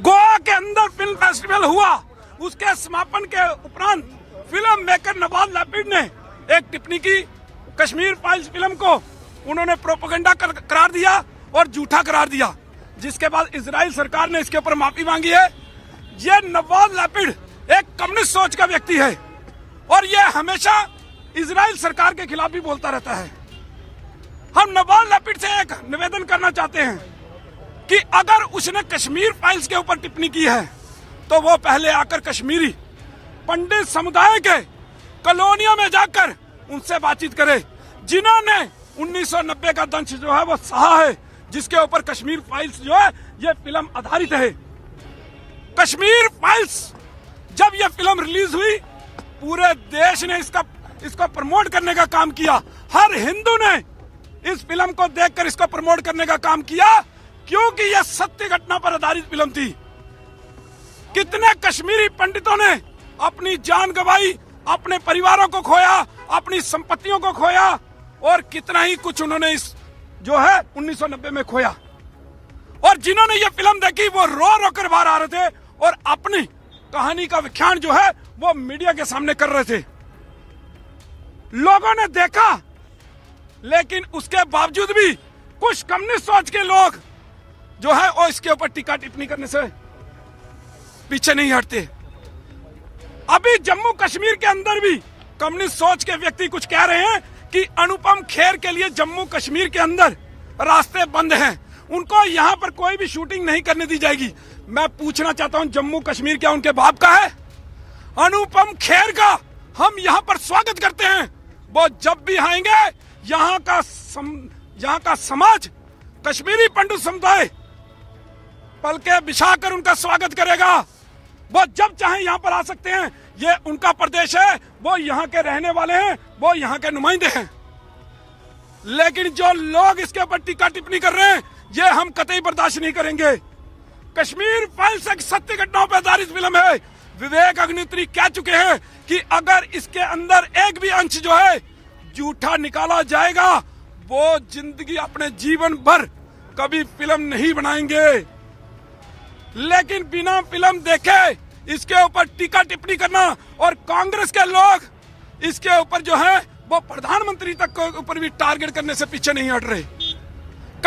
गोवा के अंदर फिल्म फेस्टिवल हुआ, उसके समापन के उपरांत फिल्म मेकर नवाब लैपिड ने एक टिप्पणी की। कश्मीर फाइल्स फिल्म को उन्होंने प्रोपेगेंडा करार दिया और झूठा करार दिया, जिसके बाद इजराइल सरकार ने इसके ऊपर माफी मांगी है। ये नवाब लैपिड एक कम्युनिस्ट सोच का व्यक्ति है और ये हमेशा इजराइल सरकार के खिलाफ भी बोलता रहता है। हम नवाब लैपिड से एक निवेदन करना चाहते हैं कि अगर उसने कश्मीर फाइल्स के ऊपर टिप्पणी की है तो वो पहले आकर कश्मीरी पंडित समुदाय के कॉलोनियों में जाकर उनसे बातचीत करे, जिन्होंने 1990 का दंश जो है वो सहा है, जिसके ऊपर कश्मीर फाइल्स जो है ये फिल्म आधारित है। कश्मीर फाइल्स जब ये फिल्म रिलीज हुई, पूरे देश ने इसको प्रमोट करने का काम किया। हर हिंदू ने इस फिल्म को देखकर इसको प्रमोट करने का काम किया, क्योंकि यह सत्य घटना पर आधारित फिल्म थी। कितने कश्मीरी पंडितों ने अपनी जान गंवाई, अपने परिवारों को खोया, अपनी संपत्तियों को खोया, और कितना ही कुछ उन्होंने इस जो है 1990 में खोया। और जिन्होंने ये फिल्म देखी वो रो रो कर बाहर आ रहे थे और अपनी कहानी का व्याख्यान जो है वो मीडिया के सामने कर रहे थे। लोगों ने देखा, लेकिन उसके बावजूद भी कुछ कम्युनिस्ट सोच के लोग जो है वो इसके ऊपर टीका टिप्पणी करने से पीछे नहीं हटते। अभी जम्मू कश्मीर के अंदर भी कम्युनिस्ट सोच के व्यक्ति कुछ कह रहे हैं कि अनुपम खेर के लिए जम्मू कश्मीर के अंदर रास्ते बंद हैं, उनको यहाँ पर कोई भी शूटिंग नहीं करने दी जाएगी। मैं पूछना चाहता हूँ, जम्मू कश्मीर क्या उनके बाप का है? अनुपम खेर का हम यहाँ पर स्वागत करते हैं। वो जब भी आएंगे यहाँ का समाज, कश्मीरी पंडित समुदाय पलके बिछाकर उनका स्वागत करेगा। वो जब चाहे यहाँ पर आ सकते हैं, ये उनका प्रदेश है, वो यहाँ के रहने वाले हैं, वो यहाँ के नुमाइंदे हैं। लेकिन जो लोग इसके ऊपर टीका टिप्पणी कर रहे हैं, ये हम कतई बर्दाश्त नहीं करेंगे। कश्मीर फाइल्स एक सत्य घटनाओं पर आधारित फिल्म है। विवेक अग्निहोत्री कह चुके हैं कि अगर इसके अंदर एक भी अंश जो है झूठा निकाला जाएगा, वो जिंदगी अपने जीवन भर कभी फिल्म नहीं बनाएंगे। लेकिन बिना फिल्म देखे इसके ऊपर टीका टिप्पणी करना, और कांग्रेस के लोग इसके ऊपर जो है वो प्रधानमंत्री तक के ऊपर भी टारगेट करने से पीछे नहीं हट रहे।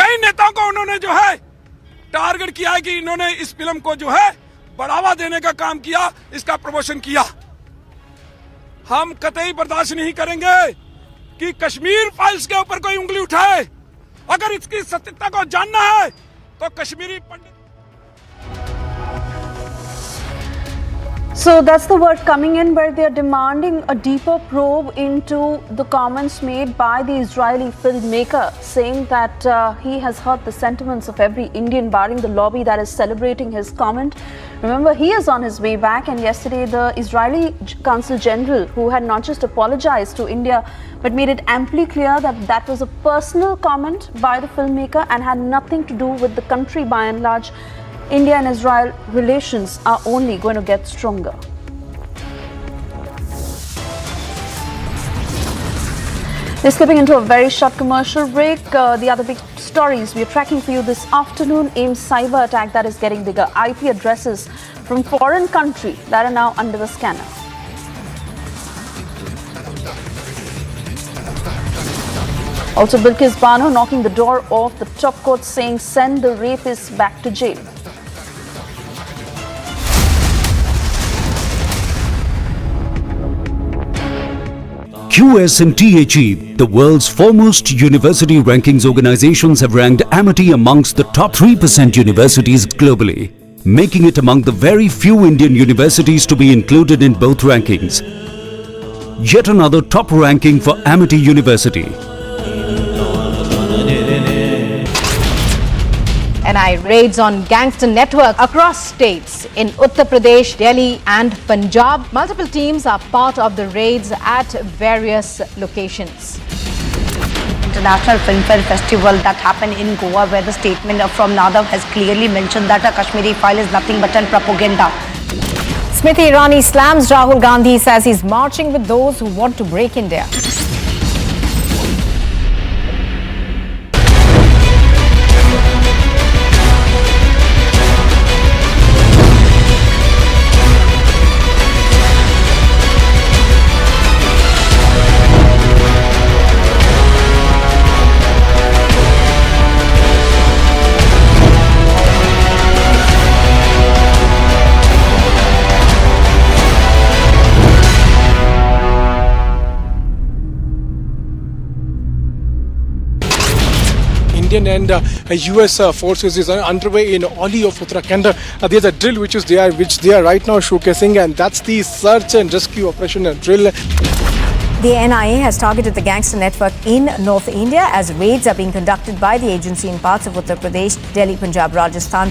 कई नेताओं को उन्होंने जो है टारगेट किया है कि इन्होंने इस फिल्म को जो है बढ़ावा देने का काम किया, इसका प्रमोशन किया। हम कतई बर्दाश्त नहीं करेंगे कि कश्मीर फाइल्स के ऊपर कोई उंगली उठाए। अगर इसकी सत्यता को जानना है तो कश्मीरी पंडित। So that's the word coming in, where they are demanding a deeper probe into the comments made by the Israeli filmmaker, saying that he has hurt the sentiments of every Indian, barring the lobby that is celebrating his comment. Remember, he is on his way back, and yesterday the Israeli Consul General, who had not just apologized to India but made it amply clear that that was a personal comment by the filmmaker and had nothing to do with the country by and large. India and Israel relations are only going to get stronger. We're skipping into a very short commercial break. The other big stories we are tracking for you this afternoon: AIIMS cyber attack that is getting bigger. IP addresses from foreign country that are now under the scanner. Also, Bilkis Bano knocking the door off the top court, saying send the rapists back to jail. QS&THE, the world's foremost university rankings organizations, have ranked Amity amongst the top 3% universities globally, making it among the very few Indian universities to be included in both rankings. Yet another top ranking for Amity University. NIA raids on gangster network across states in Uttar Pradesh, Delhi and Punjab. Multiple teams are part of the raids at various locations. International Film Festival that happened in Goa, where the statement from Nadav has clearly mentioned that a Kashmiri file is nothing but propaganda. Smriti Irani slams Rahul Gandhi, says he's marching with those who want to break India. Indian and US forces is underway in Oli of Uttarakhand. There's a drill which they are right now showcasing, and that's the search and rescue operation drill. The NIA has targeted the gangster network in North India as raids are being conducted by the agency in parts of Uttar Pradesh, Delhi, Punjab, Rajasthan.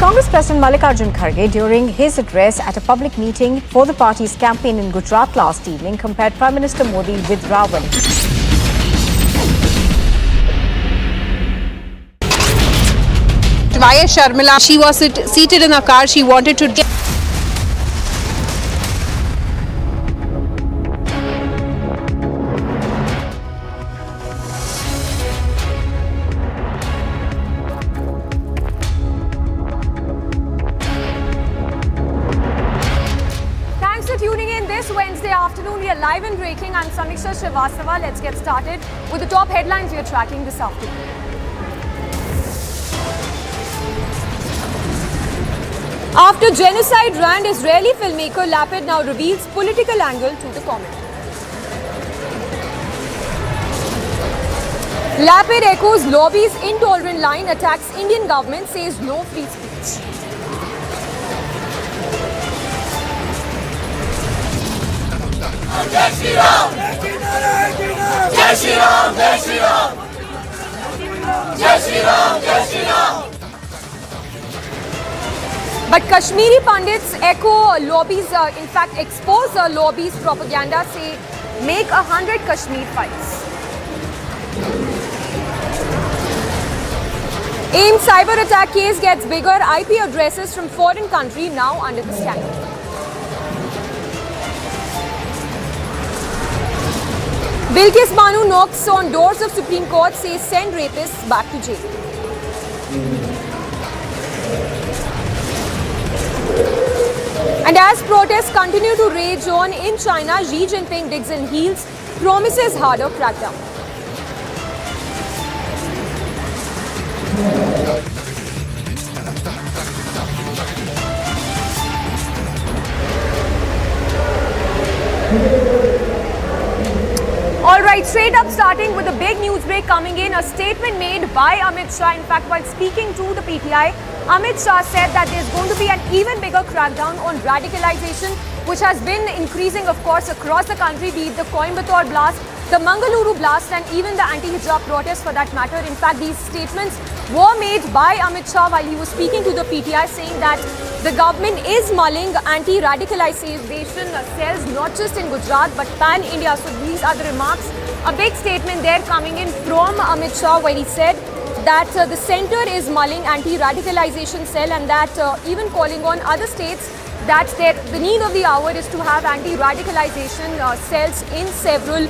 Congress President Mallikarjun Kharge, during his address at a public meeting for the party's campaign in Gujarat last evening, compared Prime Minister Modi with Ravan. YS Sharmila, she was seated in a car. She wanted to get. Thanks for tuning in this Wednesday afternoon. We are live and breaking. I'm Samiksha Srivastava. Let's get started with the top headlines we are tracking this afternoon. After genocide rant, Israeli filmmaker Lapid now reveals political angle to the comedy. Lapid echoes lobby's intolerant line, attacks Indian government, says no free speech. Jai Shri Ram! Jai Shri Ram! Jai Shri Ram! Jai Shri Ram! Jai Shri Ram! But Kashmiri pundits echo lobbies, in fact expose lobbies propaganda, say make 100 Kashmir files. AIIMS cyber attack case gets bigger, IP addresses from foreign country now under the scandal. Bilkis Banu knocks on doors of Supreme Court, says send rapists back to jail. And as protests continue to rage on in China, Xi Jinping digs in heels, promises harder crackdown. All right, straight up starting with a big news break coming in, a statement made by Amit Shah. In fact, while speaking to the PTI, Amit Shah said that there's going to be an even bigger crackdown on radicalization, which has been increasing, of course, across the country, be it the Coimbatore blast, the Mangaluru blast, and even the anti-hijab protests for that matter. In fact, these statements were made by Amit Shah while he was speaking to the PTI, saying that the government is mulling anti-radicalization cells, not just in Gujarat, but pan-India. So these are the remarks. A big statement there coming in from Amit Shah, where he said that the centre is mulling anti-radicalization cell, and that even calling on other states that the need of the hour is to have anti-radicalization cells in several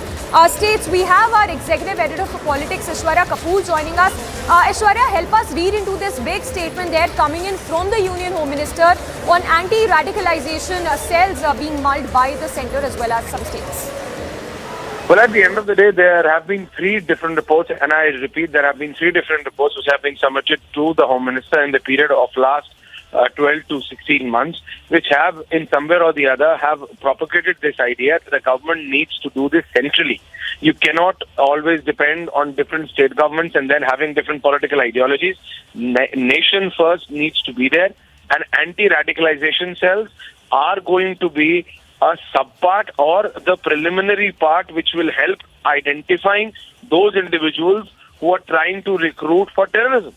states. We have our executive editor for politics, Aishwarya Kapoor, joining us. Aishwarya, help us read into this big statement there coming in from the Union Home Minister on anti-radicalization cells being mulled by the centre as well as some states. Well, at the end of the day, there have been three different reports, and I repeat, there have been three different reports which have been submitted to the Home Minister in the period of last 12 to 16 months, which have, in some way or the other, have propagated this idea that the government needs to do this centrally. You cannot always depend on different state governments and then having different political ideologies. Nation first needs to be there, and anti-radicalization cells are going to be a subpart or the preliminary part which will help identifying those individuals who are trying to recruit for terrorism.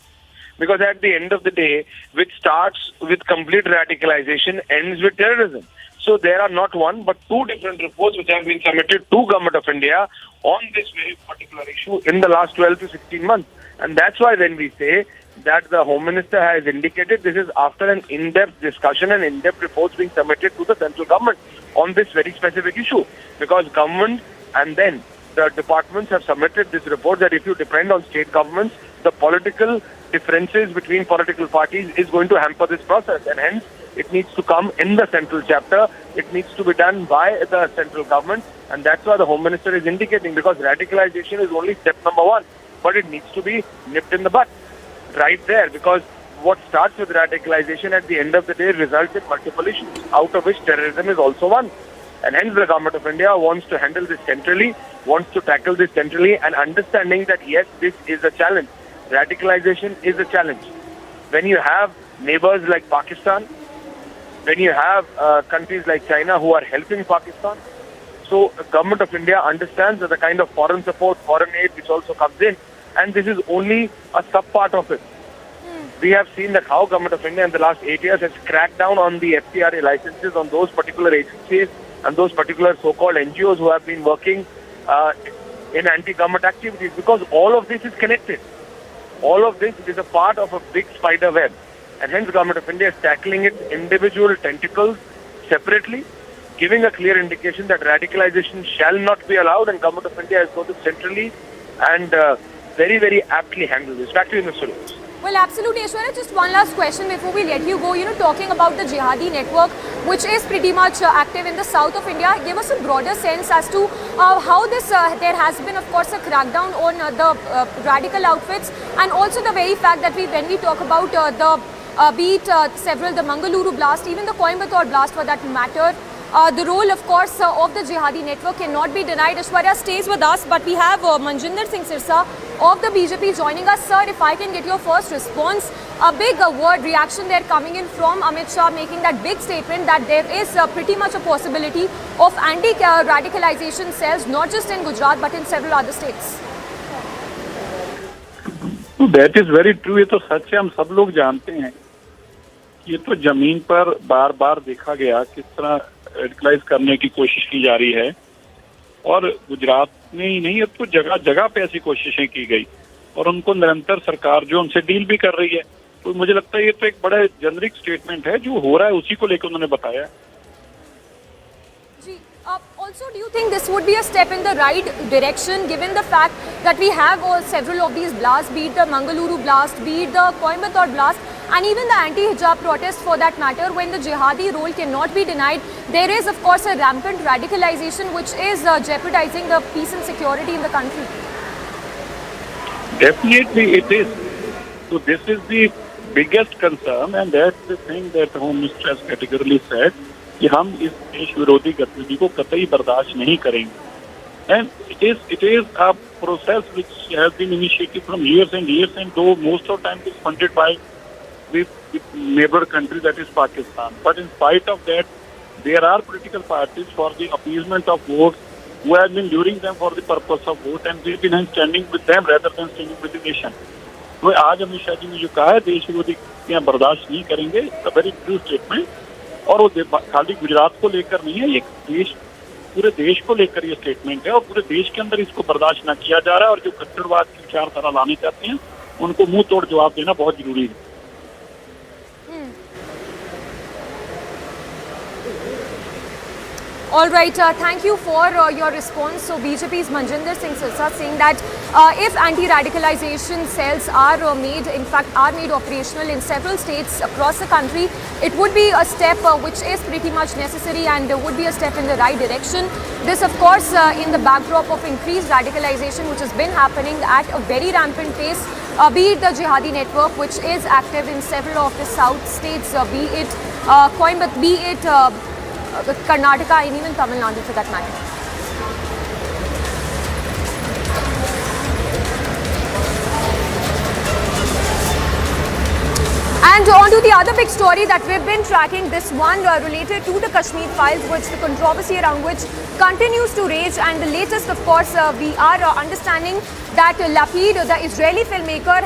Because at the end of the day, which starts with complete radicalization, ends with terrorism. So there are not one but two different reports which have been submitted to Government of India on this very particular issue in the last 12 to 16 months. And that's why when we say that the Home Minister has indicated, this is after an in-depth discussion and in-depth reports being submitted to the central government on this very specific issue. Because government and then the departments have submitted this report that if you depend on state governments, the political differences between political parties is going to hamper this process, and hence it needs to come in the central chapter. It needs to be done by the central government, and that's why the Home Minister is indicating, because radicalization is only step number one, but it needs to be nipped in the bud right there, because what starts with radicalization at the end of the day results in multiple issues, out of which terrorism is also one. And hence the Government of India wants to handle this centrally, wants to tackle this centrally, and understanding that yes, this is a challenge. Radicalization is a challenge. When you have neighbors like Pakistan, when you have countries like China who are helping Pakistan, So government of India understands that the kind of foreign support, foreign aid which also comes in, and this is only a sub part of it. We have seen that how government of India in the last 8 years has cracked down on the FCRA licenses on those particular agencies and those particular so-called NGOs who have been working in anti-government activities, because all of this is connected. All of this is a part of a big spider web, and hence government of India is tackling its individual tentacles separately, giving a clear indication that radicalization shall not be allowed, and government of India is going to centrally and very, very aptly handle this. Back to you, Mr. Lewis. Well, absolutely, Aishwarya. Just one last question before we let you go. Talking about the jihadi network, which is pretty much active in the south of India, give us a broader sense as to how this, there has been, of course, a crackdown on the radical outfits, and also the very fact that when we talk about the Mangaluru blast, even the Coimbatore blast for that matter, the role, of course, of the jihadi network cannot be denied. Aishwarya stays with us, but we have Manjinder Singh Sirsa of the BJP joining us. Sir, if I can get your first response, a big word reaction there coming in from Amit Shah, making that big statement that there is pretty much a possibility of anti-radicalization cells, not just in Gujarat, but in several other states. That is very true. ये तो सच है, हम सब लोग जानते हैं। ये तो जमीन पर बार बार देखा गया किस तरह रेडिकलाइज करने की कोशिश की जा रही है, और गुजरात में ही नहीं, अब तो जगह जगह पे ऐसी कोशिशें की गई, और उनको निरंतर सरकार जो उनसे डील भी कर रही है। तो मुझे लगता है ये तो एक बड़ा जेनरिक स्टेटमेंट है, जो हो रहा है उसी को लेकर उन्होंने बताया है। Also, do you think this would be a step in the right direction, given the fact that we have several of these blasts, be it the Mangaluru blast, be it the Coimbatore blast, and even the anti-hijab protest for that matter, when the jihadi role cannot be denied, there is, of course, a rampant radicalization which is jeopardizing the peace and security in the country? Definitely it is. So this is the biggest concern, and that's the thing that Home Minister has categorically said, कि हम इस देश विरोधी गतिविधि को कतई बर्दाश्त नहीं करेंगे। And it is a process which has been initiated from years and years, and though most of the time it's funded by the neighbor country, that is Pakistan. But in spite of that, there are political parties for the appeasement of votes who have been luring them for the purpose of vote, and we've been standing with them rather than standing with the nation. तो आज अमित शाह जी ने जो कहा है देश विरोधी गतिविधियां बर्दाश्त नहीं करेंगे, a very true statement, और वो खाली गुजरात को लेकर नहीं है, ये देश पूरे देश को लेकर ये स्टेटमेंट है, और पूरे देश के अंदर इसको बर्दाश्त न किया जा रहा है, और जो कट्टरवाद की विचारधारा लाने चाहते हैं उनको मुंह तोड़ जवाब देना बहुत जरूरी है। All right, thank you for your response. So BJP's Manjinder Singh Sirsa saying that if anti-radicalization cells are made operational in several states across the country, it would be a step which is pretty much necessary and would be a step in the right direction. This, of course, in the backdrop of increased radicalization which has been happening at a very rampant pace, be it the jihadi network which is active in several of the south states, be it Coimbatore, be it Karnataka, and even Tamil Nadu for that matter. And on to the other big story that we've been tracking, this one related to the Kashmir files, which the controversy around which continues to rage. And the latest, of course, we are understanding that Lapid, the Israeli filmmaker,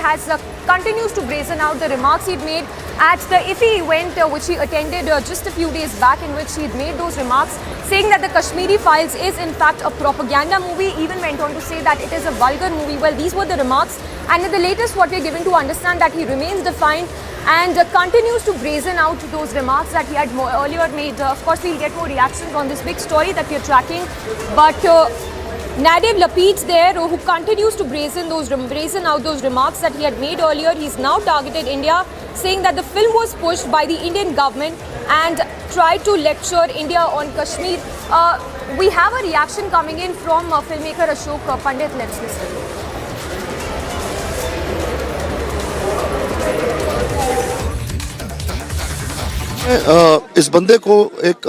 continues to brazen out the remarks he'd made at the IFI event which he attended just a few days back, in which he'd made those remarks, saying that the Kashmiri Files is in fact a propaganda movie, even went on to say that it is a vulgar movie. Well, these were the remarks, and in the latest what we're given to understand that he remains defiant and continues to brazen out those remarks that he had earlier made. Of course, we'll get more reactions on this big story that we're tracking, but Nadiv Lapid's there, who continues to brazen out those remarks that he had made earlier. He's now targeted India, saying that the film was pushed by the Indian government and tried to lecture India on Kashmir. We have a reaction coming in from filmmaker Ashok Pandit. Let's listen. इस बंदे को एक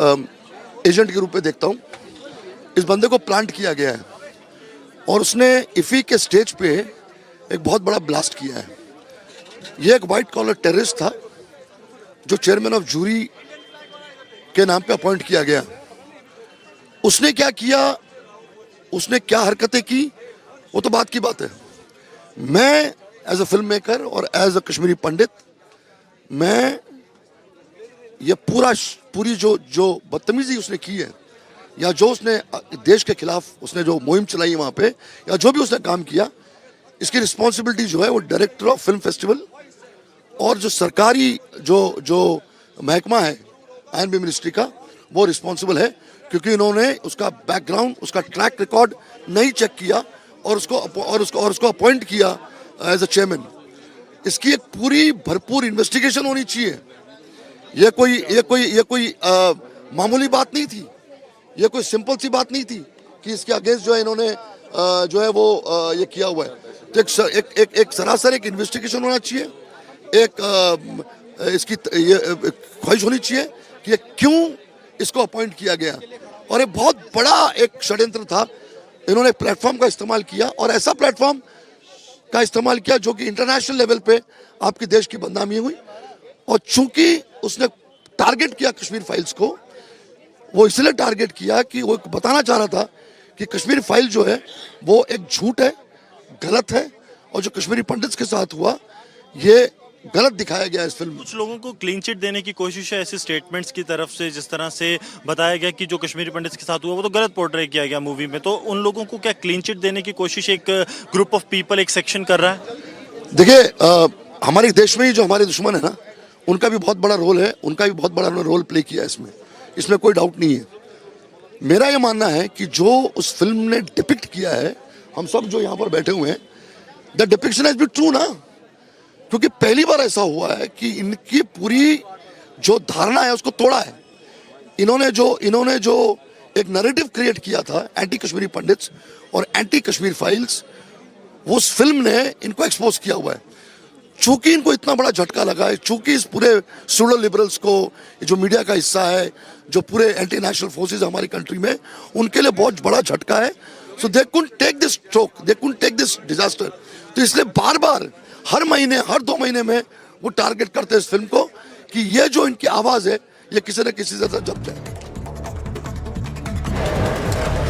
agent के रूप में देखता हूँ। इस बंदे को प्लांट किया गया है और उसने इफी के स्टेज पे एक बहुत बड़ा ब्लास्ट किया है। ये एक वाइट कॉलर टेररिस्ट था जो चेयरमैन ऑफ जूरी के नाम पे अपॉइंट किया गया, उसने क्या किया, उसने क्या हरकतें की, वो तो बात की बात है। मैं एज अ फिल्म मेकर और एज अ कश्मीरी पंडित, मैं ये पूरी जो बदतमीजी उसने की है, या जो उसने देश के खिलाफ उसने जो मुहिम चलाई वहाँ पे, या जो भी उसने काम किया, इसकी रिस्पॉन्सिबिलिटी जो है वो डायरेक्टर ऑफ फिल्म फेस्टिवल और जो सरकारी जो महकमा है आईएनबी मिनिस्ट्री का, वो रिस्पॉन्सिबल है, क्योंकि इन्होंने उसका बैकग्राउंड, उसका ट्रैक रिकॉर्ड नहीं चेक किया और उसको अपॉइंट किया एज अ चेयरमैन। इसकी एक पूरी भरपूर इन्वेस्टिगेशन होनी चाहिए। ये कोई मामूली बात नहीं थी, ये कोई सिंपल सी बात नहीं थी कि इसके अगेंस्ट जो है इन्होंने जो है वो ये किया हुआ है। तो एक सरासर एक इन्वेस्टिगेशन होना चाहिए, इसकी ये ख्वाहिश होनी चाहिए कि ये क्यों इसको अपॉइंट किया गया। और ये बहुत बड़ा एक षड्यंत्र था। इन्होंने प्लेटफॉर्म का इस्तेमाल किया और ऐसा प्लेटफॉर्म का इस्तेमाल किया जो कि इंटरनेशनल लेवल पे आपके देश की बदनामी हुई। और चूंकि उसने टारगेट किया कश्मीर फाइल्स को, वो इसलिए टारगेट किया कि वो बताना चाह रहा था कि कश्मीर फाइल जो है वो एक झूठ है, गलत है, और जो कश्मीरी पंडित्स के साथ हुआ ये गलत दिखाया गया इस फिल्म। कुछ लोगों को क्लीन चिट देने की कोशिश है ऐसे स्टेटमेंट्स की तरफ से, जिस तरह से बताया गया कि जो कश्मीरी पंडित्स के साथ हुआ वो तो गलत पोर्ट्रे किया गया मूवी में, तो उन लोगों को क्या क्लीन चिट देने की कोशिश एक ग्रुप ऑफ पीपल, एक सेक्शन कर रहा है? देखिए, हमारे देश में ही जो हमारे दुश्मन है ना, उनका भी बहुत बड़ा रोल है, उनका भी बहुत बड़ा रोल प्ले किया है इसमें कोई डाउट नहीं है। मेरा ये मानना है कि जो उस फिल्म ने डिपिक्ट किया है, हम सब जो यहाँ पर बैठे हुए हैं, the depiction has been true ना, क्योंकि पहली बार ऐसा हुआ है कि इनकी पूरी जो धारणा है उसको तोड़ा है। इन्होंने जो एक नैरेटिव क्रिएट किया था एंटी कश्मीरी पंडित्स और एंटी कश्मीर फाइल्स, वो उस फिल्म ने इनको एक्सपोज किया हुआ है। चूंकि इनको इतना बड़ा झटका लगा है, चूंकि इस पूरे सूडो लिबरल्स को, जो मीडिया का हिस्सा है, जो पूरे एंटी नेशनल फोर्सेस हमारी कंट्री में, उनके लिए बहुत बड़ा झटका है। So they couldn't take this stroke, they couldn't take this disaster. तो इसलिए बार बार हर महीने, हर 2 महीने में वो टारगेट करते हैं इस फिल्म को कि ये जो इनकी आवाज है ये किसी न किसी से जब जाए।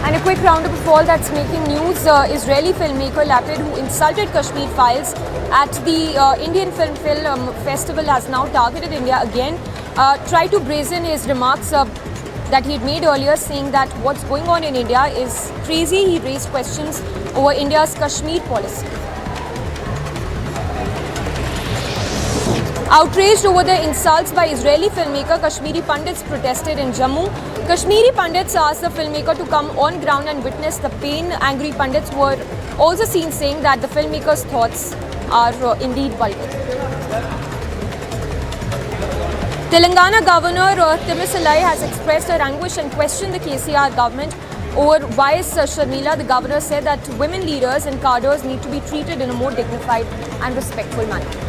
And a quick round of all that's making news. Israeli filmmaker Lapid, who insulted Kashmir files at the Indian Film Festival, has now targeted India again. Tried to brazen his remarks that he'd made earlier, saying that what's going on in India is crazy. He raised questions over India's Kashmir policy. Outraged over the insults by Israeli filmmaker, Kashmiri Pandits protested in Jammu. Kashmiri Pandits asked the filmmaker to come on ground and witness the pain. Angry Pandits were also seen saying that the filmmaker's thoughts are indeed vulgar. Telangana Governor Timisalai has expressed her anguish and questioned the KCR government over Vice Sharmila. The governor said that women leaders and cadres need to be treated in a more dignified and respectful manner.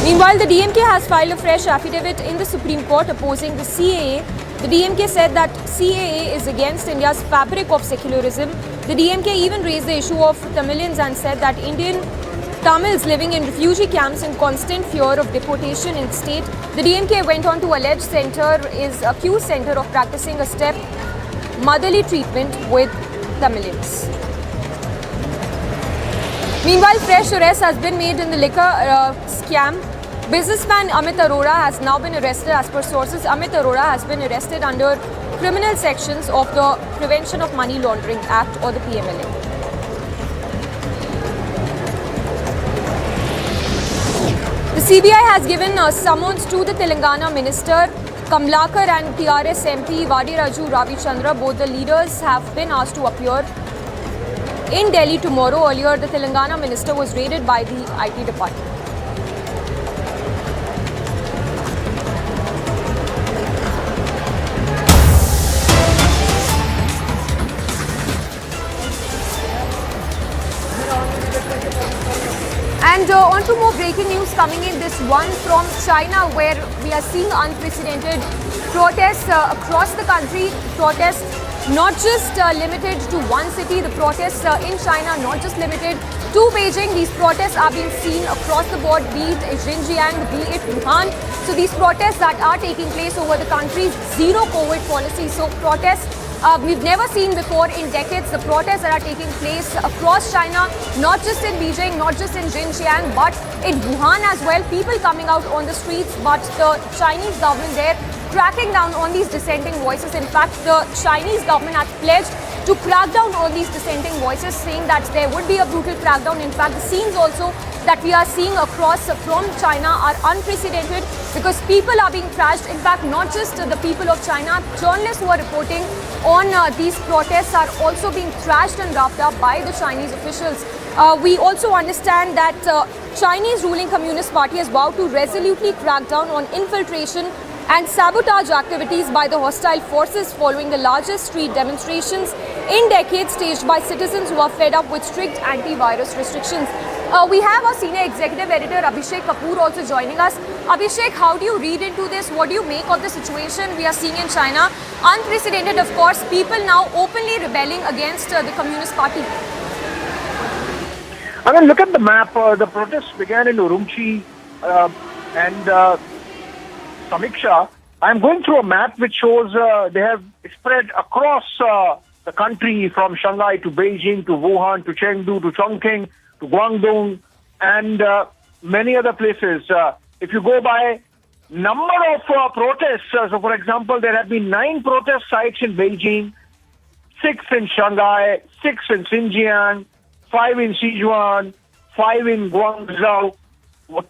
Meanwhile, the DMK has filed a fresh affidavit in the Supreme Court opposing the CAA. The DMK said that CAA is against India's fabric of secularism. The DMK even raised the issue of Tamilians and said that Indian Tamils living in refugee camps in constant fear of deportation in state. The DMK went on to allege accused center of practicing a step motherly treatment with Tamilians. Meanwhile, fresh arrest has been made in the liquor scam. Businessman Amit Arora has now been arrested. As per sources, Amit Arora has been arrested under criminal sections of the Prevention of Money Laundering Act, or the PMLA. The CBI has given summons to the Telangana Minister Kamlakar and TRS MP Vadiraju Ravichandra. Both the leaders have been asked to appear in Delhi tomorrow. Earlier, the Telangana minister was raided by the IT department. And on to more breaking news coming in. This one from China, where we are seeing unprecedented protests across the country. Protests not just limited to one city. The protests in China not just limited to Beijing. These protests are being seen across the board, be it Xinjiang, be it Wuhan. So these protests that are taking place over the country's zero COVID policy. So protests we've never seen before in decades. The protests that are taking place across China, not just in Beijing, not just in Xinjiang, but in Wuhan as well. People coming out on the streets, but the Chinese government there cracking down on these dissenting voices. In fact, the Chinese government has pledged to crack down on these dissenting voices, saying that there would be a brutal crackdown. In fact, the scenes also that we are seeing across from China are unprecedented because people are being trashed. In fact, not just the people of China, journalists who are reporting on these protests are also being trashed and roughed up by the Chinese officials. We also understand that Chinese ruling Communist Party has vowed to resolutely crack down on infiltration and sabotage activities by the hostile forces following the largest street demonstrations in decades staged by citizens who are fed up with strict anti-virus restrictions. We have our senior executive editor Abhishek Kapoor also joining us. Abhishek, how do you read into this? What do you make of the situation we are seeing in China? Unprecedented, of course, people now openly rebelling against the Communist Party. I mean, look at the map. The protests began in Urumqi and Samiksha. I'm going through a map which shows they have spread across the country from Shanghai to Beijing to Wuhan to Chengdu to Chongqing to Guangdong and many other places. If you go by number of protests, so for example, there have been 9 protest sites in Beijing, 6 in Shanghai, 6 in Xinjiang, 5 in Sichuan, 5 in Guangzhou,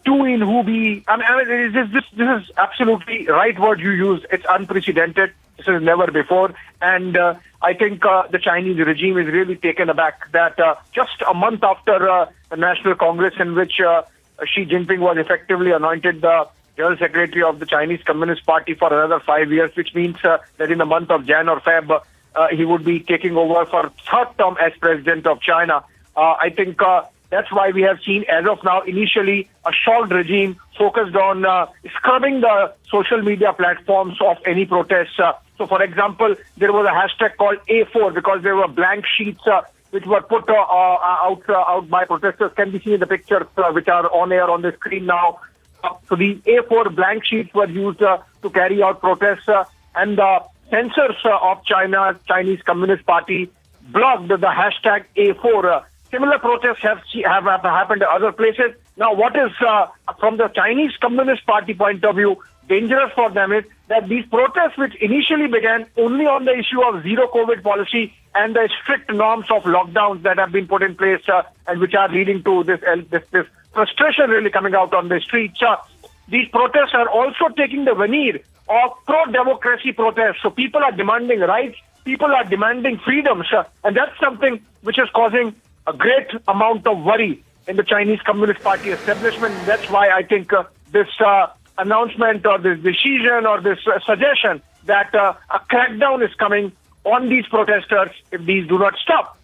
2 in Hubei. I mean, this is absolutely right word you used. It's unprecedented. This is never before. And I think the Chinese regime is really taken aback that just a month after the National Congress in which Xi Jinping was effectively anointed the General Secretary of the Chinese Communist Party for another 5 years, which means that in the month of Jan or Feb, he would be taking over for third term as President of China. I think that's why we have seen, as of now, initially a short regime focused on scrubbing the social media platforms of any protests. So, for example, there was a hashtag called A4 because there were blank sheets which were put out by protesters. Can be seen in the pictures which are on air on the screen now. So the A4 blank sheets were used to carry out protests, and the censors of Chinese Communist Party blocked the hashtag A4. Similar protests have happened in other places. Now, what is, from the Chinese Communist Party point of view, dangerous for them is that these protests, which initially began only on the issue of zero COVID policy and the strict norms of lockdowns that have been put in place and which are leading to this frustration really coming out on the streets, these protests are also taking the veneer of pro-democracy protests. So people are demanding rights, people are demanding freedoms, and that's something which is causing a great amount of worry in the Chinese Communist Party establishment. That's why I think this announcement or this decision or this suggestion that a crackdown is coming on these protesters if these do not stop.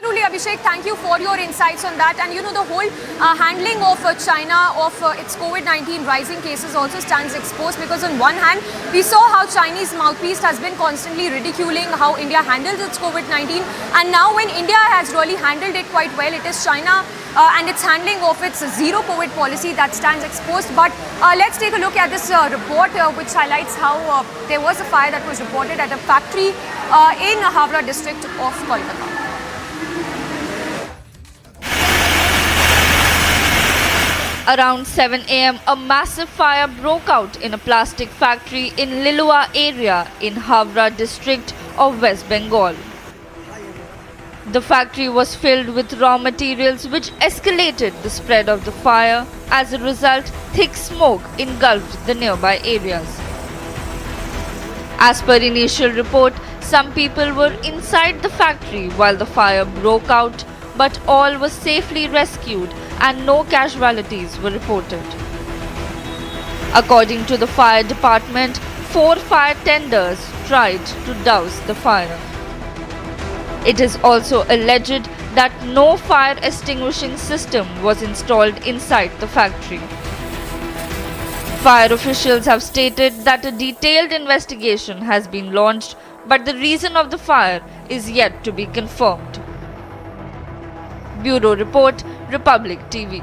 Absolutely, Abhishek. Thank you for your insights on that. And you know, the whole handling of China of its COVID-19 rising cases also stands exposed because on one hand, we saw how Chinese mouthpiece has been constantly ridiculing how India handles its COVID-19. And now when India has really handled it quite well, it is China and its handling of its zero COVID policy that stands exposed. But let's take a look at this report which highlights how there was a fire that was reported at a factory in Havra district of Kolkata. Around 7 a.m., a massive fire broke out in a plastic factory in Lilua area in Havra district of West Bengal. The factory was filled with raw materials which escalated the spread of the fire. As a result, thick smoke engulfed the nearby areas. As per initial report, some people were inside the factory while the fire broke out, but all were safely rescued and no casualties were reported. According to the fire department, 4 fire tenders tried to douse the fire. It is also alleged that no fire extinguishing system was installed inside the factory. Fire officials have stated that a detailed investigation has been launched but the reason of the fire is yet to be confirmed. Bureau Report, Republic TV.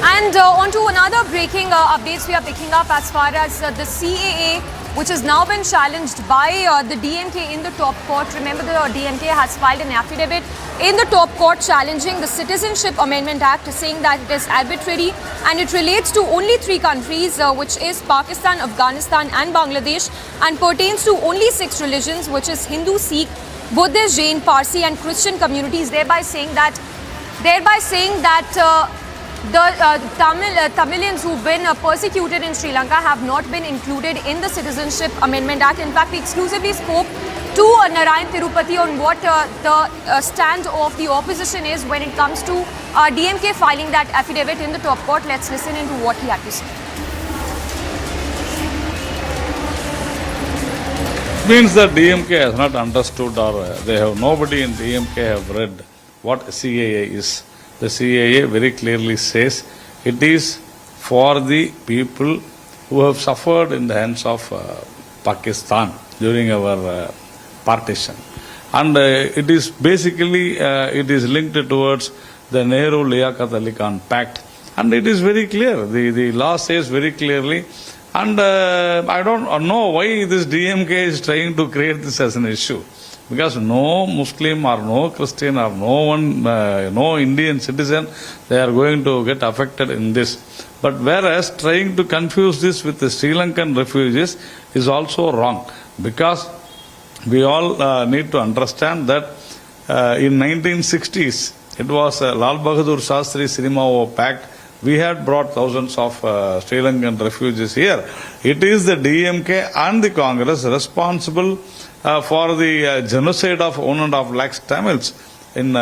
And on to another breaking updates we are picking up as far as the CAA, which has now been challenged by the DMK in the top court. Remember, the DMK has filed an affidavit in the top court challenging the Citizenship Amendment Act, saying that it is arbitrary and it relates to only 3 countries, which is Pakistan, Afghanistan and Bangladesh, and pertains to only 6 religions, which is Hindu, Sikh, Buddhist, Jain, Parsi and Christian communities, thereby saying that the Tamilians who've been persecuted in Sri Lanka have not been included in the Citizenship Amendment Act. In fact, we exclusively spoke to Narayan Tirupati on what the stand of the opposition is when it comes to DMK filing that affidavit in the top court. Let's listen into what he had to say. Means that DMK has not understood, or nobody in DMK have read what CAA is. The CAA very clearly says it is for the people who have suffered in the hands of Pakistan during our partition. And it is basically, it is linked towards the Nehru-Liaquat Ali Khan Pact. And it is very clear, the law says very clearly. And I don't know why this DMK is trying to create this as an issue. Because no Muslim or no Christian or no Indian citizen, they are going to get affected in this. But whereas trying to confuse this with the Sri Lankan refugees is also wrong. Because we all need to understand that in 1960s, it was Lal Bahadur Shastri Sirimao Pact. We had brought thousands of Sri Lankan refugees here. It is the DMK and the Congress responsible for the genocide of 1.5 lakhs Tamils in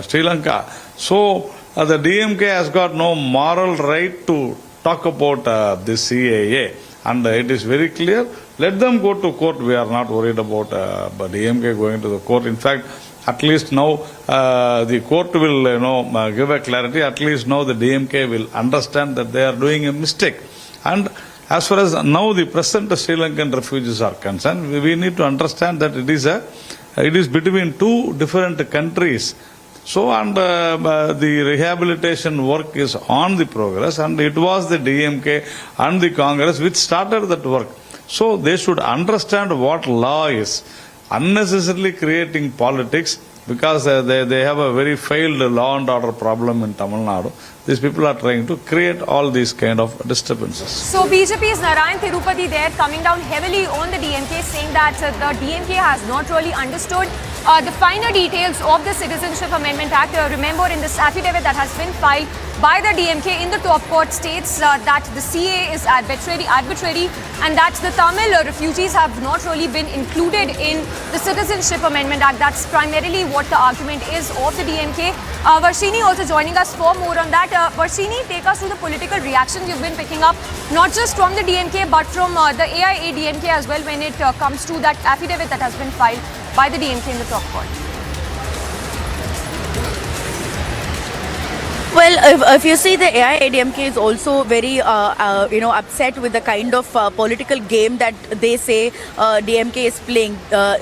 Sri Lanka. So the DMK has got no moral right to talk about this CAA. And it is very clear. Let them go to court. We are not worried about DMK going to the court. In fact, at least now the court will give a clarity. At least now the DMK will understand that they are doing a mistake. And as far as now the present Sri Lankan refugees are concerned, we need to understand that it is between 2 different countries. So, and the rehabilitation work is on the progress, and it was the DMK and the Congress which started that work. So they should understand what law is. Unnecessarily creating politics, because they have a very failed law and order problem in Tamil Nadu. These people are trying to create all these kind of disturbances. So BJP's Narayan Tirupati there coming down heavily on the DMK, saying that the DMK has not really understood the finer details of the Citizenship Amendment Act. Remember, in this affidavit that has been filed by the DMK in the top court states that the CAA is arbitrary and that the Tamil refugees have not really been included in the Citizenship Amendment Act. That's primarily what the argument is of the DMK. Varshini also joining us for more on that. Varshini, take us through the political reactions you've been picking up, not just from the DMK but from the AIIMS as well when it comes to that affidavit that has been filed by the DMK in the top court. Well, if you see, the AIIMS is also very, upset with the kind of political game that they say DMK is playing.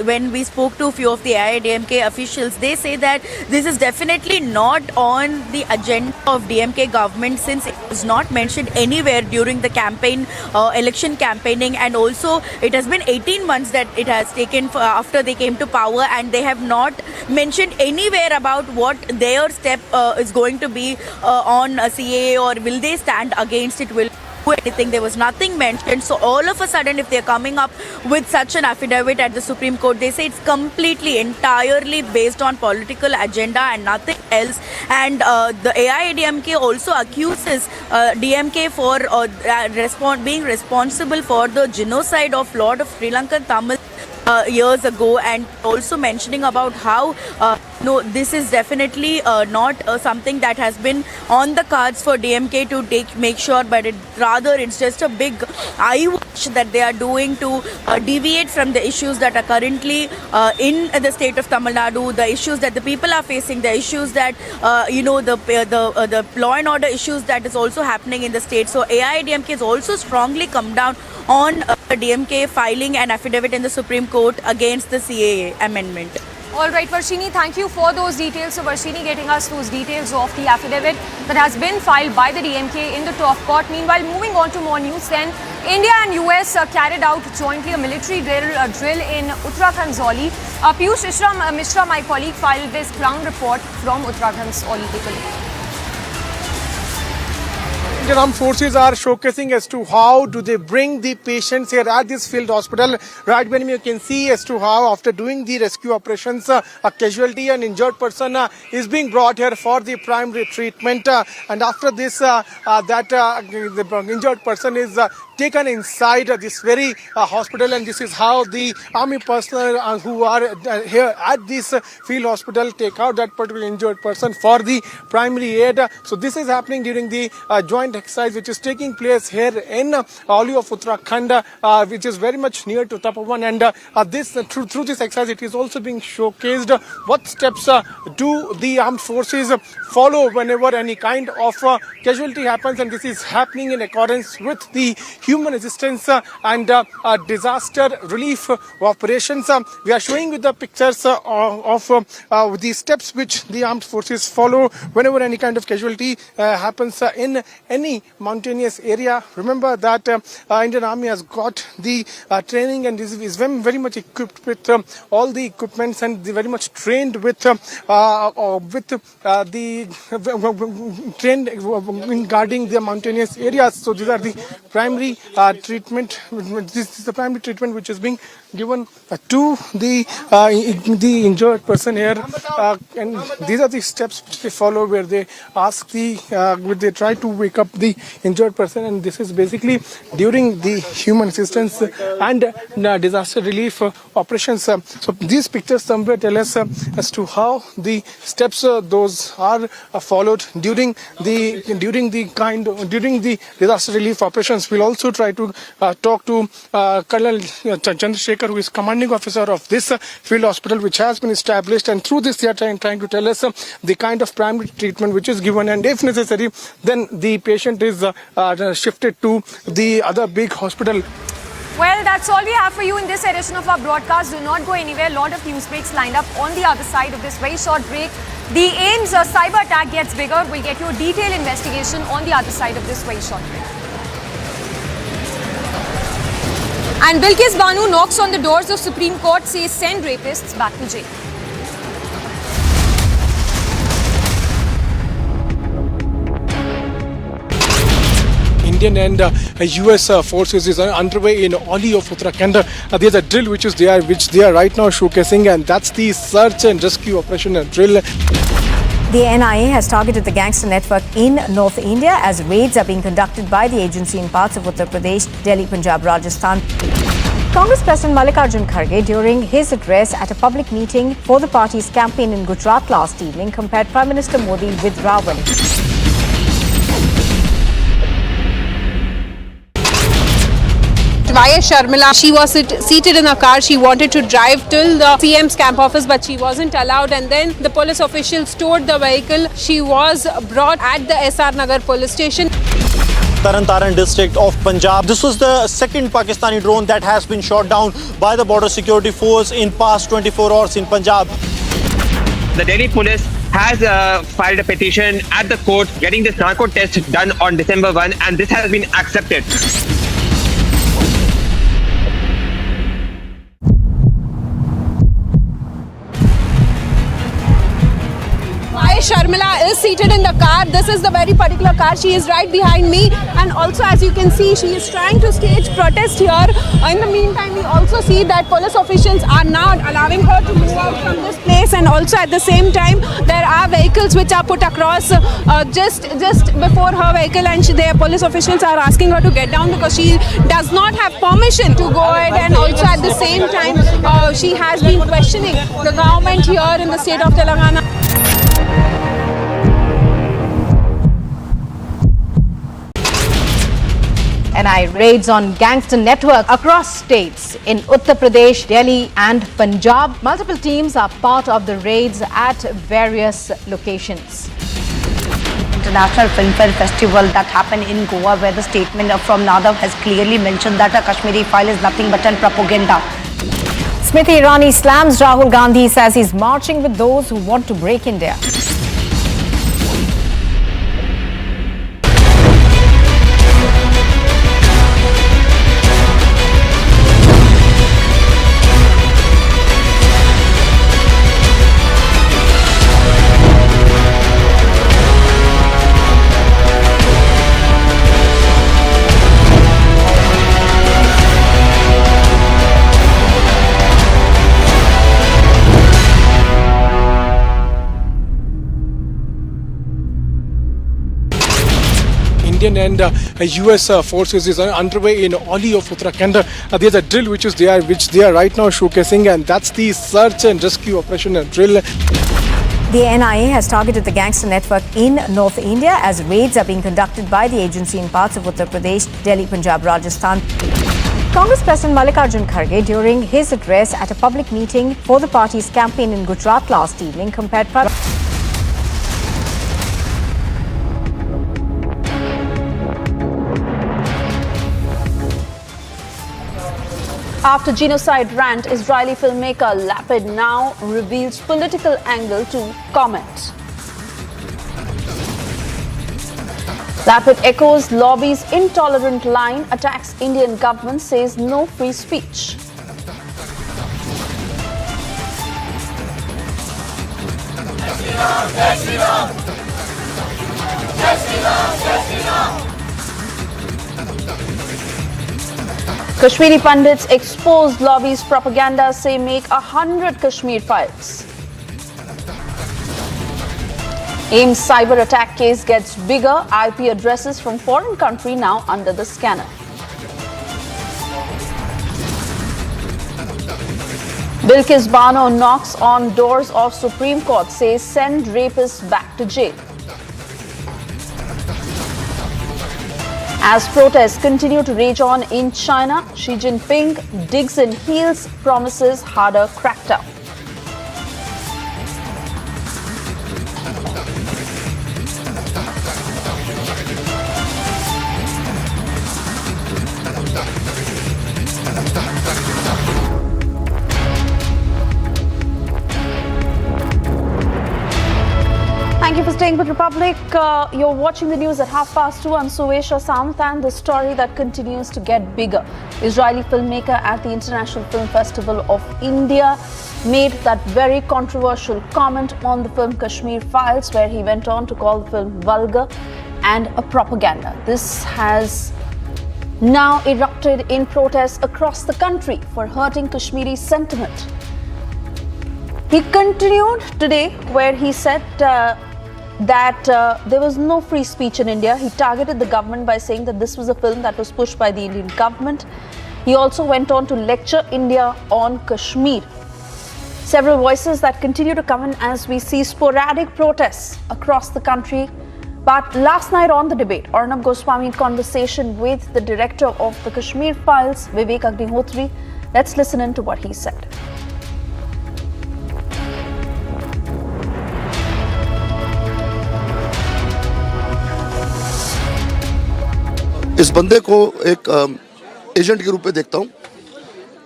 When we spoke to a few of the AIIMS officials, they say that this is definitely not on the agenda of DMK government, since it was not mentioned anywhere during the campaign, election campaigning, and also it has been 18 months that it has taken after they came to power, and they have not mentioned anywhere about what their step is going to be on CAA, or will they stand against it, will do anything. There was nothing mentioned. So all of a sudden, if they're coming up with such an affidavit at the Supreme Court, they say it's completely, entirely based on political agenda and nothing else. And the AIIMS also accuses DMK for being responsible for the genocide of lot of Sri Lankan Tamils years ago, and also mentioning about how no, this is definitely not something that has been on the cards for DMK to make sure, but rather it's just a big eye watch that they are doing to deviate from the issues that are currently in the state of Tamil Nadu, the issues that the people are facing, the issues that the law and order issues that is also happening in the state. So AIIMS has also strongly come down on DMK filing an affidavit in the Supreme Court against the CAA amendment. All right, Varshini, thank you for those details. So, Varshini getting us those details of the affidavit that has been filed by the DMK in the top court. Meanwhile, moving on to more news then, India and US carried out jointly a military drill in Uttarakhand's Oli. Piyush Mishra, my colleague, filed this ground report from Uttarakhand's Oli. Take a look. Indian Armed Forces are showcasing as to how do they bring the patients here at this field hospital. Right when you can see as to how after doing the rescue operations, a casualty, an injured person is being brought here for the primary treatment. And after this, the injured person is taken inside this very hospital, and this is how the army personnel who are here at this field hospital take out that particular injured person for the primary aid. So this is happening during the joint exercise which is taking place here in Oli of Uttarakhand, which is very much near to Tapovan, and through this exercise it is also being showcased what steps do the armed forces follow whenever any kind of casualty happens, and this is happening in accordance with the human assistance and disaster relief operations. We are showing you the pictures of the steps which the armed forces follow whenever any kind of casualty happens in any mountainous area. Remember that Indian Army has got the training and is very much equipped with all the equipments, and very much trained with trained in guarding the mountainous areas. So these are the primary treatment. This is the primary treatment which is being given to the injured person here, and these are the steps which they follow, where they ask they try to wake up the injured person, and this is basically during the human assistance and disaster relief operations. So these pictures somewhere tell us as to how the steps those are followed during the disaster relief operations. We'll also try to talk to Colonel Chandrasekhar, who is commanding officer of this field hospital which has been established, and through this they are trying to tell us the kind of primary treatment which is given, and if necessary then the patient is shifted to the other big hospital. Well, that's all we have for you in this edition of our broadcast. Do not go anywhere. A lot of news breaks lined up on the other side of this very short break. The AIIMS cyber attack gets bigger. We'll get you a detailed investigation on the other side of this very short break. And Bilkis Banu knocks on the doors of Supreme Court, says send rapists back to jail. Indian and US forces is underway in Oli of Uttarakhand. There's a drill which they are right now showcasing, and that's the search and rescue operation drill. The NIA has targeted the gangster network in North India as raids are being conducted by the agency in parts of Uttar Pradesh, Delhi, Punjab, Rajasthan. Congress President Mallikarjun Kharge, during his address at a public meeting for the party's campaign in Gujarat last evening, compared Prime Minister Modi with Ravan. YS Sharmila, she was seated in a car. She wanted to drive till the CM's camp office, but she wasn't allowed, and then the police officials stored the vehicle. She was brought at the SR Nagar police station. Taran district of Punjab. This was the second Pakistani drone that has been shot down by the border security force in past 24 hours in Punjab. The Delhi police has filed a petition at the court getting this narco test done on December 1, and this has been accepted. Sharmila is seated in the car. This is the very particular car. She is right behind me. And also, as you can see, she is trying to stage protest here. In the meantime, we also see that police officials are not allowing her to move out from this place. And also at the same time, there are vehicles which are put across just before her vehicle, and their police officials are asking her to get down because she does not have permission to go ahead. And also at the same time, she has been questioning the government here in the state of Telangana. NIA raids on gangster network across states in Uttar Pradesh, Delhi and Punjab. Multiple teams are part of the raids at various locations. International Film Festival that happened in Goa, where the statement from Nadav has clearly mentioned that a Kashmiri file is nothing but an propaganda. Smriti Irani slams Rahul Gandhi, says he's marching with those who want to break India. And US forces is underway in Oli of Uttarakhand. There's a drill which they are right now showcasing, and that's the search and rescue operation drill. The NIA has targeted the gangster network in North India as raids are being conducted by the agency in parts of Uttar Pradesh, Delhi, Punjab, Rajasthan. Congress President Mallikarjun Kharge, during his address at a public meeting for the party's campaign in Gujarat last evening, compared After genocide rant, Israeli filmmaker Lapid now reveals political angle to comment. Lapid echoes lobby's intolerant line, attacks Indian government, says no free speech. Kashmiri pundits expose lobby's propaganda, say make 100 Kashmir files. AIIMS cyber attack case gets bigger. IP addresses from foreign country now under the scanner. Bilkis Bano knocks on doors of Supreme Court, says send rapists back to jail. As protests continue to rage on in China, Xi Jinping digs in heels, promises harder crackdown. Thank you for staying with Republic. You're watching the news at 2:30. I'm Suesha Samt, and the story that continues to get bigger. Israeli filmmaker at the International Film Festival of India made that very controversial comment on the film Kashmir Files, where he went on to call the film vulgar and a propaganda. This has now erupted in protests across the country for hurting Kashmiri sentiment. He continued today where he said that there was no free speech in India. He targeted the government by saying that this was a film that was pushed by the Indian government. He also went on to lecture India on Kashmir. Several voices that continue to come in as we see sporadic protests across the country. But last night on the debate, Arnab Goswami in conversation with the director of the Kashmir Files, Vivek Agnihotri. Let's listen in to what he said. इस बंदे को एक agent के रूप में देखता हूं।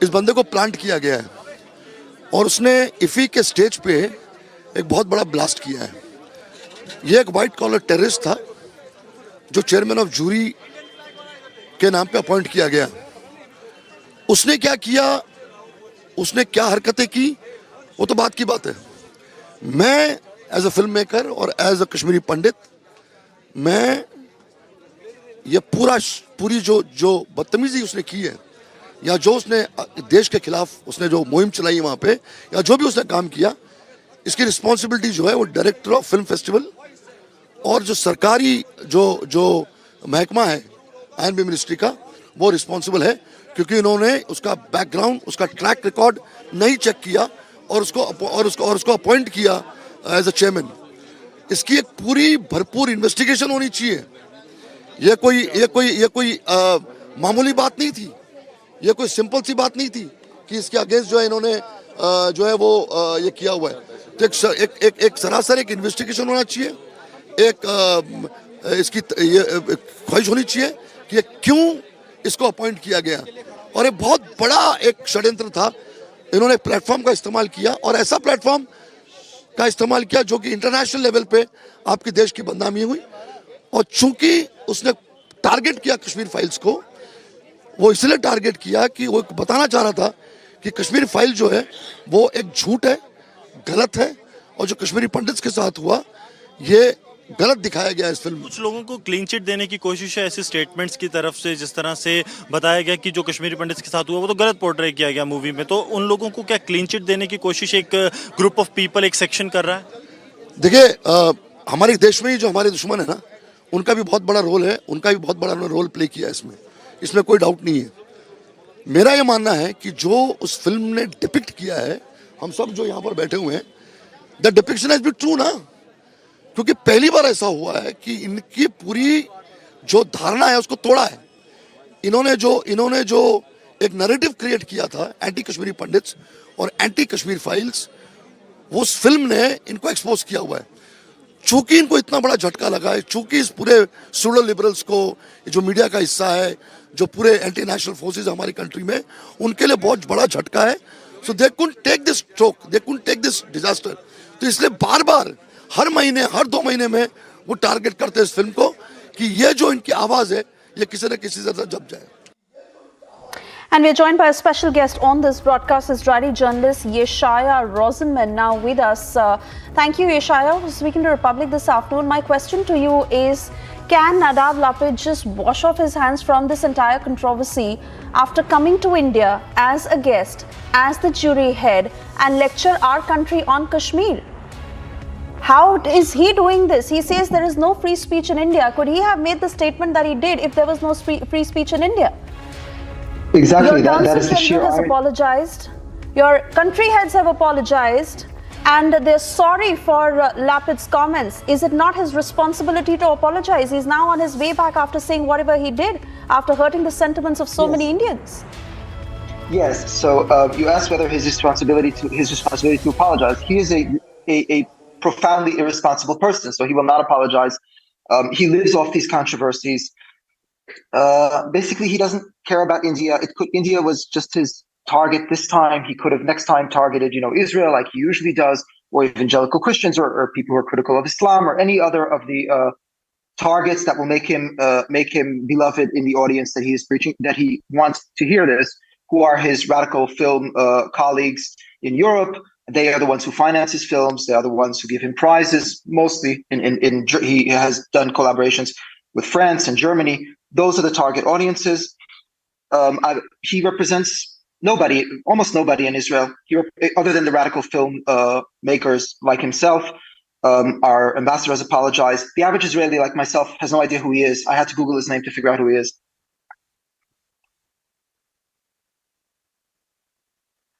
इस बंदे को प्लांट किया गया है और उसने इफी के स्टेज पे एक बहुत बड़ा ब्लास्ट किया है। ये एक वाइट कॉलर टेररिस्ट था जो चेयरमैन ऑफ जूरी के नाम पे अपॉइंट किया गया। उसने क्या किया, उसने क्या हरकतें की, वो तो बात की बात है। मैं एज अ फिल्म मेकर और एज अ कश्मीरी पंडित, मैं ये पूरी जो बदतमीजी उसने की है, या जो उसने देश के खिलाफ उसने जो मुहिम चलाई वहाँ पे, या जो भी उसने काम किया, इसकी रिस्पॉन्सिबिलिटी जो है वो डायरेक्टर ऑफ फिल्म फेस्टिवल और जो सरकारी जो महकमा है आईएनबी मिनिस्ट्री का, वो रिस्पॉन्सिबल है, क्योंकि इन्होंने उसका बैकग्राउंड, उसका ट्रैक रिकॉर्ड नहीं चेक किया और उसको अपॉइंट किया एज अ चेयरमैन। इसकी एक पूरी भरपूर इन्वेस्टिगेशन होनी चाहिए। ये कोई मामूली बात नहीं थी, ये कोई सिंपल सी बात नहीं थी कि इसके अगेंस्ट जो है इन्होंने जो है वो ये किया हुआ है। तो एक सरासर एक इन्वेस्टिगेशन होना चाहिए, इसकी ये ख्वाहिश होनी चाहिए कि ये क्यों इसको अपॉइंट किया गया, और ये बहुत बड़ा एक षड्यंत्र था। इन्होंने प्लेटफॉर्म का इस्तेमाल किया और ऐसा प्लेटफॉर्म का इस्तेमाल किया जो कि इंटरनेशनल लेवल पे आपके देश की बदनामी हुई। और चूंकि उसने टारगेट किया कश्मीर फाइल्स को, वो इसलिए टारगेट किया कि वो बताना चाह रहा था कि कश्मीर फाइल जो है वो एक झूठ है, गलत है, और जो कश्मीरी पंडित्स के साथ हुआ ये गलत दिखाया गया इस फिल्म। कुछ लोगों को क्लीन चिट देने की कोशिश है ऐसे स्टेटमेंट्स की तरफ से, जिस तरह से बताया गया कि जो कश्मीरी पंडित्स के साथ हुआ वो तो गलत पोर्ट्रे किया गया मूवी में, तो उन लोगों को क्या क्लीन चिट देने की कोशिश एक ग्रुप ऑफ पीपल, एक सेक्शन कर रहा है? देखिए, हमारे देश में ही जो हमारे दुश्मन है ना, उनका भी बहुत बड़ा रोल है, उनका भी बहुत बड़ा रोल प्ले किया इसमें कोई डाउट नहीं है। मेरा ये मानना है कि जो उस फिल्म ने डिपिक्ट किया है, हम सब जो यहाँ पर बैठे हुए हैं, the depiction has been true ना, क्योंकि पहली बार ऐसा हुआ है कि इनकी पूरी जो धारणा है उसको तोड़ा है। इन्होंने जो एक नैरेटिव क्रिएट किया था एंटी कश्मीरी पंडित्स और एंटी कश्मीर फाइल्स, वो उस फिल्म ने इनको एक्सपोज किया हुआ है। चूंकि इनको इतना बड़ा झटका लगा है, चूंकि इस पूरे सूडो लिबरल्स को, जो मीडिया का हिस्सा है, जो पूरे एंटी नेशनल फोर्सेस हमारी कंट्री में, उनके लिए बहुत बड़ा झटका है। So they couldn't take this stroke, they couldn't take this disaster. तो इसलिए बार बार हर महीने, हर 2 महीने में वो टारगेट करते हैं इस फिल्म को कि ये जो इनकी आवाज है ये किसी न किसी से जब जाए। And we're joined by a special guest on this broadcast, Israeli journalist Yeshaya Rosenman, now with us. Thank you, Yeshaya, for speaking to Republic this afternoon. My question to you is, can Nadav Lapid just wash off his hands from this entire controversy after coming to India as a guest, as the jury head, and lecture our country on Kashmir? How is he doing this? He says there is no free speech in India. Could he have made the statement that he did if there was no free speech in India? Exactly, Your that is the sheer has apologized. Your country heads have apologized, and they're sorry for Lapid's comments. Is it not his responsibility to apologize? He's now on his way back after saying whatever he did, after hurting the sentiments of so many Indians. Yes. So you asked whether his responsibility to apologize. He is a profoundly irresponsible person, so he will not apologize. He lives off these controversies. Basically, he doesn't care about India. India was just his target this time. He could have next time targeted, Israel like he usually does, or evangelical Christians, or people who are critical of Islam, or any other of the targets that will make him beloved in the audience that he is preaching, that he wants to hear this, who are his radical film colleagues in Europe. They are the ones who finance his films. They are the ones who give him prizes. Mostly, he has done collaborations with France and Germany. Those are the target audiences. He represents nobody, almost nobody in Israel, other than the radical film makers like himself. Our ambassador has apologized. The average Israeli like myself has no idea who he is. I had to Google his name to figure out who he is.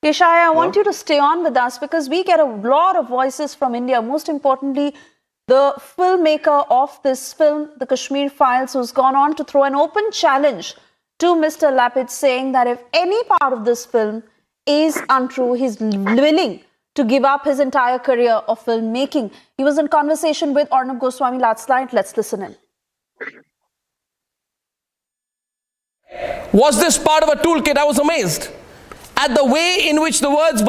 Yeshaya, I want you to stay on with us because we get a lot of voices from India. Most importantly, the filmmaker of this film, The Kashmir Files, who's gone on to throw an open challenge to Mr. Lapid, saying that if any part of this film is untrue, he's willing to give up his entire career of filmmaking. He was in conversation with Arnab Goswami last night. Let's listen in. Was this part of a toolkit? I was amazed at the way in which the words